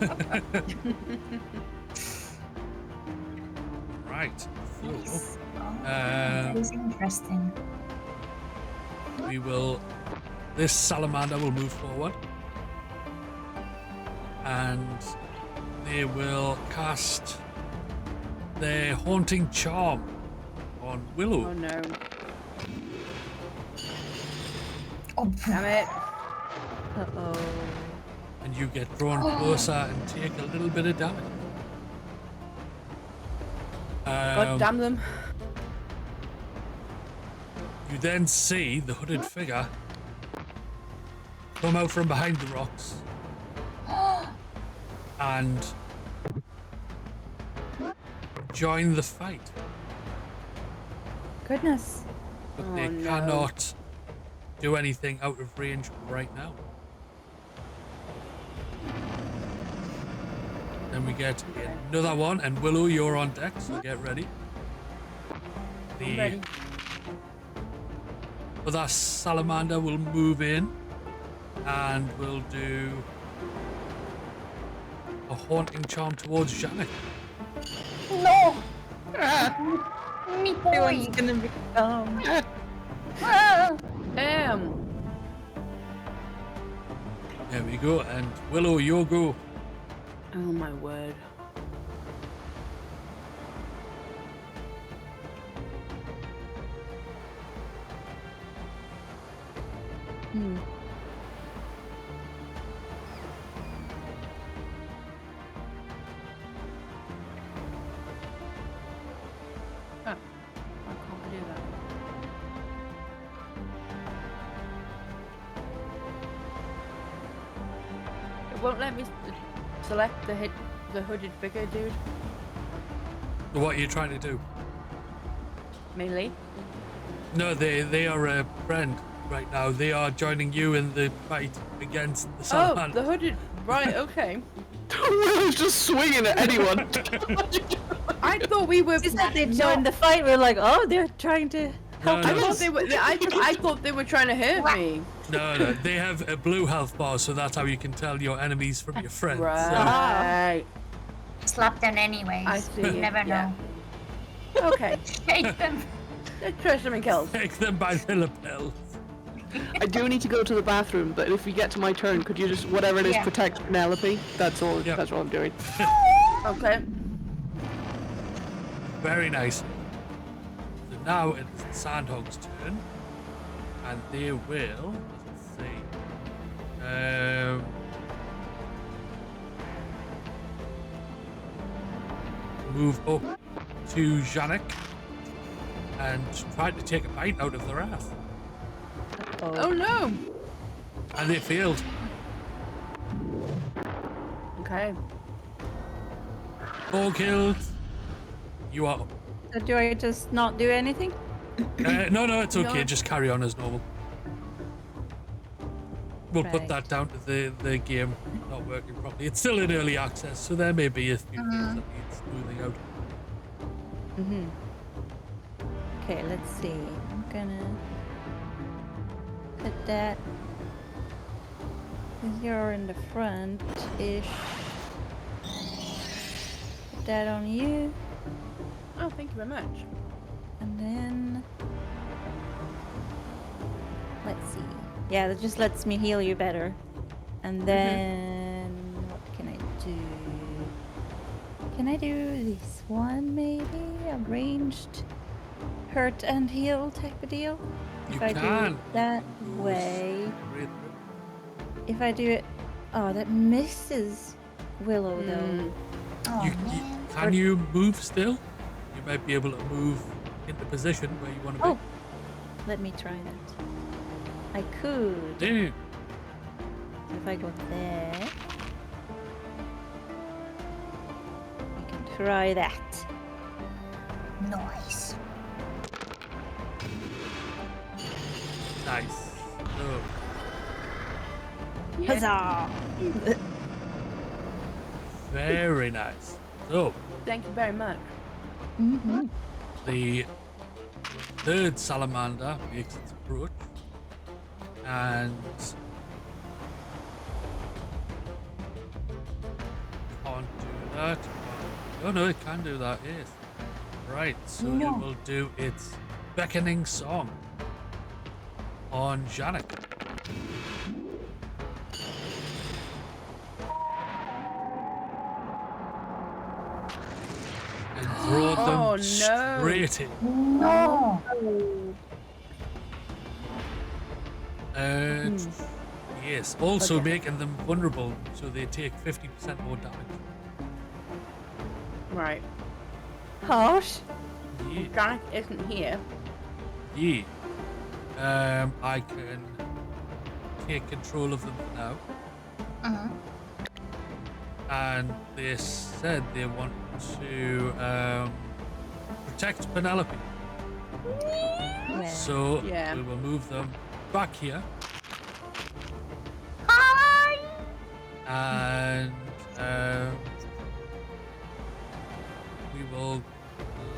Right. Nice. So, That is interesting. this salamander will move forward. And they will cast their haunting charm on Willow. Oh no. Oh, damn it. Uh-oh. And you get drawn closer and take a little bit of damage. God damn them. You then see the hooded figure come out from behind the rocks and join the fight. Goodness. But they cannot do anything out of range right now. Then we get another one, and Willow, you're on deck, so get ready. I'm ready. Other salamander will move in and will do a haunting charm towards Janet. No! Me boy! Everyone's gonna be Damn! There we go, and Willow, your go. Oh my word. Oh, I can't do that. It won't let me select the hooded figure, dude. What are you trying to do? Melee. No, they are a friend right now. They are joining you in the fight against the salamander. Oh, the hooded. Right, okay. Willow's just swinging at anyone. I thought we were. Is that they joined the fight? We're like, oh, they're trying to help. No, I no. thought they were. I thought they were trying to hurt me. No, they have a blue health bar, so that's how you can tell your enemies from your friends. Right. Slap them anyways. I see. You never know. Okay. Shake them. Let's try something else. Take them by the lapels. I do need to go to the bathroom, but if we get to my turn, could you just, whatever it is, protect Penelope? That's all. Yep. That's what I'm doing. Okay. Very nice. So now it's the Sandhog's turn, and they will. Let's see. Move up to Janik and try to take a bite out of the wrath. Oh no! And they failed. Okay. 4 kills. You are up. So do I just not do anything? No, it's okay. No. Just carry on as normal. We'll put Right. that down to the game not working properly. It's still in early access, so there may be a few things that need smoothing out. Okay, let's see. I'm gonna put that. Because you're in the front-ish. Put that on you. Oh, thank you very much. And then let's see. Yeah, that just lets me heal you better. And then what can I do? Can I do this one maybe? A ranged hurt and heal type of deal? You If I do can. it that way. Great. If I do it, oh, that misses Willow though. Oh, Can you move still? You might be able to move into position where you want to be. Oh, let me try that. I could. Damn. If I go there, we can try that. Nice. Nice. So, Huzzah! Very nice. So, Thank you very much. the third salamander makes its approach, and can't do that. Oh no, it can do that. Yes. Right. So it will do its beckoning song on Janek. And throw them straight in. No. And yes, also making them vulnerable, so they take 50% more damage. Right. Harsh. Yeah. Janek isn't here. Yeah. I can take control of them now. And they said they want to protect Penelope. So we will move them back here. Hi. And we will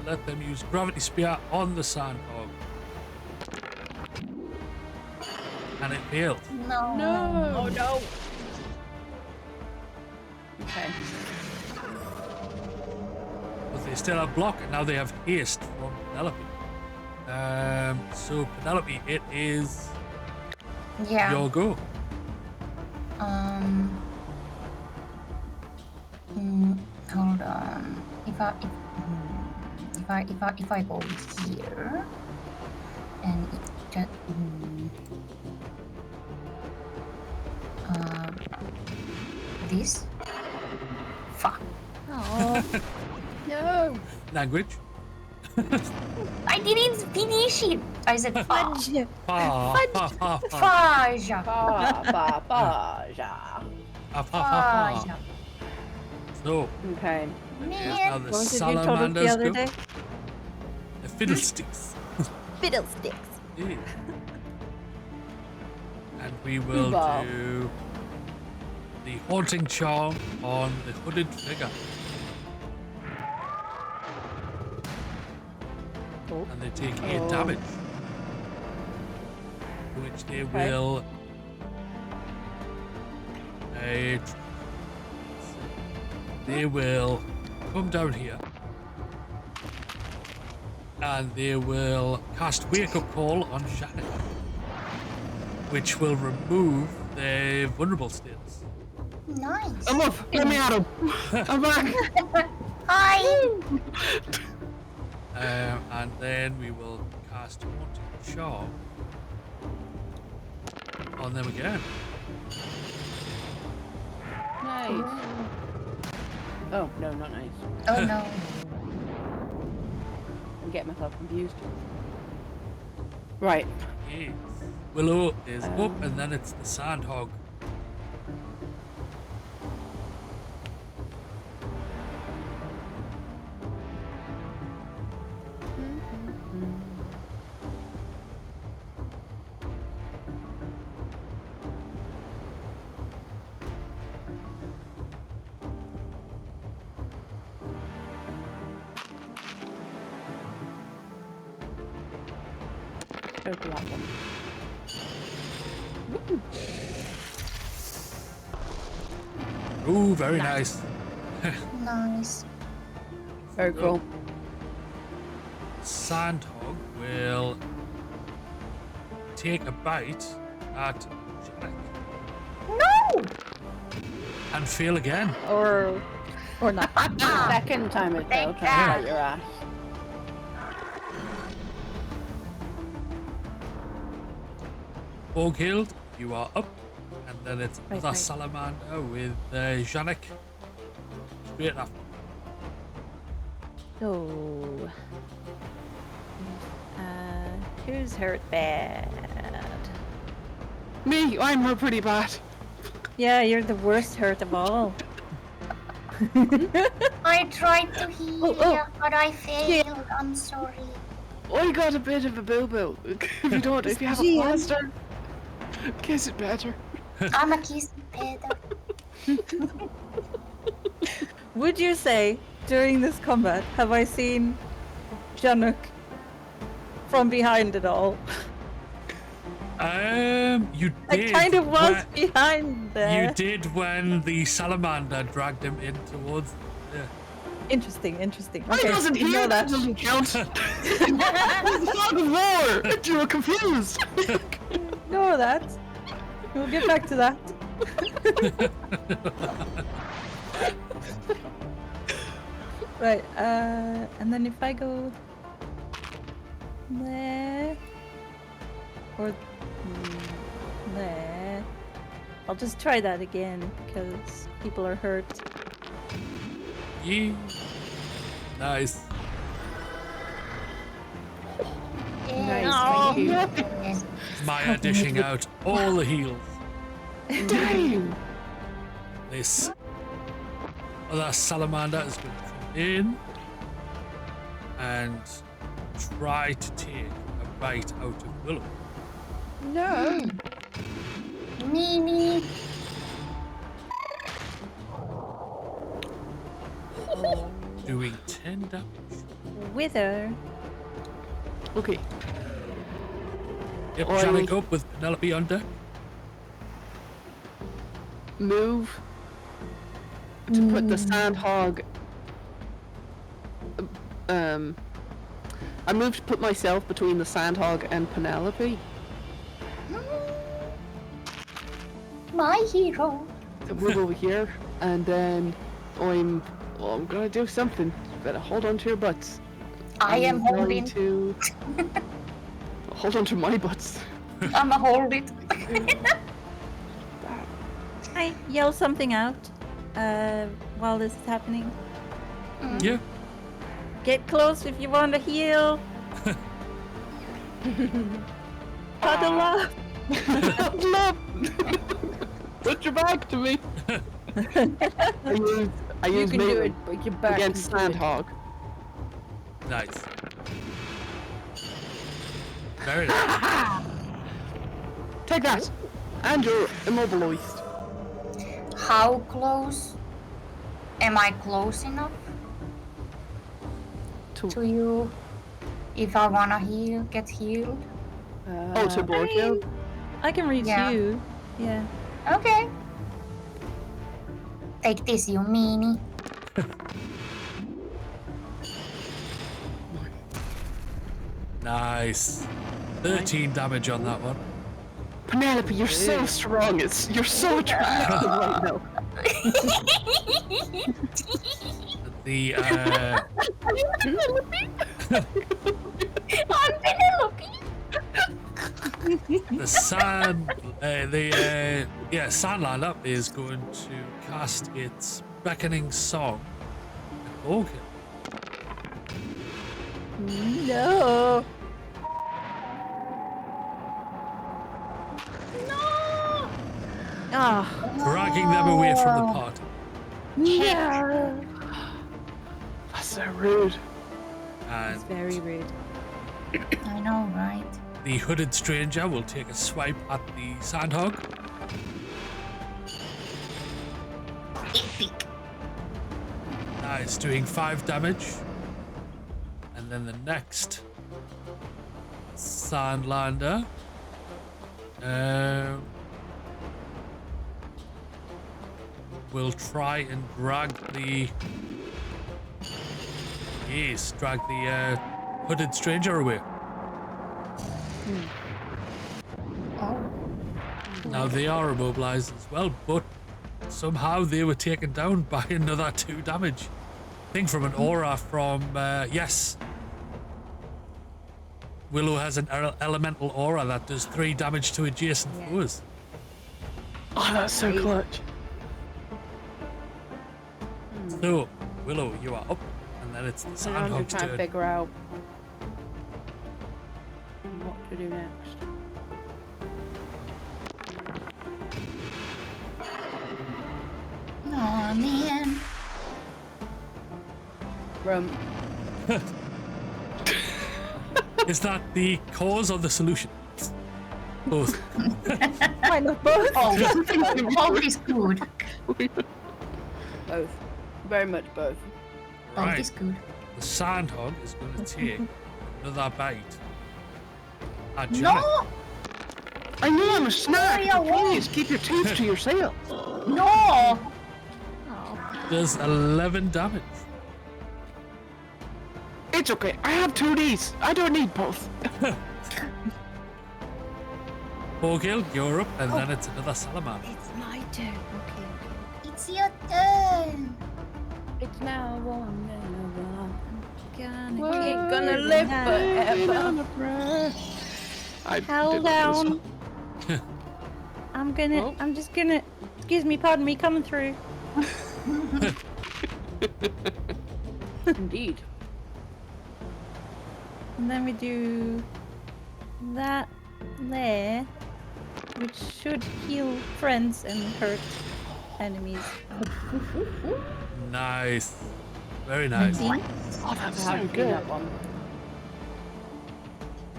let them use gravity spear on the sandhog. And it failed. No. No. Oh no. Okay. But they still have block, and now they have haste from Penelope. So Penelope, it is your go. Hold on. If I go here, and it just this. Fuck. Oh. No. Language. I didn't finish it. I said fudge. Fudge. Fudge. Fudge. So. Okay. Here's how the What did you told us the salamanders other go. day? The fiddlesticks. Fiddlesticks. Yeah. And we will Wow. do the haunting charm on the hooded figure. And they take 8 damage. Which they will. They will come down here. And they will cast Wake Up Call on Shannon, which will remove their vulnerable status. Nice. I'm up. Let me at him. I'm back. Hi. And then we will cast Haunting Charm on them again. Nice. Oh no, not nice. Oh no. I'm getting myself confused. Right. Yes. Willow is up, and then it's the Sandhog. Open that one. Ooh, very nice. Nice. Very cool. Sandhog will take a bite at Janek No. and fail again. Or not. Second time it failed. Try to bite your ass. Boghild, you are up, and then it's Right, another right. salamander with Janek straight after. So, who's hurt bad? Me. I'm hurt pretty bad. Yeah, you're the worst hurt of all. I tried to heal you, but I failed. I'm sorry. I got a bit of a boo-boo. If you have a GM. plaster, gets it better. I'm a kissing pedo. Would you say during this combat have I seen Januk from behind it all? You did. I kind of was behind there. You did when the salamander dragged him in towards. Yeah. Interesting. I wasn't you know here. that. That doesn't count. It's not the war. You were confused. Know that. We'll get back to that. Right, and then if I go there or there, I'll just try that again because people are hurt. Yeah. Nice. Nice, Oh, thank you. Maya dishing out all the heals. Damn. This other salamander is going to come in and try to take a bite out of Willow. No. Mimi. Doing 10 damage. Wither. Okay. Yep, Oil. Janik up with Penelope on deck. Move to put the sandhog. I moved to put myself between the sandhog and Penelope. My hero. So move over here, and then I'm gonna do something. Better hold on to your butts. I am I'm going holding. to hold on to my butts. I'm a hold it. I yell something out while this is happening. Yeah. Get close if you want to heal. Cuddle up. Cuddle up. Put your back to me. I You use can do melee it, but your back against can do it. sandhog. Nice. Very nice. Take that, and you're immobilized. How close? Am I close enough to you? If I wanna heal, get healed. To block you. I can reach Yeah. you. Yeah. Okay. Take this, you meanie. Nice. 13 damage on that one. Penelope, you're so strong. You're so attractive right now. The I'm Penelope. the Sandlander is going to cast its beckoning song at Orchid. No. Ah. Dragging them away from the party. Yeah. That's so rude. And It's very rude. I know, right? the hooded stranger will take a swipe at the sandhog. Nice, doing 5 damage. And then the next Sandlander will try and drag the hooded stranger away. Now they are immobilized as well, but somehow they were taken down by another 2 damage. I think from an aura from yes. Willow has an elemental aura that does 3 damage to adjacent foes. Oh, that's so clutch. So, Willow, you are up, and then it's the I'm Sandhog's trying to turn. figure out what to do next. Oh man. Is that the cause or the solution? Both. Why not both? Both is good. Both. Very much both. Both Right. is good. The sandhog is going to take another bite. Ah, No! Janet. I know I'm a snack, Mario, but please keep your teeth to yourself. No! Does 11 damage. It's okay. I have 2Ds. I don't need both. Borgil, you're up, and then it's another salamander. It's my turn. Okay. It's your turn. It's now one We're gonna live forever. Hold down. I'm just gonna. Excuse me, pardon me, coming through. Indeed. And then we do that there, which should heal friends and hurt enemies. Nice. Very nice. See? Oh, that's How so to do good. that one.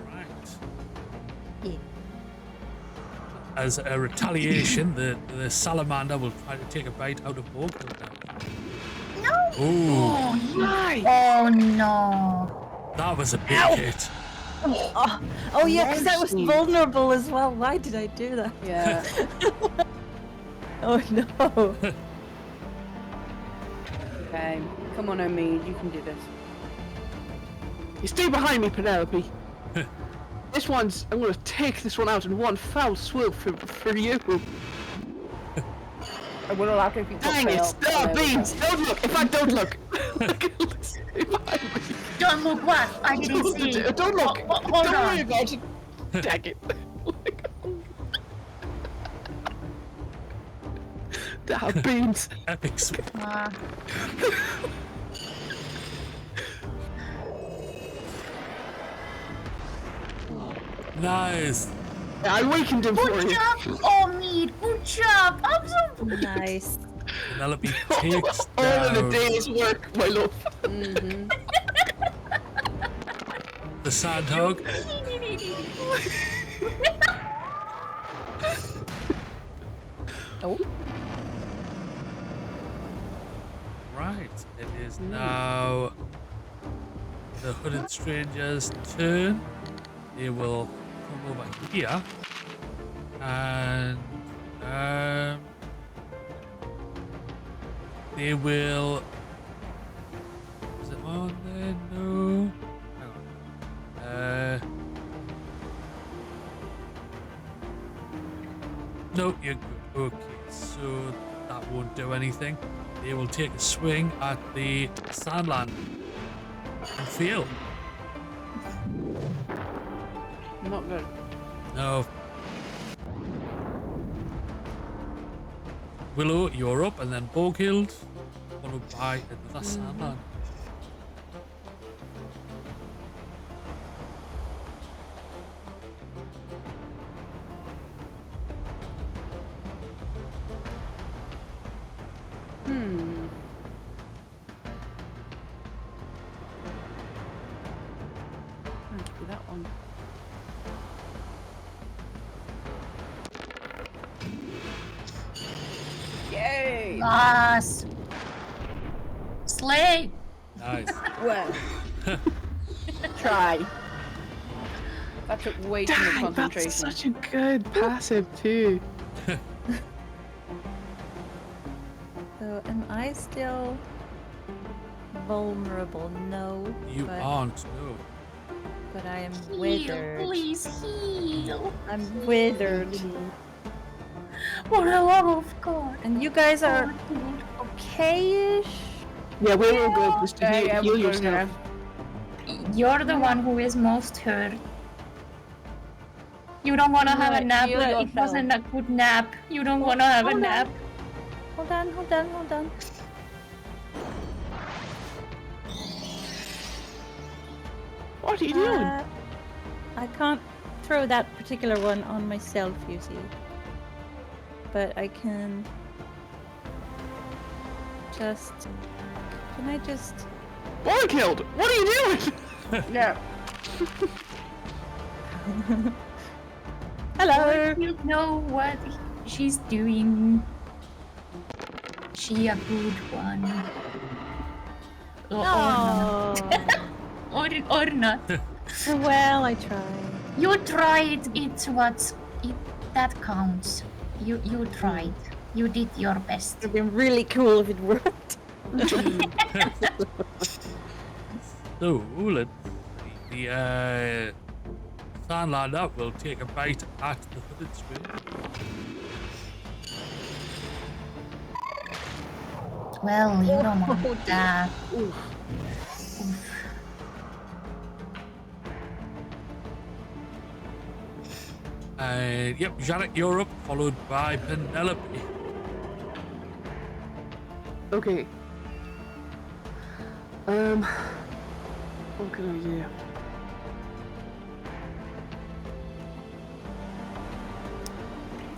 Right. Yeah. As a retaliation, the salamander will try to take a bite out of Borgil now. No! Ooh, Nice. Oh no. that was a big hit. Oh yeah, because that was Mercy. vulnerable as well. Why did I do that? Yeah. Oh no. Okay. Come on, Omid. You can do this. You stay behind me, Penelope. This one's. I'm gonna take this one out in one foul swoop for you. I will allow if you Dang it! Oh, Beans! Don't look! In fact, don't look! Don't look what? I didn't see. Don't look! Hold Don't on. worry about it! Dang it! Damn, Beans! Epic sweep. Nice. I weakened him for Good you. job, Omid. Good job. I'm so Nice. Penelope takes All in a down day's work, my love. Mm-hmm. the sandhog. Oh. Right. It is now the hooded stranger's turn. They will come over here and they will. Is it on there? No. Hang on. No, you're good. Okay, so that won't do anything. They will take a swing at the sandland and fail. Not good. No. Willow, you're up, and then Borghild, followed by another sandland. Let's do that one. Yay! Nice. Slay. Nice. Well. Try. That took way too much Dang, concentration. that's such a good passive too. So am I still vulnerable? No. You but, aren't, no. But I am Heal, withered. please heal. I'm withered. For the love of God. And you guys are okay-ish? Yeah, we're all good. Just to Yeah, heal we're good yourself. You're the one who is most hurt. You don't want to have a Right, nap. heal It yourself. wasn't a good nap. You don't want to have a Hold on. nap. Hold on, hold on, hold on. What are you doing? I can't throw that particular one on myself, you see. But I can just... Can I just... Boy killed! What are you doing? Yeah. Hello. You know what she's doing. She a good one. Or not. or not. Well, I tried. You tried. It's that counts. You tried. You did your best. It'd been really cool if it worked. So let's see. The Sandlander will take a bite at the hooded stranger. Well, you don't want that. Oof. Yep, Janet, you're up, followed by Penelope. Okay. What can I do?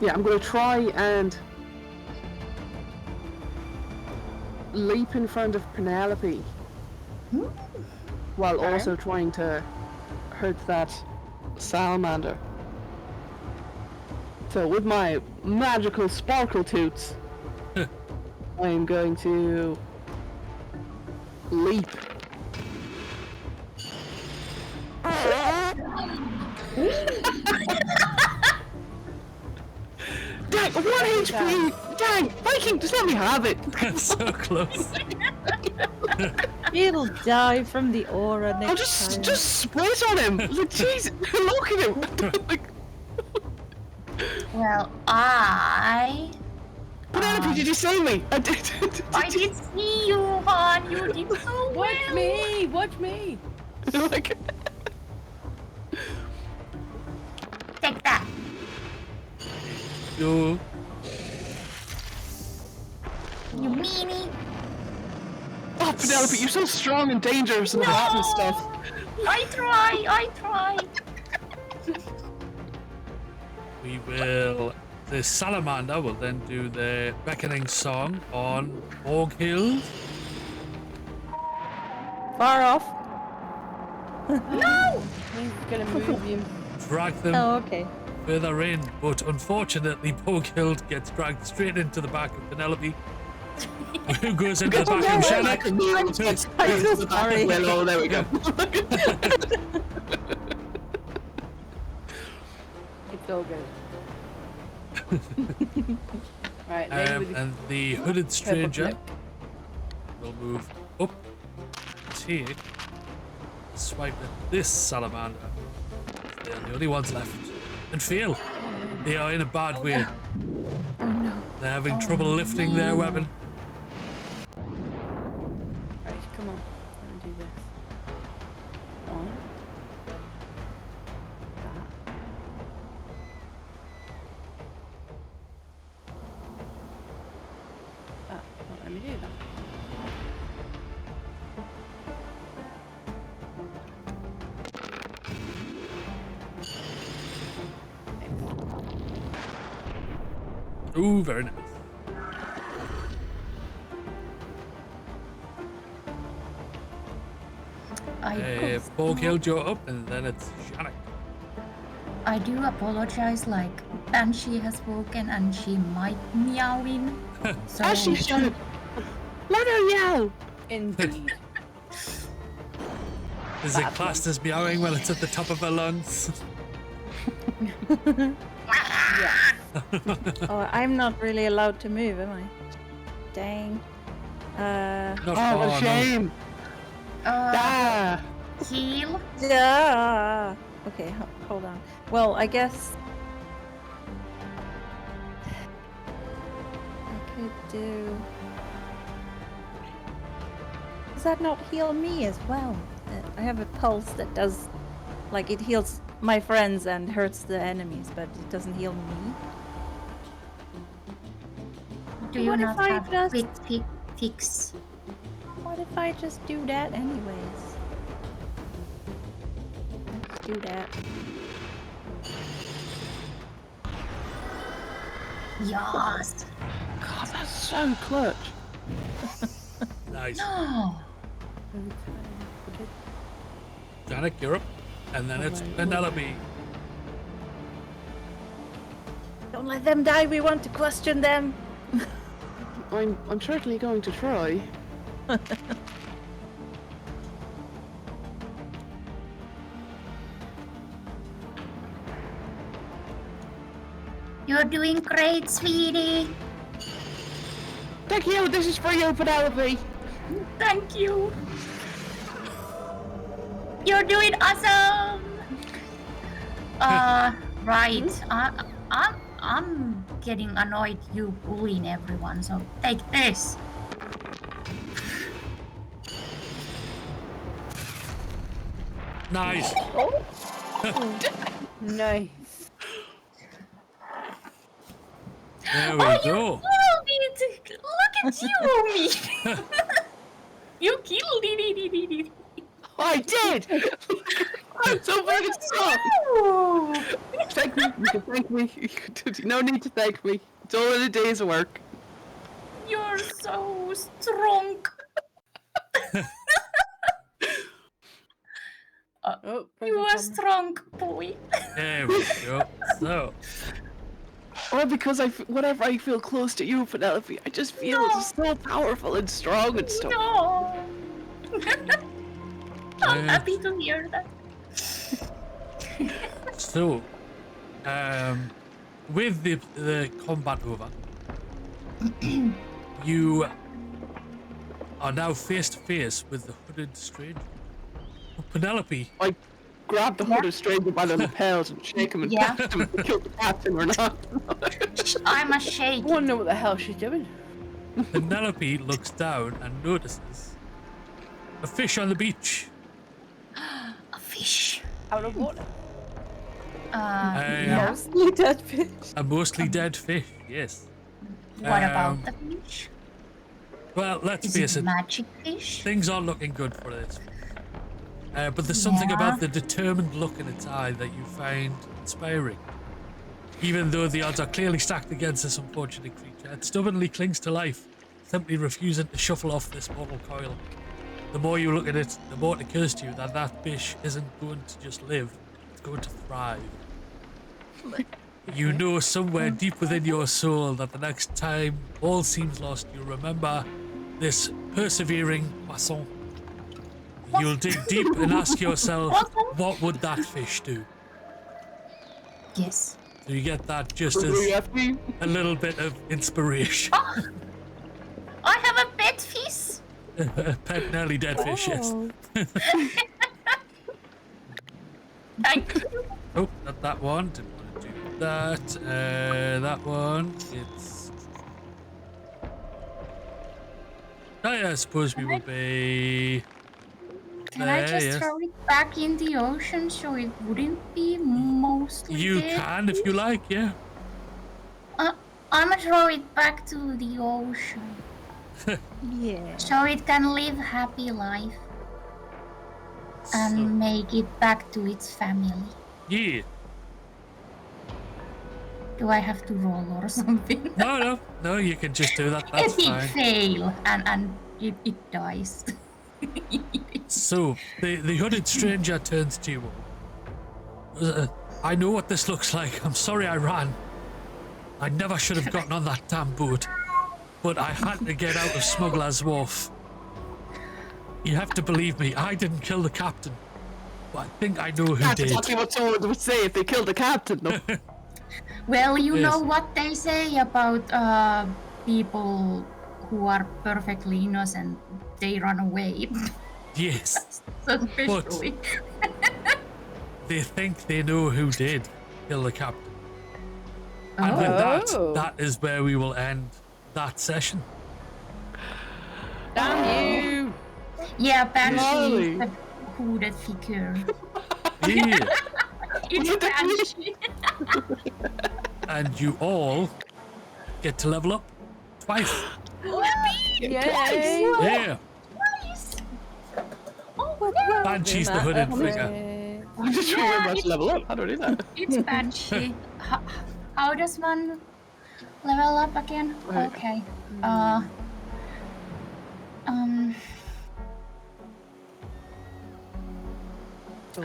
Yeah, I'm gonna try and leap in front of Penelope while also trying to hurt that salamander. So with my magical sparkle toots, I am going to leap. Dang, 1 HP! Dang, Viking, just let me have it! So close. It'll die from the aura next time. Just split on him! Like, jeez, look at him! Well, I... Penelope, did you see me? I did. I did see you, hon. You did so well. Watch me! Watch me! Like, take that. You. You meanie. Oh, Penelope, you're so strong and dangerous and hot and stuff. I try. We will. The salamander will then do the beckoning song on Orghild. Far off. No! He's gonna move you. Drag them Oh, okay. further in, but unfortunately, Orghild gets dragged straight into the back of Penelope, who goes into the back of Shannon. I'm so sorry. Well, there we go. It's all good. Right, And the hooded stranger will move up, take, swipe at this salamander. They're the only ones left. And fail. They are in a bad way. Oh no. They're having trouble lifting their weapon. Right, come on. Let me do this. On. Well, let me do that. Ooh, very nice. Orghild, you're up, and then it's Shannon. I do apologize, like, Banshee has spoken and she might meow in. So As she should. Let her yell. Indeed. Is it classed as meowing when it's at the top of her lungs? Oh, I'm not really allowed to move, am I? Dang. What a shame. Heal. Yeah. Okay, hold on. Well, I guess I could do. Does that not heal me as well? I have a pulse that does, like, it heals my friends and hurts the enemies, but it doesn't heal me. Do you What if not I have just- quick fix? What if I just do that anyways? Let's do that. Yes. God, that's so clutch. Nice. No. Janet, you're up, and then it's Penelope. Don't let them die. We want to question them. I'm certainly going to try. You're doing great, sweetie. Thank you. This is for you, Penelope. Thank you. You're doing awesome. Right. I'm getting annoyed you bullying everyone, so take this. Nice. Nice. There we You go. killed it! Look at you, Omi! You killed it! I did! I'm so very strong! Thank me, you can thank me. No need to thank me. It's all in a day's work. You're so strong. You are strong, boy. There we go. So, Or because whenever I feel close to you, Penelope, I just feel so powerful and strong and stuff. No. I'm happy to hear that. so, with the combat over, you are now face to face with the hooded stranger. Penelope. I grab the hooded stranger by the lapels and shake him and ask him if he killed the captain or not. I'm a shake. I wonder what the hell she's doing. Penelope looks down and notices a fish on the beach. A fish. Out of water. Mostly dead fish. A mostly dead fish, yes. What about the fish? Well, let's Is face it it. magic fish? Things aren't looking good for this. But there's something Yeah. about the determined look in its eye that you find inspiring. Even though the odds are clearly stacked against this unfortunate creature, it stubbornly clings to life, simply refusing to shuffle off this mortal coil. The more you look at it, the more it occurs to you that that fish isn't going to just live, it's going to thrive. You know somewhere deep within your soul that the next time all seems lost, you'll remember this persevering poisson. You'll dig deep and ask yourself, what would that fish do? Yes. So you get that just as a little bit of inspiration. I have a pet fish. A pet nearly dead fish, yes. Thank you. Oh, not that one. Didn't want to do that. That one. It's. Oh, yeah, I suppose we will be. Can I just yes. throw it back in the ocean so it wouldn't be mostly You dead? can if you like, yeah. I'm gonna throw it back to the ocean. Yeah. So it can live happy life. And make it back to its family. Yeah. Do I have to roll or something? No, you can just do that. That's Epic fine. fail and it dies. So, the hooded stranger turns to you. I know what this looks like. I'm sorry I ran. I never should have gotten on that damn boat. But I had to get out of Smuggler's Wharf. You have to believe me, I didn't kill the captain. But I think I know who That's did. exactly what someone would say if they killed the captain, though. Well, you know Yes. what they say about people who are perfectly innocent, they run away. Yes. Suspiciously. They think they know who did kill the captain. And with that, that is where we will end that session. Damn you! Yeah, Banshee Lovely. is the hooded figure. Yeah. It's Banshee. And you all get to level up twice. Yay! Yeah. Nice. Banshee's the hooded figure. I just remember to level up. How do I do that? It's Banshee. How does one level up again? Right. Okay. I'm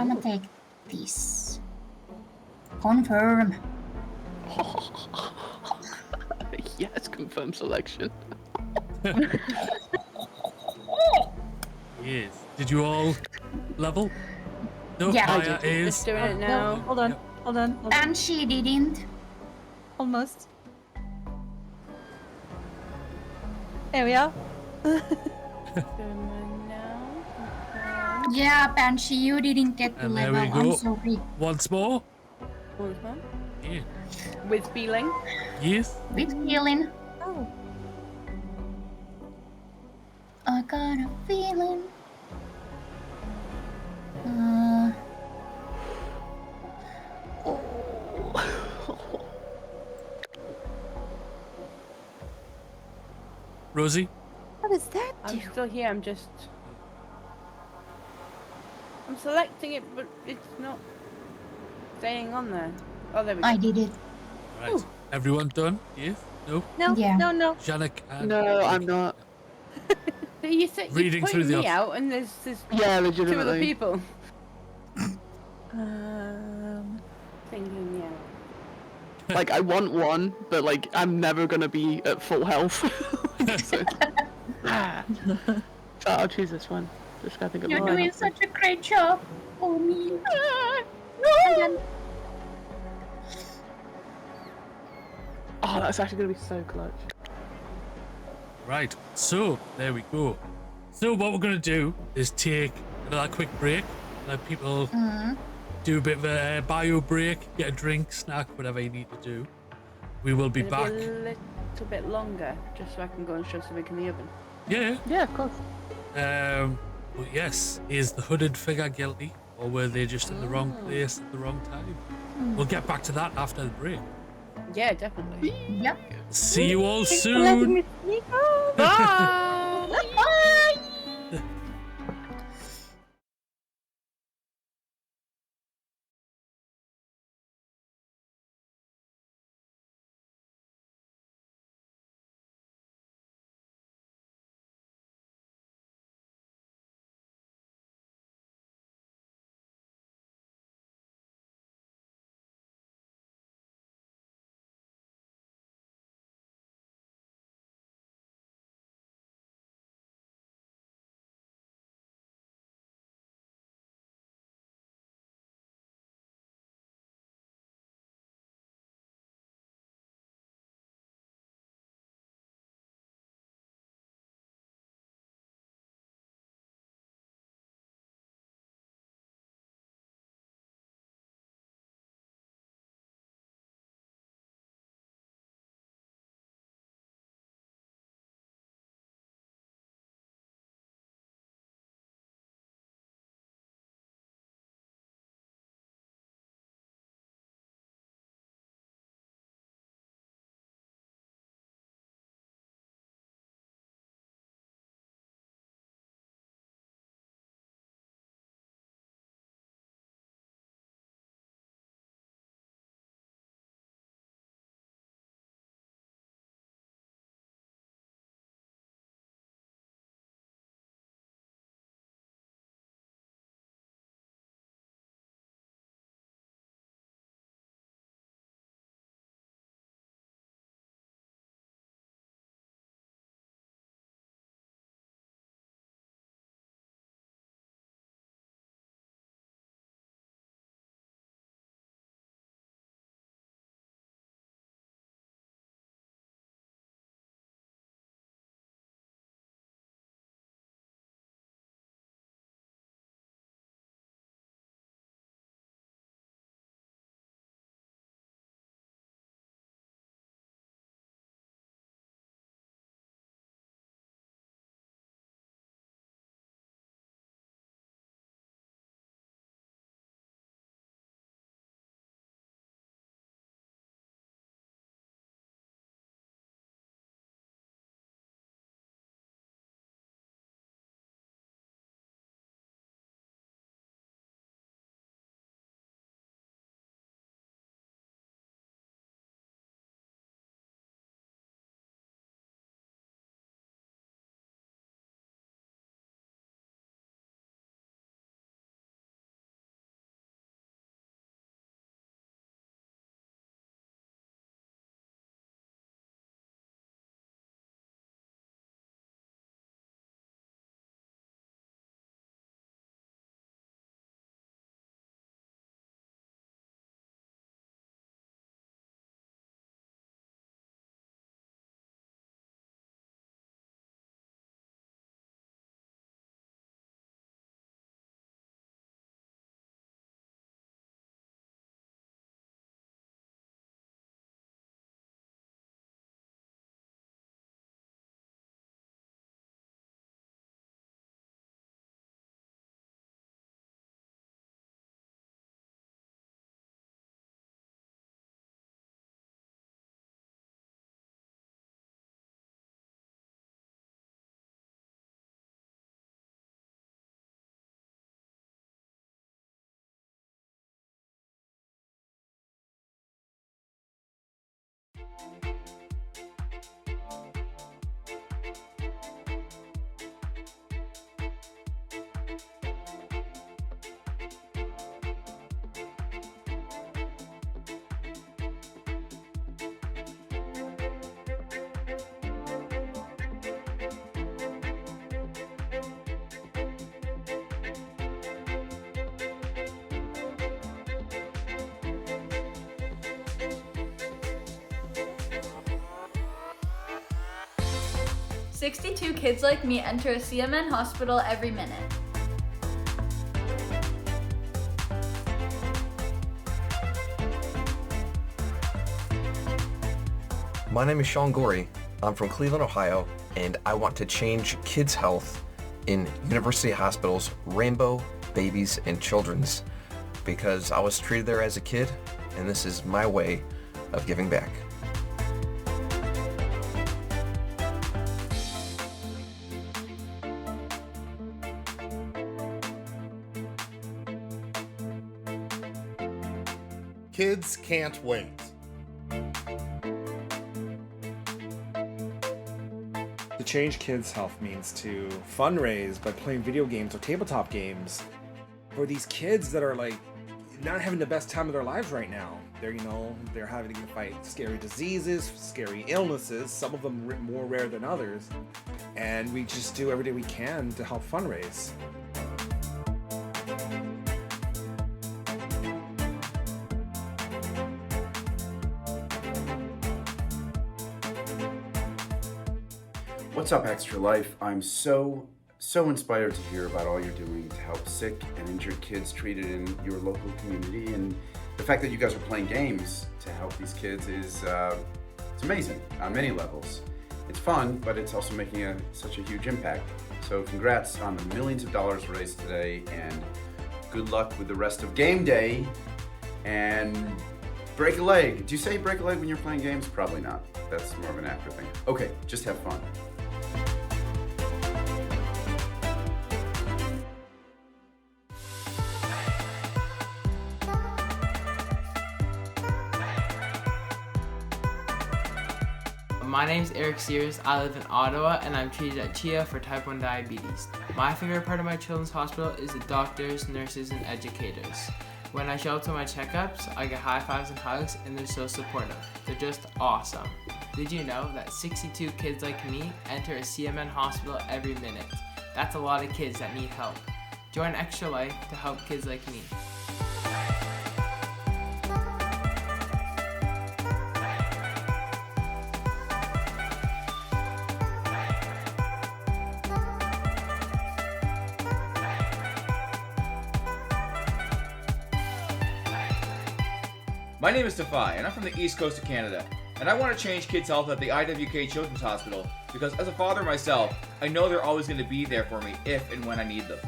gonna take this. Confirm. Yes, confirm selection. Yes. Did you all level? No, Yeah. Maya Just is. doing it now. No, hold on, hold on, hold on. And she didn't. Almost. There we are. Yeah, Banshee, you didn't get the And there level. we I'm go. sorry. Once more. Once more. Yeah. With feeling. Yes. With healing. Oh. I got a feeling. Rosie? What does that do? I'm still here. I'm selecting it, but it's not staying on there. Oh, there we go. I did it. Right. Everyone done? Yes? No? No, Yeah. no. Janik and No, I'm not. So you said you're Reading through pointing the me op- out, and there's Yeah, two other legitimately. people. Thinking me out. Like, I want one, but like, I'm never gonna be at full health. So I'll choose this one. Just gotta think of You're the doing such a great job. Oh, me. No. Oh, that's actually gonna be so clutch. Right. So, there we go. So, what we're going to do is take another quick break. Let people do a bit of a bio break, get a drink, snack, whatever you need to do. We will be It'll back. Be a little bit longer, just so I can go and shove something in the oven. Yeah. Yeah, of course. But yes, is the hooded figure guilty, or were they just in the wrong place at the wrong time? We'll get back to that after the break. Yeah, definitely. Yep. See you all Thanks for letting soon. me sneak off. Bye. Bye. "62 kids like me enter a CMN hospital every minute." My name is Sean Gorey. I'm from Cleveland, Ohio, and I want to change kids' health in university hospitals, Rainbow, Babies, and Children's, because I was treated there as a kid, and this is my way of giving back. Kids can't wait. To change kids' health means to fundraise by playing video games or tabletop games for these kids that are like not having the best time of their lives right now. They're having to fight scary diseases, scary illnesses, some of them more rare than others, and we just do everything we can to help fundraise. What's up, Extra Life? I'm so inspired to hear about all you're doing to help sick and injured kids treated in your local community, and the fact that you guys are playing games to help these kids is it's amazing on many levels. It's fun, but it's also making such a huge impact. So congrats on the millions of dollars raised today, and good luck with the rest of game day, and break a leg. Do you say break a leg when you're playing games? Probably not. That's more of an actor thing. Okay, just have fun. My name's Eric Sears. I live in Ottawa, and I'm treated at Chia for type 1 diabetes. My favorite part of my children's hospital is the doctors, nurses, and educators. When I show up to my checkups, I get high fives and hugs, and they're so supportive. They're just awesome. Did you know that 62 kids like me enter a CMN hospital every minute? That's a lot of kids that need help. Join Extra Life to help kids like me. My name is Defy, and I'm from the East Coast of Canada, and I want to change kids' health at the IWK Children's Hospital because as a father myself, I know they're always going to be there for me if and when I need them.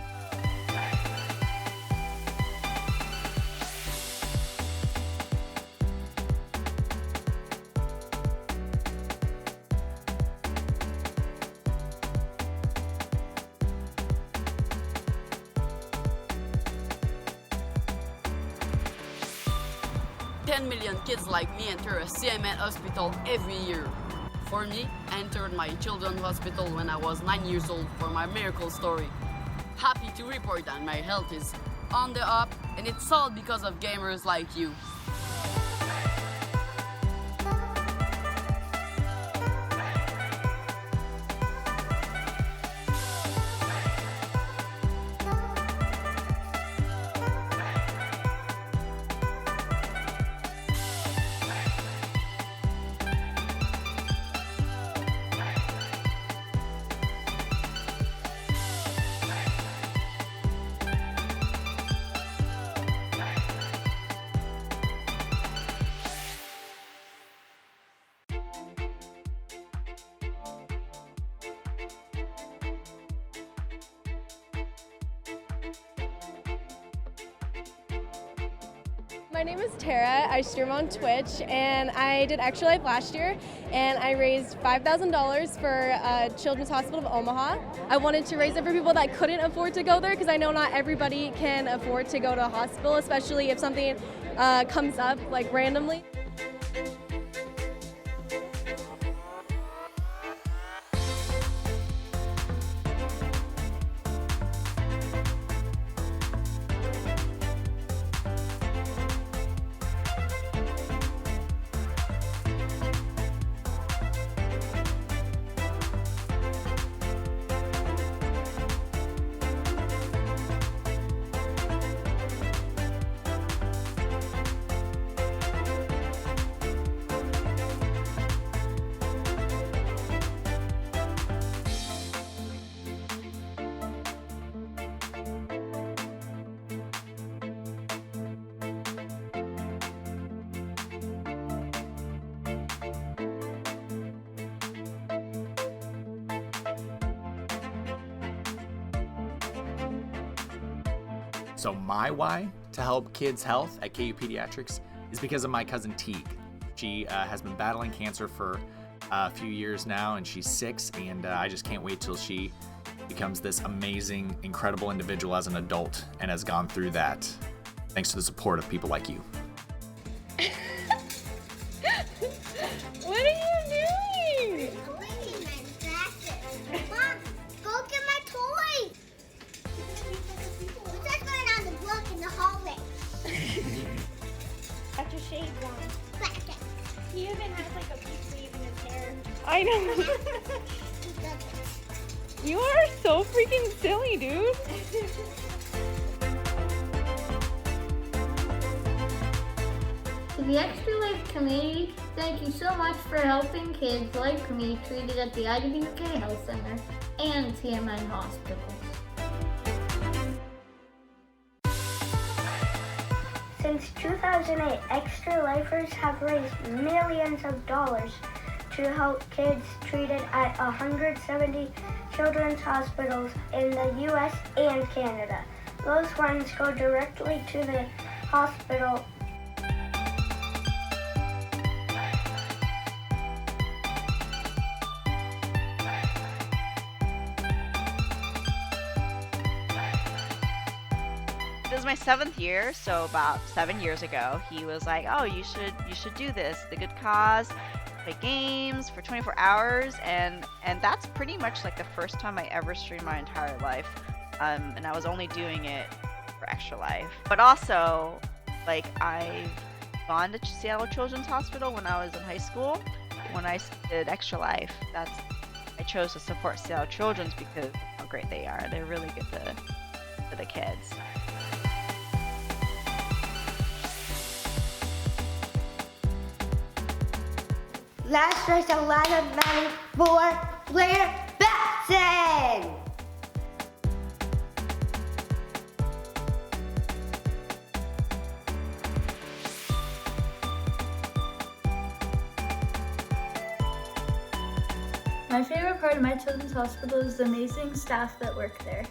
Million kids like me enter a CMN hospital every year. For me, I entered my children's hospital when I was 9 years old for my miracle story. Happy to report that my health is on the up, and it's all because of gamers like you. My name is Tara. I stream on Twitch, and I did Extra Life last year, and I raised $5,000 for Children's Hospital of Omaha. I wanted to raise it for people that couldn't afford to go there, because I know not everybody can afford to go to a hospital, especially if something comes up like randomly. So my why to help kids' health at KU Pediatrics is because of my cousin Teague. She has been battling cancer for a few years now, and she's 6, and I just can't wait till she becomes this amazing, incredible individual as an adult and has gone through that thanks to the support of people like you. What are you doing? Mom, go get my toy. Who's just going on the block in the hallway? Got your shades on. He even has like a big sleeve in his hair. I know. You are so freaking silly, dude. To the Extra Life community, thank you so much for helping kids like me treated at the IWK Health Center and TMN hospitals. Since 2008, Extra Lifers have raised millions of dollars to help kids treated at 170 children's hospitals in the US and Canada. Those funds go directly to the hospital. It was my 7th year, so about 7 years ago, he was like, "Oh, you should do this. The good cause, play games for 24 hours," and that's pretty much like the first time I ever streamed my entire life, and I was only doing it for Extra Life. But also, like, I've gone to Seattle Children's Hospital when I was in high school. When I did Extra Life, I chose to support Seattle Children's because of how great they are. They're really good for the kids. Let's raise a lot of money for Blair Batson! My favorite part of my children's hospital is the amazing staff that work there.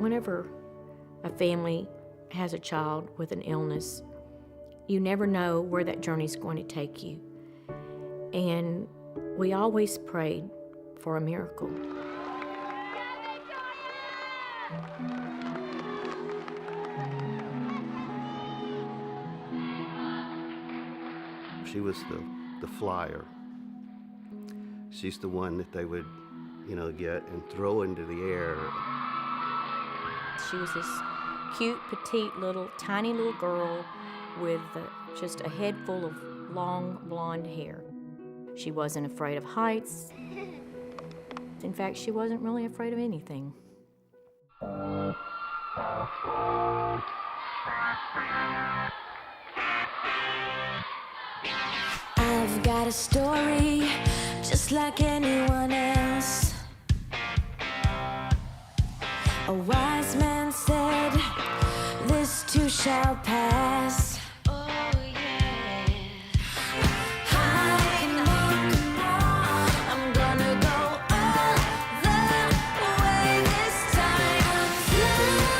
Whenever a family has a child with an illness, you never know where that journey's going to take you. And we always prayed for a miracle. She was the flyer. She's the one that they would, get and throw into the air. She was this cute, petite, tiny little girl with just a head full of long, blonde hair. She wasn't afraid of heights. In fact, she wasn't really afraid of anything. I've got a story just like anyone else. A wise man said, this too shall pass. Oh yeah. I can walk more. I'm gonna go all the way this time. Flying,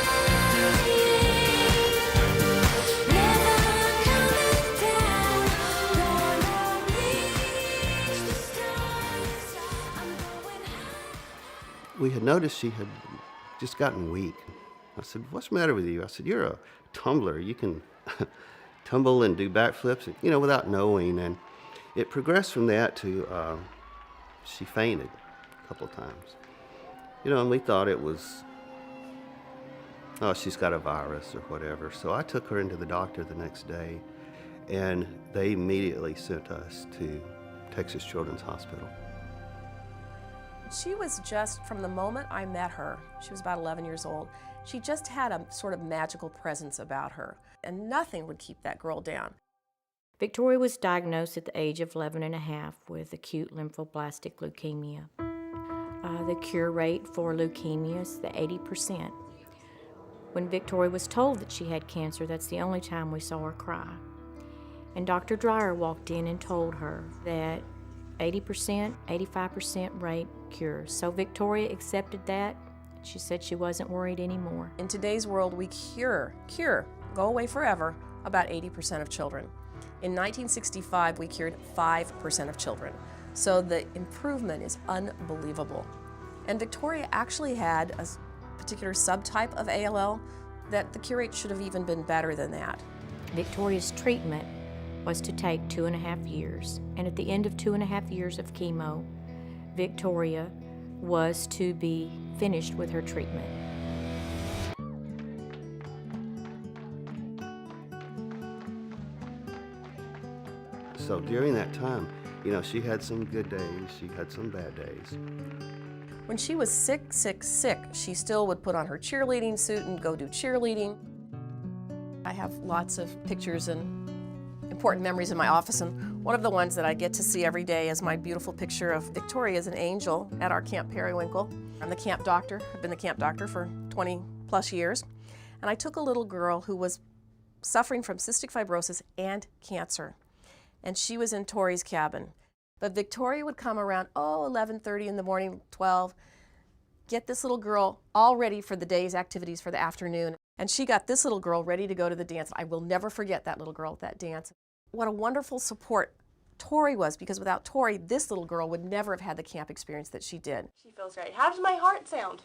never coming down. Gonna reach the stars. I'm going high. We had noticed she had just gotten weak. I said, what's the matter with you? I said, you're a tumbler. You can tumble and do backflips, without knowing. And it progressed from that to she fainted a couple of times. And we thought it was, oh, she's got a virus or whatever. So I took her into the doctor the next day, and they immediately sent us to Texas Children's Hospital. She was just, from the moment I met her, she was about 11 years old, she just had a sort of magical presence about her, and nothing would keep that girl down. Victoria was diagnosed at the age of 11 and a half with acute lymphoblastic leukemia. The cure rate for leukemia is the 80%. When Victoria was told that she had cancer, that's the only time we saw her cry. And Dr. Dreyer walked in and told her that 80%, 85% rate cure. So Victoria accepted that. She said she wasn't worried anymore. In today's world, we cure, go away forever, about 80% of children. In 1965, we cured 5% of children. So the improvement is unbelievable. And Victoria actually had a particular subtype of ALL that the cure rate should have even been better than that. Victoria's treatment was to take 2.5 years. And at the end of 2.5 years of chemo, Victoria was to be finished with her treatment. So during that time, she had some good days, she had some bad days. When she was sick, she still would put on her cheerleading suit and go do cheerleading. I have lots of pictures and important memories in my office, and one of the ones that I get to see every day is my beautiful picture of Victoria as an angel at our Camp Periwinkle. I'm the camp doctor. I've been the camp doctor for 20 plus years. And I took a little girl who was suffering from cystic fibrosis and cancer. And she was in Tori's cabin. But Victoria would come around, 11:30 in the morning, 12, get this little girl all ready for the day's activities for the afternoon. And she got this little girl ready to go to the dance. I will never forget that little girl at that dance. What a wonderful support Tori was, because without Tori, this little girl would never have had the camp experience that she did. She feels great. How does my heart sound?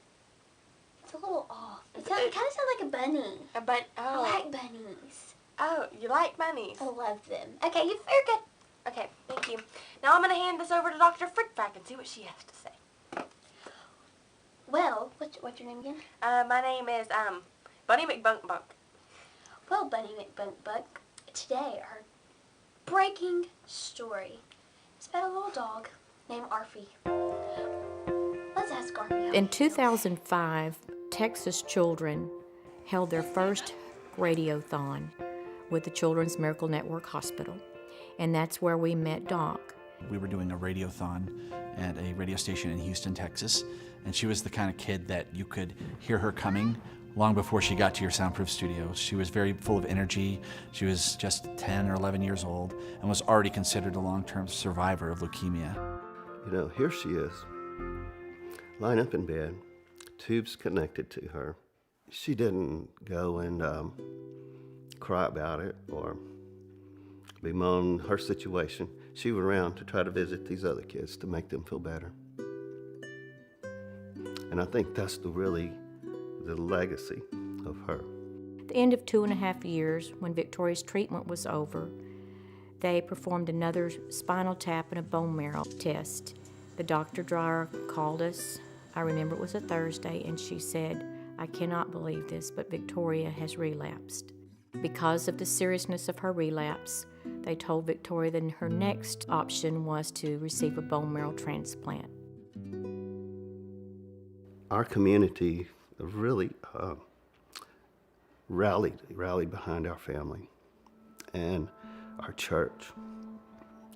It's a little off. It kind of sounds like a bunny. I like bunnies. Oh, you like bunnies? I love them. Okay, you're good. Okay, thank you. Now I'm going to hand this over to Dr. Frickback and see what she has to say. Well, what's your name again? My name is Bunny McBunkbunk. Well, Bunny McBunkbunk, today our breaking story is about a little dog named Arfie. Let's ask Arfie how In 2005, Texas children held their first radiothon with the Children's Miracle Network Hospital, and that's where we met Doc. We were doing a radiothon at a radio station in Houston, Texas, and she was the kind of kid that you could hear her coming long before she got to your soundproof studio. She was very full of energy. She was just 10 or 11 years old and was already considered a long-term survivor of leukemia. Here she is, lying up in bed, tubes connected to her. She didn't go and cry about it or bemoan her situation. She went around to try to visit these other kids to make them feel better. And I think that's really the legacy of her. At the end of 2.5 years, when Victoria's treatment was over, they performed another spinal tap and a bone marrow test. The Dr. Dreyer called us. I remember it was a Thursday, and she said, "I cannot believe this, but Victoria has relapsed." Because of the seriousness of her relapse, they told Victoria that her next option was to receive a bone marrow transplant. Our community really rallied behind our family and our church.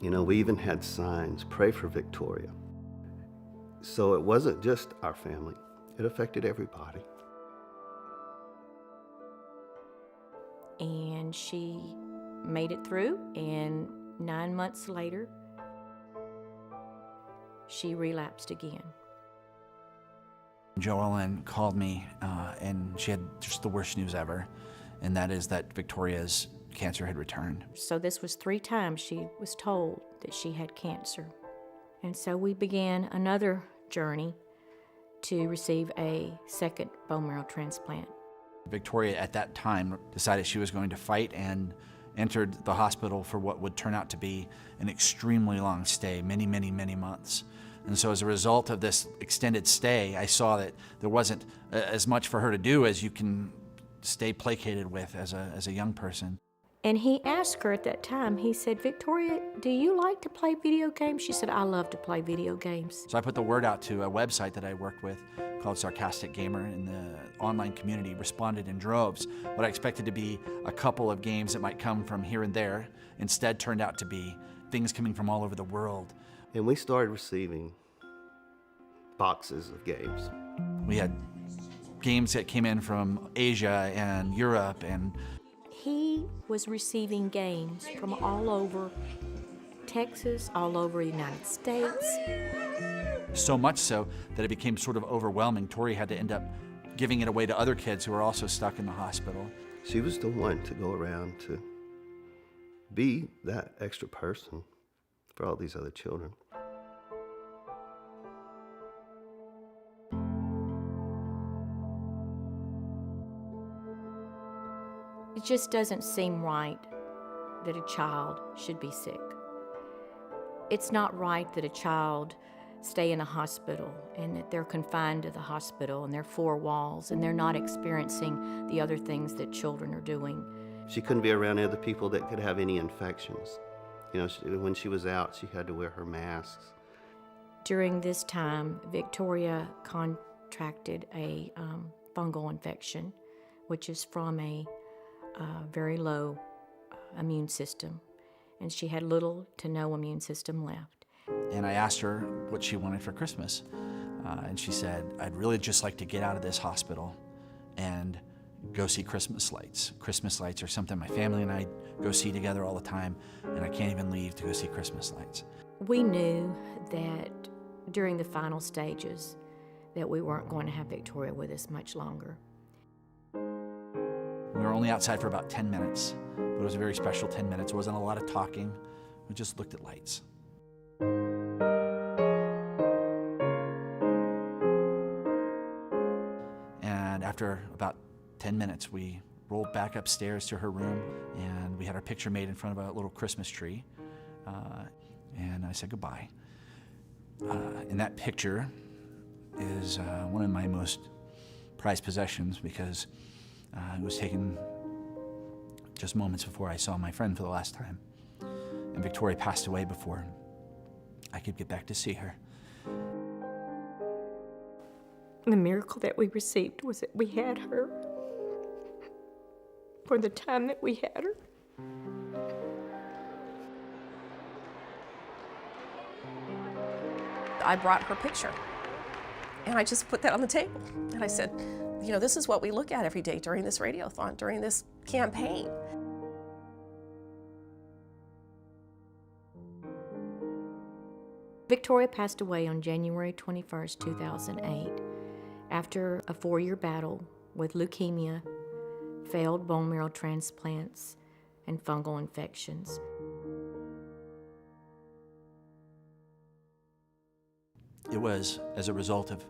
We even had signs, "Pray for Victoria." So it wasn't just our family, it affected everybody. and she made it through, and 9 months later, she relapsed again. Joellen called me, and she had just the worst news ever, and that is that Victoria's cancer had returned. So this was 3 times she was told that she had cancer. And so we began another journey to receive a second bone marrow transplant. Victoria at that time decided she was going to fight and entered the hospital for what would turn out to be an extremely long stay, many, many, many months. And so as a result of this extended stay, I saw that there wasn't as much for her to do as you can stay placated with as a young person. And he asked her at that time, he said, "Victoria, do you like to play video games?" She said, "I love to play video games." So I put the word out to a website that I worked with called Sarcastic Gamer, and the online community responded in droves. What I expected to be a couple of games that might come from here and there instead turned out to be things coming from all over the world. And we started receiving boxes of games. We had games that came in from Asia and Europe, and He was receiving games from all over Texas, all over the United States. so much so that it became sort of overwhelming. Tori had to end up giving it away to other kids who were also stuck in the hospital. She was the one to go around to be that extra person for all these other children. It just doesn't seem right that a child should be sick. It's not right that a child stay in a hospital and that they're confined to the hospital and their 4 walls and they're not experiencing the other things that children are doing. She couldn't be around other people that could have any infections. You know, when she was out, she had to wear her masks. During this time, Victoria contracted a fungal infection, which is from a very low immune system, and she had little to no immune system left. And I asked her what she wanted for Christmas, and she said, "I'd really just like to get out of this hospital and go see Christmas lights. Christmas lights are something my family and I go see together all the time, and I can't even leave to go see Christmas lights." We knew that during the final stages that we weren't going to have Victoria with us much longer. We were only outside for about 10 minutes, but it was a very special 10 minutes. It wasn't a lot of talking. We just looked at lights. And after about 10 minutes, we rolled back upstairs to her room, and we had our picture made in front of a little Christmas tree. And I said goodbye. And that picture is one of my most prized possessions because it was taken just moments before I saw my friend for the last time. And Victoria passed away before I could get back to see her. The miracle that we received was that we had her for the time that we had her. I brought her picture, and I just put that on the table. And I said, you know, this is what we look at every day during this radiothon, during this campaign. Victoria passed away on January 21st, 2008, after a 4-year battle with leukemia, failed bone marrow transplants, and fungal infections. It was as a result of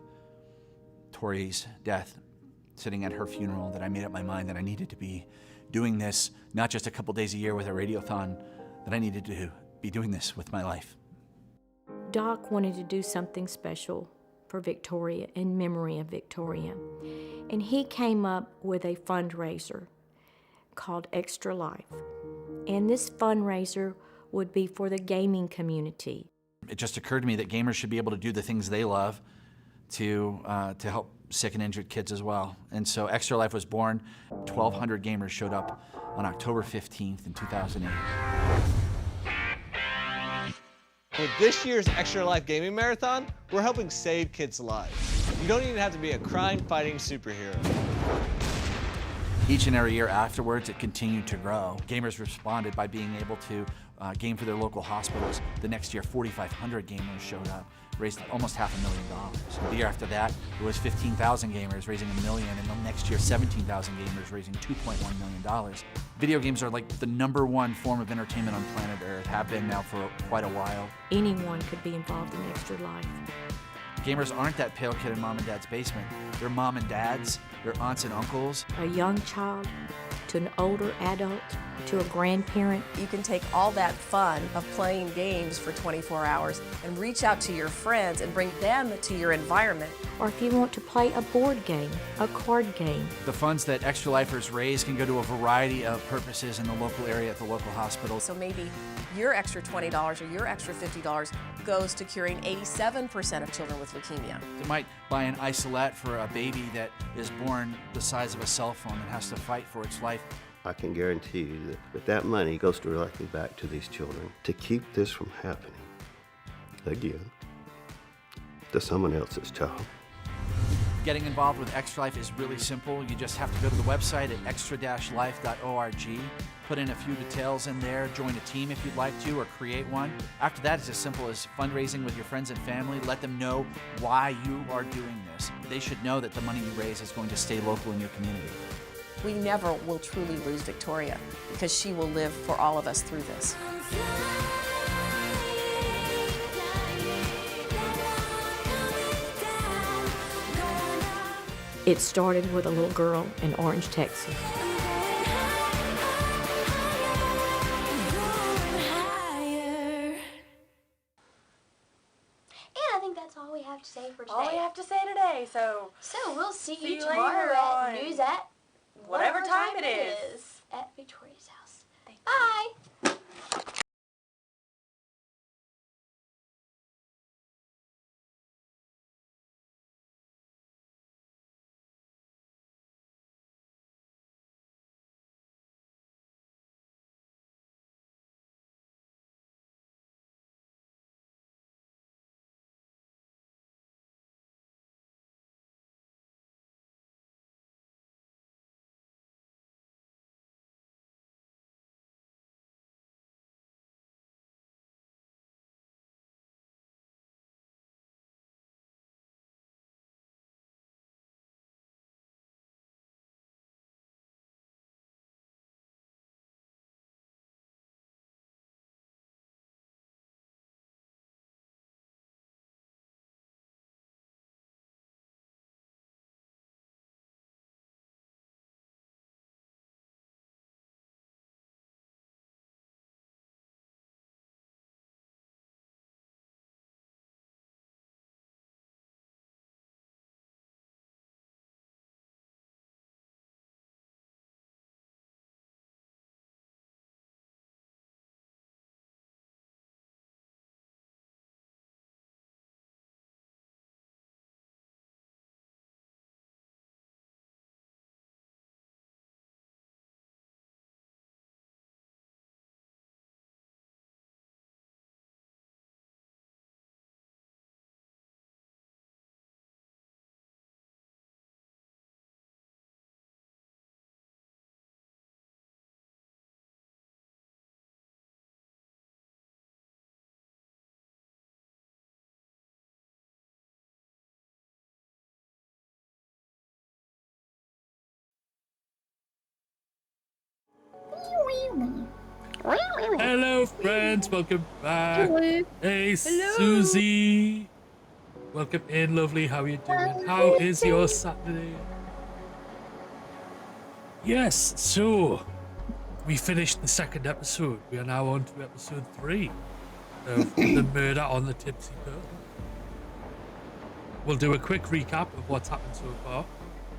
Tori's death, sitting at her funeral, that I made up my mind that I needed to be doing this, not just a couple days a year with a radiothon, that I needed to be doing this with my life. Doc wanted to do something special for Victoria, in memory of Victoria. And he came up with a fundraiser called Extra Life. And this fundraiser would be for the gaming community. It just occurred to me that gamers should be able to do the things they love to help sick and injured kids as well. And so Extra Life was born. 1,200 gamers showed up on October 15th in 2008. With this year's Extra Life Gaming Marathon, we're helping save kids' lives. You don't even have to be a crime-fighting superhero. Each and every year afterwards, it continued to grow. Gamers responded by being able to game for their local hospitals. The next year, 4,500 gamers showed up, raised almost $500,000. The year after that, it was 15,000 gamers raising $1 million, and the next year, 17,000 gamers raising $2.1 million. Video games are like the #1 form of entertainment on planet Earth, have been now for quite a while. Anyone could be involved in Extra Life. Gamers aren't that pale kid in mom and dad's basement. They're mom and dads, they're aunts and uncles. A young child to an older adult to a grandparent. You can take all that fun of playing games for 24 hours and reach out to your friends and bring them to your environment. Or if you want to play a board game, a card game. The funds that Extra Lifers raise can go to a variety of purposes in the local area at the local hospital. So maybe your extra $20 or your extra $50 goes to curing 87% of children with leukemia. They might buy an isolette for a baby that is born the size of a cell phone and has to fight for its life. I can guarantee you that money goes directly back to these children to keep this from happening again to someone else's child. Getting involved with Extra Life is really simple. You just have to go to the website at extra-life.org, put in a few details in there, join a team if you'd like to, or create one. After that, it's as simple as fundraising with your friends and family. Let them know why you are doing this. They should know that the money you raise is going to stay local in your community. We never will truly lose Victoria because she will live for all of us through this. It started with a little girl in Orange, Texas. And I think that's all we have to say for today. All we have to say today, so we'll see see you you tomorrow later at on news at whatever time it is. at Victoria's house. Bye. Hello, friends. Welcome back. Hello. Hey, Hello. Susie. Welcome in, lovely. How are you doing? How is your Saturday? Yes, so we finished the second episode. We are now on to episode 3 of The Murder on the Tipsy Pearl. We'll do a quick recap of what's happened so far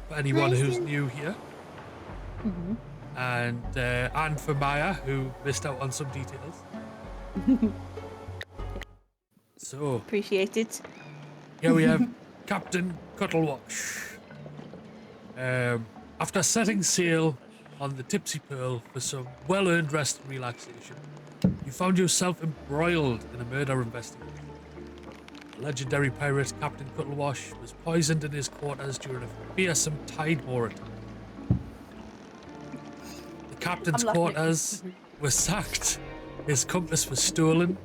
for anyone who's new here. And for Maya, who missed out on some details. So appreciate it. here we have Captain Cuttlewash. After setting sail on the Tipsy Pearl for some well-earned rest and relaxation, you found yourself embroiled in a murder investigation. The legendary pirate Captain Cuttlewash was poisoned in his quarters during a fearsome Tidemore attack. captain's I'm lucky. quarters were sacked, his compass was stolen,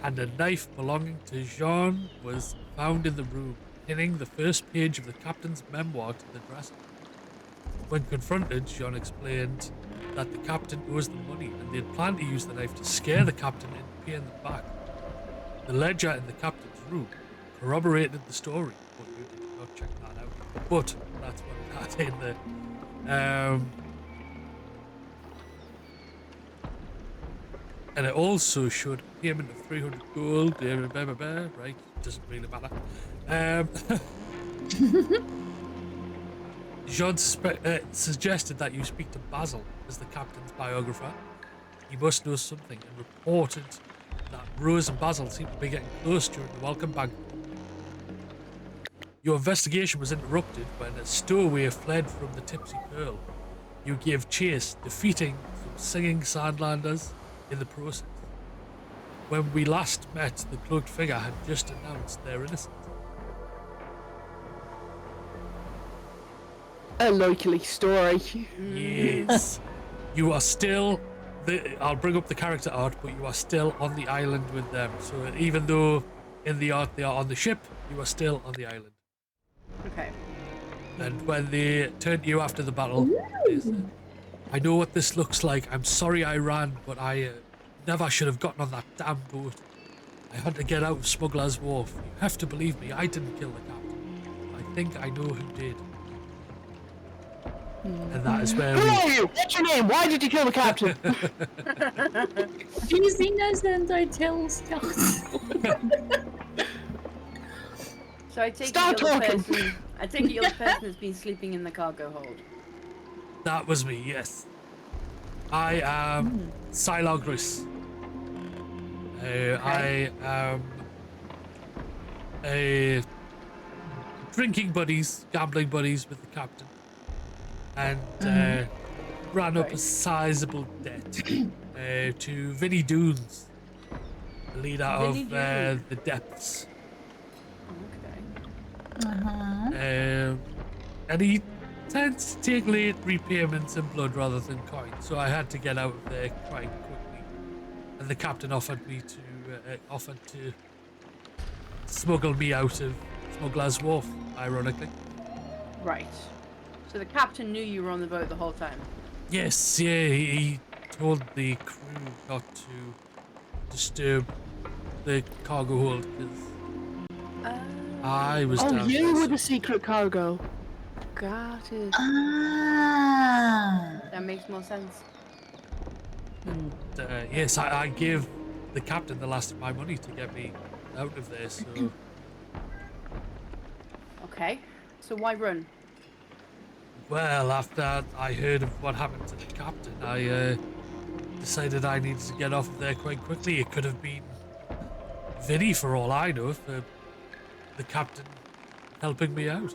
and a knife belonging to Jean was found in the room, pinning the first page of the captain's memoir to the dresser. When confronted, Jean explained that the captain owes them money and they had planned to use the knife to scare the captain into paying them back. The ledger in the captain's room corroborated the story, but you did not check that out. But that's what it had in there. And it also showed a payment of 300 gold. Right, doesn't really matter. Jean suggested that you speak to Basil as the captain's biographer. He must know something and reported that Rose and Basil seemed to be getting close during the welcome banquet. Your investigation was interrupted when a stowaway fled from the Tipsy Pearl. You gave chase, defeating some singing Sandlanders in the process. When we last met, the cloaked figure had just announced their innocence. A likely story. Yes. You are still... I'll bring up the character art, but you are still on the island with them. So even though in the art they are on the ship, you are still on the island. Okay. And when they turned to you after the battle, they said, I know what this looks like. I'm sorry I ran, but I never should have gotten on that damn boat. I had to get out of Smuggler's Wharf. You have to believe me, I didn't kill the captain. I think I know who did. And that is where Who are you? What's your name? Why did you kill the captain? Using those and I tell stuff. So I take Stop it you're the talking. person. I take it you're the person that's been sleeping in the cargo hold. That was me, yes. I am Silagris. I am a drinking buddies, gambling buddies with the captain, and ran up a sizable debt to Vinnie Doones, the leader of the Depths. And he tends to take late repayments in blood rather than coin, so I had to get out of there quite quickly. And the captain offered to smuggle me out of Smuggler's Wharf, ironically. Right. So the captain knew you were on the boat the whole time. Yes, yeah, he told the crew not to disturb the cargo hold because I was down. Oh, you were the secret cargo. Got it. That makes more sense. And yes, I gave the captain the last of my money to get me out of there, so... Okay. So why run? Well, after I heard of what happened to the captain, I decided I needed to get off of there quite quickly. It could have been Vinny, for all I know, for the captain helping me out.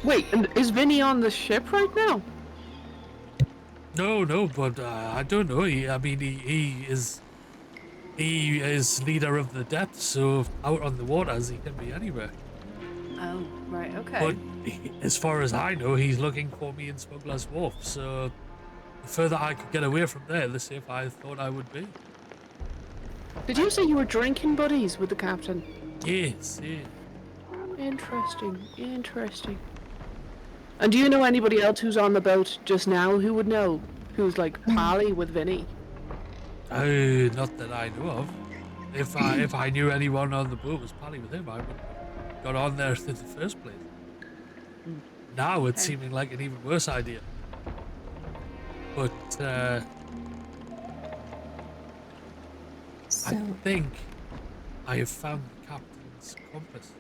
Wait, and is Vinny on the ship right now? No, but I don't know. He is leader of the Depths, so out on the waters he can be anywhere. Oh, right, okay. But as far as I know, he's looking for me in Smuggler's Wharf, so the further I could get away from there, the safer I thought I would be. Did you say you were drinking buddies with the captain? Yes, yeah. Interesting. And do you know anybody else who's on the boat just now who would know? Who's like pally with Vinny? Not that I know of. If I knew anyone on the boat was pally with him, I would have got on there in the first place. Now it's seeming like an even worse idea. But I think I have found the captain's compass.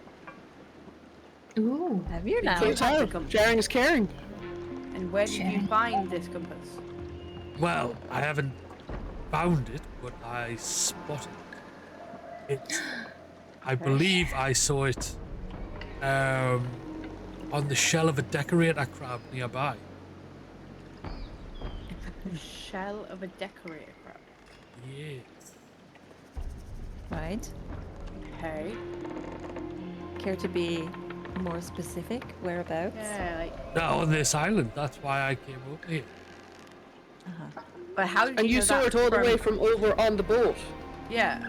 Ooh, have you now? Sharing is caring. And where did you find this compass? Well, I haven't found it, but I spotted it. I believe I saw it on the shell of a decorator crab nearby. Shell of a decorator crab. Yes. Right. Okay. Care to be more specific? Whereabouts? Yeah, like... No, on this island. That's why I came up here. But how did And you know saw that it all the from- way from over on the boat. Yeah.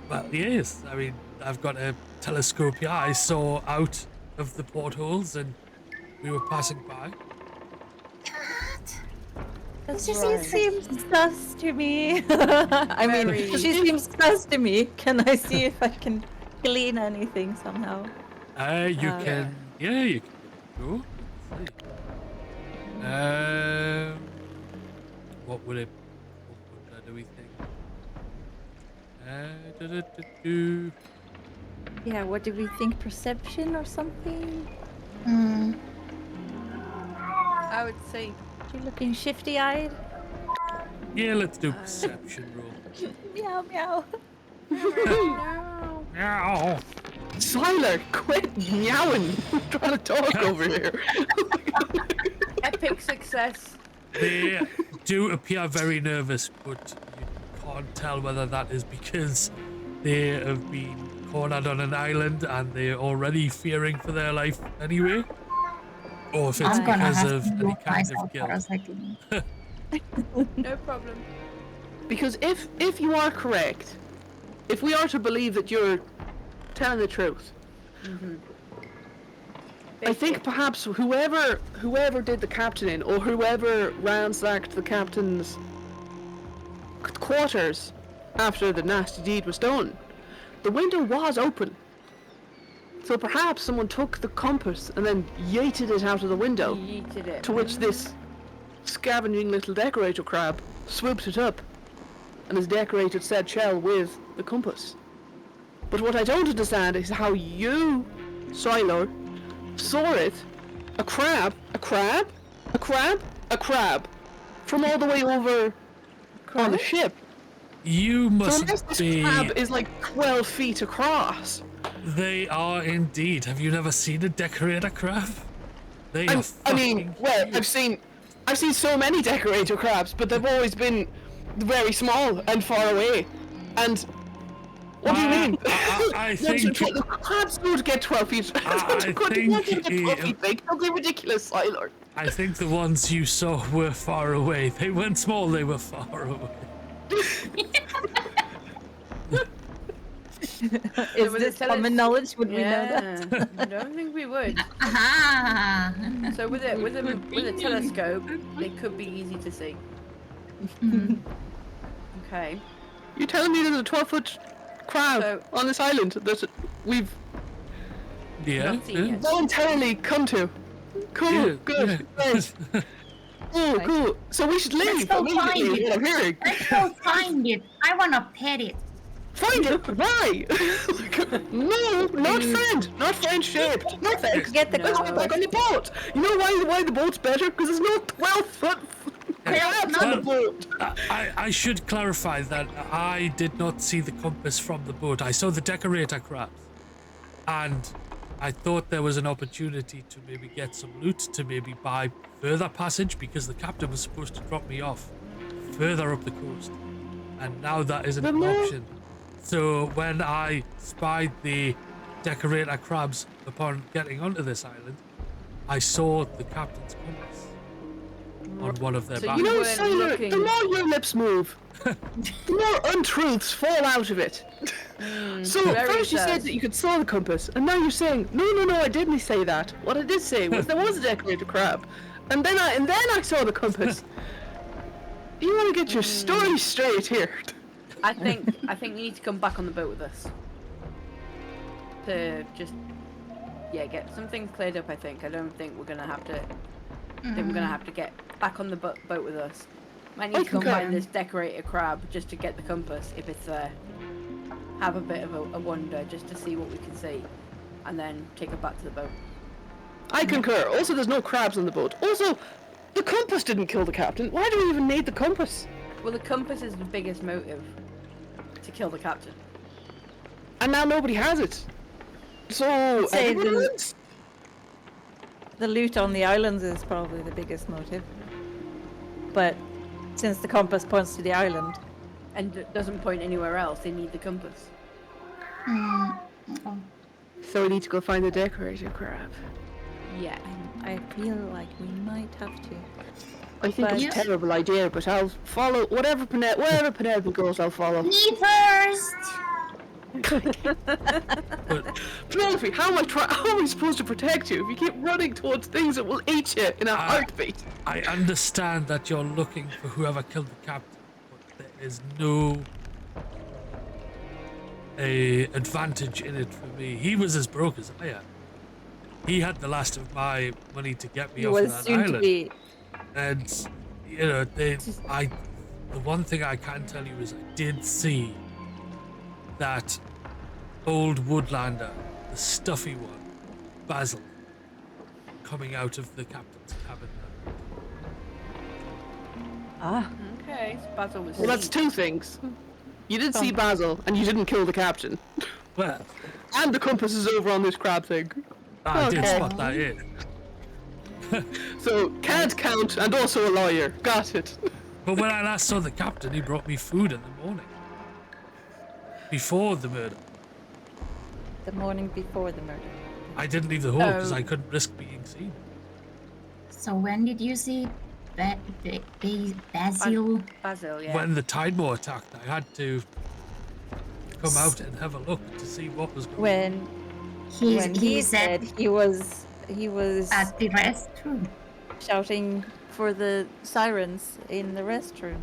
Well, yes. I mean, I've got a telescope here. I saw out of the portholes and we were passing by. She seems sus to me. I mean, Very. she seems sus to me. Can I see if I can glean anything somehow? You Uh, can, yeah, you can go. Let's see. What would do we think? Do-do-do-do. Yeah, what do we think? Perception or something? I would say. You're looking shifty-eyed. Yeah, let's do perception roll. Meow meow. Meow. Siler, quit meowing. I'm trying to talk over here. Epic success. They do appear very nervous, but you can't tell whether that is because they have been cornered on an island and they're already fearing for their life anyway, or if it's because of any kind of guilt. No problem. Because if you are correct, if we are to believe that you're telling the truth, I think perhaps whoever did the captaining or whoever ransacked the captain's quarters after the nasty deed was done, the window was open. So perhaps someone took the compass and then yeeted it out of the window, Yeeted it. to which this scavenging little decorator crab swooped it up and has decorated said shell with the compass. But what I don't understand is how you, Siler, saw it, a crab, from all the way over on the ship. You So must unless this be. crab is like 12 feet across. They are indeed. Have you never seen a decorator crab? They are. I mean, well, I've seen so many decorator crabs, but they've always been very small and far away. And what do you mean? I think the crabs don't get 12 feet. I They think get 12 feet big. Don't be ridiculous, Siler. I think the ones you saw were far away. They weren't small. They were far away. Is this common knowledge? Would we know that? I don't think we would. So with a telescope, they could be easy to see. Okay. You're telling me there's a 12-foot crab on this island that we've voluntarily come to? Cool, Yeah, good, great. Oh, cool. So we should leave. Let's go find immediately, it. I'm hearing. Let's go find it. I want to pet it. Find it? Why? No, not friend. Not friend-shaped. No thanks. Get the Let's get back on the boat. You know why the boat's better? Because there's no 12-foot crabs on the boat. I should clarify that I did not see the compass from the boat. I saw the decorator crabs. And I thought there was an opportunity to maybe get some loot to maybe buy further passage because the captain was supposed to drop me off further up the coast. And now that isn't an option. So when I spied the decorator crabs upon getting onto this island, I saw the captain's compass on one of their backs. You know, Sailor, the more your lips move, the more untruths fall out of it. So first you said that you could saw the compass, and now you're saying, no, I didn't say that. What I did say was there was a decorator crab, and then I saw the compass. You want to get your story straight here. I think you need to come back on the boat with us. To just get some things cleared up. I don't think we're gonna have to. I think we're gonna have to get back on the boat with us. Might need to go find this decorator crab just to get the compass if it's there. Have a bit of a wander just to see what we can see, and then take it back to the boat. I concur. Also, there's no crabs on the boat. Also, the compass didn't kill the captain. Why do we even need the compass? Well, the compass is the biggest motive to kill the captain. And now nobody has it. So Say the loot on the islands is probably the biggest motive. But since the compass points to the island. And it doesn't point anywhere else, they need the compass. So we need to go find the decorator crab. Yeah. I feel like we might have to. I think it's a terrible idea, but I'll follow wherever Penelope goes. I'll follow. Me first. Penelope, how am I supposed to protect you if you keep running towards things that will eat you in a heartbeat? I understand that you're looking for whoever killed the captain, but there is no advantage in it for me. He was as broke as I am. He had the last of my money to get me off of that island. And you know, the one thing I can tell you is I did see that old woodlander, the stuffy one, Basil, coming out of the captain's cabin. Okay, so Basil was. Well, that's two things. You did see Basil, and you didn't kill the captain. Well, and the compass is over on this crab thing. I did spot that in. So, can't count, and also a lawyer. Got it. But when I last saw the captain, he brought me food in the morning. Before the murder. The morning before the murder. I didn't leave the hall because I couldn't risk being seen. So when did you see Basil? Basil, yeah. When the Tidemore attacked, I had to come out and have a look to see what was going on. When he said he was at the restroom shouting for the sirens in the restroom.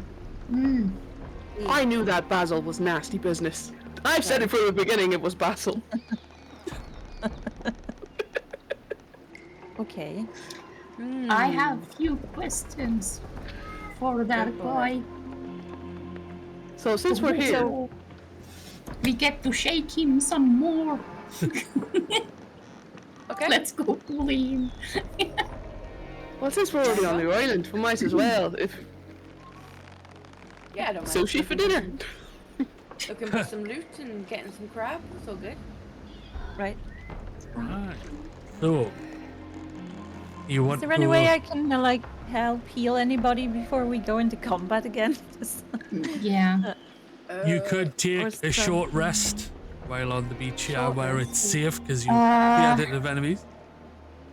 I knew that Basil was nasty business. I've said it from the beginning, it was Basil. Okay. I have few questions for that boy. So since we're here, So we get to shake him some more. Okay. Let's go bully him. well, since we're already on the island, we might as well. If Yeah, I don't mind. sushi for dinner. Looking for some loot and getting some crab. That's all good. Right. Right. So, you want Is there any way I can like help heal anybody before we go into combat again? Yeah. You could take or a some- short rest while on the beach here Short where rest. it's safe because you cleared it of enemies.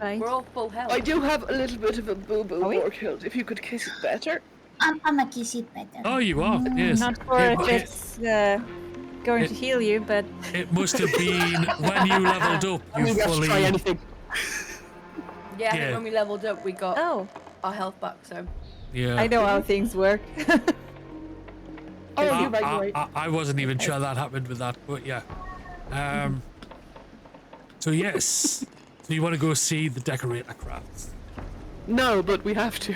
Right. We're all full health. I do have a little bit of a boo-boo more killed. If you could kiss it better. I'm gonna kiss it better. Oh, you are, yes. Not sure It- if it- it's going to heal you, but It must have been when you leveled up, I you mean, we have to fully... try anything. Yeah, I think Yeah. when we leveled up, we got our health back. So Yeah. I know how things work. You're right. I wasn't even sure that happened with that, but yeah. So yes. So you want to go see the decorator crafts? No, but we have to.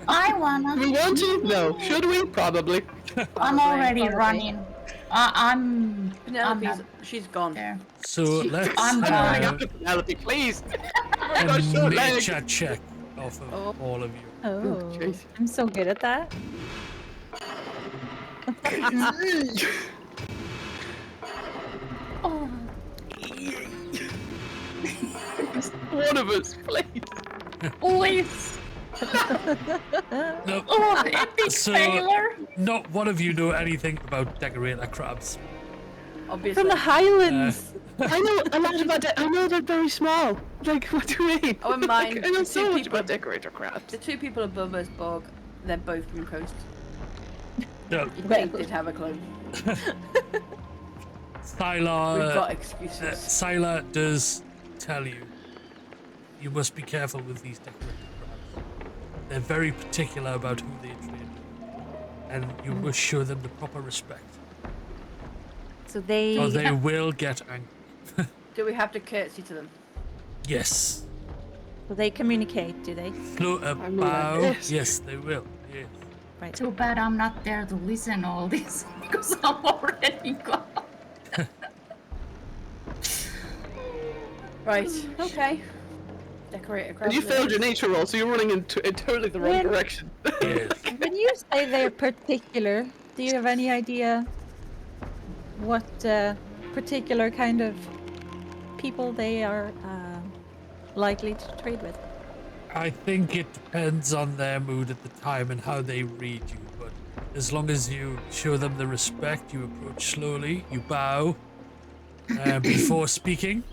I wanna. We want to? No. Should we? Probably. I'm already running. I'm Penelope's, not she's gone. there. So let's I'm Hang gone. up to Penelope, please. a got short legs. nature check off of all of you. Oh, jeez. I'm so good at that. Oh. One of us, please. Please. No. Oh, epic So, failure. not one of you know anything about decorator crabs. Obviously. From the Highlands. I know a lot about I know they're very small. Like, what do you mean? Oh, and mine. I know the so two much people- about decorator crabs. The two people above us, Bog, they're both from coast. No. They did have a clue. Sylar, We've got excuses. Sylar does tell you, you must be careful with these decorator crabs. They're very particular about who they train with, and you must show them the proper respect, So they. or they will get angry. Do we have to curtsy to them? Yes. So they communicate, do they? No, a mean, bow. yes. Yes, they will. Yes. Right. Too bad I'm not there to listen all this because I'm already gone. Right. Okay. Decorator crab. And you failed your nature roll, so you're running in totally the wrong When- direction. Yes. When you say they're particular, do you have any idea what particular kind of people they are likely to trade with? I think it depends on their mood at the time and how they read you, but as long as you show them the respect, you approach slowly, you bow before speaking,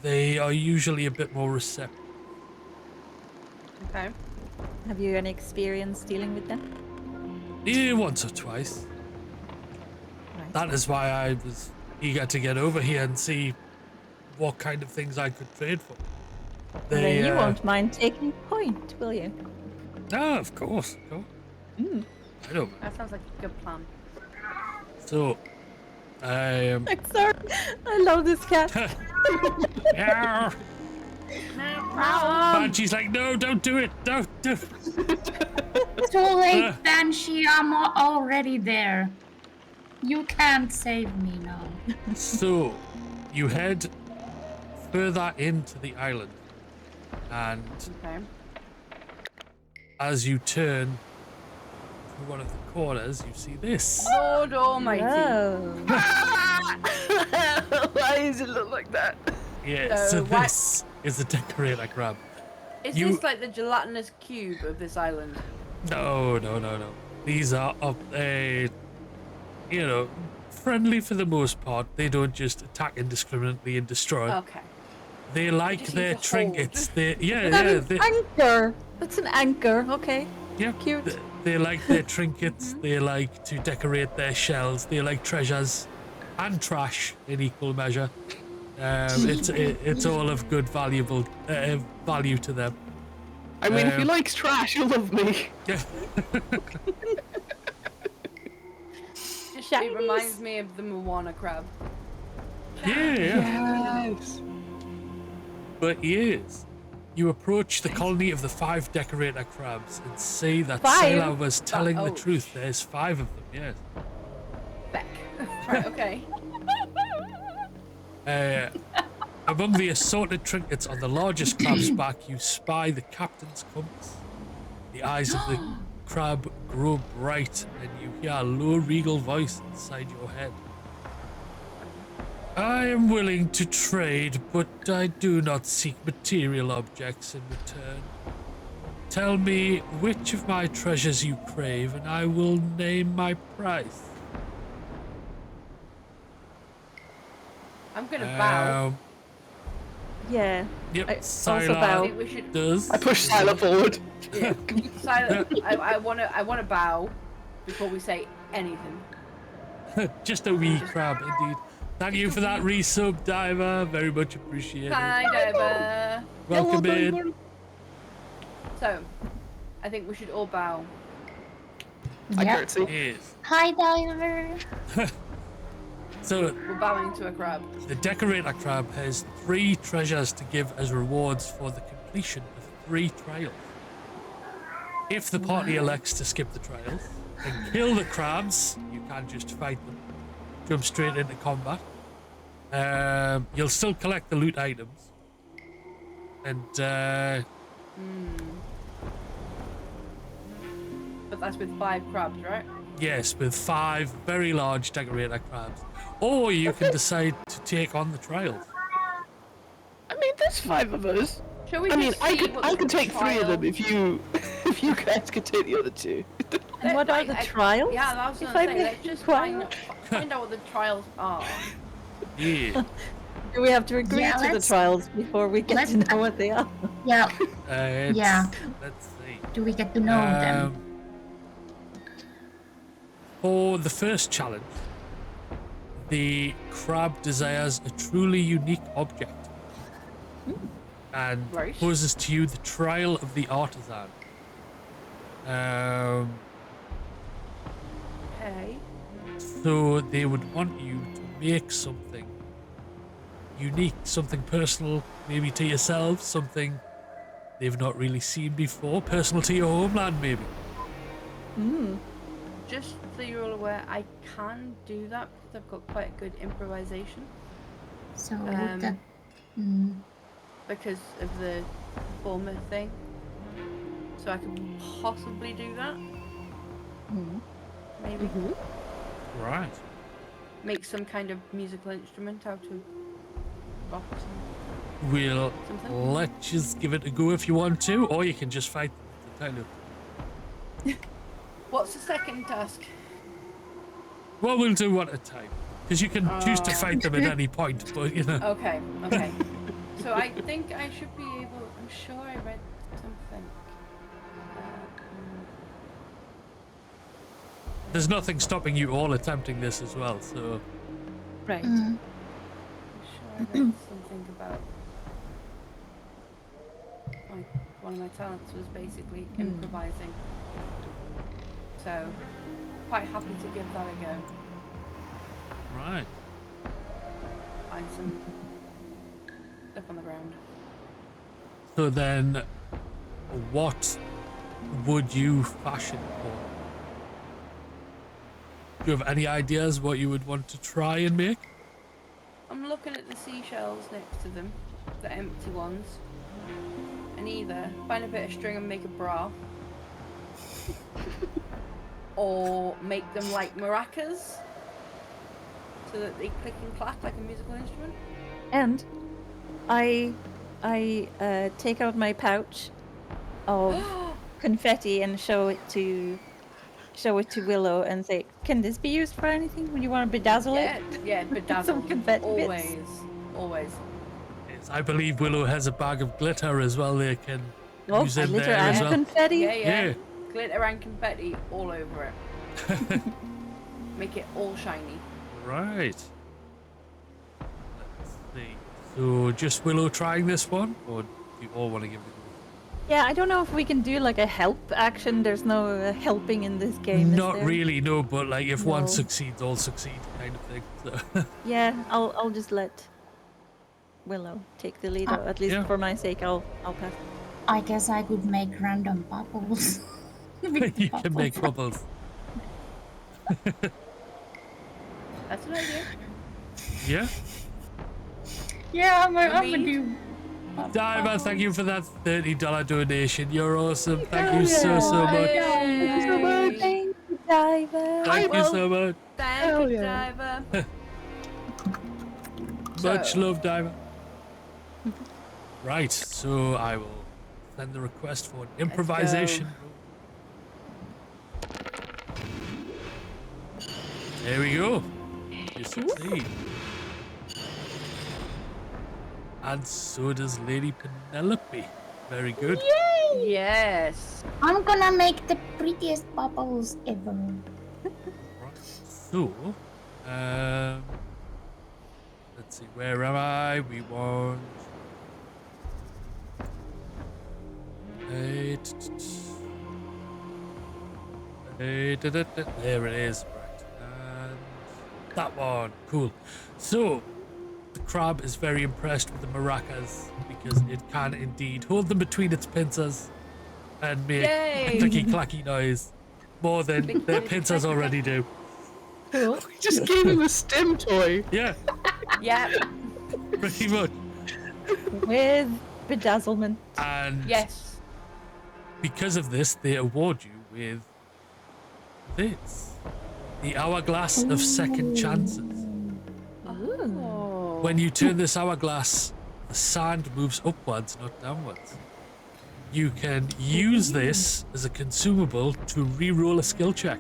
they are usually a bit more receptive. Okay. Have you any experience dealing with them? Yeah, once or twice. Right. That is why I was eager to get over here and see what kind of things I could trade for. Then you won't mind taking point, will you? No, of course. I don't. That sounds like a good plan. So, I'm sorry. I love this cat. Yeah. Banshee's like, no, don't do it. Don't do it. Too late, Banshee. I'm already there. You can't save me now. So, you head further into the island, and as you turn to one of the corners, you see this. Lord Almighty. Why does it look like that? Yeah, so this is the decorator crab. Is this like the gelatinous cube of this island? No. These are friendly for the most part. They don't just attack indiscriminately and destroy. Okay. They like their trinkets. An anchor. That's an anchor. Okay. Yeah. Cute. They like their trinkets. They like to decorate their shells. They like treasures and trash in equal measure. It's all of good value to them. I mean, if you like trash, you'll love me. Yeah. It reminds me of the Moana crab. Yeah. Yes. But yes, you approach the colony of the 5 decorator crabs and see that 5? Sailor was telling the truth. There's 5 of them, yes. Beck. Right, okay. Among the assorted trinkets on the largest crab's back, you spy the captain's compass. The eyes of the crab grow bright, and you hear a low, regal voice inside your head. I am willing to trade, but I do not seek material objects in return. Tell me which of my treasures you crave, and I will name my price. I'm gonna bow. Yeah. Yep. I Sylar also bow. I think we should- does. I push Sylar forward. Yeah. Silent. I wanna bow before we say anything. Just a wee crab, indeed. Thank you for that resub, Diver. Very much appreciated. Hi, Diver. Welcome in. So, I think we should all bow. I curtsy. Yes. Hi, Diver. So, We're bowing to a crab. the decorator crab has 3 treasures to give as rewards for the completion of 3 trials. If the party elects to skip the trials and kill the crabs, you can't just fight them. Jump straight into combat. You'll still collect the loot items. And, But that's with 5 crabs, right? yes, with 5 very large decorator crabs. Or you can decide to take on the trials. I mean, there's 5 of us. Shall we I mean, just I see could what the take 3 of them if you guys could take the other 2. And what are the trials? Yeah, I was If gonna I say, may let's just inquire? find out what the trials are. Yeah. Do we have to agree Yeah, to the let's- trials before we get to know what they are? Yeah. Yeah. Let's see. Do we get to know them? For the first challenge, the crab desires a truly unique object and poses to you the trial of the artisan. Okay. So they would want you to make something unique, something personal, maybe to yourself, something they've not really seen before, personal to your homeland, maybe. Just so you're all aware, I can do that because I've got quite good improvisation. So because of the former thing. So I can possibly do that. Maybe. Right. Make some kind of musical instrument out of rocks. We'll Something? let you give it a go if you want to, or you can just fight them. It's entirely up to you. What's the second task? Well, we'll do one at a time. Because you can choose to fight them at any point, but you know. Okay, okay. So I think I should be able. I'm sure I read something. There's nothing stopping you all attempting this as well, so. Right. I'm sure I read something about. One of my talents was basically improvising. So, quite happy to give that a go. Right. Find some stuff on the ground. So then, what would you fashion for? Do you have any ideas what you would want to try and make? I'm looking at the seashells next to them, the empty ones, and either find a bit of string and make a bra, or make them like maracas, so that they click and clack like a musical instrument. And I take out my pouch of confetti and show it to Willow and say, "Can this be used for anything? Would you want to bedazzle it?" Yeah, bedazzle. Some confetti Always, bits. always. Yes, I believe Willow has a bag of glitter as well. They can use in glitter there and as well. confetti. Yeah. Glitter and confetti all over it. Make it all shiny. Right. Let's see. So just Willow trying this one, or do you all want to give it a go? Yeah, I don't know if we can do like a help action. There's no helping in this game. is Not there? really, no. But like, if one No. succeeds, all succeed, kind of thing. So. Yeah, I'll just let Willow take the lead. At least Yeah. for my sake, I'll pass. I guess I could make random bubbles. You can make bubbles. That's an idea. Yeah. Yeah, I'm gonna Mead. do. Diver, thank you for that $30 donation. You're awesome. Thank you so much. Thank you so much. Thank you, Diver. Thank you so much. Thank you, Diver. Much So- love, Diver. Right, so I will send the request for an improvisation. There we go. You succeed. And so does Lady Penelope. Very good. Yay! Yes. I'm gonna make the prettiest bubbles ever. So, let's see, where am I? We want. There it is. Right. And that one. Cool. So, the crab is very impressed with the maracas because it can indeed hold them between its pincers and make Yay! a clicky clacky noise more than their pincers already do. We just gave him a STEM toy. Yeah, Yeah. pretty much. With bedazzlement. And Yes. because of this, they award you with this. The Hourglass of Second Chances. Oh. When you turn this hourglass, the sand moves upwards, not downwards. You can use this as a consumable to re-roll a skill check.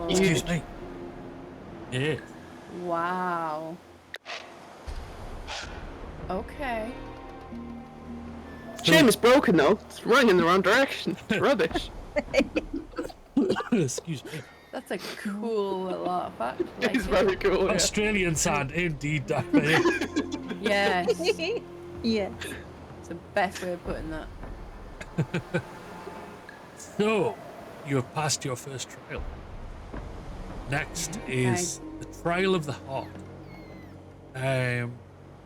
Excuse me. Yeah. Wow. Okay. Shame it's broken though. It's running in the wrong direction. It's rubbish. Excuse me. That's a cool little artifact. Like It's it. very cool. Yeah. Australian sand, indeed, Daphne. Yes. Yeah. It's the best way of putting that. So, you have passed your first trial. Next is the Trial of the Heart.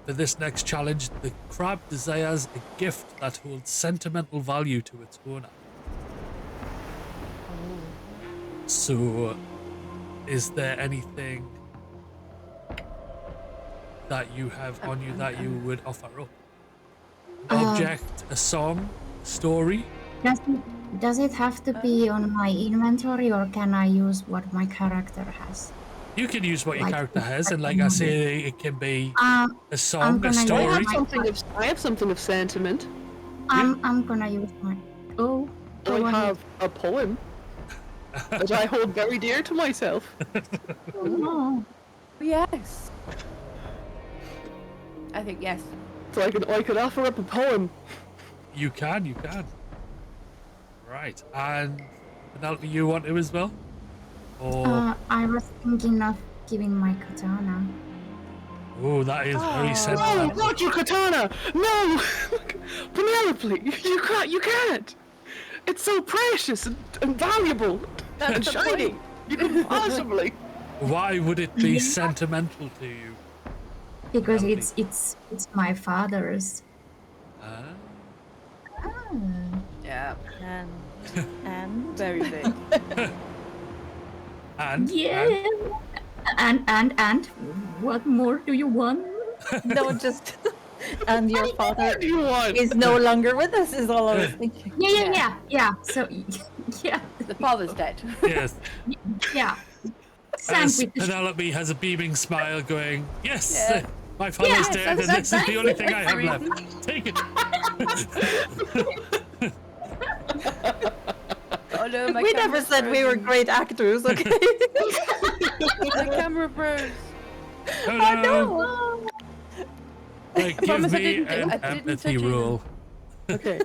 For this next challenge, the crab desires a gift that holds sentimental value to its owner. So, is there anything that you have on you that you would offer up? An object, a song, story? Does it have to be on my inventory, or can I use what my character has? You can use what your Like, character has, and like I say, it can be Uh, a song, a gonna story. I have something of sentiment. I'm gonna use my. Oh, go I ahead. have a poem that I hold very dear to myself. Oh, Yes. I think yes. So I could offer up a poem. You can. Right, and Penelope, you want to as well? Or I was thinking of giving my katana. oh, that is very No, sentimental. not your katana! No! Penelope, you can't! It's so precious and valuable and the shiny. point. You couldn't possibly. Why would it be sentimental to you? Because it's my father's. Yeah. And very big. And Yeah. And what more do you want? no, just and your father you want? is no longer with us. Is all I was thinking. Yeah. So yeah. The father's dead. Yes. Yeah. As Penelope has a beaming smile going, yes, Yeah. my father's Yes, dead and this is the only thing I have left. Take it. Oh no, my We never camera's said we were frozen. great actors, okay? The camera froze. Oh no. no. Like, give promise I me didn't do- an I didn't empathy touch you. roll. Okay.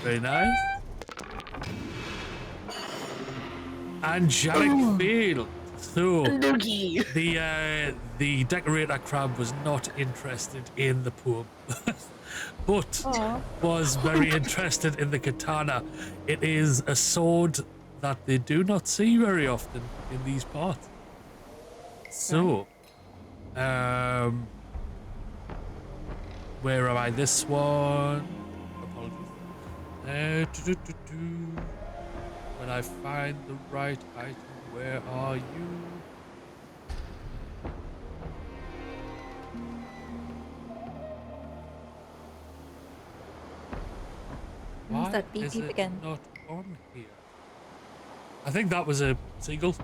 Very nice. Angelic Field. So the decorator crab was not interested in the poem, but was very interested in the katana. It is a sword that they do not see very often in these parts. So, where am I? This one. Apologies. When I find the right item, where are you? What's Why that beep is beep it again? not on here? I think that was a seagull.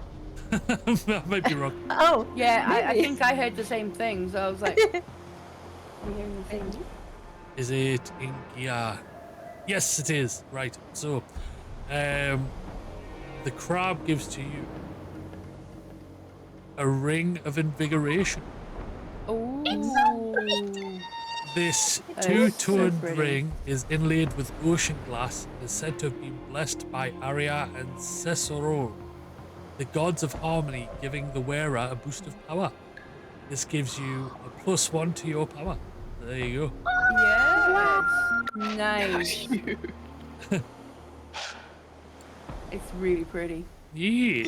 I might be wrong. Oh, Yeah, I maybe. think I heard the same thing, so I was like, I'm hearing the same. Is it in gear? Yes, it is. Right. So, the crab gives to you a ring of invigoration. Oh. This That is so two-toned pretty. ring is inlaid with ocean glass and is said to have been blessed by Arya and Cesaro, the gods of harmony, giving the wearer a boost of power. This gives you a +1 to your power. There you go. Yes. Nice. It's really pretty. Yeah.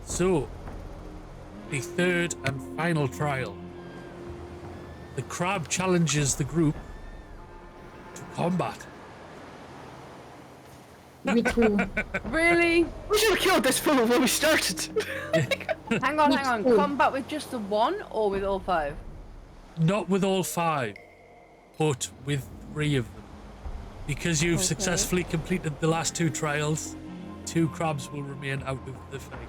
So, the third and final trial. The crab challenges the group to combat. With who? Really? We should have killed this fool when we started. Hang on. Combat with just the one or with all five? Not with all 5, but with 3 of them. Because you've Okay. successfully completed the last 2 trials, 2 crabs will remain out of the fight.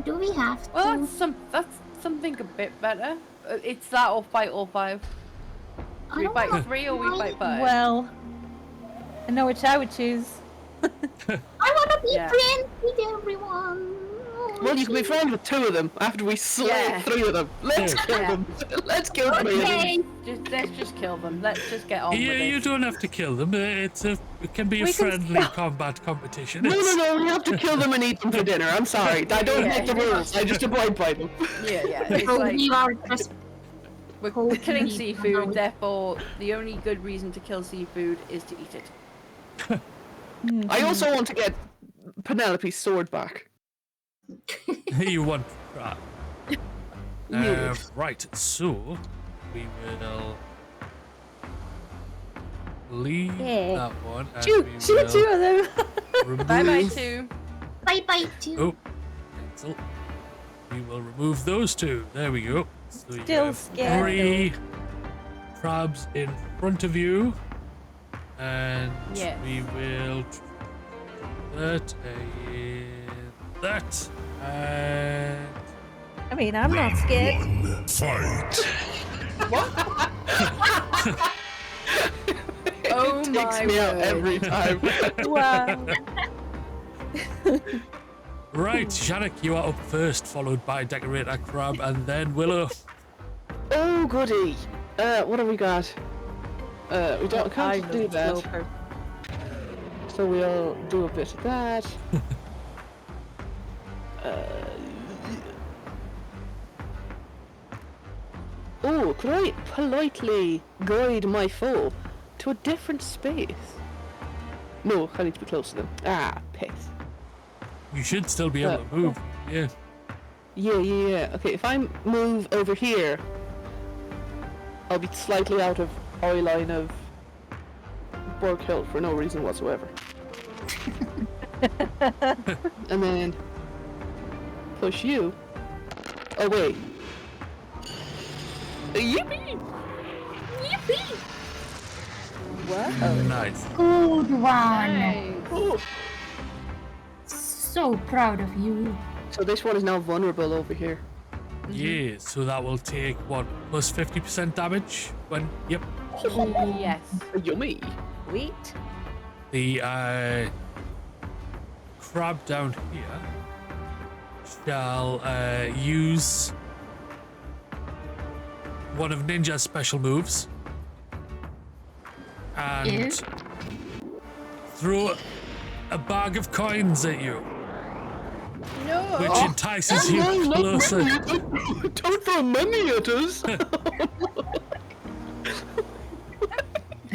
Do we have to? Well, that's something a bit better. It's that or fight all 5. I We don't fight wanna 3 or we fight 5? Well, I know which I would choose. I want to be Yeah. friends with everyone. Well, you can be friends with 2 of them after we slay Yeah. 3 of them. Let's kill Yeah. them. Let's kill 3 of them. Okay. Let's just kill them. Let's just get on Yeah, with it. you don't have to kill them. It can be a We can friendly combat competition. No, It's- we have to kill them and eat them for dinner. I'm sorry. I don't Yeah. make the rules. I just abide by them. Yeah. It's So like we are just we're killing seafood. Therefore, the only good reason to kill seafood is to eat it. I also want to get Penelope's sword back. You want crab. Yes. Right, so we will leave Yeah. that one. And Shoot we two will of them. remove... Bye 2. Bye too. Oh, cancel. We will remove those 2. There we go. So you Still have scared, 3 crabs in front of you. And Yes. we will that and that and I mean, I'm not scared. fight. Oh It takes my me out word. every time. Wow. Right, Janek, you are up first, followed by Decorator Crab, and then Willow. Oh, goody. What have we got? We can't I do know, that. Sloper. So we'll do a bit of that. Oh, could I politely guide my foe to a different space? No, I need to be close to them. Ah, piss. You should still be able to move. Yeah. Yeah. Okay, if I move over here, I'll be slightly out of eye line of Borg Hill for no reason whatsoever. And then push you away. Yippee! Yippee! Wow. Nice. Good one. Nice. Oh. So proud of you. So this one is now vulnerable over here. Yeah, so that will take, what, plus 50% damage? When, yep. Yes. Yummy. Sweet. The crab down here shall use one of Ninja's special moves and throw a bag of coins at you. No. Which entices you closer. Don't throw money at us.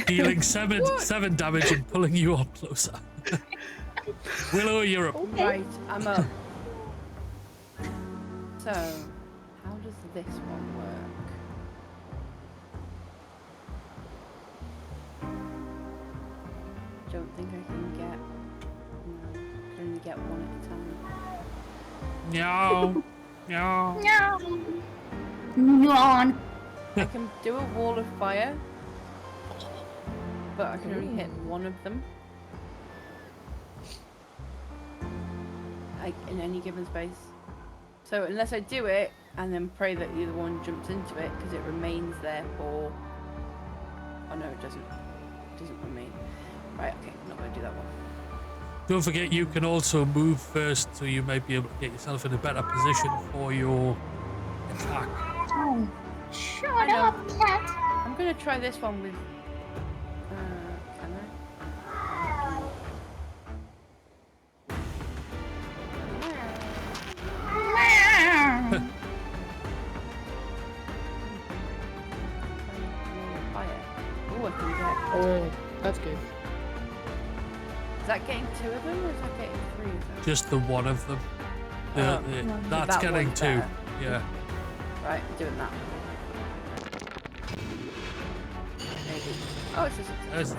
Dealing seven damage and pulling you up closer. Willow, you're up. Right, I'm up. So, how does this one work? Don't think I can get. No, I can only get one at a time. No. Yawn. I can do a wall of fire, but I can only hit one of them. In any given space. So unless I do it and then pray that the other one jumps into it, because it remains there for. Oh no, it doesn't. It doesn't remain. Right. Okay, I'm not gonna do that one. Don't forget you can also move first, so you might be able to get yourself in a better position for your attack. Oh, shut up, cat. I'm gonna try this one with. Can I? Fire. Oh, I can get. Oh, that's good. Is that getting 2 of them or is that getting 3 of them? Just the one of them. That's that getting one's 2. better. Yeah. Right, I'm doing that. Maybe. Oh, it's just a That's-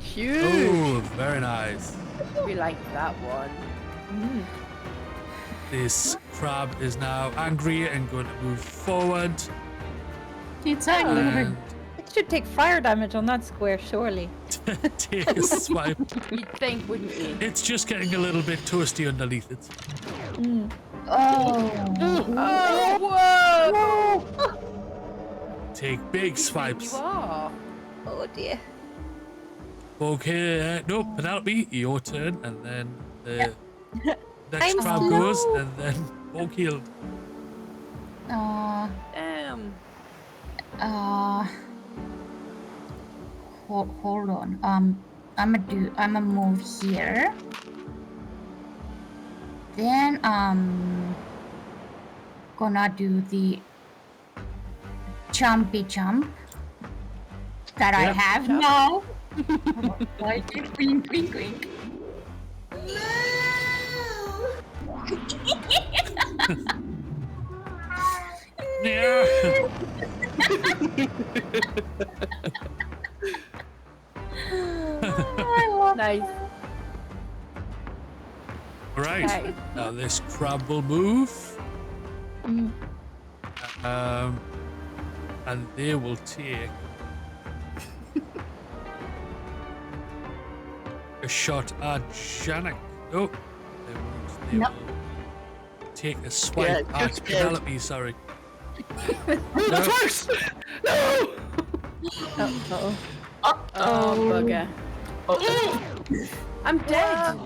Huge. Oh, very nice. We like that one. This crab is now angry and going to move forward. It's angry. And It should take fire damage on that square, surely. take a swipe. You'd think, wouldn't you? It's just getting a little bit toasty underneath it. Oh. Oh, whoa! Take big You swipes. are. Oh dear. Okay, no, Penelope, your turn, and then the next I'm crab slow. goes, and then Volkiel. Damn. Hold on. I'ma move here. Then gonna do the jumpy jump that I Yep. have now. Like it, wink, wink, wink. Yeah. Nice. Right. Okay. Now this crab will move. And they will take a shot at Janek. Oh, they Nope. will take a swipe Yeah, at good scared. Penelope, sorry. That's worse! No! Uh-oh. Oh, bugger. I'm dead.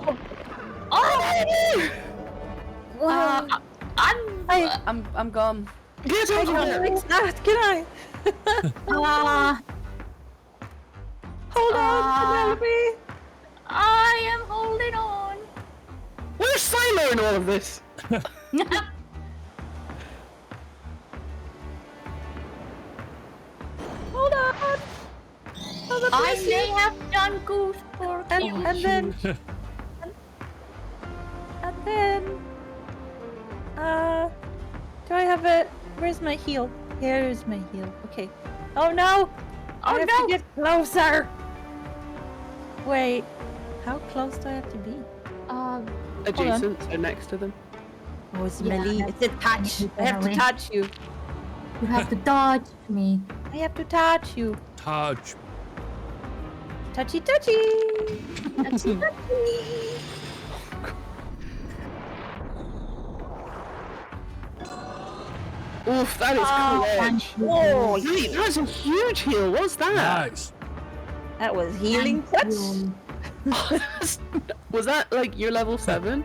I'm gone. Get over there. Fix that, can I? Hold on, Penelope. I am holding on. Where's Silo in all of this? Hold on. I may have done good for you. And then, do I have it? Where's my heel? Here's my heel. Okay. Oh no! I have to get closer. Wait, how close do I have to be? Adjacent, so next to them. Oh, it's Yeah. melee. It's a touch. I have to touch you. You have to touch me. I have to touch you. Touch. Touchy, touchy. Touchy, touchy. Oof, that is clutch. Oh, that's a huge heal. What's that? Nice. That was healing touch. Was that like your level 7?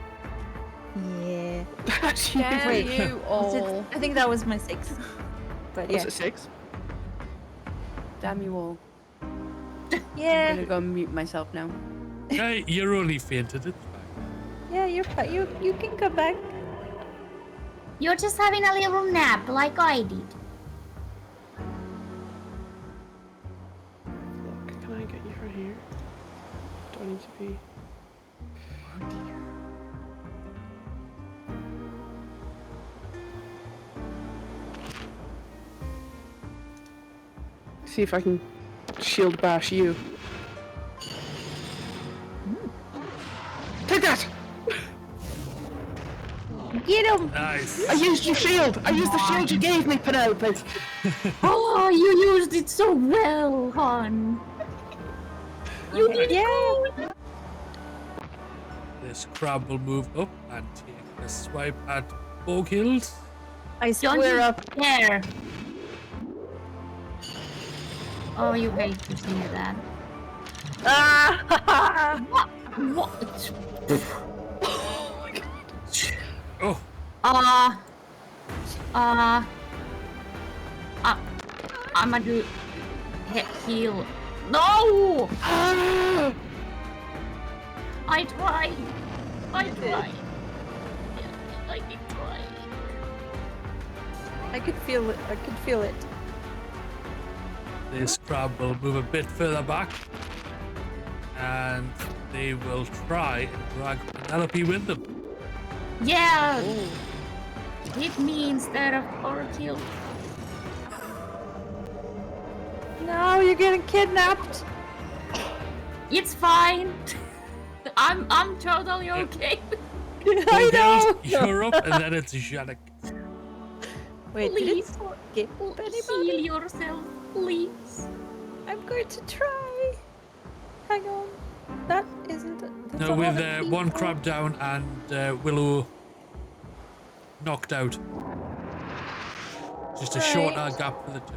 Yeah. That's huge. Damn Wait, you all. I think that was my 6. But yeah. Was it 6? Damn you all. Yeah. I'm gonna go and mute myself now. Hey, you're only fainted. It's fine. Yeah, you can come back. You're just having a little nap like I did. Look, can I get you from here? Do I need to be? See if I can shield bash you. Take that! Get him! Nice. I used your shield! I used the shield you gave me, Penelope! Oh, you used it so well, hon. You did good. This crab will move up and take a swipe at Boghild. I Don't square you up. dare. Oh, you hate to see that. Ah! What? Oh. I'm gonna do heal. No! I tried. I tried. Yeah, I did try. I could feel it. I could feel it. This crab will move a bit further back. And they will try and drag Penelope with them. Yeah! Hit me instead of kill. No, you're getting kidnapped. It's fine. I'm totally okay. I know. You're up, and then it's Janek. Wait, Please, did it skip anybody? heal yourself, please. I'm going to try. Hang on. That isn't. That's No, a with lot of one people. crab down and Willow knocked out. Just a shorter gap for the two.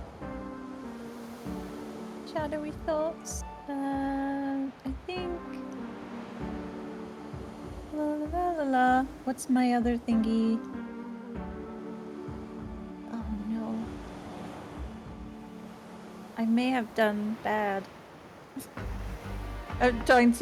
Shadowy thoughts. I think. La la la la la. What's my other thingy? Oh no. I may have done bad. I'm trying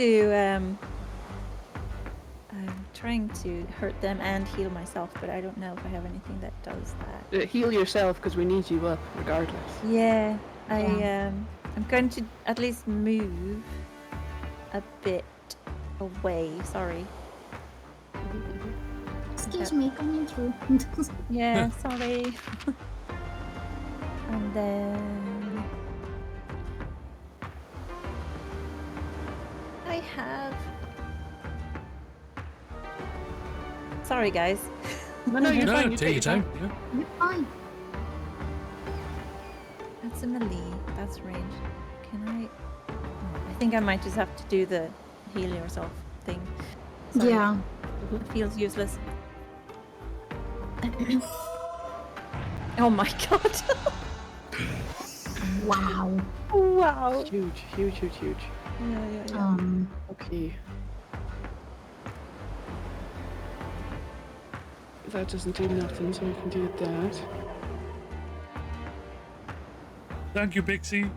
to hurt them and heal myself, but I don't know if I have anything that does that. Heal yourself because we need you up regardless. Yeah, I'm going to at least move a bit away. Sorry. Excuse me, coming through. Yeah, sorry. And then I have. Sorry, guys. No, you're fine. Take your time. Yeah. You're fine. That's a melee. That's range. Can I? I think I might just have to do the heal yourself thing. Sorry. Yeah. It feels useless. Oh my god. Wow. Wow. Huge, huge, huge, huge. Yeah. Okay. That doesn't do nothing, so we can do that. Thank you, Pixie.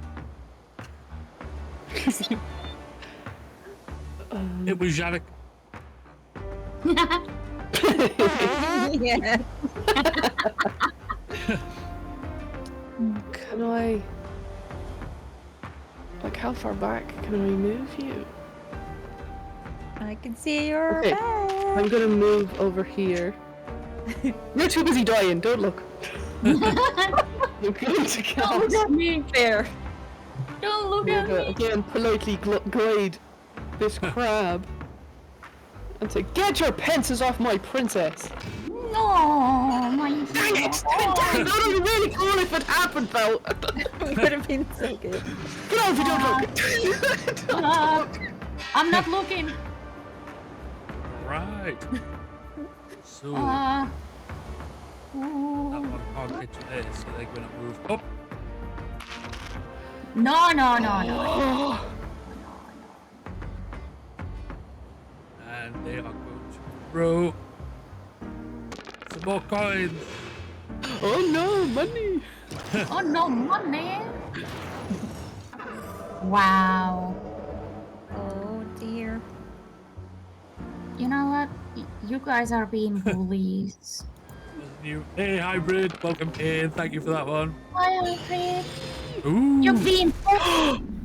It was Yannick. Yeah. Can I... Like, how far back can I move you? I can see your Okay, back. I'm gonna move over here. You're too busy dying, don't look. I'm going to cast... Don't look at me. Fair. Don't look I'm at gonna, me. again, politely guide this crab and say, get your pences off my princess! No, my Dang it! Dang, that would be really cool if it happened, though! It would have been so good. Get off it, don't look! I'm not looking. Right. So Uh, that one can't get you there, so they're gonna move up. no, no, no, no. And they are going to throw some more coins. Oh no, money! Oh no, money. Wow. Oh dear. You know what? You guys are being bullies. Hey, Hybrid, welcome in. Thank you for that one. Hi, Alfred. Ooh. You're being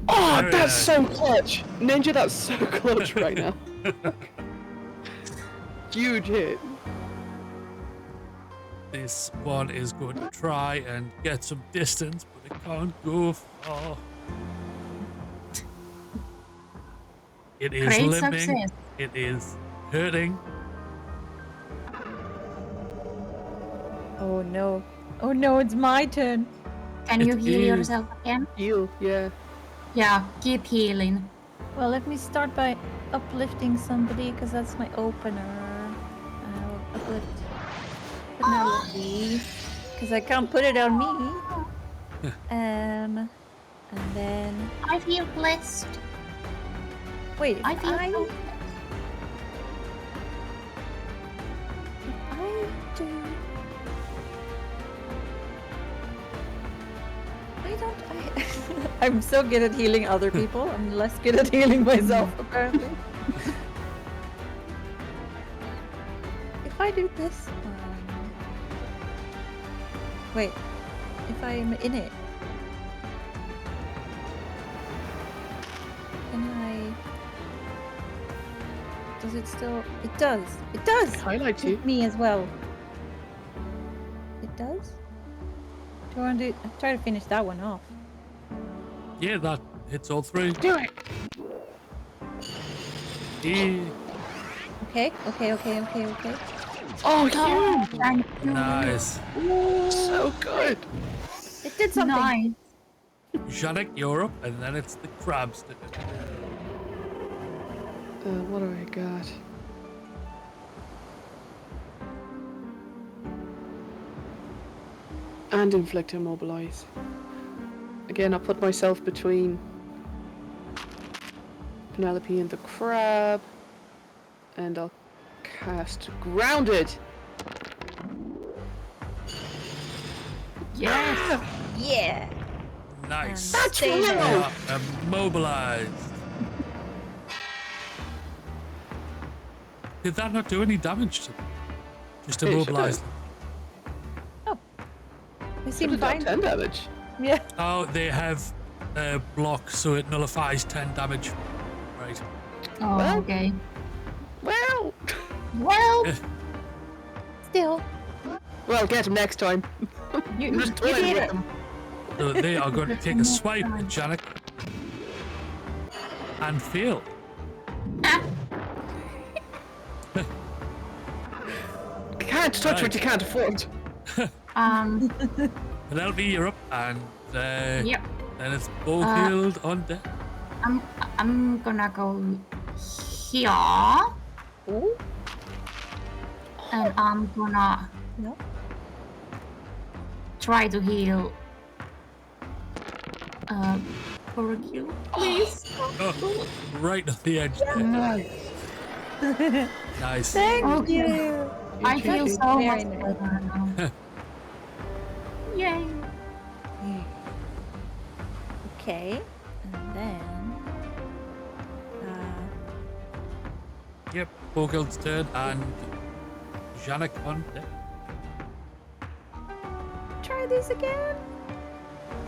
Oh, Very that's nice. so clutch! Ninja, that's so clutch right now. Huge hit. This one is going to try and get some distance, but it can't go far. It is Great limping. success. It is hurting. Oh no. Oh no, it's my turn. Can you It heal is. yourself again? Heal, yeah. Yeah, keep healing. Well, let me start by uplifting somebody, because that's my opener. I'll uplift Penelope, because I can't put it on me. And then... I feel blessed. Wait, I feel I so do... I don't... I'm so good at healing other people. I'm less good at healing myself, apparently. If I do this one... Wait. If I'm in it... Can I... Does it still... It does! It does! Highlight you. Me as well. It does? Do I want to try to finish that one off? Yeah, that hits all three. Do it! Yeah. Okay. Oh, huge! Thank you. Nice. So good! It did something. Nice. Yannick, you're up, and then it's the crabs. What do I got? And inflict immobilize. Again, I'll put myself between Penelope and the crab. And I'll cast Grounded. Yes. Yeah. Nice. That's Stay They there. are immobilized. Did that not do any damage to them? Just It immobilize should. them. They seem Should've done fine. 10 damage. Yeah. Oh, they have block, so it nullifies 10 damage. Right. Oh, Well. okay. Well, Well, Still. well, get him next time. you, I'm just you toying did with it. him. So they are going to take a swipe at Yannick and fail. Can't touch what you can't afford. Penelope, you're up, and Yep. then it's both healed on deck. I'm gonna go here. Ooh. And I'm gonna No. try to heal For a kill, please. Oh, right on the edge there. Nice. Thank you. I feel so Very much nice. better now. Yay. Okay, and then Yep, Bogild's turn and Janek on deck. try this again.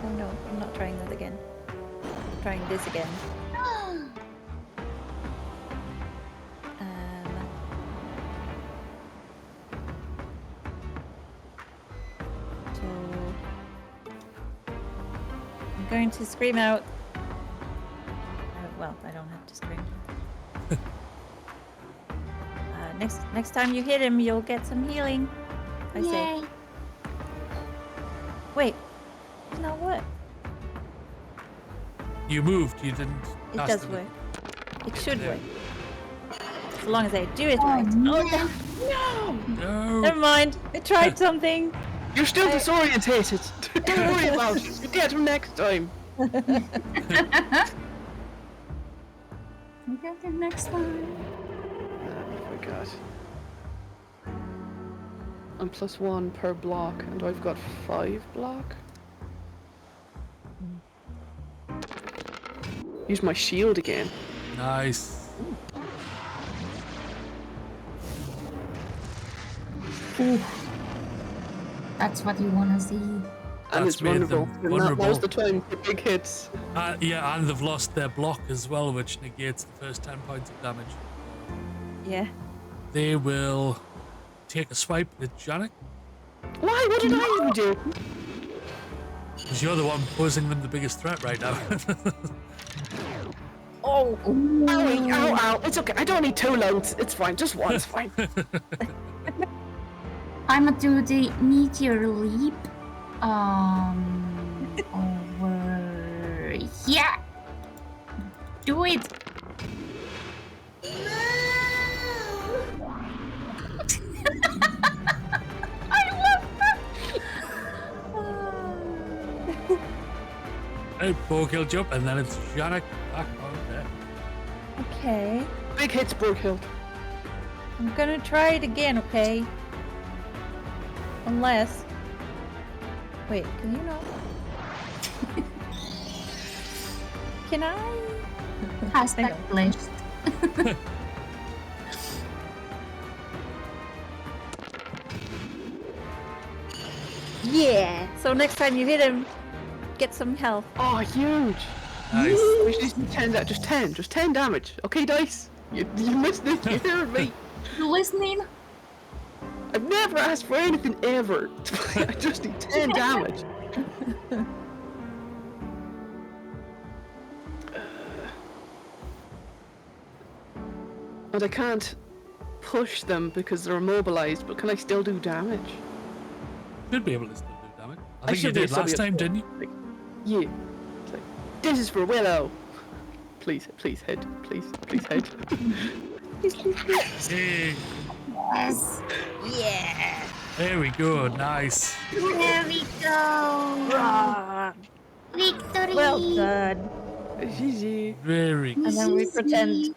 Oh no, I'm not trying that again. I'm trying this again. So I'm going to scream out. Well, I don't have to scream. Next time you hit him, you'll get some healing. I say. Yay. Wait. No, what? You moved, you didn't. It cast does it. work. It should There. work. As long as I do it right. no. Okay. No. Never mind. I tried something. You're still disorientated. Don't worry about it. You'll get him next time. We get the next one. Oh my god. I'm +1 per block, and I've got 5 block. Use my shield again. Nice. Ooh. That's what you wanna see. And That's it's made them vulnerable. Now's vulnerable. the time for big hits. Yeah, and they've lost their block as well, which negates the first 10 points of damage. Yeah. They will take a swipe at Janek, Why? What did I even do? because you're the one posing them the biggest threat right now. Oh, owie, ow, ow. It's okay. I don't need 2 loads. It's fine. Just one. It's fine. I'ma do the meteor leap. Over here. Do it. Right, Bogild jump, and then it's Janek back on deck. Okay. Big hits, Brookehill. I'm gonna try it again, okay? Unless... Wait, can you not? Can I? Hashtag blessed. Yeah! So next time you hit him, get some health. Oh, huge. Nice. We should just 10 just 10 damage. Okay, Dice? You missed it. You heard me. You listening? I've never asked for anything ever. I just need 10 damage. And I can't push them because they're immobilized, but can I still do damage? Should be able to still do damage. I think you should be did able to last do time, it. didn't you? Like, yeah. It's like, this is for Willow. Please, please head. Please, please head. Hey, Yes. Yeah! there we go. Nice. There we go. Victory. Well done. GG. Very And good. then we pretend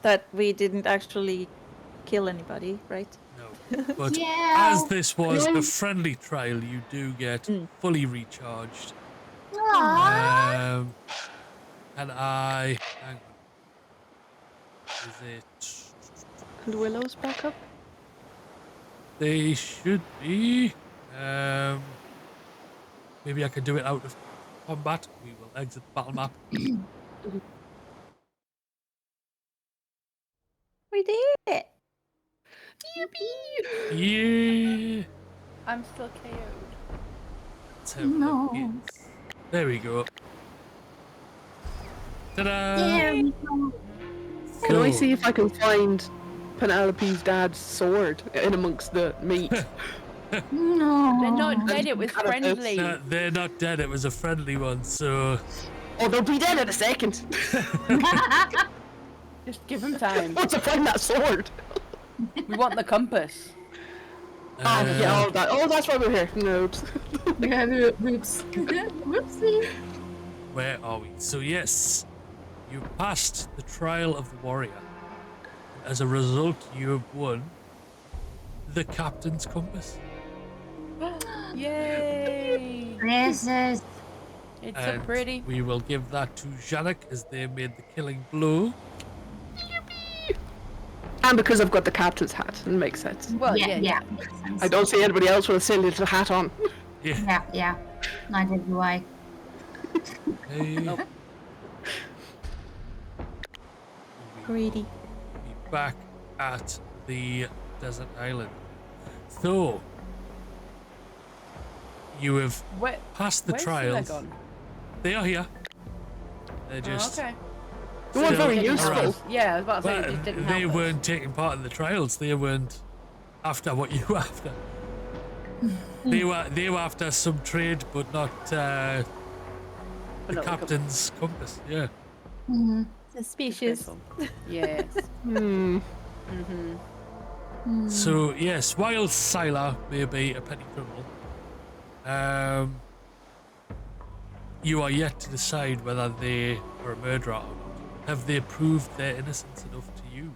that we didn't actually kill anybody, right? No. But Yeah. as this was a Really? friendly trial, you do get fully recharged. Aww. And I... Hang on. Is it... And Willow's back up? They should be... maybe I could do it out of combat. We will exit the battle map. We did it! Yeah! I'm still KO'd. Let's have a look here. There we go. Ta-da! There we go. Can I Cool. see if I can find Penelope's dad's sword in amongst the meat? No. They're not dead, it was friendly. They're not dead, it was a friendly one, so... Oh, they'll be dead in a second. Just give him time. Once I find that sword. We want the compass. Yeah, all that. Oh, that's why we're here. No. Yeah, whoops. Whoopsie. where are we? So yes, you passed the trial of the warrior. As a result, you have won the captain's compass. Yay! Precious. It's And so pretty. we will give that to Janek as they made the killing blow. And because I've got the captain's hat, it makes sense. Well, yeah. I don't see anybody else with a silly little hat on. Yeah. Neither do I. Hey. Greedy. Be back at the desert island. So you have passed the where's trials. Silla gone? They are here. They're just okay. They weren't still very useful. around. Yeah, I was about to say Well, they just didn't they help us. weren't taking part in the trials. They weren't after what you were after. They were after some trade, but not the captain's compass. Yeah. Mm-hmm. Suspicious. Yes. So yes, while Sila may be a petty criminal, you are yet to decide whether they are a murderer or not. Have they proved their innocence enough to you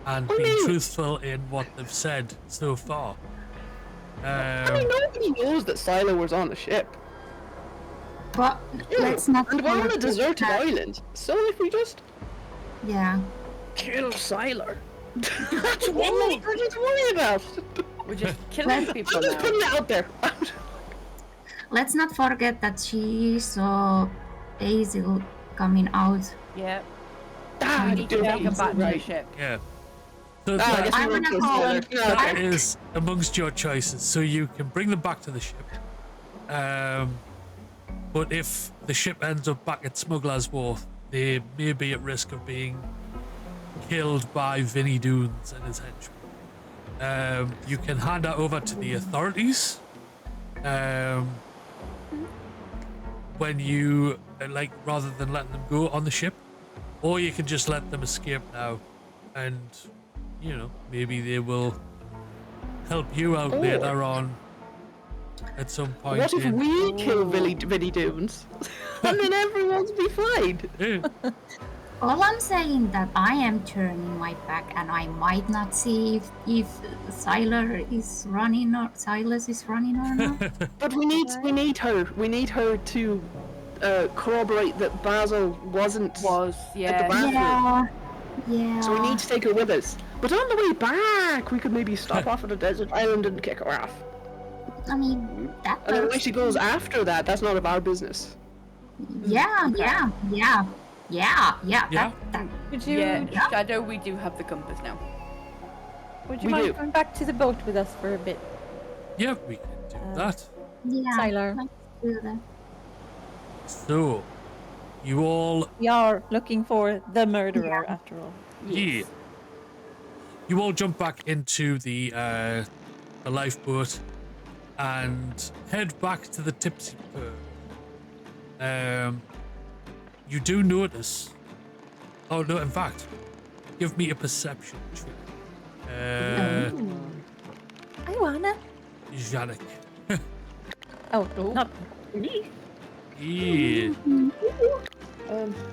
and been truthful in what they've said so far? I mean, nobody knows that Silo was on the ship. But let's not. And we're on a forget deserted that- island. So if we just Yeah. kill Silo, that's what we're just worried about. We're just killing people I'm just now. putting it out there. Let's not forget that she saw Basil coming out. Yeah. Ah, We need to take her back to the ship. Yeah. So I that, guess we I'm won't gonna kill call Silo. him. Yeah, that okay. is amongst your choices. So you can bring them back to the ship. But if the ship ends up back at Smuggler's Wharf, they may be at risk of being killed by Vinnie Dunes and his henchmen. You can hand that over to the authorities. When you rather than letting them go on the ship, or you can just let them escape now, and maybe they will help you out later on at some point. What if we kill Vinny Dunes? And then everyone's be fine. All I'm saying that I am turning my back, and I might not see if Silas is running or not. But we need her. We need her to corroborate that Basil wasn't at the bathroom. Yeah. So we need to take her with us. But on the way back, we could maybe stop off at a desert island and kick her off. I mean, that. And then works. when she goes after that, that's none of our business. Yeah. Yeah. That. Would you? Yeah, Shadow, we do have the compass now. Would you We mind do. going back to the boat with us for a bit? Yeah, we can do that. Yeah. Siler. Let's do that. So, you all We are looking for the murderer after all. Yeah. You all jump back into the lifeboat and head back to the Tipsy Pearl. You do notice. Oh no! In fact, give me a perception check. I wanna. Janek. Oh, not me. Yeah.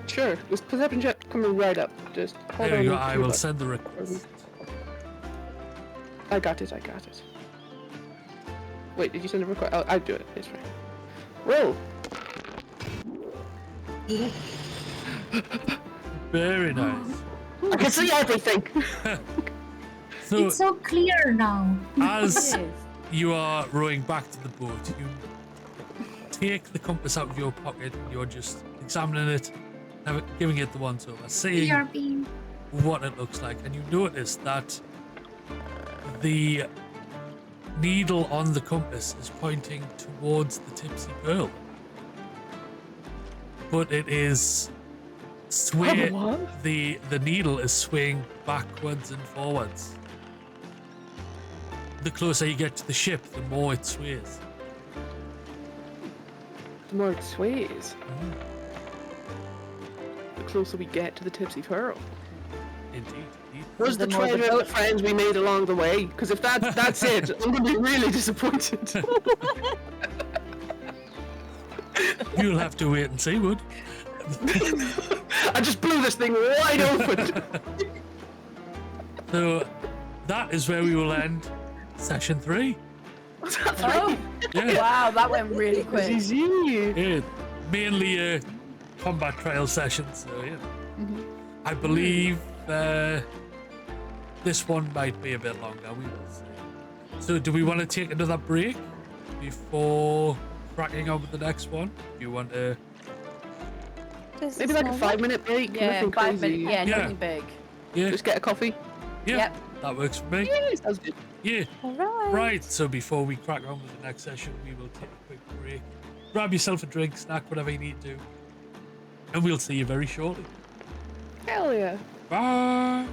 Sure. This perception check coming right up. Just hold There on. you go. to I your will butt. send the request. I got it. Wait, did you send a request? Oh, I'll do it. It's fine. Roll. Very nice. I can see everything. So, It's so clear now. as you are rowing back to the boat, you take the compass out of your pocket and you're just examining it, giving it the once over, seeing TRP. what it looks like, and you notice that the needle on the compass is pointing towards the Tipsy Pearl. But it is the needle is swaying backwards and forwards. The closer you get to the ship, the more it sways. The more it sways, the closer we get to the Tipsy Pearl. Indeed. Where's the The more the treasure and the boat- friends we made along the way? Because if that's it, I'm gonna be really disappointed. You'll have to wait and see, Wood. I just blew this thing wide open. So that is where we will end session 3. Oh, Yeah. wow, that went really quick. Yeah, mainly a combat trial session. So yeah, I believe this one might be a bit longer. We will see. So do we want to take another break before cracking on with the next one? Do you want to? Maybe like a 5-minute break. Yeah, Nothing 5 crazy. minutes. Yeah, nothing big. Yeah. Just get a coffee. Yeah, Yep. that works for me. Yeah, sounds good. Yeah. All right. Right, so before we crack on with the next session, we will take a quick break. Grab yourself a drink, snack, whatever you need to. And we'll see you very shortly. Hell yeah. Bye.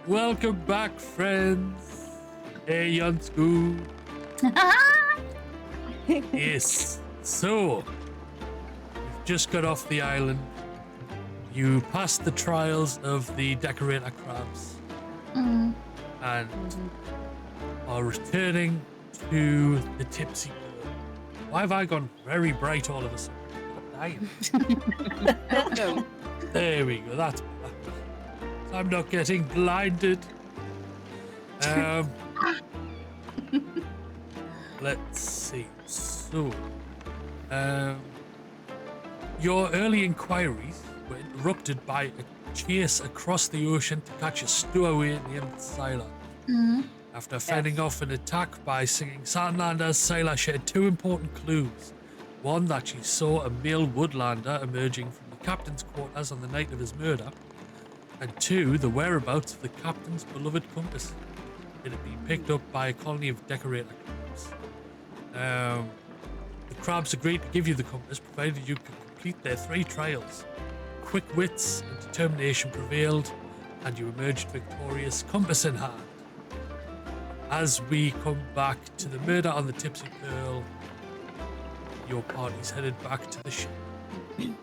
Welcome back, friends. Hey, young school. Yes. So, you've just got off the island. You passed the trials of the decorator crabs and are returning to the Tipsy Pearl. Why have I gone very bright all of a sudden? No. There we go. That's better. So I'm not getting blinded. Let's see. So, your early inquiries were interrupted by a chase across the ocean to catch a stowaway named Sylar. After fending off an attack by singing Saturlanders, Sylar shared two important clues. One, that she saw a male woodlander emerging from the captain's quarters on the night of his murder. And two, the whereabouts of the captain's beloved compass. It had been picked up by a colony of decorator crabs. The crabs agreed to give you the compass, provided you could complete their 3 trials. Quick wits and determination prevailed, and you emerged victorious, compass in hand. As we come back to the murder on the Tipsy Pearl, your party's headed back to the ship. We've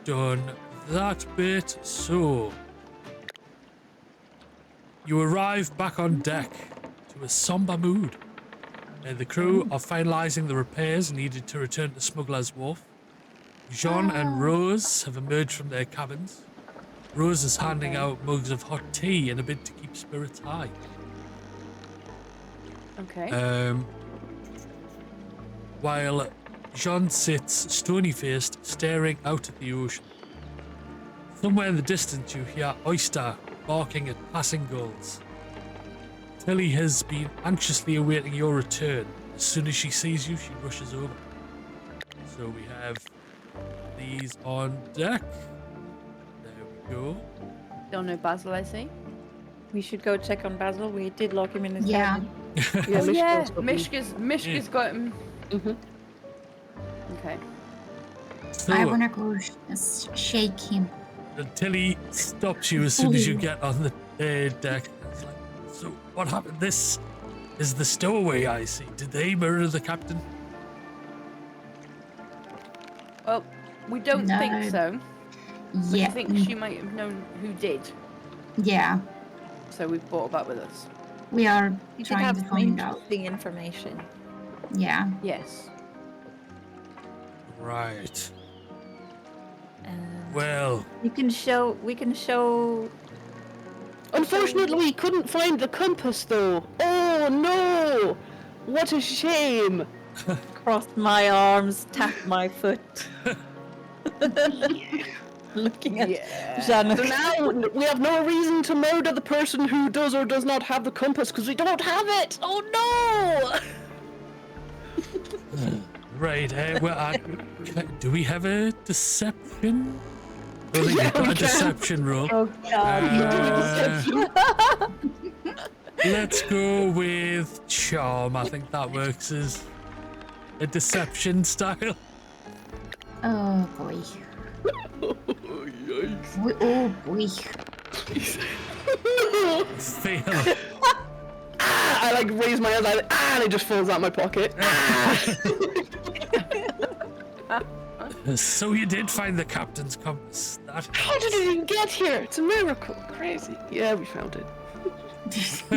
done that bit, so you arrive back on deck to a somber mood. The crew are finalising the repairs needed to return to Smuggler's Wharf. Jean and Rose have emerged from their cabins. Rose is handing out mugs of hot tea in a bid to keep spirits high. Okay. While Jean sits stony-faced, staring out at the ocean. Somewhere in the distance you hear Oyster barking at passing gulls. Tilly has been anxiously awaiting your return. As soon as she sees you, she rushes over. So we have these on deck. There we go. Don't know Basil, I see. We should go check on Basil. We did lock him in his Yeah. cabin. Mishka's got him. Okay. So, I wanna go shake him. Tilly stops you as soon as you get on the deck. It's like, so what happened? This is the stowaway I see. Did they murder the captain? Well, we don't No. think so. But Yeah. I think she might have known who did. Yeah. So we've brought her back with us. We are You did trying have to some find out. interesting information. Yeah. Yes. Right. And Well, we can show. Unfortunately, we couldn't find the compass, though. Oh no! What a shame! Cross my arms, tap my foot. Looking at Janet. So now we have no reason to murder the person who does or does not have the compass because we don't have it. Oh no! right. Do we have a deception? I think we've got a deception roll. Oh God! Let's go with charm. I think that works as a deception style. Oh boy. Yikes. Oh boy. Fail. I like raise my hands and it just falls out my pocket. So you did find the captain's compass. That How did it even get here? It's a miracle. Crazy. Yeah, we found it.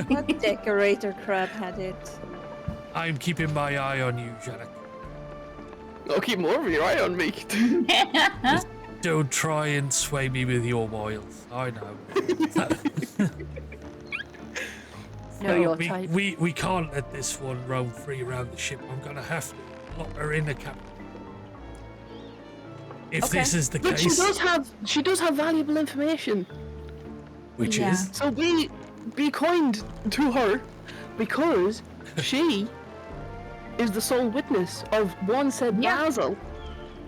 What decorator crab had it? I'm keeping my eye on you, Janet. I'll keep more of your eye on me. Just don't try and sway me with your wiles. I know. No, your type. We can't let this one roam free around the ship. I'm gonna have to lock her in the cabin. If this is the But case, she does have valuable information. which is So be kind to her because she is the sole witness of one said Basil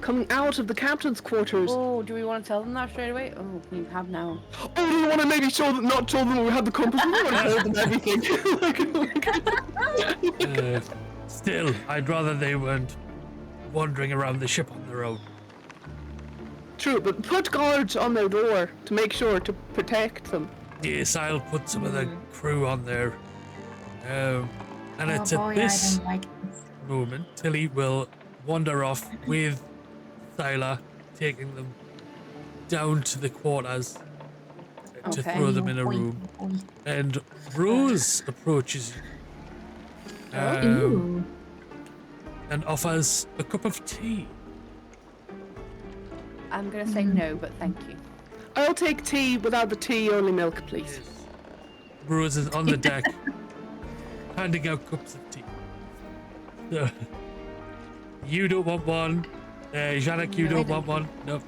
coming out of the captain's quarters. Oh, do we want to tell them that straight away? Oh, we have now. Oh, do you want to maybe not tell them we had the compass? We want to tell them everything. still, I'd rather they weren't wandering around the ship on their own. True, but put guards on their door to make sure to protect them. Yes, I'll put some of the crew on there. And it's boy, at this I don't like this. moment Tilly will wander off with Thyla, taking them down to the quarters to Okay. throw them in a room. And Rose approaches you and offers a cup of tea. I'm gonna say no, but thank you. I'll take tea without the tea, only milk, please. Rose is on the deck, handing out cups of tea. So, you don't want one. Janek, you No, I don't don't. want one. No.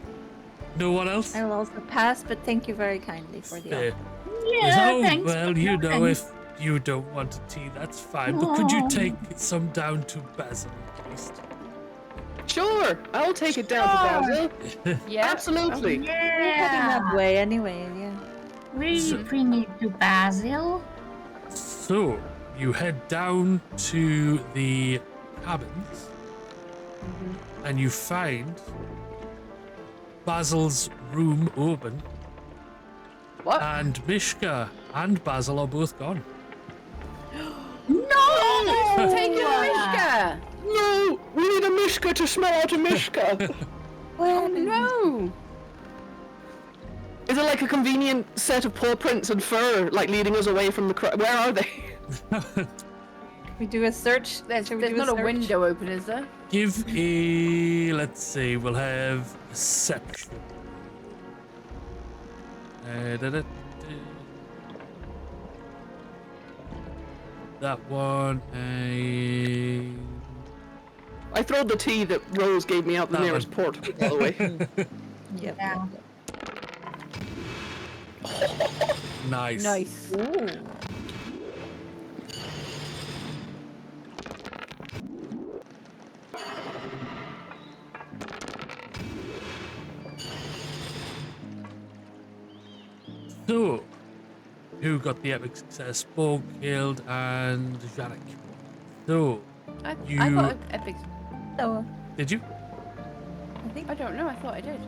No one else? I will also pass, but thank you very kindly for the Fair. offer. Oh, thanks well, for you know, nothing. if you don't want a tea, that's fine. But could you Oh. take some down to Basil, at least? Sure, I'll take it down to Basil. Yeah, Absolutely. We're heading that way anyway, yeah. We bring it to Basil. So, you head down to the cabins, and you find Basil's room open. What? And Mishka and Basil are both gone. No! Take it, Mishka! No, we need a Mishka to smell out a Mishka. Oh no! Is it like a convenient set of paw prints and fur, like leading us away from the crowd? Where are they? We do a search. There's Shall we do not a search? window open, is there? Give a, let's see, we'll have perception. That one, I throw the tea that Rose gave me out the That nearest port, by the way. Yep. Yeah. nice. Nice. Ooh. So, who got the epic success? Bo, Killed, and Janek. So, I you got an epic. Oh, did you? I don't know. I thought I did.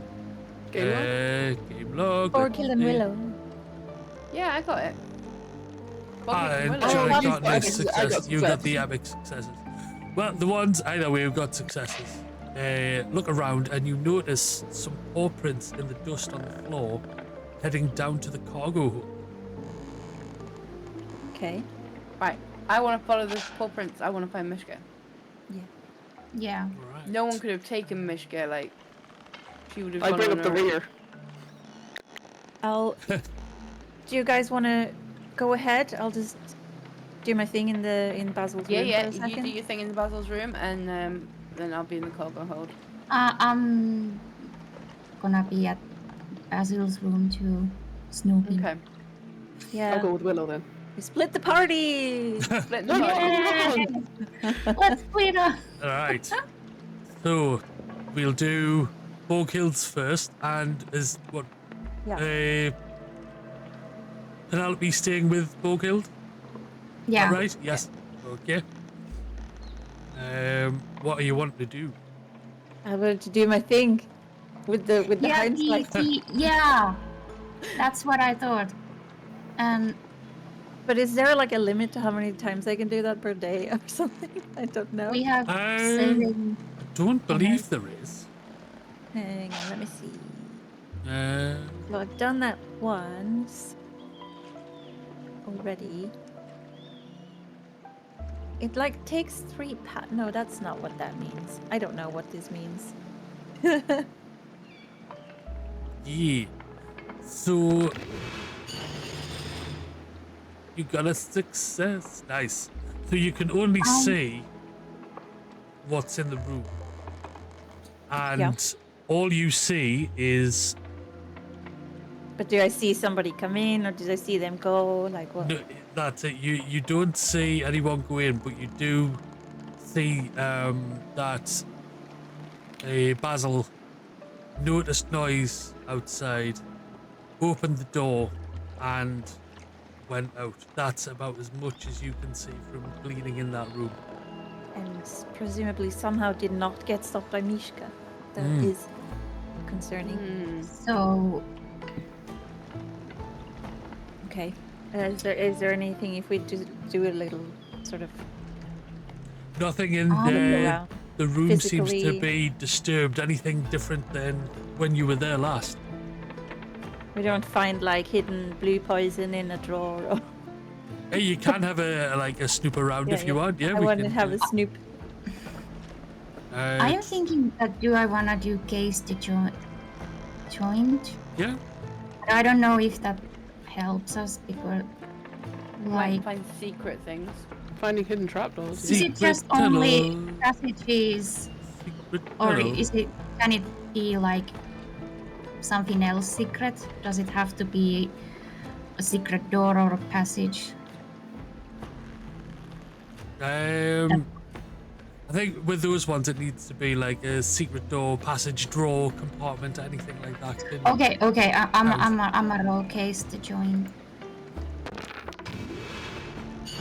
Game log. Or let's Kill and see. Willow. Yeah, I got it. And Willow. Janek I got got no success. success. You got the epic successes. Well, the ones either way who got successes. Look around and you notice some paw prints in the dust on the floor, heading down to the cargo hold. Okay. Right. I want to follow the paw prints. I want to find Mishka. Yeah. Right. No one could have taken Mishka. Like, she would have. I gone bring on up the her own. rear. I'll. Do you guys want to go ahead? I'll just do my thing in Basil's Yeah, room yeah. for a You second. do your thing in the Basil's room, and then I'll be in the cargo hold. I'm gonna be at Basil's room too, snooping. Okay. Yeah. I'll go with Willow then. We split the party. Split the No, party. no, no. Let's split up. All right. So we'll do Bo Kills first, and is what? Yeah. Penelope staying with Bo Killed? Yeah. Right? Yes. Okay. What are you wanting to do? I wanted to do my thing with the Yeah, hindsight. yeah. That's what I thought. And But is there like a limit to how many times I can do that per day or something? I don't know. we have saving. I don't believe there is. Hang on, let me see. Uh, So I've done that once already. It like takes 3 No, that's not what that means. I don't know what this means. yeah. So you got a success. Nice. So you can only see what's in the room. And all you see is But do I see somebody come in or did I see them go? Like what? no, that's it. You don't see anyone go in, but you do see that Basil noticed noise outside, opened the door, and went out. That's about as much as you can see from bleeding in that room. And presumably somehow did not get stopped by Mishka. That is concerning. So, Okay. Is there anything if we just do a little sort of Nothing in look there. around? The room seems to Physically- be disturbed. Anything different than when you were there last? We don't find like hidden blue poison in a drawer. Or... Hey, you can have a snoop around if you want. Yeah, I we want to can have do- a snoop. I am thinking that do I wanna do case the joint? Yeah. But I don't know if that helps us because, Might like, find secret things. Finding hidden trapdoors. is it just only passages, or tunnel. can it be like something else secret? Does it have to be a secret door or a passage? I think with those ones, it needs to be like a secret door, passage, drawer, compartment, anything like that. Okay. I'm a roll case the joint.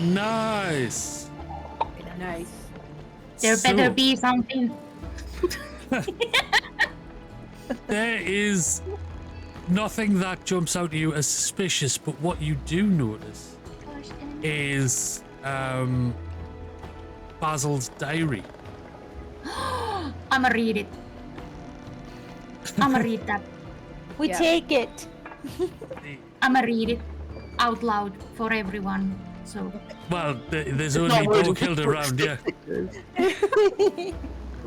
Nice. Nice. There better be something. There is nothing that jumps out to you as suspicious, but what you do notice is Basil's diary. I'ma read it. I'ma read that. We take it. I'ma read it out loud for everyone. So. Well, there's only no killed around, yeah.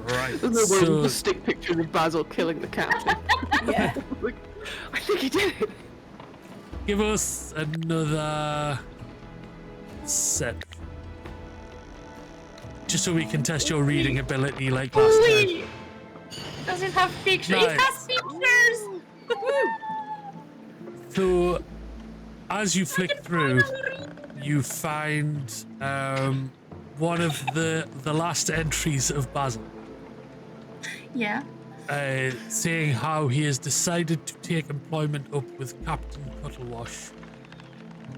Right. There's no word So with the stick picture of Basil killing the captain. Yeah. Like, I think he did it. give us another set. Just so we can test your reading ability like last time. Does it have pictures? Nice. It has pictures! So, as you flick through, you find one of the last entries of Basil, Yeah. saying how he has decided to take employment up with Captain Cuttlewash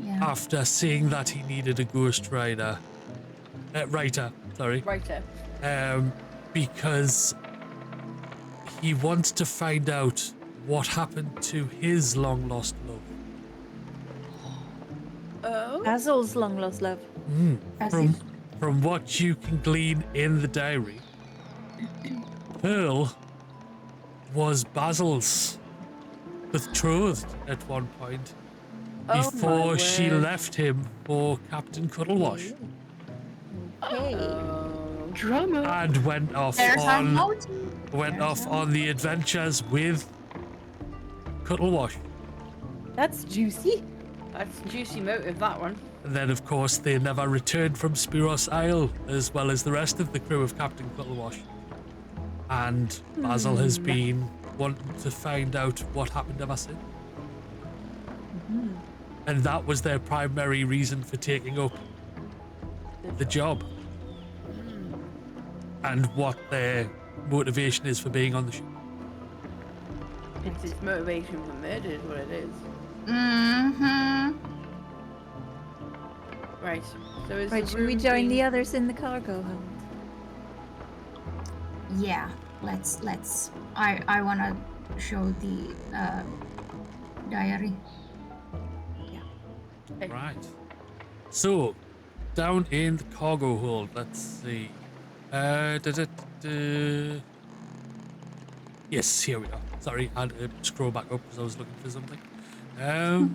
Yeah. after seeing that he needed a ghost writer. Writer. Because he wants to find out what happened to his long lost love. Oh. Basil's long lost love. From what you can glean in the diary, Pearl was Basil's betrothed at one point Oh before my she word. left him for Captain Cuttlewash. Drama. And went off There's our on motive. on the adventures with Cuttlewash. That's juicy. That's juicy motive, that one. And then, of course, they never returned from Spiros Isle, as well as the rest of the crew of Captain Cuttlewash. And Basil has been wanting to find out what happened ever since. And that was their primary reason for taking up the job. And what their motivation is for being on the ship. It's his motivation for murder is what it is. Mm-hmm. Right. So is Right, the should we room join the being- others in the cargo hold? Yeah. Let's. I wanna show the diary. Right. So, down in the cargo hold, let's see. Yes, here we are. Sorry, I had to scroll back up because I was looking for something. Okay.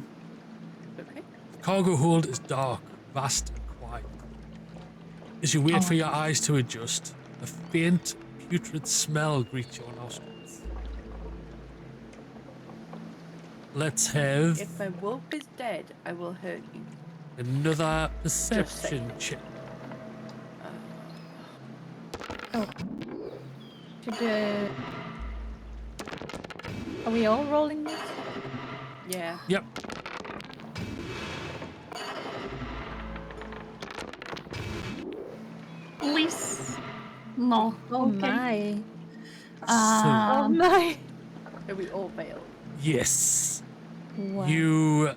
The cargo hold is dark, vast, and quiet. As you wait for your eyes to adjust, a faint, putrid smell greets your nostrils. Let's have If my wolf is dead, I will hurt you. another perception check. Oh. Should are we all rolling this? Yeah. Yep. Please. No. Oh Okay. my. Um, Oh my. So we all fail. Yes. Wow. You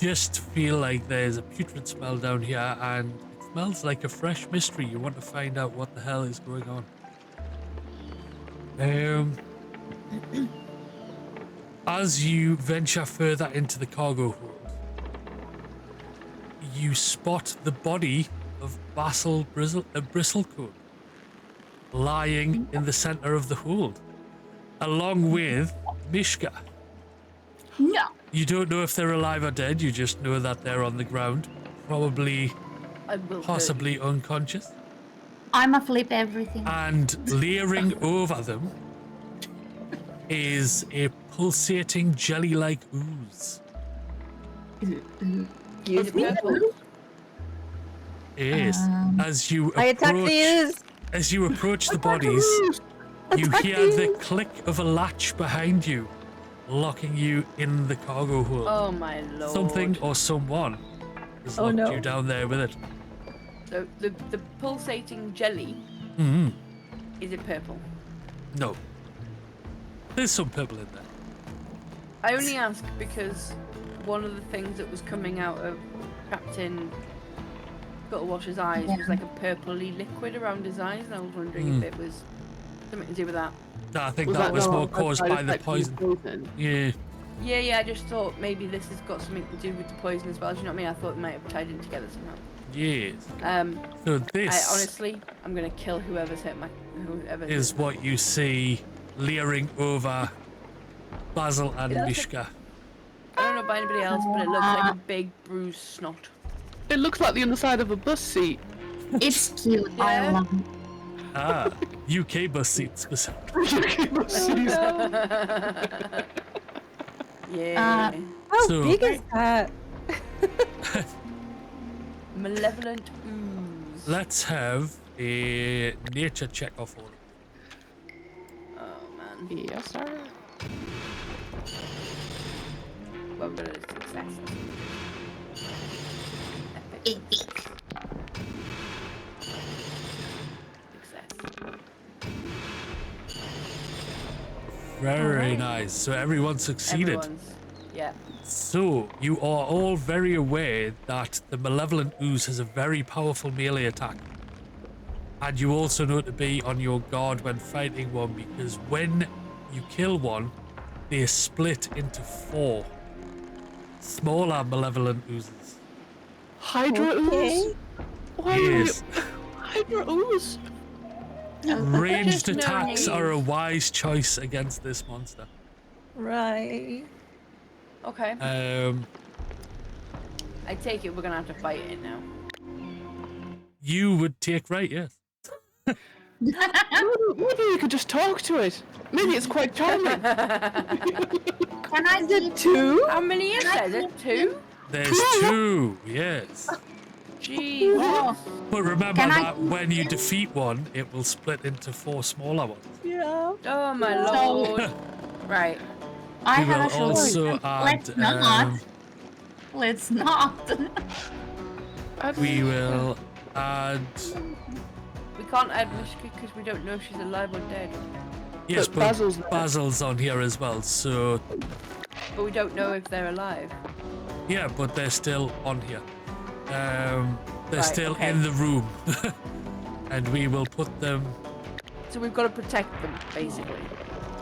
just feel like there's a putrid smell down here and it smells like a fresh mystery. You want to find out what the hell is going on. As you venture further into the cargo hold, you spot the body of Basil Bristlecoat lying in the center of the hold, along with Mishka. No. You don't know if they're alive or dead, you just know that they're on the ground, probably, possibly unconscious. I'ma flip everything. And layering over them is a pulsating jelly-like ooze. Use purple. Yes. As you I attack the ooze. As you approach the bodies, you hear the click of a latch behind you, locking you in the cargo hold. Oh my lord. Something or someone has locked you down there with it. So the pulsating jelly, Mm-hmm. is it purple? No. There's some purple in there. I only ask because one of the things that was coming out of Captain Cuttlewash's eyes was like a purpley liquid around his eyes, and I was wondering if it was something to do with that. No, I think that was more caused by the poison. Yeah. Yeah, I just thought maybe this has got something to do with the poison as well. Do you know what I mean? I thought it might have tied in together somehow. Yes. I So this honestly, I'm gonna kill whoever's hit my whoever is what you see layering over Basil and Mishka. I don't know about anybody else, but it looks like a big bruised snot. It looks like the underside of a bus seat. It's cute. I love it. Ah, UK bus seats specifically. UK bus seats. Yeah. How So- big is that? Malevolent ooze. Let's have a nature check off all. Oh man. Yes, sir. Well, but it's success. Very nice. So everyone succeeded. Yeah. So you are all very aware that the malevolent ooze has a very powerful melee attack. And you also know to be on your guard when fighting one, because when you kill one, they split into 4 smaller malevolent oozes. Hydra ooze? Why Yes. Hydra ooze? Ranged attacks are a wise choice against this monster. Right. Okay. I take it we're gonna have to fight it now. You would take right, yes. Maybe you could just talk to it. Maybe it's quite charming. Can I do 2? How many is there? Is it 2? There's 2, yes. Jeez. But remember Can I- that when you defeat one, it will split into 4 smaller ones. Yeah. Oh my So- lord. Right. I We have will a solution. also add, Let's not. Let's not. We will add... We can't add Mishka because we don't know if she's alive or dead. Yes, But but Basil's Basil's, there. on here as well, so... But we don't know if they're alive. Yeah, but they're still on here. They're Right, still okay. in the room. And we will put them... So we've got to protect them, basically.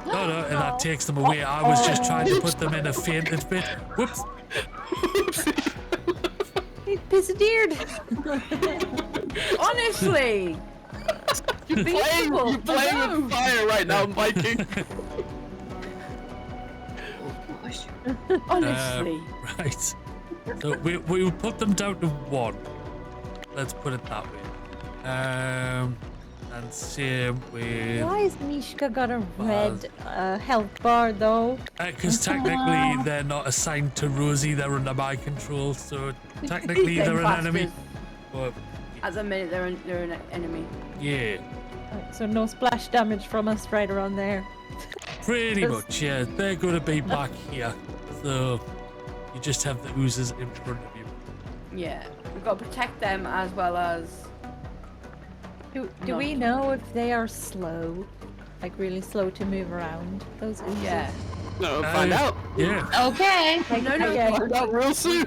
No, and that takes them away. I was just trying to put them in a fainted bit. Whoops. He disappeared. Honestly! You're playing with fire right now, Viking. Honestly. Right. So we will put them down to 1. Let's put it that way. And same with... Why has Mishka got a red health bar though? Because technically they're not assigned to Rosie, they're under my control, so technically they're an enemy. But At the minute, they're an enemy. yeah, Right, so no splash damage from us right around there. pretty much, yeah. They're going to be back here, so you just have the oozes in front of you. Yeah. We've got to protect them as well as... Do we know if they are slow? Like really slow to move around? Those oozes? Yeah. No, find out. Yeah. Okay. No. Find out real soon.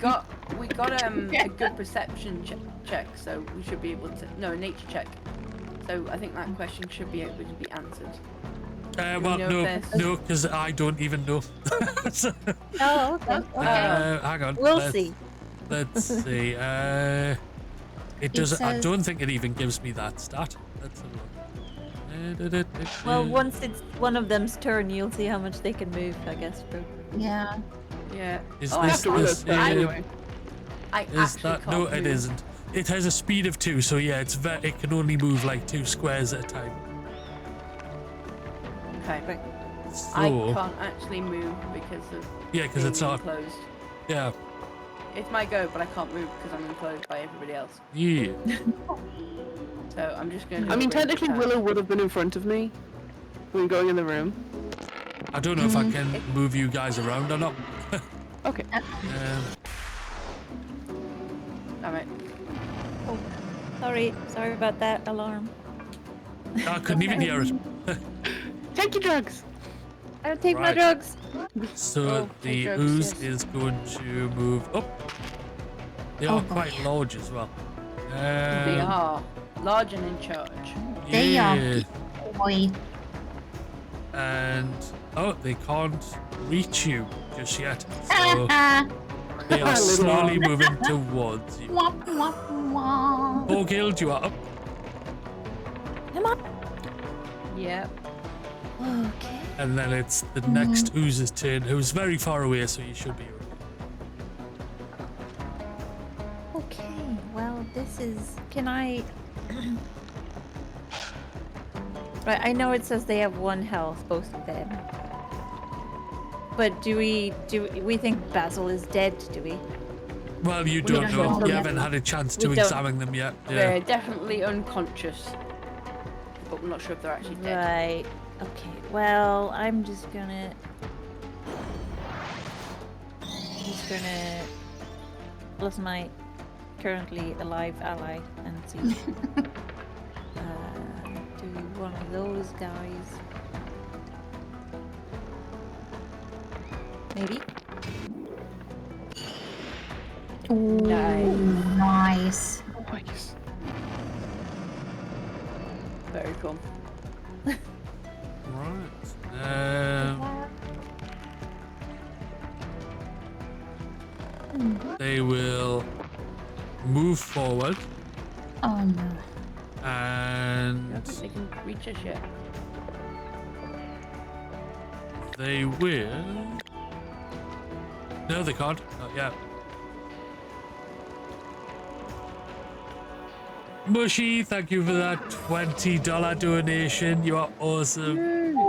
We got a good perception check, so we should be able to... No, a nature check. So I think that question should be able to be answered. Well, know no, this? no, because I don't even know. So, Oh, okay. hang on. We'll let's- see. Let's see. It doesn't. I says- don't think it even gives me that stat. Let's have a look. Well, once it's one of them's turn, you'll see how much they can move, I guess. Yeah. Yeah. Is I have to realize that anyway. I Is actually that can't no? move. It isn't. It has a speed of 2, so yeah, it can only move like 2 squares at a time. Okay. So I can't actually move because of yeah, because it's being not. enclosed. Yeah. It's my go, but I can't move because I'm enclosed by everybody else. Yeah. So I'm just going to. I mean, technically, Willow would have been in front of me when going in the room. I don't know if I can move you guys around or not. Okay. Alright. Oh, sorry about that alarm. I couldn't even hear it. Take your drugs. I don't take my Right. drugs. So the drugs, ooze yes. is going to move up. They Oh, are boy. quite large as well. They are large and in charge. They are Yeah. boy. And they can't reach you just yet. So they are slowly moving towards you. Womp, womp, womp. Borghild, you are up. Come on. Yep. Okay. And then it's the next ooze's turn, who's very far away, so you should be okay. Okay. Well, this is. Can I? Right. I know it says they have 1 health, both of them. But do we think Basil is dead? Do we? Well, you We don't don't know. know You yet. haven't had a chance to We don't. examine them yet. They're Yeah. definitely unconscious, but we're not sure if they're actually dead. Right. Okay. Well, I'm just gonna plus my currently alive ally and see. Do one of those guys. Maybe. Nice. Nice. Very cool. Right. They will move forward Oh no. I and don't think they can reach us yet. they will. No, they can't. Not yet. Mushy, thank you for that $20 donation. You are awesome.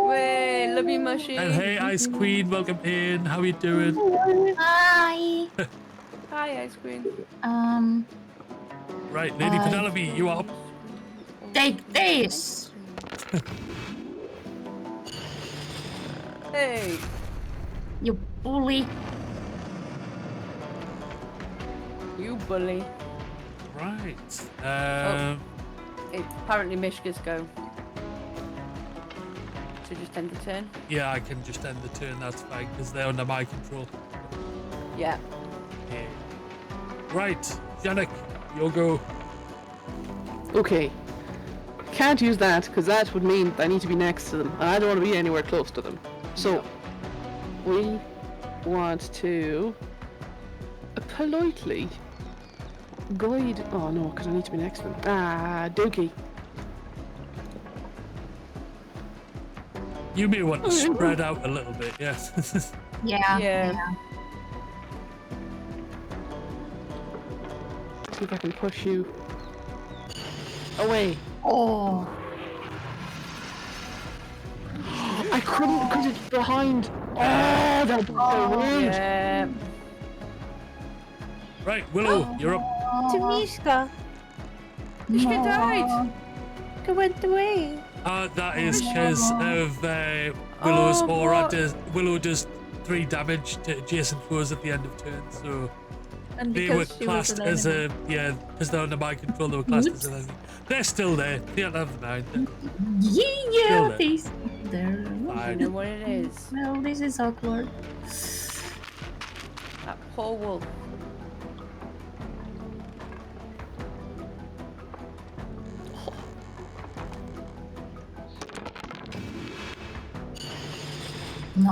Way, love you, Mushy. And hey, Ice Queen, welcome in. How are you doing? Hi. Hi, Ice Queen. Right, Lady Penelope, you are up. Take this. Hey. You bully. You bully. Right. It's apparently Mishka's go. So just end the turn. Yeah, I can just end the turn, that's fine, because they're under my control. Yeah. Yeah. Right, Yannick, your go. Okay. Can't use that because that would mean I need to be next to them, and I don't want to be anywhere close to them. So we want to politely guide. Oh no, because I need to be next to them. Dookie. You may want to spread out a little bit, yes. Yeah. See if I can push you away. Oh. I couldn't because it's behind. Oh, that rude. Yeah. Right, Willow, you're up. To Mishka. Mishka died. He went away. That is because of Willow's Oh, aura. what? Willow does 3 damage to adjacent foes at the end of turn, so And they were because she was classed an as enemy. because they're under my control, they were classed as an enemy. They're still there. They don't have the mind. Yeah, there. this. There. I know what it is. Well, this is awkward. That poor wolf.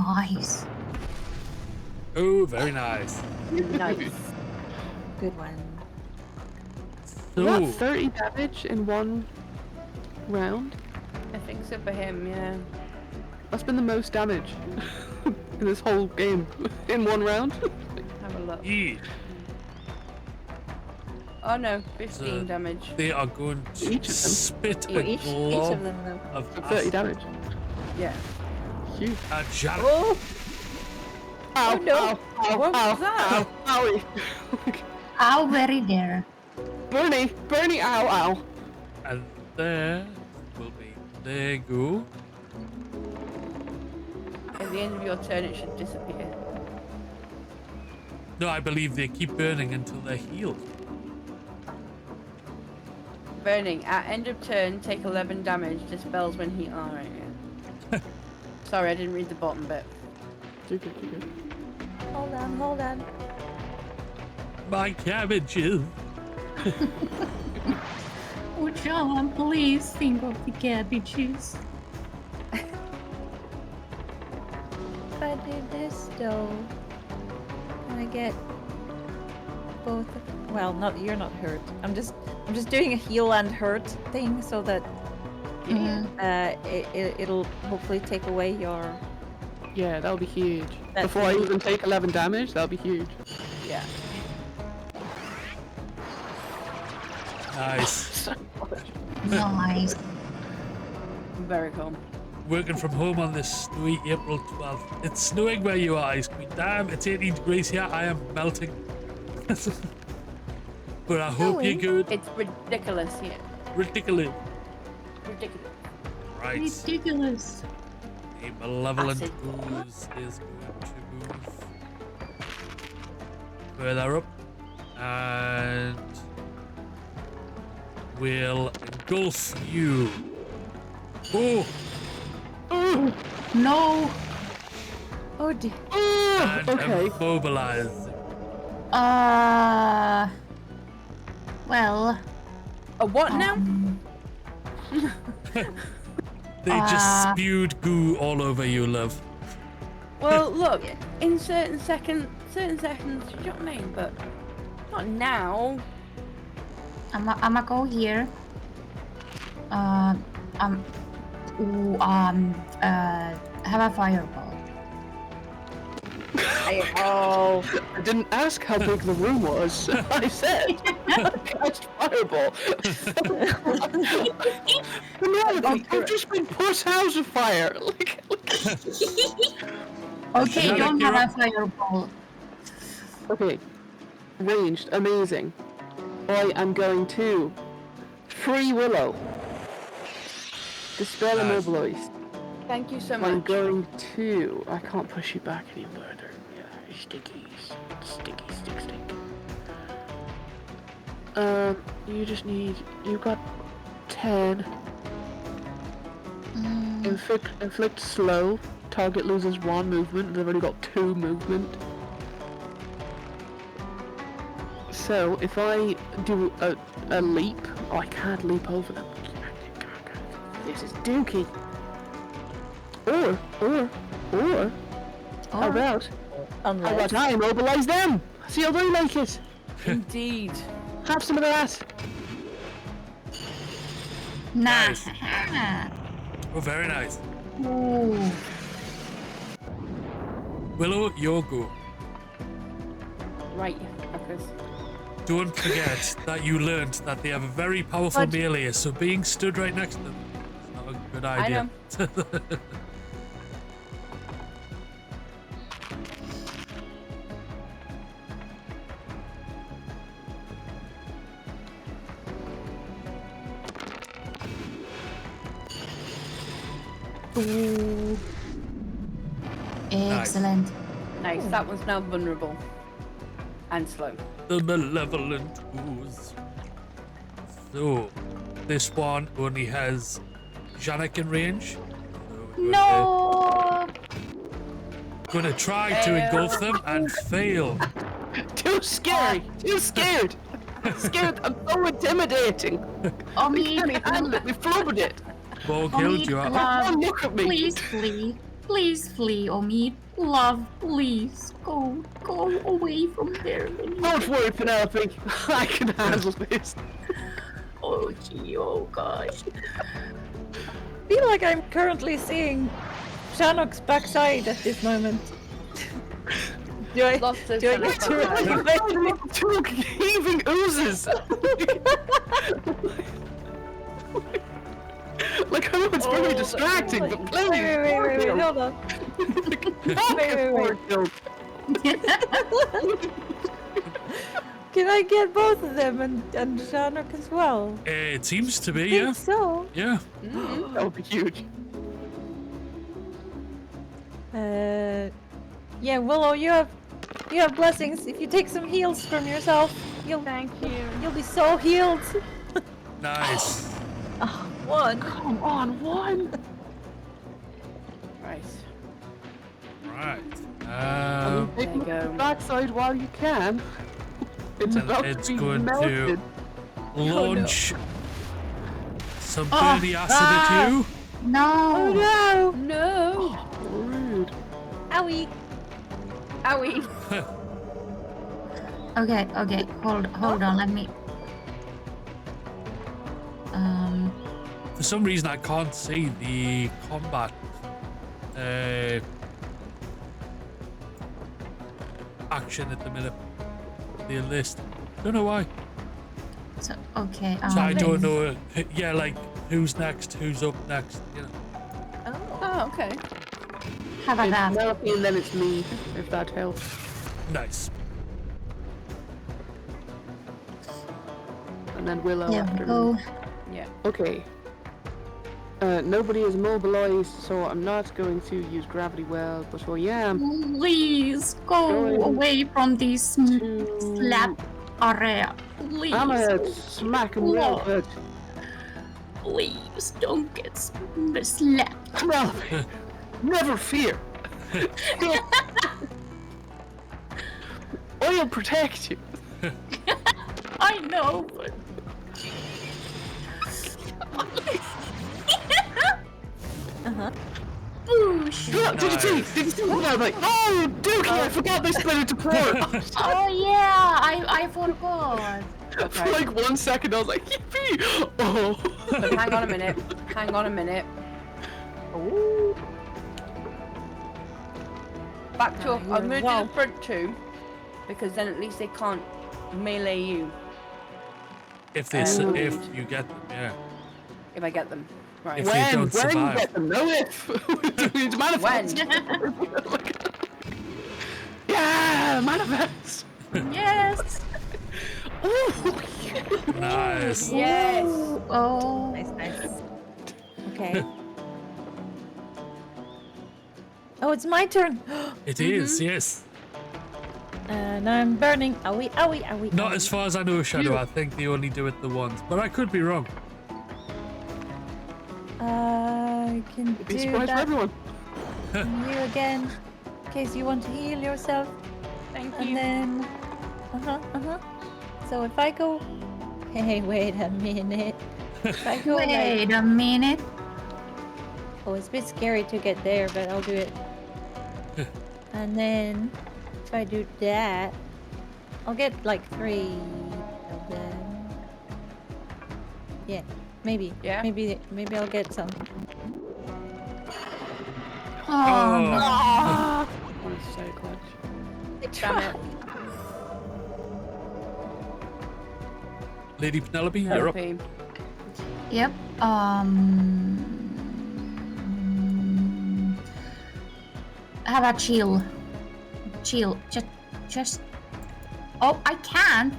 Nice. Oh, very nice. Nice. Good one. You got So, 30 damage in one round. I think so for him, yeah. That's been the most damage in this whole game in one round. Have a look. yeah. Oh no, 15 So, damage. they are going to Each of them? spit Yeah, a each glob of them though. of 30 acid damage. Yeah. Huge. at Janet. Oh! Ow, no. ow, ow, What ow, was that? ow, owie. Ow, very there. Bernie, ow, ow. And there will be. There you go. At the end of your turn, it should disappear. No, I believe they keep burning until they're healed. Burning. At end of turn, take 11 damage. Dispels when he. Alright, yeah. Sorry, I didn't read the bottom bit. Too good, too good. Hold on, hold on. My cabbages. Oh, John, please think of the cabbages. If I do this though, can I get both? Well, not you're not hurt. I'm just doing a heal and hurt thing so that it'll hopefully take away your. Yeah, that'll be huge. That's Before I huge. even take 11 damage, that'll be huge. Yeah. Nice. Nice. Very cool. Working from home on this snowy April 12th. It's snowing where you are, Ice Queen. Damn, it's 18 degrees here. I am melting. But I hope you're good. It's ridiculous here. Ridiculous. Ridiculous. Right. Ridiculous. A malevolent Acid. ooze is going to move further up and will engulf you. Oh! No. Oh dear. And okay. immobilize. Well. A what now? They just spewed goo all over you, love. Well, look, in certain seconds, do you know what I mean? But not now. I'ma go here. Have a fireball. Oh. I didn't ask how big the room was. I said, cast fireball. I've just been put out of fire. Okay, don't have a fireball. Okay, ranged, amazing. I am going to Free Willow. Dispel immobilized. Thank you so I'm much. going to. I can't push you back any further. Yeah, stickies. Sticky. You just need. You got 10. Inflict slow. Target loses 1 movement. They've already got 2 movement. So if I do a leap, oh, I can't leap over them. This is dookie. Or how about I immobilize them? See how they like it. Indeed. Have some of that. Nice. Oh, very nice. Ooh. Willow, your go. Right, fuckers. Don't forget that you learned that they have a very powerful But- melee, so being stood right next to them is not a good idea. Ooh. Excellent. Nice. That one's now vulnerable. And slow. The malevolent ooze. So, this one only has Janek in range. No. Gonna try to engulf them and fail. Too scary. Too scared. Scared. I'm so intimidating. Oh, We can't handle it. We flubbered it. Ball killed you. Look at me. Please flee. Please flee, Omid. Love, please. Go away from there. Don't worry, Penelope. I can handle this. Oh, gee, oh gosh. I feel like I'm currently seeing Shannock's backside at this moment. Do I get Two heaving oozes. Like, I know it's very distracting, but please. Wait, hold on. Wait. Can I get both of them and Shannock as well? It seems to be, I yeah. think so. Yeah. That would be huge. Yeah, Willow, you have blessings. If you take some heals from yourself, you'll be so healed. Nice. Oh, one. Come on, one. Right. Right. Take the backside while you can. It's And about it's to be going melted. to launch some dirty acid at you. No. Oh no. No. Rude. Owie. Owie. Okay. Hold on. Let me. For some reason, I can't see the combat action at the minute. The list. Don't know why. So okay. So I don't know. Yeah, like who's next, who's up next. You know. Oh, okay. How about that? Penelope and then it's me, if that helps. Nice. And then Willow There after we go. me. Yeah. Okay. Nobody is mobilized, so I'm not going to use gravity well, but I am. Please go away from this slap area. Please. I'm gonna smack him real good. Please don't get slapped. Penelope, never fear. I'll protect you. I know, but. Boosh. Look, did you see? Did you see what I was like? Oh, Dookie, I forgot they split into four. Oh yeah, I forgot. For like 1 second, I was like, yippee! Oh. But hang on a minute. Ooh. Back to I'm gonna do the front two, because then at least they can't melee you. If you get them, yeah. If I get them. Right. If they don't When you survive. get them, no if. We need to manifest. Yeah, manifest. Yes. Oh, Nice. Yes. Oh. Nice. Okay. Oh, it's my turn. It is, yes. And I'm burning. Owie. Not as far as I know, Shadow. I think they only do it the once, but I could be wrong. I can Be do surprised for that. everyone. And you again, in case you want to heal yourself. Thank And you. then, So if I go, hey, wait a minute. If I go Wait a minute. Oh, it's a bit scary to get there, but I'll do it. And then, if I do that, I'll get like 3 of them. Yeah, maybe. Yeah. Maybe I'll get some. Oh, no. Oh, it's so clutch. Damn it. Lady Penelope, you're up. Penelope. Yep. How about chill? Just. Oh, I can't.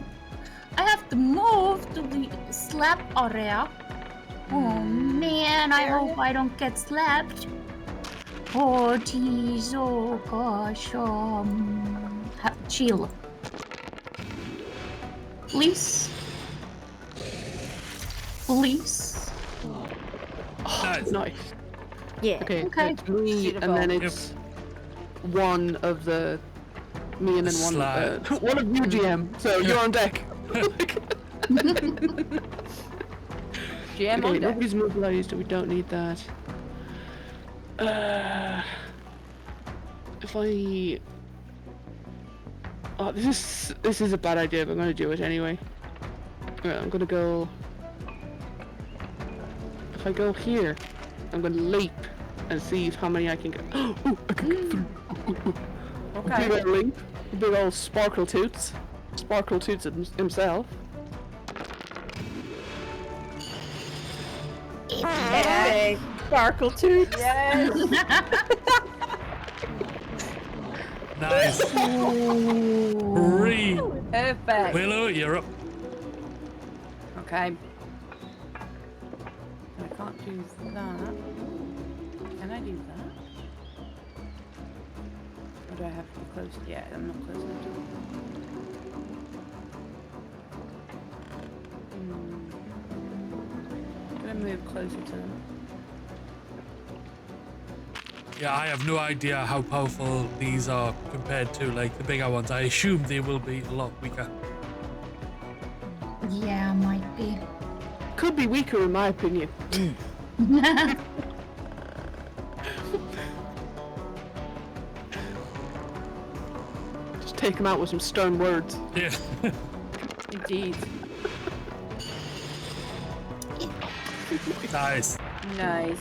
I have to move to the slap area. Oh man, I hope I don't get slapped. Oh jeez, oh gosh. Chill. Please. Please. Nice. Nice. Yeah. Okay, Okay. it's me, and then it's one of the me, and then one one of you, GM. So you're on deck. GM Okay, on deck. nobody's mobilized, so we don't need that. if I... Oh, this is a bad idea, but I'm gonna do it anyway. Right, I'm gonna go... If I go here, I'm gonna leap and see how many I can get. Oh, I can get through. Okay. Big old leap. Big old Sparkle Toots. Sparkle Toots himself. Yes. Sparkle Toots. Yes. Nice. 3. Perfect. Willow, you're up. Okay. I can't do that. Can I do that? Or do I have to be close? Yeah, I'm not close enough to it. I'm gonna move closer to them. Yeah, I have no idea how powerful these are compared to like the bigger ones. I assume they will be a lot weaker. Yeah, might be. Could be weaker in my opinion. Just take him out with some stern words. Yeah. Indeed. Nice. Nice.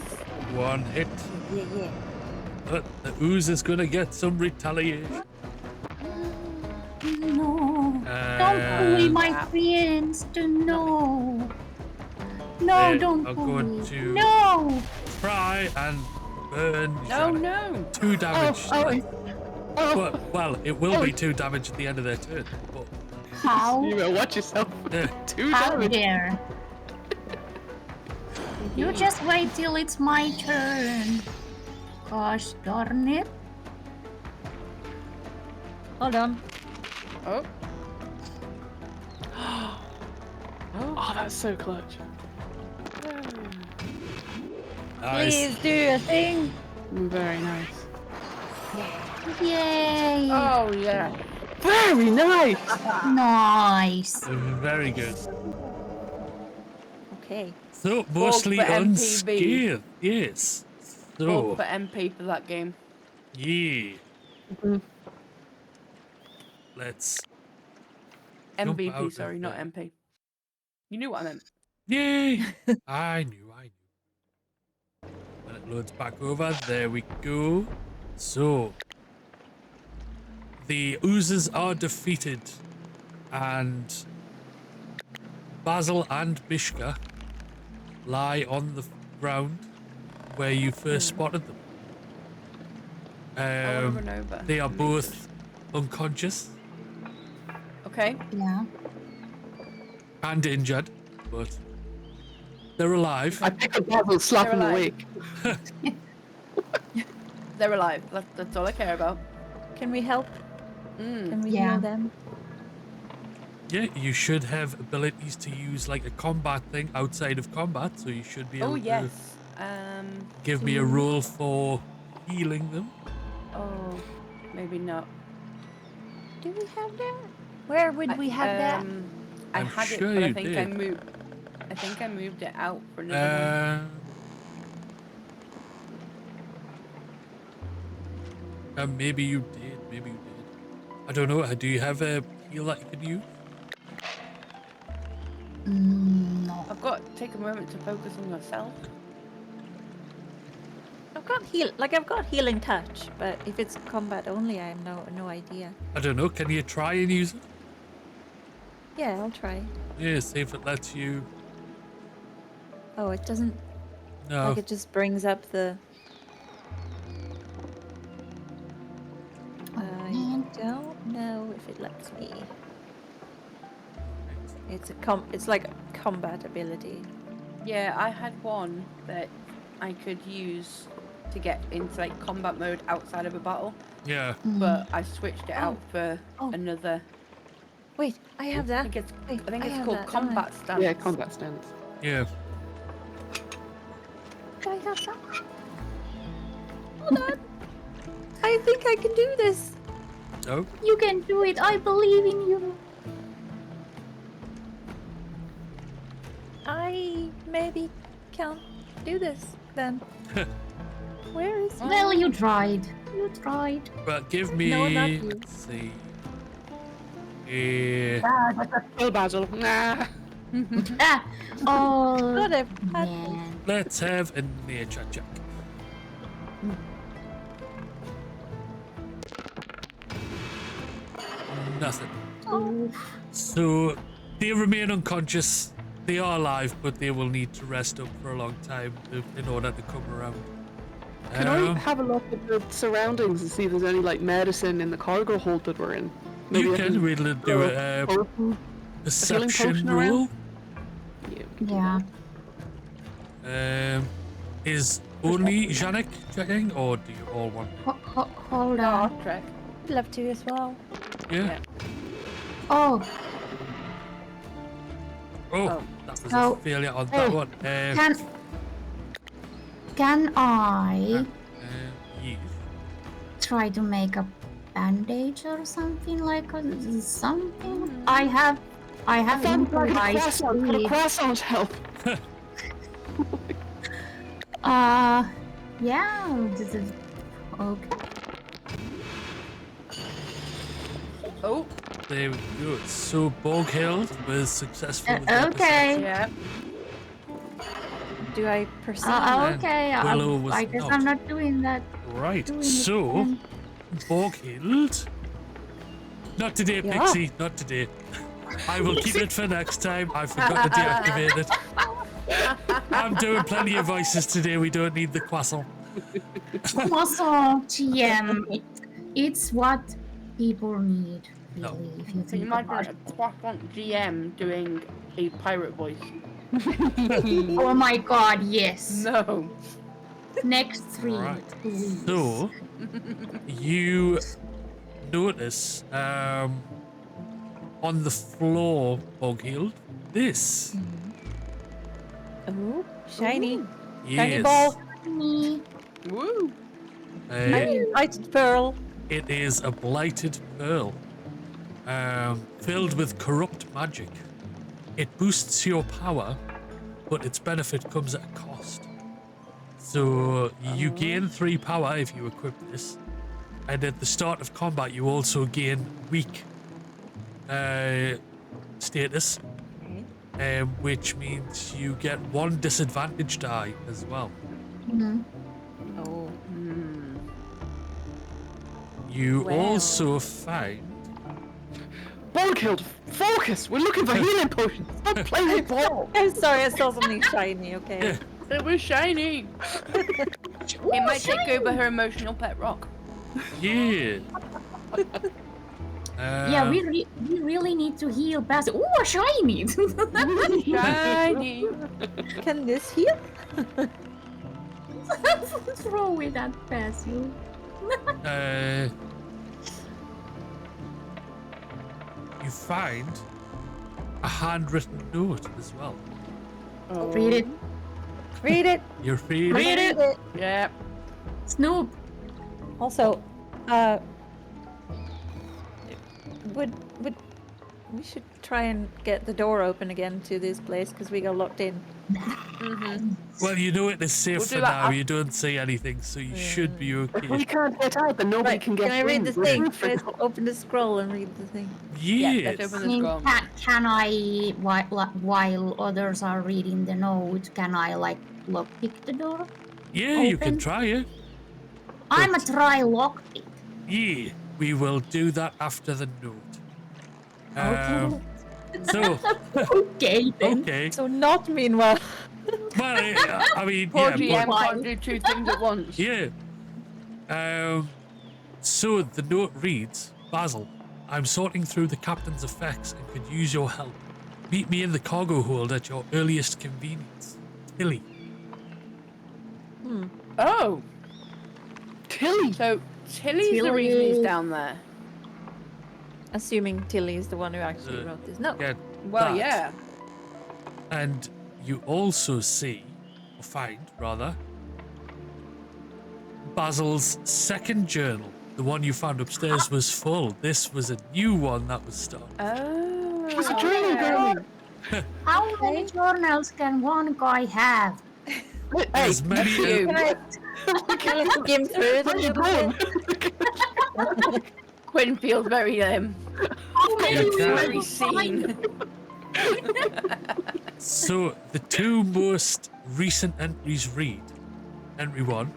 1 hit. Yeah. But the ooze is gonna get some retaliation. No. Don't bully my friends. No. No, There, don't I'm bully. going to No. try and burn. No, no. 2 damage. Oh. Well, it will be 2 damage at the end of their turn. But How? You better watch yourself. yeah. 2 How damage. dare. You just wait till it's my turn. Gosh darn it. Hold on. Oh. Oh, that's so clutch. Nice. Please do a thing. Very nice. Yay. Oh, yeah. Very nice. Nice. Very good. Okay. So, mostly for MPB. unscathed. Yes. Vote So, for MP for that game. yeah. Mhm. Let's. jump out MVP, of sorry, not there. MP. You knew what I meant. Yay! I knew. When it loads back over, there we go. So, the oozes are defeated, and Basil and Bishka lie on the ground where you first spotted them. run over. They are both unconscious Okay. Yeah. and injured, but they're alive. I pick up Basil, slap They're him alive. awake. They're alive. That's all I care about. Can we help? Can we Yeah. heal them? Yeah, you should have abilities to use like a combat thing outside of combat, so you should be able Oh, yes. to give me a roll for healing them. Oh, maybe not. Do we have that? Where would we have that? I I'm had sure it, but I you think I did. moved. I think I moved it out for another Maybe you did. Maybe you did. I don't know. Do you have a heal that you can use? one. No. I've got to take a moment to focus on yourself. I've got healing touch, but if it's combat only, I have no idea. I don't know. Can you try and use it? Yeah, I'll try. Yeah, see if it lets you. Oh, it doesn't. No. Like it just brings up the. I don't know if it lets me. It's like a combat ability. Yeah, I had one that I could use to get into like combat mode outside of a battle, Yeah. but I switched it out for another. Wait, I have that. I think it's, Wait, I think I it's have called that, don't I? combat stance. Yeah, combat stance. Yeah. Do I have that? Hold on. I think I can do this. Oh. You can do it. I believe in you. I maybe can't do this then. Where is Well, you tried. You tried. But give me. No, not you. Let's see. Kill Basil. Nah. Oh, man. Let's have a nature check. Nothing. Oh. So they remain unconscious. They are alive, but they will need to rest up for a long time in order to come around. Can I have a look at the surroundings and see if there's any like medicine in the cargo hold that we're in? You I can really do a perception roll. Yeah. Is only Janek checking, or do you all want? Hold on. Track. I'd love to as well. Yeah. Oh. Oh, that was So- a failure on that one. Can I yes. try to make a bandage or something like something? I have found a improvised croissant. Could a food. croissant help? Yeah. This is okay. Oh. There we go. So Boghild was successful. with her Okay. Yeah. Do I perceive? Okay. Willow was I guess not. I'm not doing that. Right. Doing it So then. Boghild. Not today, Yeah. Pixie. Not today. I will keep it for next time. I forgot to deactivate it. I'm doing plenty of voices today. We don't need the croissant. Croissant GM. It's what people need. Really, if you Can think you about imagine a croissant GM doing a pirate voice? it. Oh my god, yes. No. Next 3 Right. please. So you notice on the floor, Boghild, this. Oh, shiny. Yes. Shiny ball. Woo. Lighted pearl. It is a blighted pearl, filled with corrupt magic. It boosts your power, but its benefit comes at a cost. So you gain 3 power if you equip this, and at the start of combat you also gain weak status, which means you get 1 disadvantage die as well. Oh. You Wow. also find Boghild, focus! We're looking for healing potions. Stop playing with ball. I'm sorry, I saw something shiny, okay? It was shiny. It might take over her emotional pet rock. yeah. Yeah, we really need to heal Basil. Ooh, a shiny! Shiny. Can this heal? Throw it at Basil. You find a handwritten note as well. Read it. Read it. You're free. Read it. Yeah. Snoop. Also, would we should try and get the door open again to this place because we got locked in. Well, you know it is safe We'll do for that now. af- You don't say anything, so you should be okay. We can't get out, then nobody Right, can get can I read in. the We're thing? perfect. Can I open the scroll and read the thing? Yes. let's open I mean, the scroll. can I, while others are reading the note, can I like lockpick the door? Yeah, you can Open. try it. I'm a try lockpick. Yeah, we will do that after the note. Okay. So, Okay then. okay. So not meanwhile. Well, I mean, Poor yeah, GM but, can't do 2 things at once. yeah. So the note reads, Basil, I'm sorting through the captain's effects and could use your help. Meet me in the cargo hold at your earliest convenience. Tilly. Oh. Tilly. So Tilly's the reason he's down there. Assuming Tilly is the one who actually Uh, wrote this note. Get Well, that. yeah. And you also see, or find rather, Basil's second journal. The one you found upstairs was full. This was a new one that was started. Oh. She's a journal girl. How many journals can one guy have? As many few. as, Let's skim through it a Where you little going? bit. Quinn feels very very seen. So the two most recent entries read: Entry 1,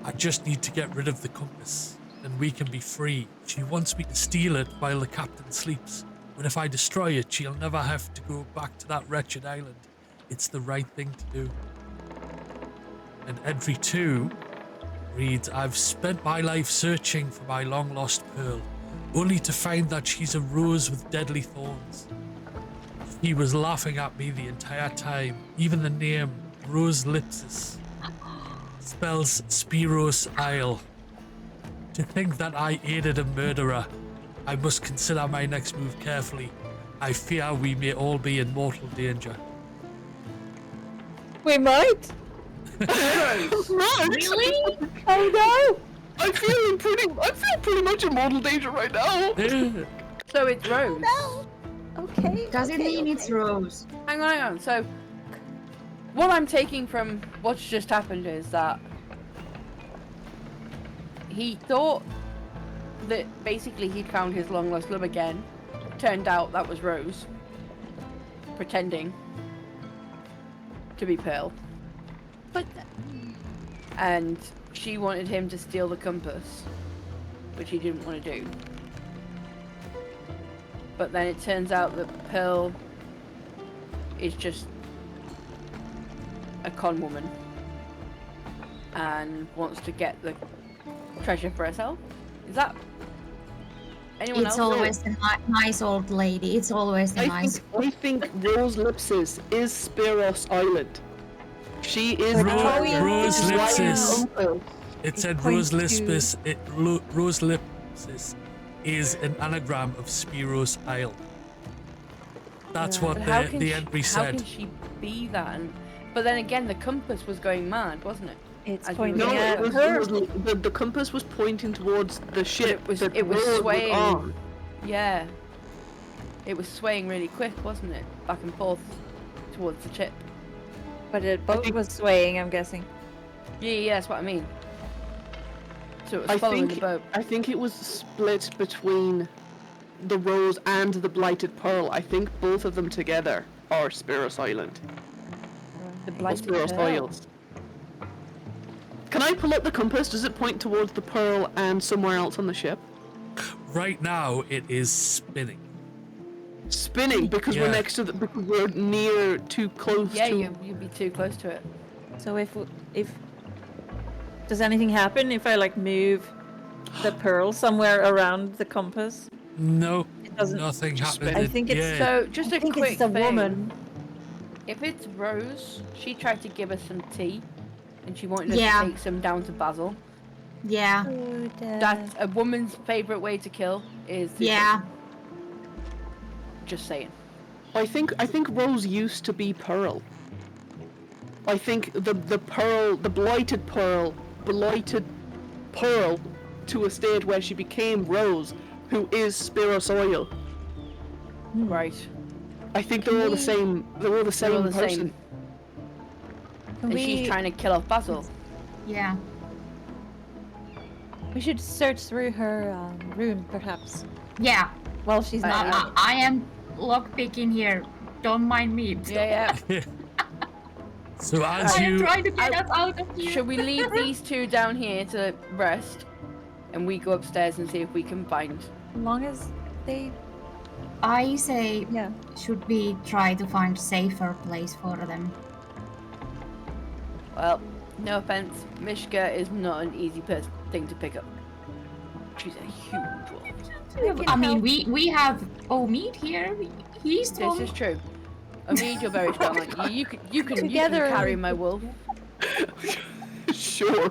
I just need to get rid of the compass, and we can be free. She wants me to steal it while the captain sleeps, but if I destroy it, she'll never have to go back to that wretched island. It's the right thing to do. And Entry 2 reads, I've spent my life searching for my long-lost pearl, only to find that she's a rose with deadly thorns. He was laughing at me the entire time. Even the name, Rose Lipsis, spells Spiros Isle. To think that I aided a murderer. I must consider my next move carefully. I fear we may all be in mortal danger. We might. Really? Oh no! I feel pretty much in mortal danger right now. So it's Rose. No. Okay. Does it mean it's Rose? Hang on. So, what I'm taking from what's just happened is that he thought that basically he'd found his long lost love again. Turned out that was Rose, pretending to be Pearl. And she wanted him to steal the compass, which he didn't want to do. But then it turns out that Pearl is just a con woman and wants to get the treasure for herself. Is that anyone It's else? always a nice old lady. It's always a nice. I think Rose Lipsis is Spiros Island. She is Rose Lipsis. uncle. It said points Rose to- Lipsis. Rose Lipsis is an anagram of Spiros Isle. That's what But how can the she- entry How said. can she be that? But then again, the compass was going mad, wasn't it? It's As we pointing were No, at going. the compass was pointing towards the ship. It was Rose swaying. on. Yeah. It was swaying really quick, wasn't it? Back and forth towards the ship. But the boat was swaying, I'm guessing. Yeah, that's what I mean. So it was I following think the boat. I think it was split between the Rose and the Blighted Pearl. I think both of them together are Spiros Island. The Or Blighted Spiros Pearl. Isles. Can I pull up the compass? Does it point towards the Pearl and somewhere else on the ship? Right now, it is spinning. Spinning because Yeah. we're next to because we're near too close Yeah, to. you'd be too close to it. So if does anything happen if I like move the pearl somewhere around the compass? No, doesn't- nothing happened. I think it's yeah. So just I a think quick it's the thing. woman. If it's Rose, she tried to give us some tea, and she wanted us Yeah. to take some down to Basil. Yeah. That's a woman's favorite way to kill. Is to Yeah. Just saying. I think Rose used to be Pearl. I think the Pearl, the blighted Pearl to a state where she became Rose, who is Spiros Oil. Right. I think they're all the same. They're all the They're all same the person. same. Can And she's we- trying to kill off Basil. Yeah. We should search through her room, perhaps. Yeah. While she's not. I am lockpicking here. Don't mind me. Yeah. So I as am you trying to get us out of here. Should we leave these two down here to rest, and we go upstairs and see if we can find? As long as they. I say, Yeah. should we try to find safer place for them? Well, no offense, Mishka is not an easy thing to pick up. She's a huge wolf. I mean, we have Omid here. He's This strong. is true. Omid, you're very strong. You can Together- carry my wolf. Sure.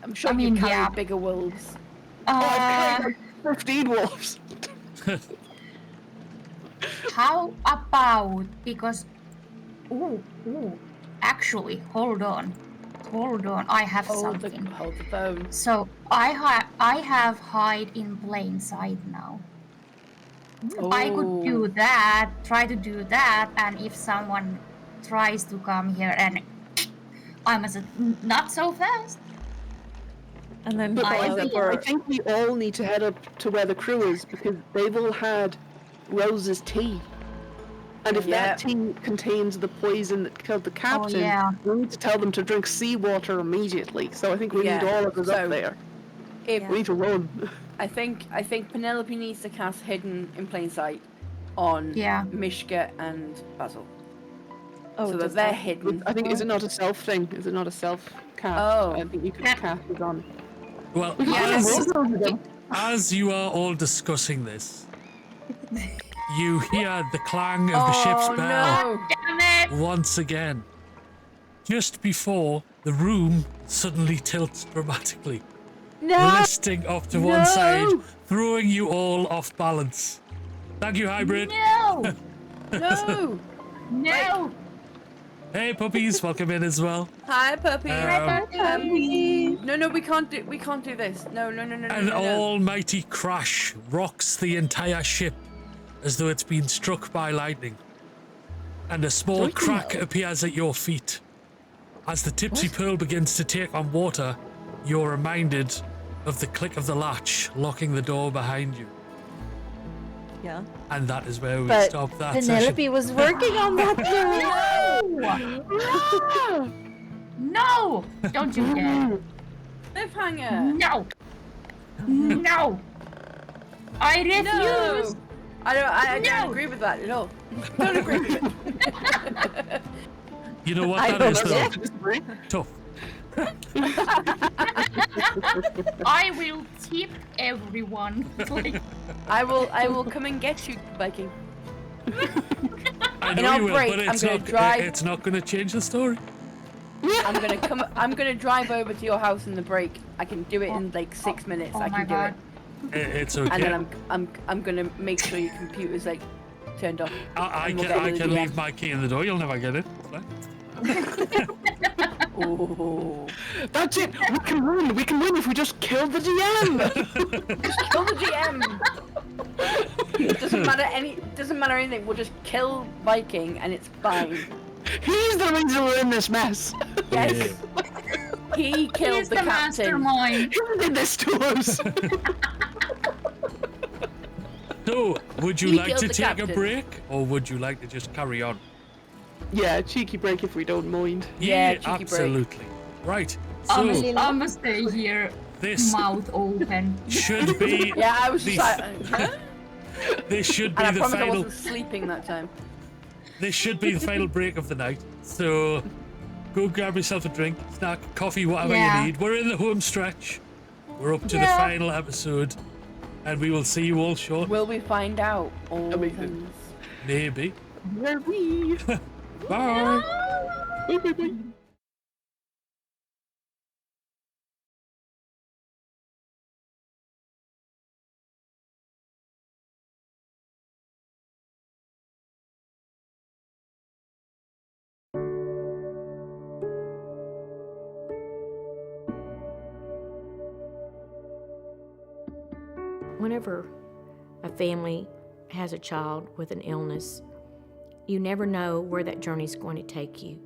I'm sure I mean, you carry yeah. bigger wolves. I've carried like 15 wolves. How about because? Ooh. Actually, hold on. I have something. Hold the phone. So I have hide in plain sight now. I could do that. Try to do that, and if someone tries to come here, and I must not so fast. And then But I I think we all need to head up to where the crew is because they've all had Rose's tea. And if that tea contains the poison that killed the captain, we need to tell them to drink seawater immediately. So I think we need all of us up there. We need to run. I think Penelope needs to cast Hidden in Plain Sight on Mishka and Basil. Oh, so that they're hidden. I think is it not a self thing? Is it not a self cast? Oh, I think you can cast it on. Well, as you are all discussing this, you hear the clang of the ship's bell once again. Just before the room suddenly tilts dramatically, listing up to one side, throwing you all off balance. Thank you, Hybrid. No! No! No! Hey, puppies, welcome in as well. Hi, puppy. No, we can't do this. No. An almighty crash rocks the entire ship as though it's been struck by lightning. And a small crack appears at your feet. As the Tipsy Pearl begins to take on water, you're reminded of the click of the latch locking the door behind you. Yeah. And that is where we stop that Penelope session. was working on that. No! Don't you dare. Cliffhanger. No! No! I refuse! No. I don't agree with that at all. Don't agree with it. You know what that is, though? Tough. I will tip everyone. I will come and get you, Viking. I know you will, but it's not going to change the story. I'm gonna drive over to your house in the break. I can do it in like 6 minutes. I can do it. It's okay. And then I'm gonna make sure your computer's like turned off. I can leave my key in the door. You'll never get it. Oh, that's it. We can win. We can win if we just kill the DM. Just kill the GM. It doesn't matter anything. We'll just kill Viking and it's fine. He's the reason we're in this mess. Yes. He killed the captain. Mastermind. Who did this to us? So, would you He like to killed the take a captain. break, or would you like to just carry on? Yeah, cheeky break if we don't mind. Yeah, cheeky break. Absolutely. Right. I'm So, gonna stay here, this mouth open. should be. Yeah, I was just like, huh? This should be And I the promise I final. wasn't sleeping that time. This should be the final break of the night. So, go grab yourself a drink, snack, coffee, whatever Yeah. you need. We're in the home stretch. We're up to the Yeah. final episode, and we will see you all shortly. Will we find out all things? Maybe. Where we? Bye. Bye. Whenever a family has a child with an illness, you never know where that journey's going to take you.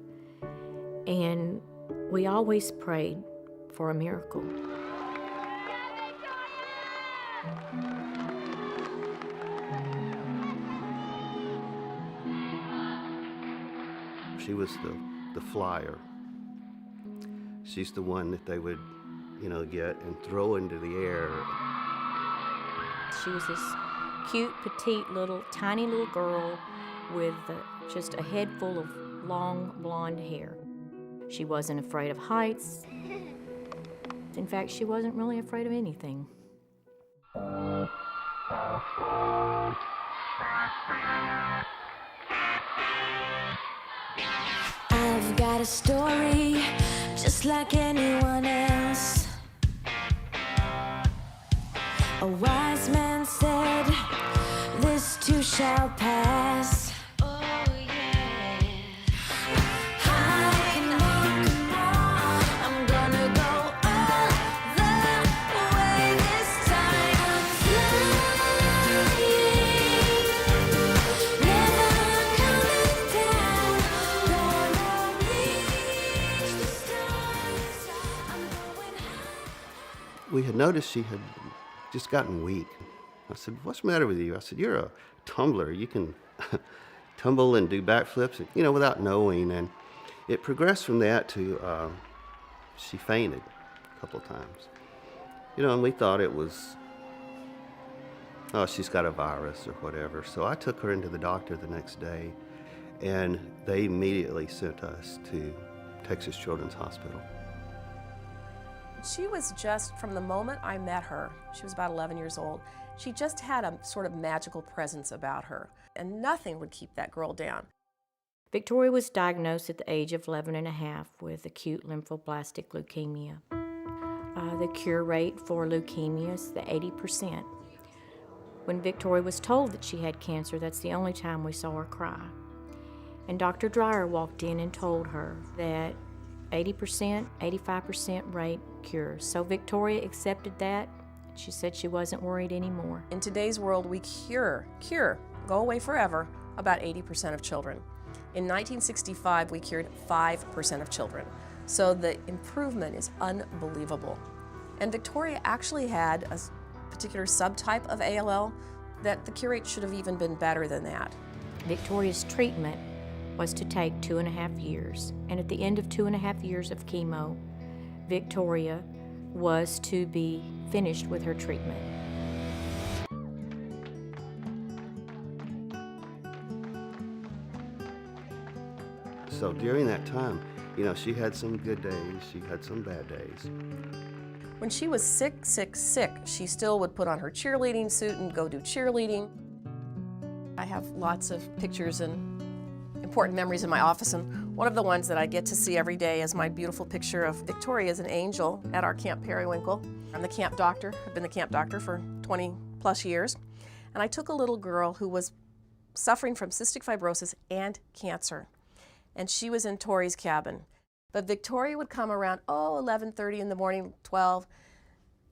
And we always prayed for a miracle. She was the flyer. She's the one that they would, get and throw into the air. She was this cute, petite, tiny little girl with just a head full of long blonde hair. She wasn't afraid of heights. In fact, she wasn't really afraid of anything. I've got a story just like anyone else. A wise man said, this too shall pass. Oh yeah. Come on, I'm gonna go all the way this time. Flying, never coming down. had noticed she had just gotten weak. I said, what's the matter with you? I said, you're a tumbler. You can tumble and do backflips, without knowing. And it progressed from that to she fainted a couple of times. And we thought it was, she's got a virus or whatever. So I took her into the doctor the next day, and they immediately sent us to Texas Children's Hospital. She was just, from the moment I met her, she was about 11 years old, she just had a sort of magical presence about her, and nothing would keep that girl down. Victoria was diagnosed at the age of 11 and a half with acute lymphoblastic leukemia. The cure rate for leukemia is the 80%. When Victoria was told that she had cancer, that's the only time we saw her cry. And Dr. Dreyer walked in and told her that 80%, 85% rate cure. So Victoria accepted that. She said she wasn't worried anymore. In today's world, we cure, go away forever, about 80% of children. In 1965, we cured 5% of children. So the improvement is unbelievable. And Victoria actually had a particular subtype of ALL that the cure rate should have even been better than that. Victoria's treatment was to take 2.5 years. And at the end of 2.5 years of chemo, Victoria was to be finished with her treatment. So during that time, she had some good days, she had some bad days. When she was sick, she still would put on her cheerleading suit and go do cheerleading. I have lots of pictures and important memories in my office, and one of the ones that I get to see every day is my beautiful picture of Victoria as an angel at our Camp Periwinkle. I'm the camp doctor. I've been the camp doctor for 20 plus years. And I took a little girl who was suffering from cystic fibrosis and cancer. And she was in Tori's cabin. But Victoria would come around, 11:30 in the morning, 12,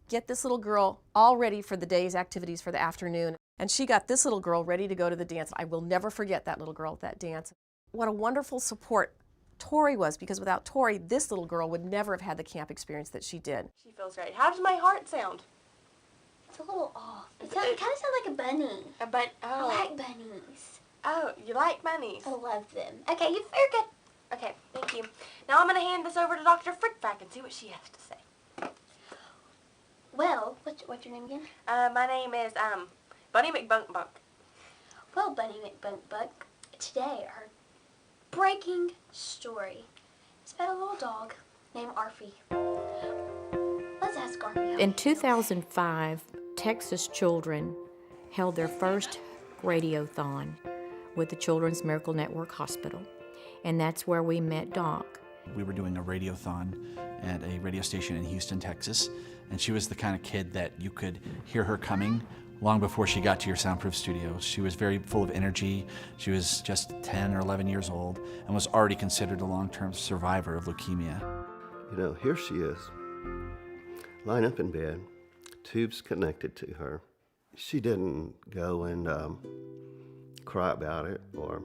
get this little girl all ready for the day's activities for the afternoon. And she got this little girl ready to go to the dance. I will never forget that little girl at that dance. What a wonderful support Tori was, because without Tori, this little girl would never have had the camp experience that she did. She feels great. How does my heart sound? It's a little off. It kind of sounds like a bunny. Oh. I like bunnies. Oh, you like bunnies? I love them. Okay, you're good. Okay, thank you. Now I'm going to hand this over to Dr. Frickback and see what she has to say. Well, what's your name again? My name is, Bunny McBunkbuck. Well, Bunny McBunkbuck, today our breaking story is about a little dog named Arfie. Let's ask Arfie. In 2005, Texas children held their first radiothon with the Children's Miracle Network Hospital, and that's where we met Doc. We were doing a radiothon at a radio station in Houston, Texas, and she was the kind of kid that you could hear her coming long before she got to your soundproof studio. She was very full of energy. She was just 10 or 11 years old and was already considered a long-term survivor of leukemia. Here she is, lying up in bed, tubes connected to her. She didn't go and cry about it or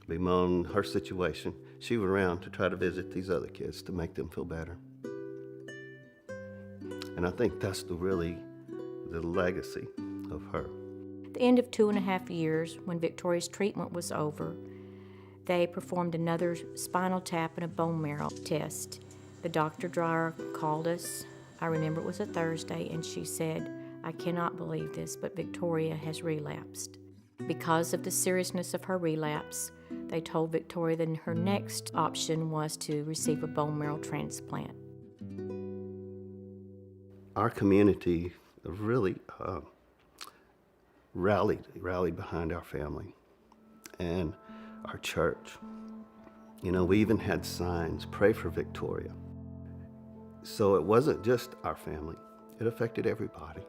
bemoan her situation. She was around to try to visit these other kids to make them feel better. And I think that's the legacy of her. At the end of 2.5 years, when Victoria's treatment was over, they performed another spinal tap and a bone marrow test. The Dr. Dreyer called us. I remember it was a Thursday, and she said, "I cannot believe this, but Victoria has relapsed." Because of the seriousness of her relapse, they told Victoria that her next option was to receive a bone marrow transplant. Our community really rallied behind our family and our church. We even had signs, "Pray for Victoria." So it wasn't just our family, it affected everybody.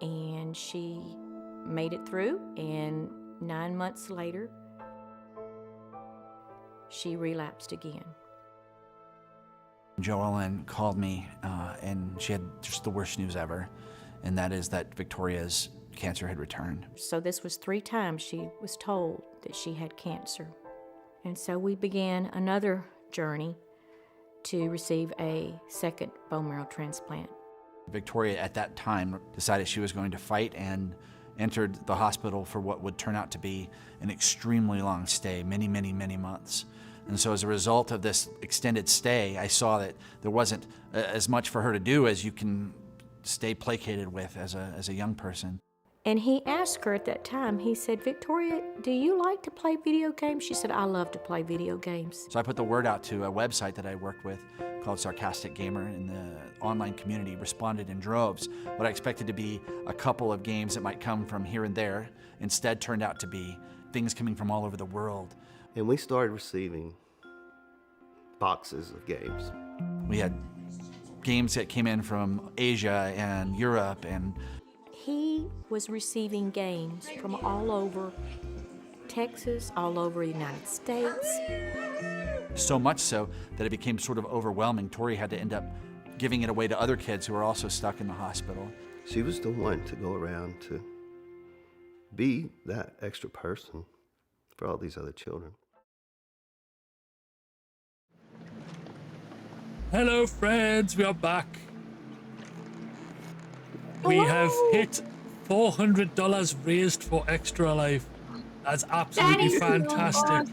And she made it through, and 9 months later, she relapsed again. Joellen called me, and she had just the worst news ever, and that is that Victoria's cancer had returned. So this was 3 times she was told that she had cancer. And so we began another journey to receive a second bone marrow transplant. Victoria at that time decided she was going to fight and entered the hospital for what would turn out to be an extremely long stay, many, many, many months. And so as a result of this extended stay, I saw that there wasn't as much for her to do as you can stay placated with as a young person. And he asked her at that time, he said, Victoria, do you like to play video games? She said, I love to play video games. So I put the word out to a website that I worked with called Sarcastic Gamer, and the online community responded in droves. What I expected to be a couple of games that might come from here and there instead turned out to be things coming from all over the world. And we started receiving boxes of games. We had games that came in from Asia and Europe, and He was receiving games from all over Texas, all over the United States. so much so that it became sort of overwhelming. Tori had to end up giving it away to other kids who were also stuck in the hospital. She was the one to go around to be that extra person for all these other children. Hello, friends. We are back. We have hit $400 raised for Extra Life. That's absolutely fantastic.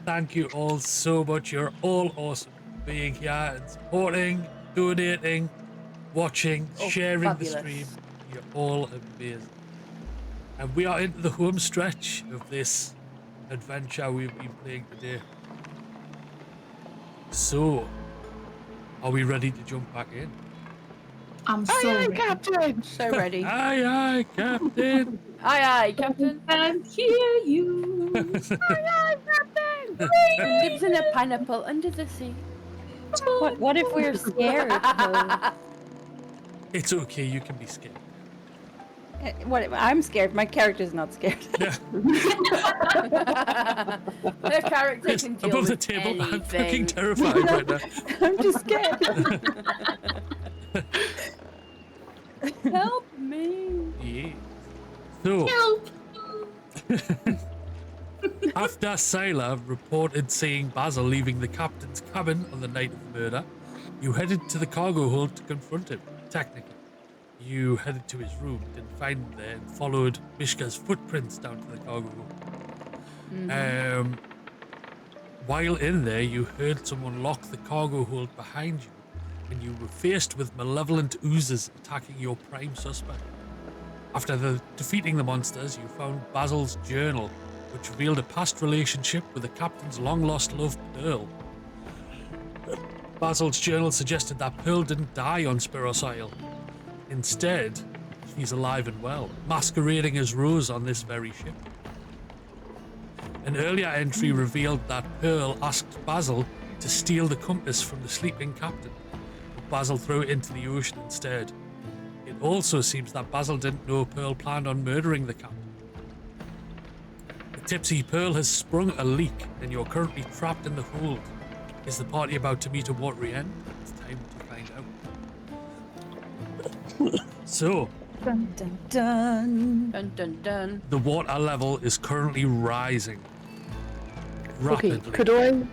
Thank you all so much. You're all awesome for being here and supporting, donating, watching, sharing fabulous. the stream. You're all amazing. And we are into the home stretch of this adventure we've been playing today. So, are we ready to jump back in? I'm so Aye, aye, ready. Captain. So ready. Aye, aye, Captain. Aye, aye, Captain. And hear you. Aye, aye, Captain. He lives in a pineapple under the sea. What if we're scared? though? It's okay, you can be scared. What? I'm scared. My character's not scared. Yeah. Their character Yes, can deal above the with table, I'm fucking anything. terrified right now. I'm just scared. Help me. Yeah. So, Help. after Sailor reported seeing Basil leaving the captain's cabin on the night of the murder, you headed to the cargo hold to confront him. Technically, you headed to his room, didn't find him there, and followed Mishka's footprints down to the cargo hold. While in there, you heard someone lock the cargo hold behind you, and you were faced with malevolent oozes attacking your prime suspect. After defeating the monsters, you found Basil's journal, which revealed a past relationship with the captain's long-lost love, Pearl. Basil's journal suggested that Pearl didn't die on Spiros Isle. Instead, she's alive and well, masquerading as Rose on this very ship. An earlier entry revealed that Pearl asked Basil to steal the compass from the sleeping captain, but Basil threw it into the ocean instead. It also seems that Basil didn't know Pearl planned on murdering the captain. The Tipsy Pearl has sprung a leak, and you're currently trapped in the hold. Is the party about to meet a watery end? It's time to find out. So, Dun dun dun. Dun dun dun. the water level is currently rising rapidly. Okay,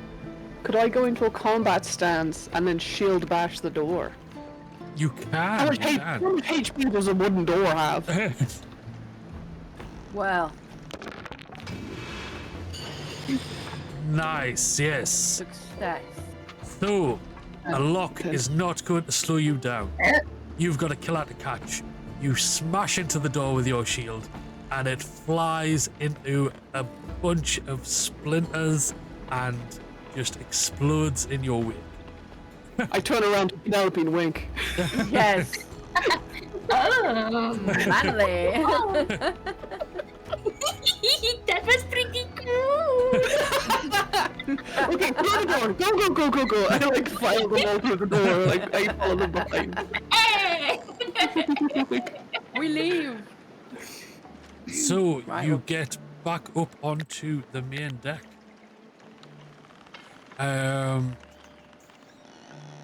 could I go into a combat stance and then shield bash the door? You How can, much you can. HP does a wooden door have? Well, Nice, yes. success. So, a lock is not going to slow you down. You've got a killer to catch. You smash into the door with your shield, and it flies into a bunch of splinters and just explodes in your wake. I turn around to Penelope and wink. Yes. Oh. Manly. That was pretty cool. Okay, close the door. Go. I like file them all through the door. Like I follow them behind. Hey. We leave. So, Right you up. get back up onto the main deck.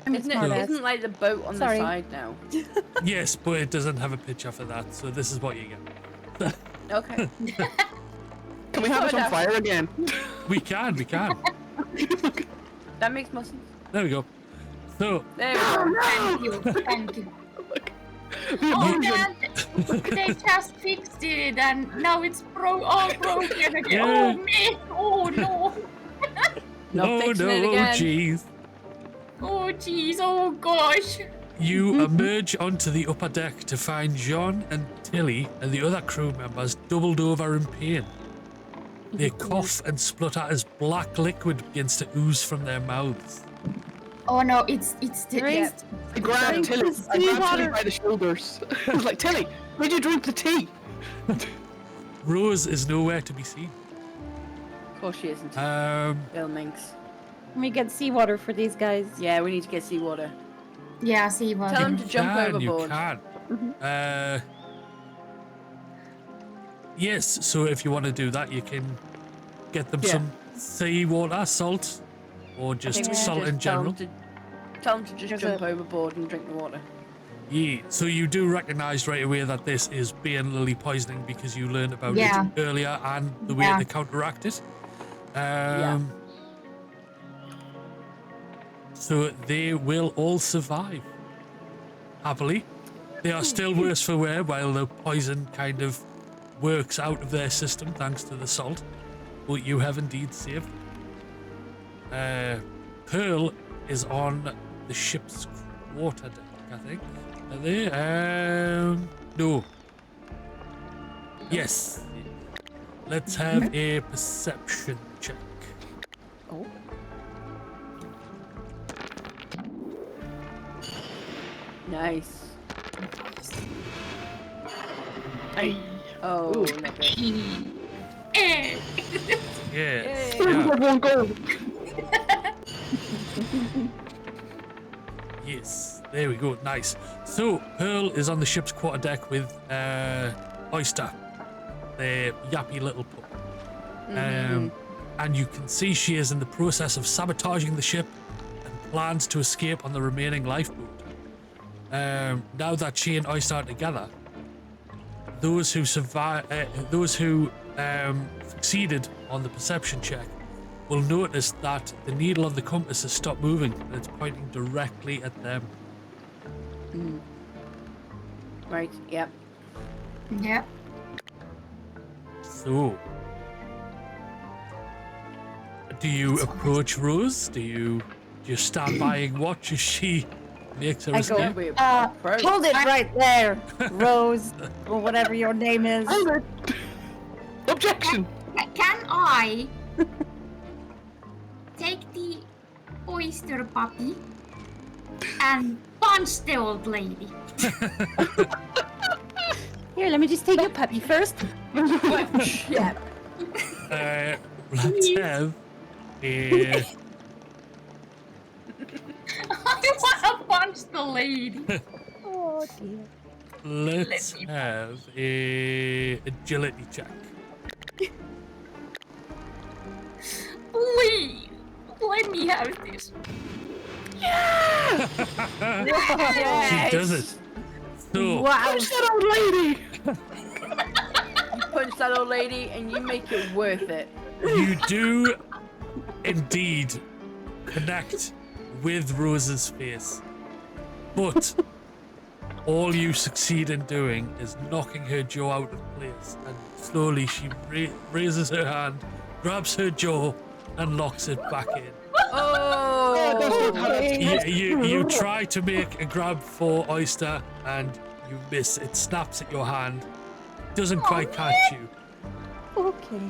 Isn't like the boat on Sorry. the side now? Yes, but it doesn't have a picture for that, so this is what you get. Okay. Can we have it on fire again? We can. That makes more sense. There we go. So. There we Oh, go. thank you. Oh, man, they just fixed it and now it's all broken again. Yeah. Oh, man. Oh, no. Oh no, jeez. Oh, jeez. Oh, gosh. You emerge onto the upper deck to find Jean and Tilly and the other crew members doubled over in pain. They cough and splutter as black liquid begins to ooze from their mouths. Oh, no, it's I grabbed Tilly by the shoulders. I was like, Tilly, where'd you drink the tea? Rose is nowhere to be seen. Of course she isn't. Bill Minx. Let me get seawater for these guys. Yeah, we need to get seawater. Yeah, seawater. Tell them to jump overboard. You can. Yes, so if you want to do that, you can get them some seawater, salt, or just salt in general. Tell them to just jump overboard and drink the water. Yeah, so you do recognise right away that this is being lily poisoning because you learned about it earlier and the way to counteract it. So they will all survive happily. They are still worse for wear while the poison kind of works out of their system thanks to the salt, but you have indeed saved them. Pearl is on the ship's quarter deck, I think. Are they? No. Yes. Let's have a perception check. Oh. Nice. Hey. Oh, Ooh. not good. Yes. One goal. Yes, there we go. Nice. So Pearl is on the ship's quarterdeck with Oyster, the yappy little pup. And you can see she is in the process of sabotaging the ship and plans to escape on the remaining lifeboat. Now that she and Oyster are together, those who succeeded on the perception check will notice that the needle of the compass has stopped moving and it's pointing directly at them. Right, yep. Yep. So, do you approach Rose? Do you just stand by and watch as she makes her escape? Hold it right there, Rose, or whatever your name is. Objection! Can I take the oyster puppy and punch the old lady? Here, let me just take your puppy first. Yeah. Let's have a... I want to punch the lady. Oh dear. Let's have a agility check. Please, let me have this. Yeah! She does it. So, Punch that old lady! You punch that old lady and you make it worth it. you do indeed connect with Rose's face, but all you succeed in doing is knocking her jaw out of place, and slowly she raises her hand, grabs her jaw, and locks it back in. Oh! You try to make a grab for Oyster, and you miss. It snaps at your hand, doesn't quite catch you. Okay.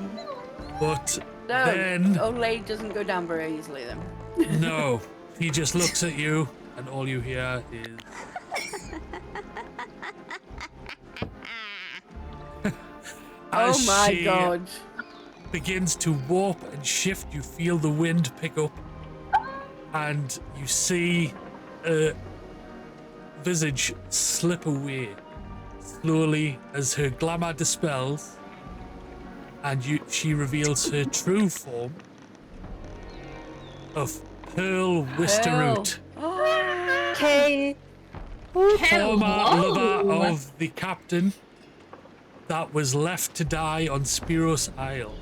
But No, then, old lady doesn't go down very easily then. no, he just looks at you, and all you hear is. Oh As my she god. begins to warp and shift, you feel the wind pick up, and you see a visage slip away slowly as her glamour dispels, and she reveals her true form of Pearl Wisteroot, Okay. former lover of the captain that was left to die on Spiros Isle,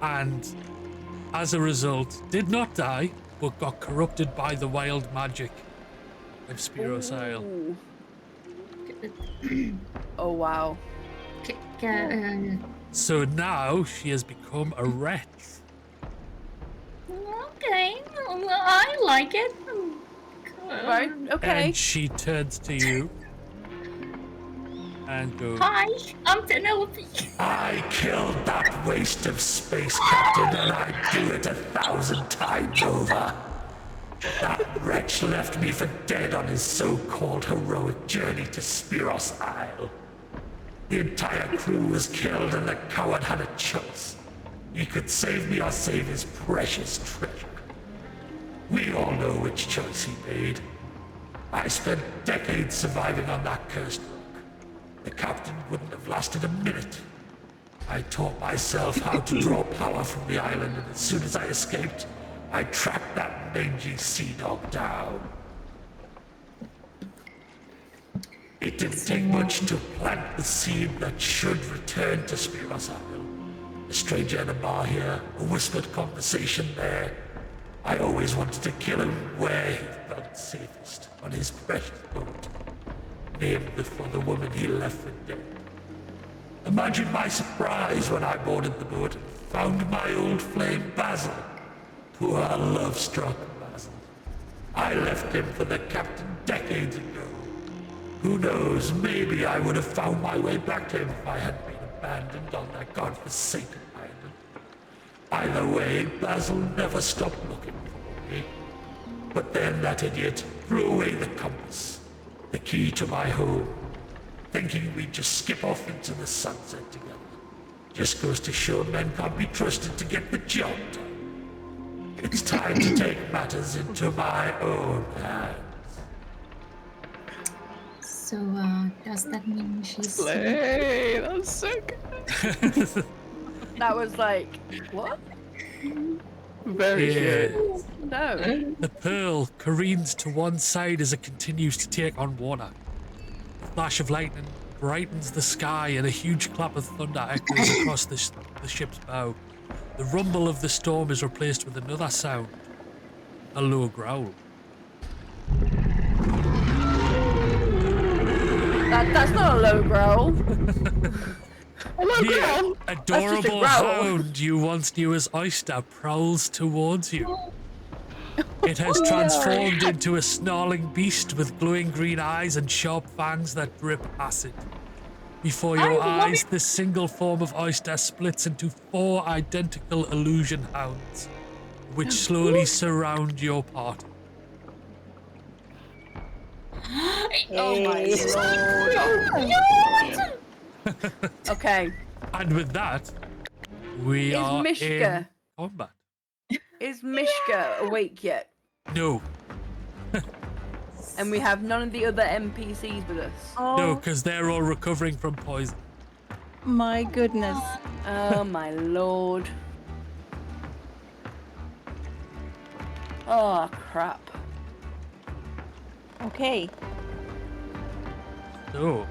and as a result did not die, but got corrupted by the wild magic of Spiros Isle. Oh wow. So now she has become a wretch. Okay, well, I like it. Right, okay. And she turns to you and goes, Hi, I'm Penelope. I killed that waste of space captain, and I'd do it 1,000 times over. That wretch left me for dead on his so-called heroic journey to Spiros Isle. The entire crew was killed, and the coward had a choice. He could save me or save his precious treasure. We all know which choice he made. I spent decades surviving on that cursed rock. The captain wouldn't have lasted a minute. I taught myself how to draw power from the island, and as soon as I escaped, I tracked that mangy sea dog down. It didn't take much to plant the seed that should return to Spiros Isle. A stranger in a bar here, a whispered conversation there. I always wanted to kill him where he felt safest, on his precious boat, named before the woman he left for dead. Imagine my surprise when I boarded the boat and found my old flame Basil. Poor love-struck Basil. I left him for the captain decades ago. Who knows, maybe I would have found my way back to him if I hadn't been abandoned on that godforsaken island. Either way, Basil never stopped looking for me. But then that idiot threw away the compass, the key to my home, thinking we'd just skip off into the sunset together. Just goes to show men can't be trusted to get the job done. It's time to take matters into my own hands. So, does that mean she's... Slay, that was so good. That was like, what? Very good. No. The pearl careens to one side as it continues to take on water. A flash of lightning brightens the sky, and a huge clap of thunder echoes across the ship's bow. The rumble of the storm is replaced with another sound, a low growl. That's not a low growl. The adorable hound you once knew as Oyster prowls towards you. It has transformed into a snarling beast with glowing green eyes and sharp fangs that drip acid. Before your eyes, this single form of Oyster splits into 4 identical illusion hounds, which slowly surround your party. Oh my lord. Okay. And with that, we are Mishka in combat. Is Mishka awake yet? No. And we have none of the other NPCs with us. No, because they're all recovering from poison. My goodness. Oh my lord. Oh crap. Okay. So.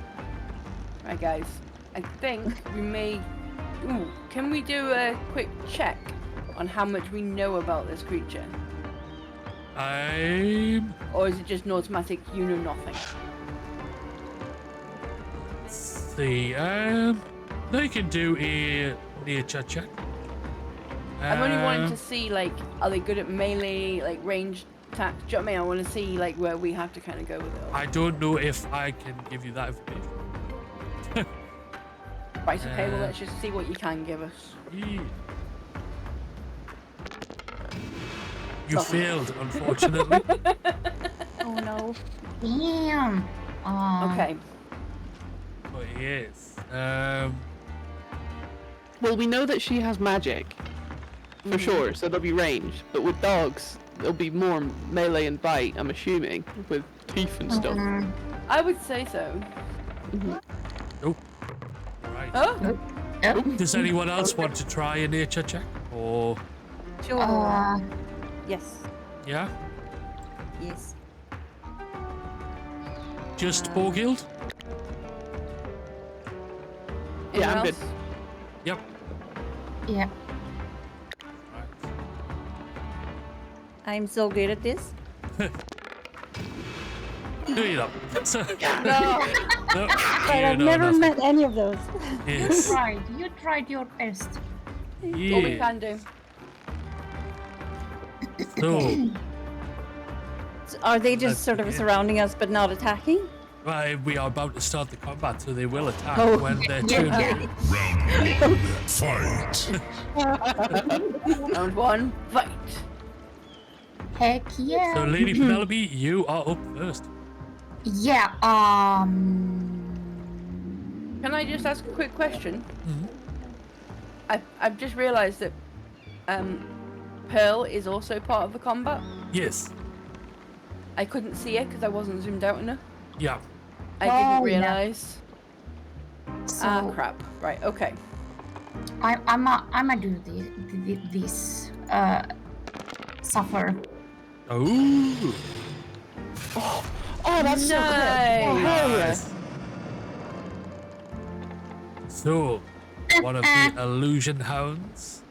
Right guys, I think we may... Ooh, can we do a quick check on how much we know about this creature? Or is it just an automatic you know nothing? Let's see, they can do a nature check. I'm only wanting to see, like, are they good at melee, like, range attacks? Do you know what I mean? I want to see, like, where we have to kind of go with it. I don't know if I can give you that information. Right, okay, well, let's just see what you can give us. Yeah. You failed, unfortunately. Oh no. Damn. Okay. Oh, yes. Well, we know that she has magic, for sure, so they'll be ranged. But with dogs, there'll be more melee and bite, I'm assuming, with teeth and stuff. I would say so. Nope. Right. Oh? Does anyone else want to try a nature check? Or... Sure. Yes. Yeah? Yes. Just Borgild? Yeah, I'm good. Yep. Yeah. I'm so good at this. No, you don't. No. But I've never met any of those. Yes. You tried your best. All we can do. So, Are they just Let's sort of begin. surrounding us but not attacking? we are about to start the combat, so they will attack Oh, when they're yeah. turned. Fight. Round one, fight. Heck yeah. So, Lady Penelope, you are up first. Yeah, Can I just ask a quick question? Mm-hmm. I've just realised that Pearl is also part of the combat. Yes. I couldn't see it because I wasn't zoomed out enough. Yeah. I didn't Oh, yeah. realise. So Crap. Right. Okay. I'ma do this suffer. Oh. Oh, that's so good. Oh, hell yeah. So, one of the illusion hounds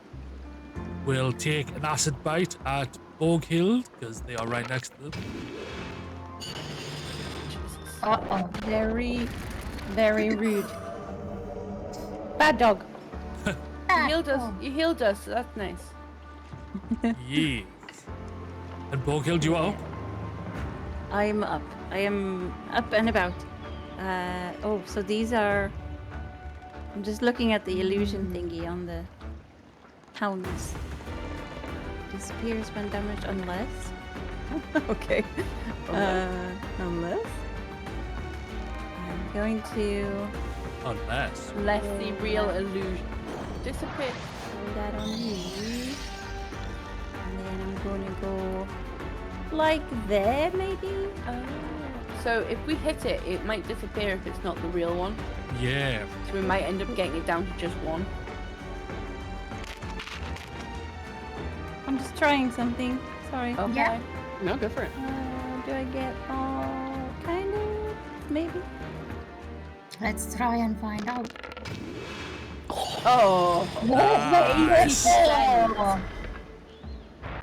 will take an acid bite at Borghild because they are right next to them. Uh-oh. Very, very rude. Bad dog. You healed us. You healed us. So that's nice. Yes. And Borghild, you are up? I'm up. I am up and about. Oh, so these are... I'm just looking at the illusion thingy on the hounds. Disappears when damaged unless... okay. Unless... I'm going to... Unless. Let the real illusion disappear. Put that on you. And then I'm going to go... like there, maybe? So if we hit it, it might disappear if it's not the real one. Yeah. So we might end up getting it down to just one. I'm just trying something. Sorry. Okay. Yeah. No, go for it. Do I get all kind of? Maybe? Let's try and find out. Oh. Nice.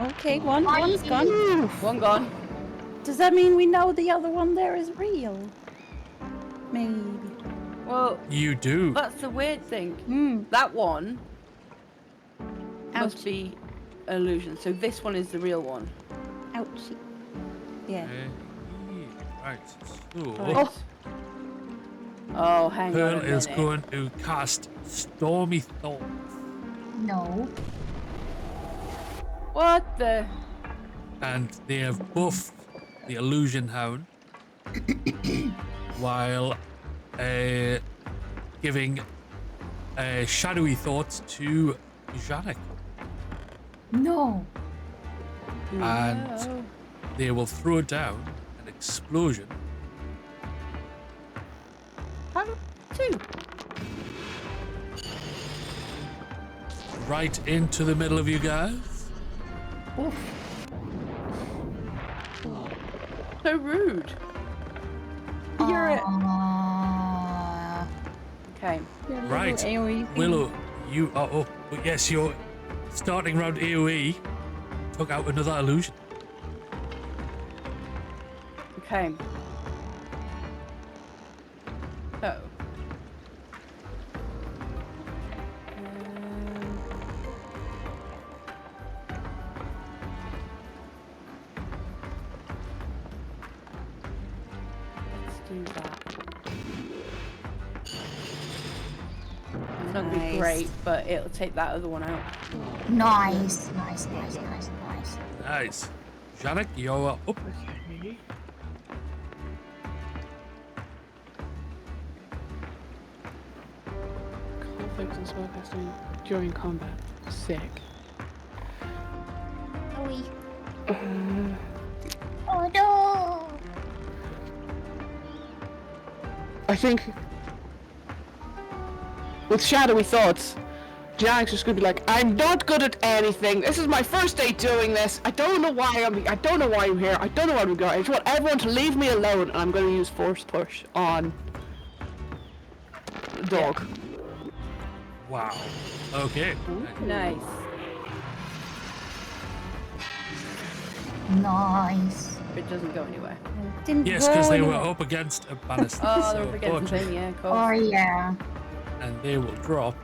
Okay, one's gone. One gone. Does that mean we know the other one there is real? Maybe. Well, You do. that's the weird thing. That one must be illusion. So this one is the real one. Ouchie. Yeah. Right. So, Right. Oh, hang Pearl on a is minute. going to cast Stormy Thought. No. What the? And they have buffed the illusion hound while giving shadowy thoughts to Janek. No. And they will throw down an explosion Two. right into the middle of you guys. Oof. So rude. You're it. Okay. Right, AoE thing. Willow, you are up. But yes, you're starting round AoE. Took out another illusion. Okay. So. Let's do that. It's not gonna be Nice. great, but it'll take that other one out. Nice. Nice. Janek, you're up. Conflict and spellcasting during combat. Sick. Oh no. I think with shadowy thoughts, Janek's just gonna be like, I'm not good at anything. This is my first day doing this. I don't know why I'm here. I don't know why I'm going. I just want everyone to leave me alone, and I'm gonna use force push on the dog. Wow. Okay. Nice. Nice. It doesn't go anywhere. Didn't Yes, go because they were anywhere. up against a banister. Oh, they're so up against the thing, yeah, of course. Oh, yeah. and they will drop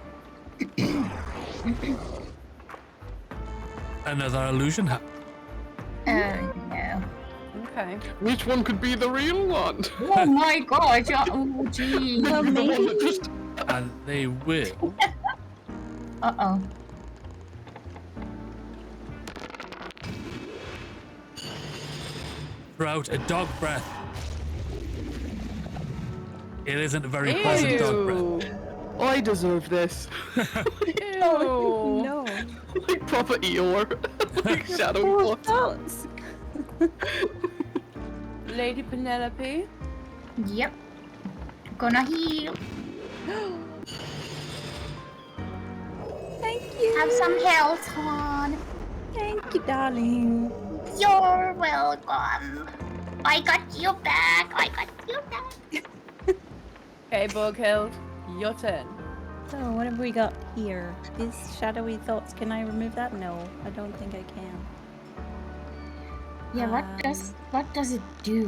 another illusion hat. No. Okay. Which one could be the real one? Oh my god, oh gee. Well, The one maybe. that just- And they will. Uh-oh. Throughout a dog breath. It isn't a very pleasant dog breath. I deserve this. Oh, no. Like proper Eeyore. Like Shadow Thoughts. Lady Penelope. Yep. Gonna heal. Thank you. Have some health on. Thank you, darling. You're welcome. I got you back. I got you back. Okay, Bughild, your turn. So what have we got here? These shadowy thoughts. Can I remove that? No, I don't think I can. Yeah, what does it do?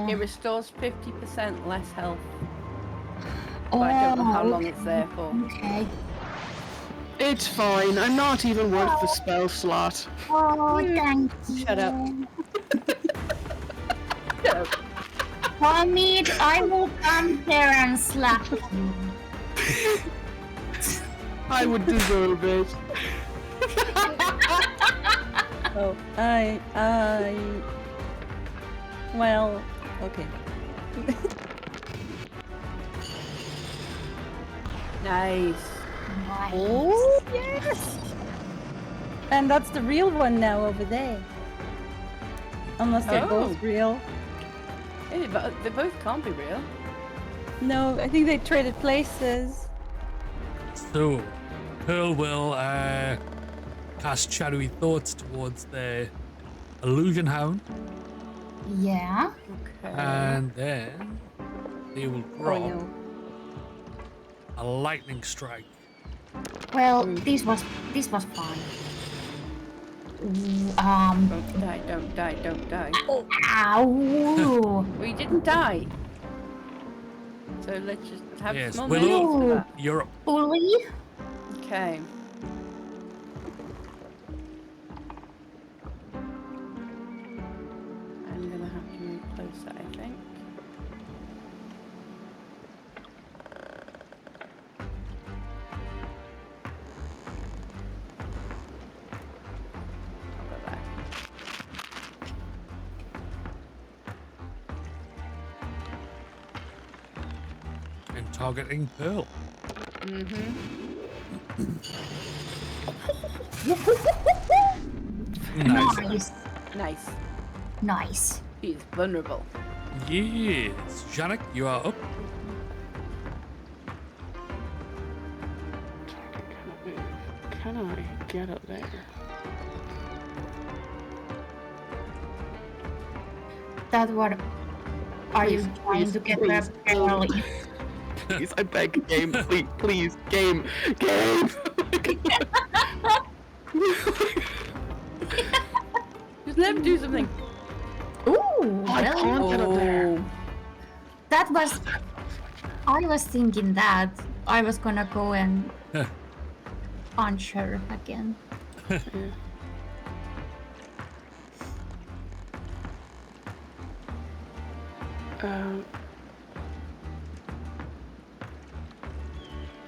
It restores 50% less health. But I don't know how long it's there for. Okay. It's fine. I'm not even worth the spell slot. Oh, thank you. Shut up. Shut up. Hamid, I will come here and slap you. I would deserve it. Oh, well, okay. Nice. Oh, yes! And that's the real one now over there. Unless they're both real. Hey, but they both can't be real. No, I think they traded places. So, Pearl will cast shadowy thoughts towards the illusion hound, Yeah. and then they will drop no. a lightning strike. Well, this was fun. Don't die, don't die, don't die. Ow! Well, you didn't die. So let's just have Yes, small Willow, moments for that. you're up. Bully? Okay. I'm gonna have to move closer, I think. I'll go back. And targeting Pearl. Nice. Nice. Nice. Nice. He's vulnerable. Yes. Janek, you are up. Can I get up there? That's what. Are you trying to get there early? Please, I beg, game, please, game. Just let him do something. Ooh, I can't get up there. That was. I was thinking that I was gonna go and punch her again.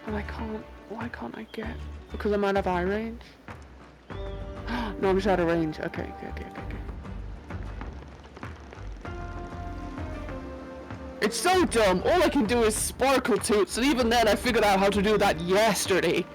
But I can't. Why can't I get? Because I'm out of eye range. No, I'm just out of range. Okay. It's so dumb. All I can do is sparkle toots, and even then, I figured out how to do that yesterday.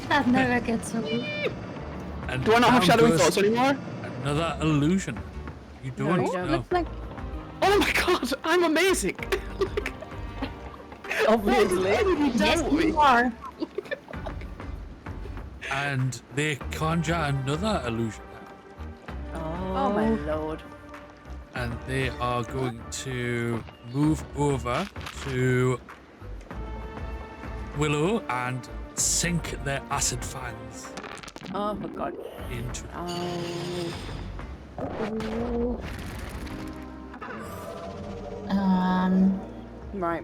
That never gets old. And Do I not have down shadowy goes thoughts anymore? Another illusion. You No, don't you don't. know. Looks like Oh my god, I'm amazing. obviously. Yes, you are. And they conjure another illusion. Oh my lord. And they are going to move over to Willow and sink their acid fangs Oh my god. into Right.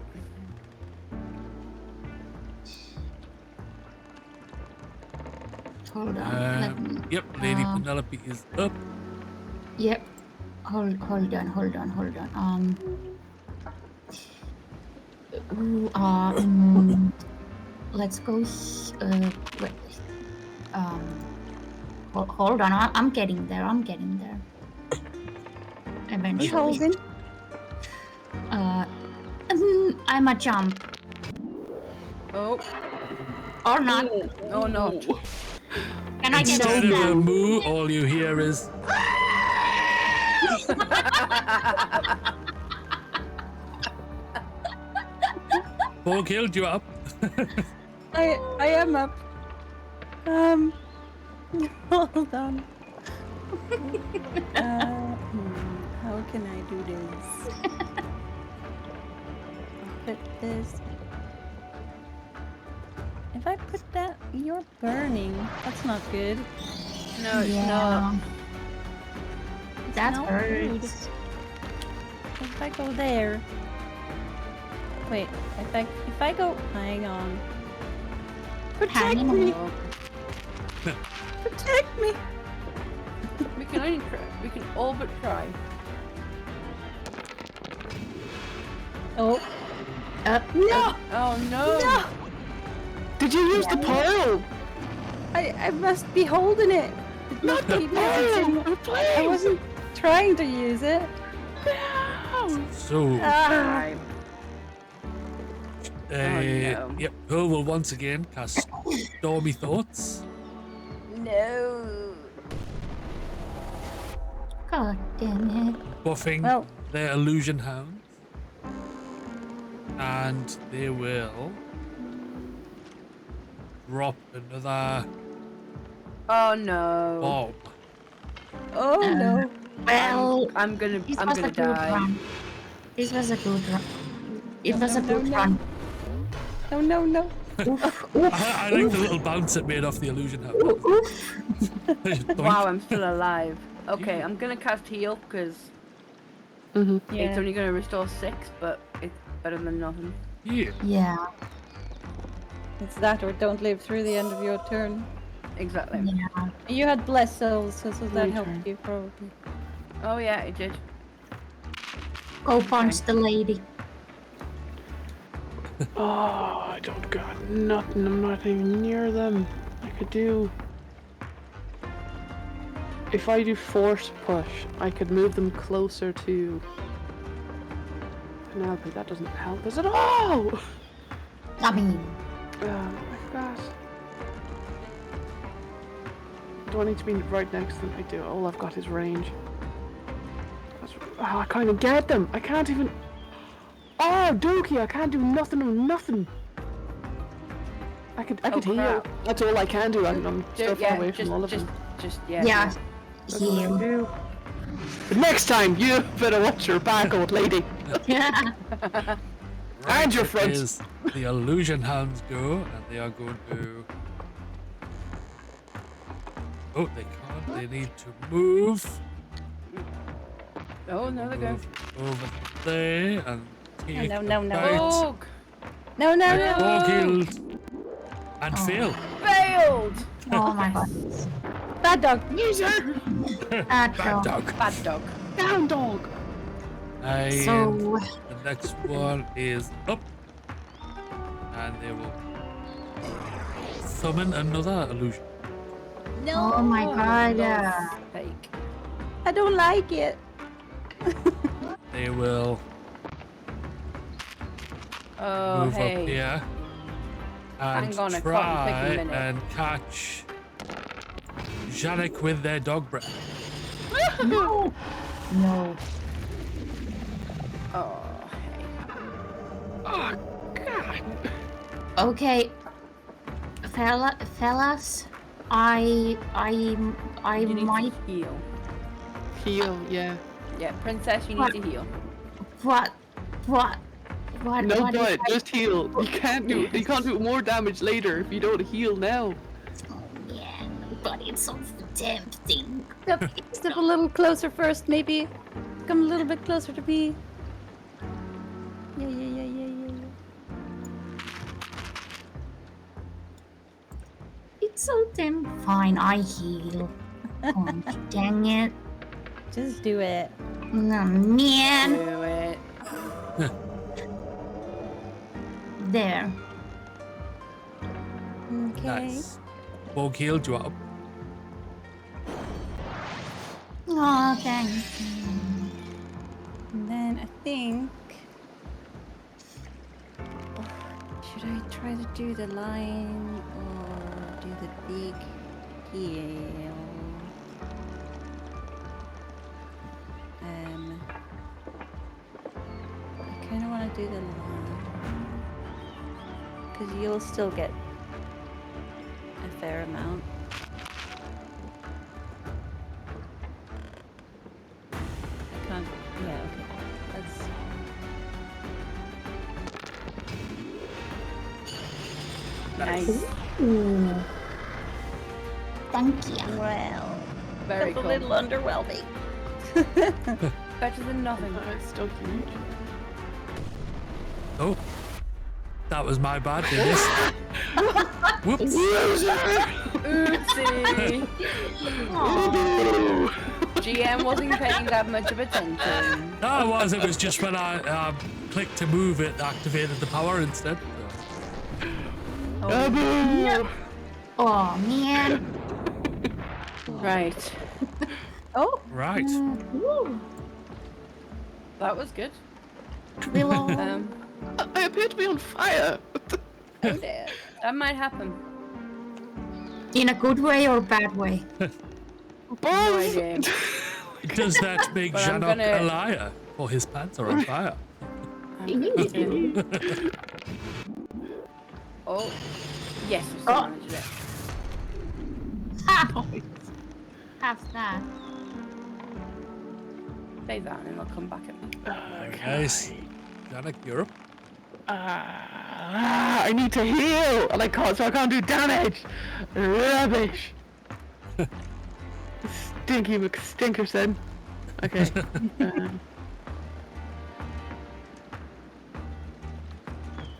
Hold on. Let me. Yep, Lady Penelope is up. Yep. Hold on. Let's go. Wait. Hold on. I'm getting there. Eventually. I'm a jump. Oh. Or not. Oh no. Can I get Instead over of a that? moo, all you hear is. Paul killed you up. I am up. Hold on. How can I do this? Put this. If I put that, you're burning. That's not good. No, it's Yeah. not. That not hurts. good. If I go there. Wait, if I go, hang on. Protect Hanging me. on. Protect me. We can only try. We can all but try. Oh. No. Oh no. No. Did you use the pearl? I must be holding it. It Not must the be messaging. pearl, please. I wasn't trying to use it. So, Ah. no. Yep, Pearl will once again cast Stormy Thoughts. No. God damn it. Buffing Well. their illusion hounds. And they will drop another Oh no. bomb. Oh no. Well, I'm gonna this was a good die. run. This was a good run. It was a No, good no. run. No. I like the little bounce it made off the illusion hound. Wow, I'm still alive. Okay, I'm gonna cast heal because Yeah. it's only gonna restore 6, but it's better than nothing. Yeah. Yeah. It's that or don't live through the end of your turn. Exactly. Yeah. You had blessed souls, so that My helped turn. you probably. Oh yeah, it did. Go punch the lady. Oh, I don't got nothing. I'm not even near them. I could do. If I do force push, I could move them closer to Penelope. That doesn't help us at all. I mean, I forgot. Do I need to be right next to them? I do. All I've got is range. I can't even get them. I can't even. Oh, Dookie! I can't do nothing or nothing. I could heal. crap. That's all I can do. I'm so far away from all of them. Just yeah. That's all I can do. But next time, you better watch your back, old lady. Yeah. And your front. Is the illusion hounds go, and they are going to. Oh, they can't. They need to move. Oh no, they go. Move over there and take No. the No. bite. No. Four killed and fail. Failed. Oh my god. Bad dog. Loser. Bad dog. Bad dog. Down dog. And So- the next one is up, and they will summon another illusion. No. Oh my god. Fake. I don't like it. They will Oh move hey. up here and Hang on, I can't try take a minute. and catch Janek with their dog breath. No. No. Oh hey. Oh God. Okay. Fellas, I You need might. to heal. Heal, yeah. Yeah, princess, you need to heal. What? What? What? No, what but if I- just heal. You can't do more damage later if you don't heal now. Yeah, but it's so tempting. Step a little closer first, maybe. Come a little bit closer to me. Yeah. It's so tempting. Fine, I heal. Oh, dang it. Just do it. No, man. Do it. There. Okay. Nice. Bog healed you up. Oh, thanks. And then I think. Should I try to do the line or do the big heal? I kind of want to do the line because you'll still get a fair amount. I can't. Yeah. Okay. That's. Nice. Ooh. Thank you. Well, Very that's cool. a little underwhelming. Better than nothing. It's still huge. Oh, that was my bad, Dennis. Whoops. Oopsie. GM wasn't paying that much of attention. No, it was. It was just when I clicked to move it, activated the power instead. No. Oh, man. Right. Oh. Right. Woo. That was good. Willow. I appear to be on fire. Oh dear. That might happen. In a good way or bad way? No idea. Does that make But I'm Janok gonna- a liar? Or his pants are on fire? Oh. Yes, we still managed it. Ha! Have that. Save that and it'll come back at me. Nice. Janok, you're up. I need to heal, and I can't do damage. Rubbish. Stinky McStinkerson. Okay.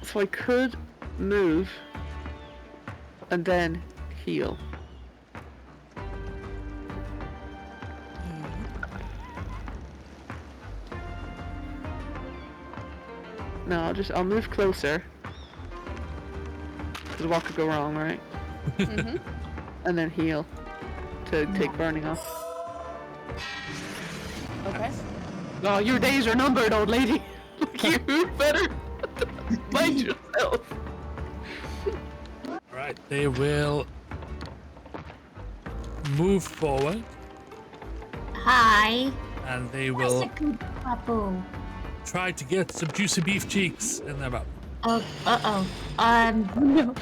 So I could move and then heal. No, I'll move closer. Because what could go wrong, right? Mm-hmm. And then heal to take burning off. Okay. Oh, your days are numbered, old lady. You better mind yourself. Right, they will move forward Hi. and they Where's will the good couple? try to get some juicy beef cheeks in their mouth. Oh, uh-oh. No.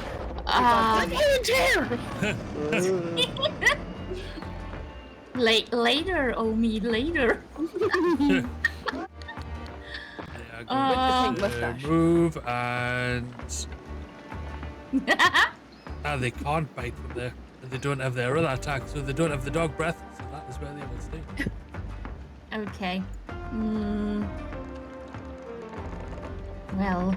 Later, Omi, later. They move and they can't bite from there. And they don't have their other attack, so they don't have the dog breath, so that is where they will stay. Okay. Well.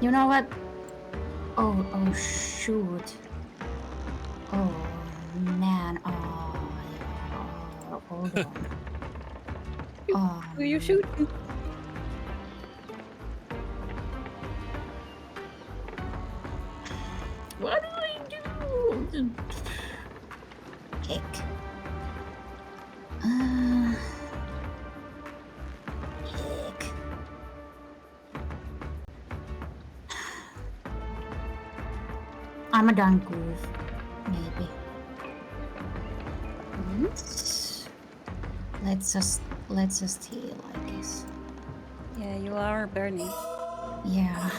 You know what? Oh, shoot. Oh, man. Hold on. Who are you shooting? What do I do? Kick. Kick. I'm a done groove, maybe. Let's just heal, I guess. Yeah, you are burning. Yeah.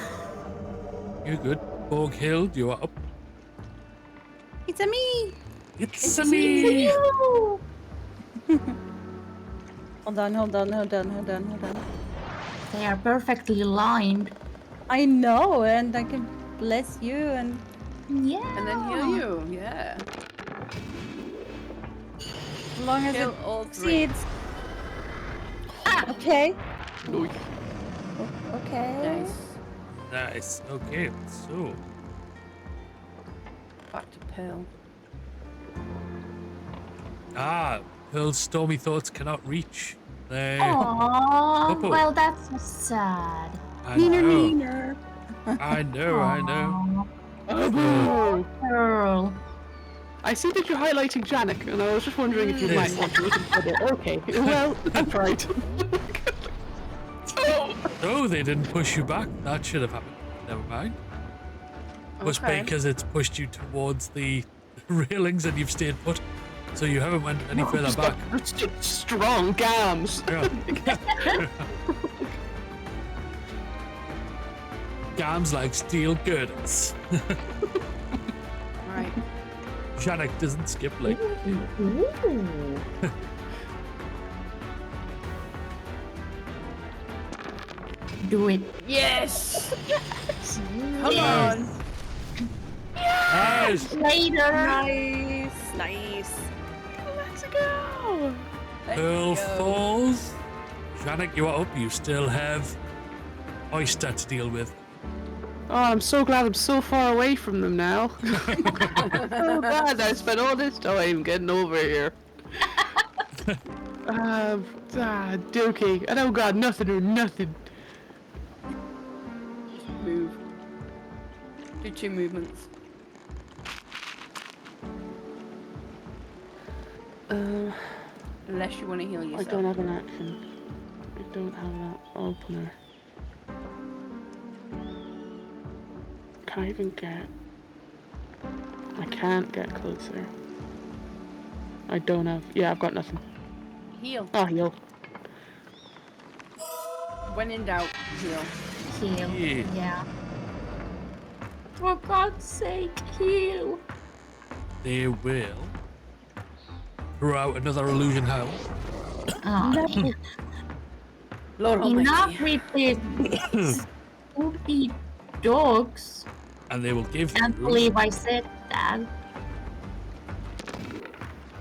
You're good. Borg healed, you are up. It's a me. It's a me. you. Hold on. They are perfectly lined. I know, and I can bless you and yeah, And then heal you. Yeah. as long as Kill it all 3. succeeds. Okay. Nice. Okay. Nice. Okay, so Back to Pearl. Pearl's stormy thoughts cannot reach. They Aww, couple. well, that's so sad. I know. Neener. I know. Oh, Pearl. I see that you're highlighting Janik, and I was just wondering if you might want to look at it. Okay, well, that's right. Oh, they didn't push you back. That should have happened. Never mind. Must be Okay. because it's pushed you towards the railings and you've stayed put. So you haven't went any further back. Strong gams. Yeah. Gams like steel girders. Right. Janik doesn't skip like. Do it. Yes! Yes! Come on! Nice! Later! Nice. Let's go! Pearl falls. Janik, you are up. You still have Oyster to deal with. Oh, I'm so glad I'm so far away from them now. Oh god, I spent all this time getting over here. Dookie. And oh god, nothing or nothing. Move. Do 2 movements. Unless you want to heal I yourself. don't have an action. I don't have that opener. Can't even get. I can't get closer. I don't have. Yeah, I've got nothing. Heal. Oh, heal. When in doubt, heal. Heal. Yeah. Yeah. For God's sake, heal. They will throw out another illusion howl. Lord Enough with this stupid dogs. And they will give Can't you. believe I said that.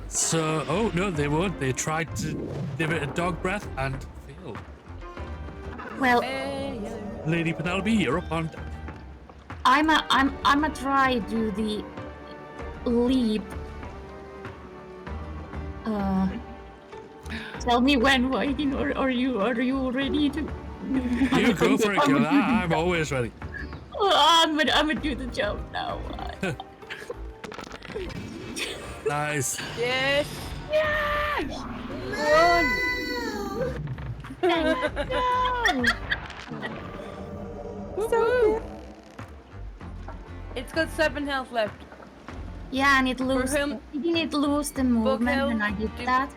So, oh no, they won't. They tried to give it a dog breath and failed. Well, Lady Penelope, you're up on deck. I'm a try do the leap. Tell me when, Whiting, or are you ready to? You go for it, girl. I'm always ready. I'm gonna do the jump now. Nice. Yes! Yes! So good. It's got 7 health left. Yeah, and it lose. him- Didn't it lose the movement Hill, when I did that?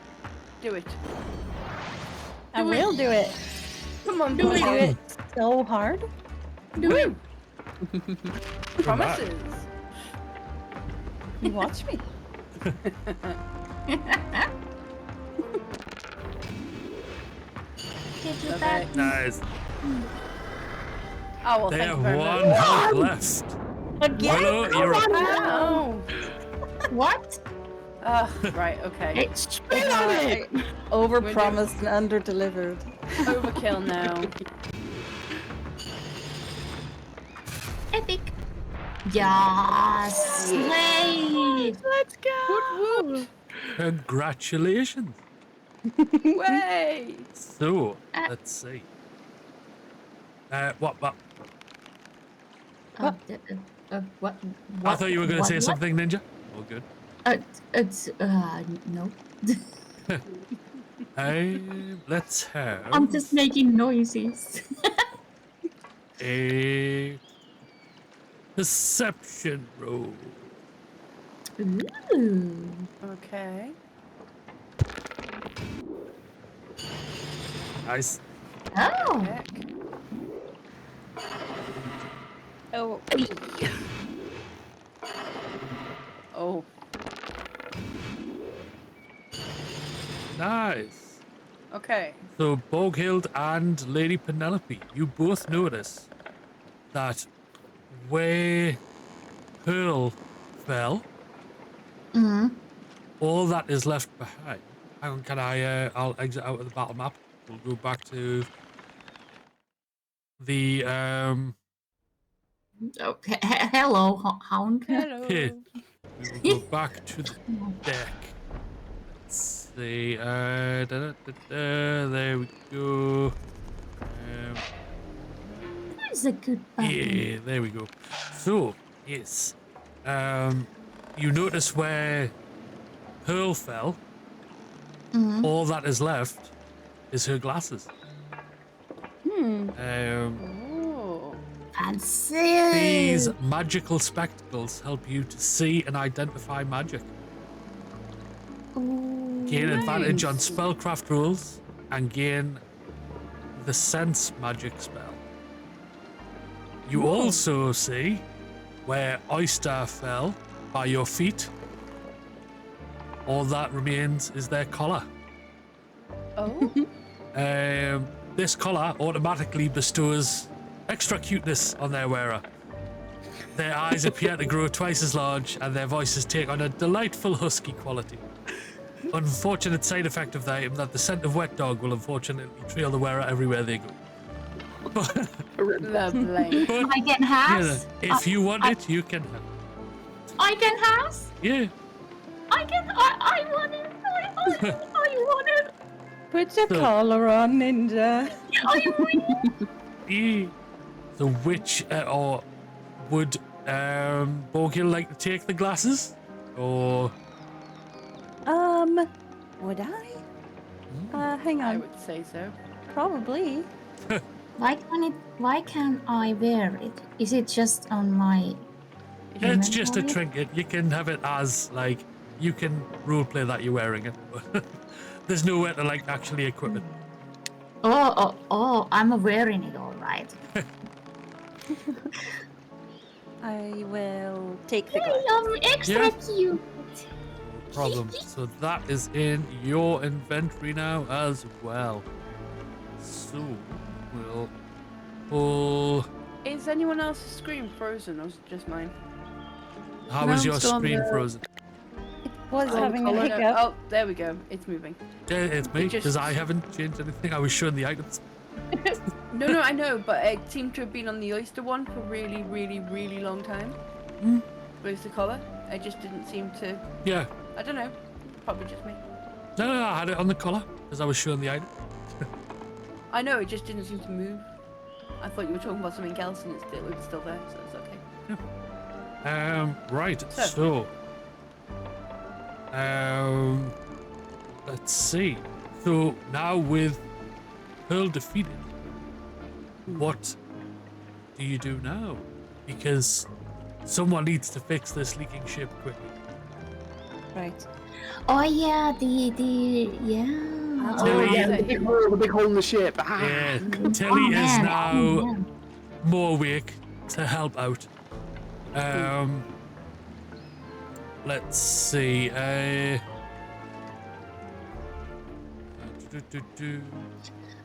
Do it. I will do it. Come on, Do boy. it so hard. Do it. Promises. You watch me. Did you Okay. that? Nice. Oh, well, They thank have you very one much. health left. Again? Willow, you're up. Ow. What? Right, okay. Hey, Spit on it! Overpromised and under-delivered. Overkill now. Epic. Yes. Slay. Let's go! Congratulations. Way! So, let's see. What? What? I thought you were going to say what? something, Ninja. All good. It's no. Let's have I'm just making noises. a deception roll. Ooh. Okay. Nice. Oh. Heck. Oh. Oh. Nice. Okay. So Boghild and Lady Penelope, you both notice that where Pearl fell, all that is left behind. Hang on, can I? I'll exit out of the battle map. We'll go back to the Hello, Hound. Hello. pit. We will go back to the deck. Let's see. There we go. That's a good button. Yeah, there we go. So, yes. You notice where Pearl fell. All that is left is her glasses. Oh. Fancy. These magical spectacles help you to see and identify magic. Gain advantage on spellcraft rolls and gain the sense magic spell. You also see where Oyster fell by your feet. All that remains is their collar. Oh. This collar automatically bestows extra cuteness on their wearer. Their eyes appear to grow twice as large, and their voices take on a delightful husky quality. Unfortunate side effect of the item that the scent of wet dog will unfortunately trail the wearer everywhere they go. Lovely. But, I can have. if you want it, you can have it. I can have. Yeah. I want it. I want it. Put your collar on, Ninja. So which, or would Boghild like to take the glasses? Or... Would I? Hang on. I would say so. Probably. Why can't I wear it? Is it just on my... It's just a inventory? trinket. You can have it as, like, you can roleplay that you're wearing it. But there's nowhere to, like, actually equip it. Oh, I'm wearing it all right. I will take the Hey, glasses. extra Yeah. cute. Problem. So that is in your inventory now as well. So we'll pull. Is anyone else's screen frozen or is it just mine? How No, is I'm your still on screen the- frozen? Was having a no. hiccup. Oh, there we go. It's moving. Yeah, it's me It just- because I haven't changed anything. I was showing the items. No, I know, but it seemed to have been on the oyster one for really, really, really long time. Where's the collar? It just didn't seem to. Yeah. I don't know. Probably just me. No, I had it on the collar because I was showing the item. I know, it just didn't seem to move. I thought you were talking about something else and it was still there, so it's okay. Right. So- Let's see. So now with Pearl defeated, what do you do now? Because someone needs to fix this leaking ship quickly. Right. Oh yeah, yeah. The big hole in the ship. Ah. Yeah, Tilly is man. now more awake to help out. Let's see.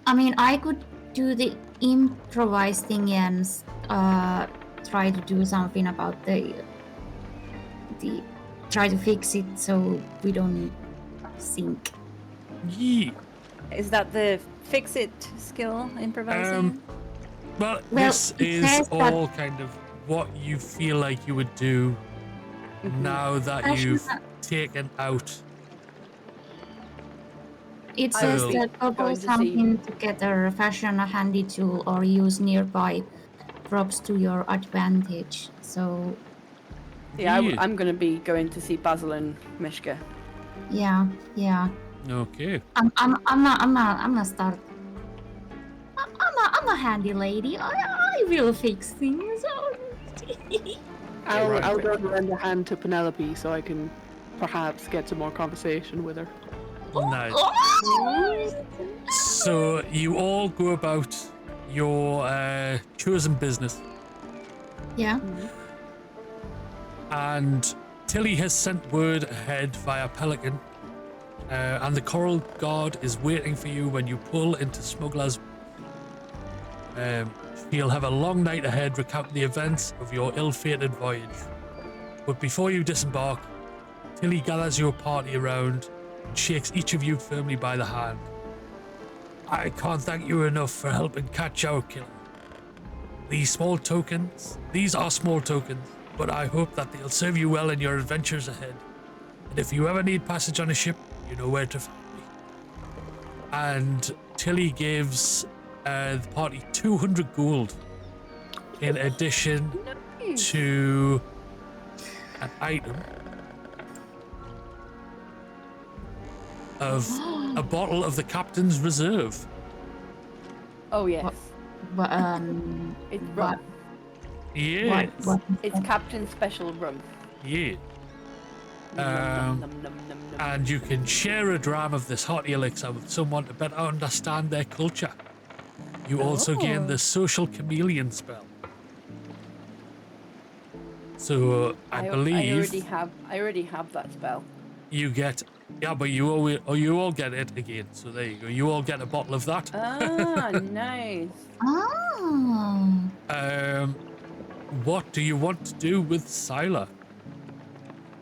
I mean, I could do the improvise thing and try to do something about the try to fix it so we don't sink. Yeah. Is that the fix it skill improvising? Well, Well, this it is says that- all kind of what you feel like you would do now that Actually, you've taken out. It I says will- that Going propose to see. something together, fashion a handy tool, or use nearby props to your advantage. So Yeah, I'm going to be going to see Basil and Mishka. yeah. Okay. I'm not start. I'm a handy lady. I will fix things. I'll go and lend a hand to Penelope so I can perhaps get some more conversation with her. Nice. So you all go about your chosen business, Yeah. and Tilly has sent word ahead via Pelican, and the Coral Guard is waiting for you when you pull into Smuggler's. You'll have a long night ahead recounting the events of your ill-fated voyage. But before you disembark, Tilly gathers your party around and shakes each of you firmly by the hand. I can't thank you enough for helping catch our killer. These are small tokens, but I hope that they'll serve you well in your adventures ahead. And if you ever need passage on a ship, you know where to find me. And Tilly gives the party 200 gold in addition to an item of a bottle of the Captain's Reserve. Oh yes. It's rum. Yes. It's Captain's Special rum. Yeah. And you can share a dram of this hot elixir with someone to better understand their culture. You also gain the Social Chameleon spell. So I believe I already have that spell. you get, but you all get it again. So there you go. You all get a bottle of that. Ah, nice. Oh. What do you want to do with Scylla?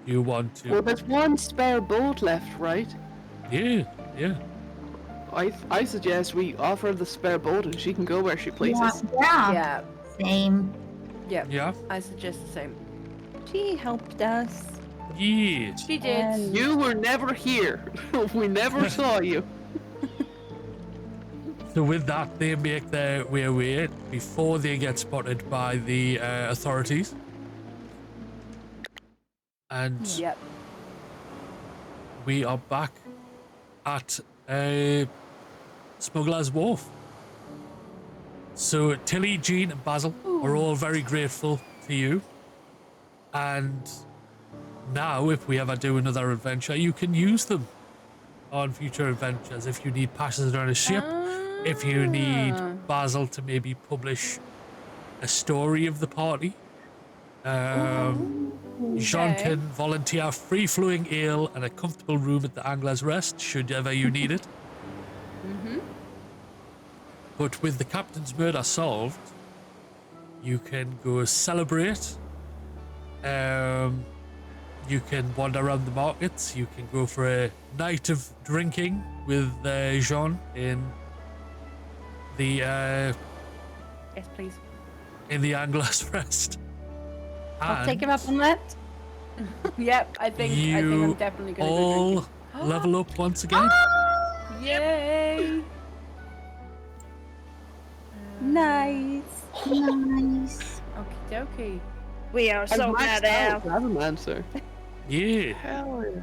You want to? Well, there's one spare boat left, right? Yeah. I suggest we offer the spare boat and she can go where she pleases. Yeah. Same. Yeah. Yeah. I suggest the same. She helped us. Yeah. She did. You were never here. We never saw you. So with that, they make their way away before they get spotted by the authorities. And Yep. we are back at Smuggler's Wharf. So Tilly, Jean, and Basil are all very grateful to you. And now, if we ever do another adventure, you can use them on future adventures. If you need passengers on a ship, if you need Basil to maybe publish a story of the party, Jean can volunteer free-flowing ale and a comfortable room at the Angler's Rest, should ever you need it. But with the captain's murder solved, you can go celebrate. You can wander around the markets. You can go for a night of drinking with Jean in the Yes, please. in the Angler's Rest. I'll take him up on that. Yep, I think I'm definitely gonna go all drinking. level up once again. Yay! Nice. Nice. Okie dokie. We are so mad at Have an answer. Yeah. Hell yeah.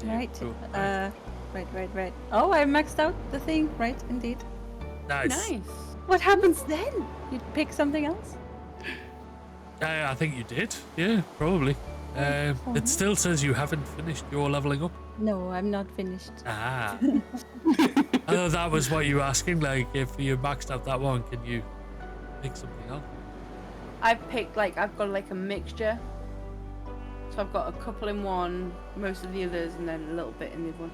Right. Right. Oh, I maxed out the thing. Right, indeed. Nice. What happens then? You pick something else? I think you did. Yeah, probably. It still says you haven't finished your leveling up. No, I'm not finished. Ah. I thought that was what you were asking. Like, if you maxed out that one, can you pick something else? I've got like a mixture. So I've got a couple in one, most of the others, and then a little bit in the other one.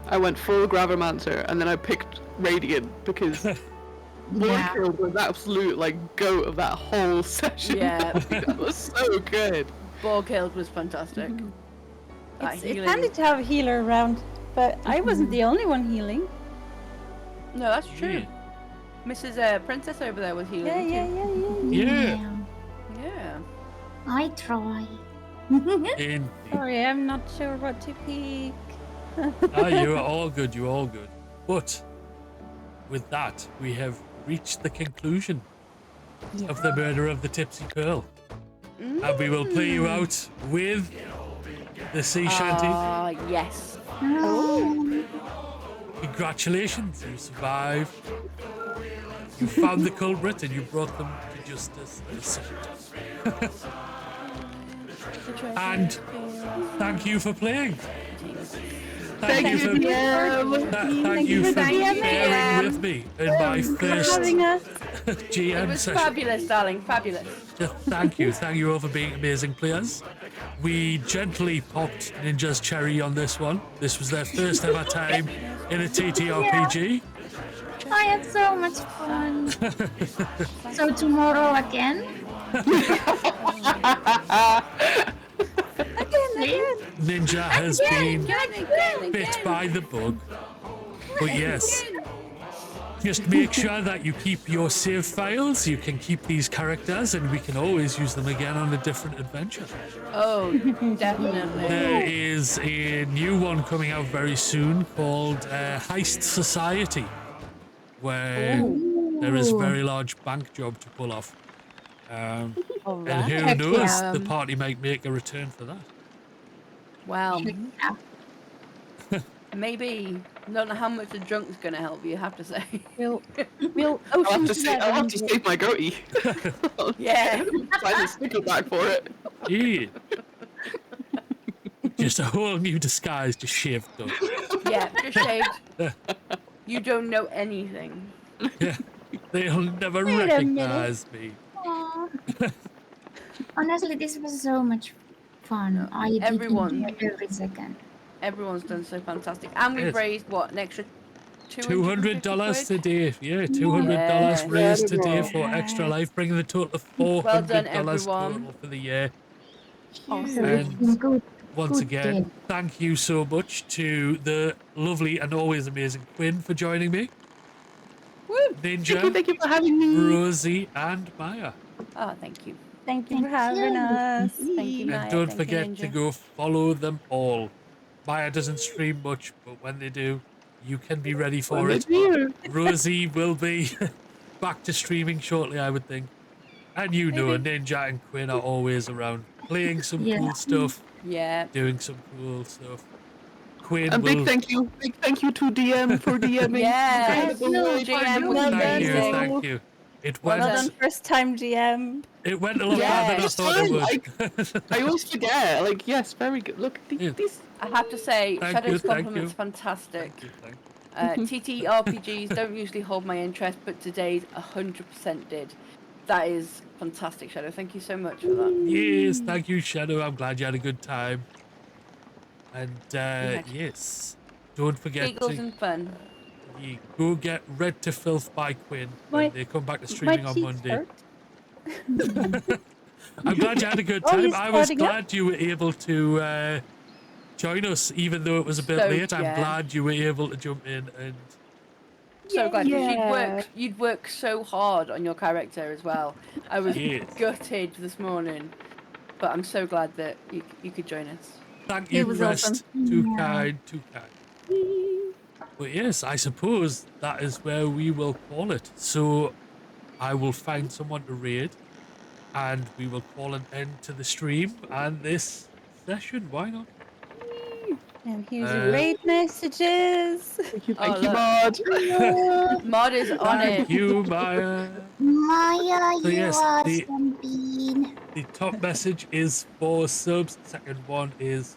I went full Gravimancer and then I picked Radiant because Warkill was absolute goat of that whole session. Yeah. That was so good. Borkilled was fantastic. That It's healing- handy to have a healer around, but I wasn't the only one healing. No, that's true. Mrs. Princess over there was healing Yeah. Yeah. I try. Sorry, I'm not sure what to pick. You are all good. You're all good. But with that, we have reached the conclusion of the murder of the Tipsy Pearl. And we will play you out with the sea shanty. Ah, yes. Congratulations, you survived. You found the culprit and you brought them to justice. And thank you for playing. Thank you for thank you for sharing with me in my first having us. GM It was session. fabulous, darling. Fabulous. Thank you all for being amazing players. We gently popped Ninja's cherry on this one. This was their first ever time in a TTRPG. I had so much fun. So tomorrow again? Ninja has been bit by the bug. But yes, just make sure that you keep your save files. You can keep these characters and we can always use them again on a different adventure. Oh, definitely. There is a new one coming out very soon called Heist Society, where there is a very large bank job to pull off. And who knows, the party might make a return for that. Wow. Maybe. Don't know how much the drunk's gonna help you, I have to say. We'll I'll have to save my goatee. Yeah. Find a stickleback for it. Yeah. Just a whole new disguise, just shaved up. Yeah, just shaved. You don't know anything. Yeah, they'll never Wait a recognize me. Aw. Honestly, this was so much fun. I did Everyone. enjoy every second. Everyone's done so fantastic. And we've Yes. raised, what, an extra $200 today. Yeah, $200 raised today for Extra Life, bringing the total of $400 Well done, total everyone. for the year. Awesome. And Good. once Good again, day. thank you so much to the lovely and always amazing Quinn for joining me. Ninja, Thank you for having me. Rosie, and Maya. Oh, thank you. Thank you for having us. Thank you, Maya. And don't Thank you, forget to Ninja. go follow them all. Maya doesn't stream much, but when they do, you can be ready for When it. they do. Rosie will be back to streaming shortly, I would think. And you know, Ninja and Quinn are always around, playing some cool stuff, doing some cool stuff. Quinn And will... big thank you to DM for DMing. Yeah, Incredible. GM was Thank you. It Well went, done, first time GM. it went a lot better than I thought it would. I always forget. Like, yes, very good. Look, these. I have to say, Thank Shadow's you, thank compliments you. fantastic. Thank you. TTRPGs don't usually hold my interest, but today's 100% did. That is fantastic, Shadow. Thank you so much for that. Yes, thank you, Shadow. I'm glad you had a good time. And yes, don't forget Giggles to and fun. go get Read to Filth by Quinn when they come back to streaming on Monday. I'm glad you had a good time. I was glad you were able to join us, even though it was a bit So, late. I'm yeah. glad you were able to jump in and So glad 'cause Yeah. you'd work so hard on your character as well. I was Yes. gutted this morning, but I'm so glad that you could join us. thank It you, was Crest. awesome. Too kind, too kind. But yes, I suppose that is where we will call it. So I will find someone to raid, and we will call an end to the stream and this session. Why not? And here's your raid messages. Thank you, look. Mod. Mod is on Thank it. you, Maya. Maya, So you yes, are the- some bean. The top message is 4 subs. Second one is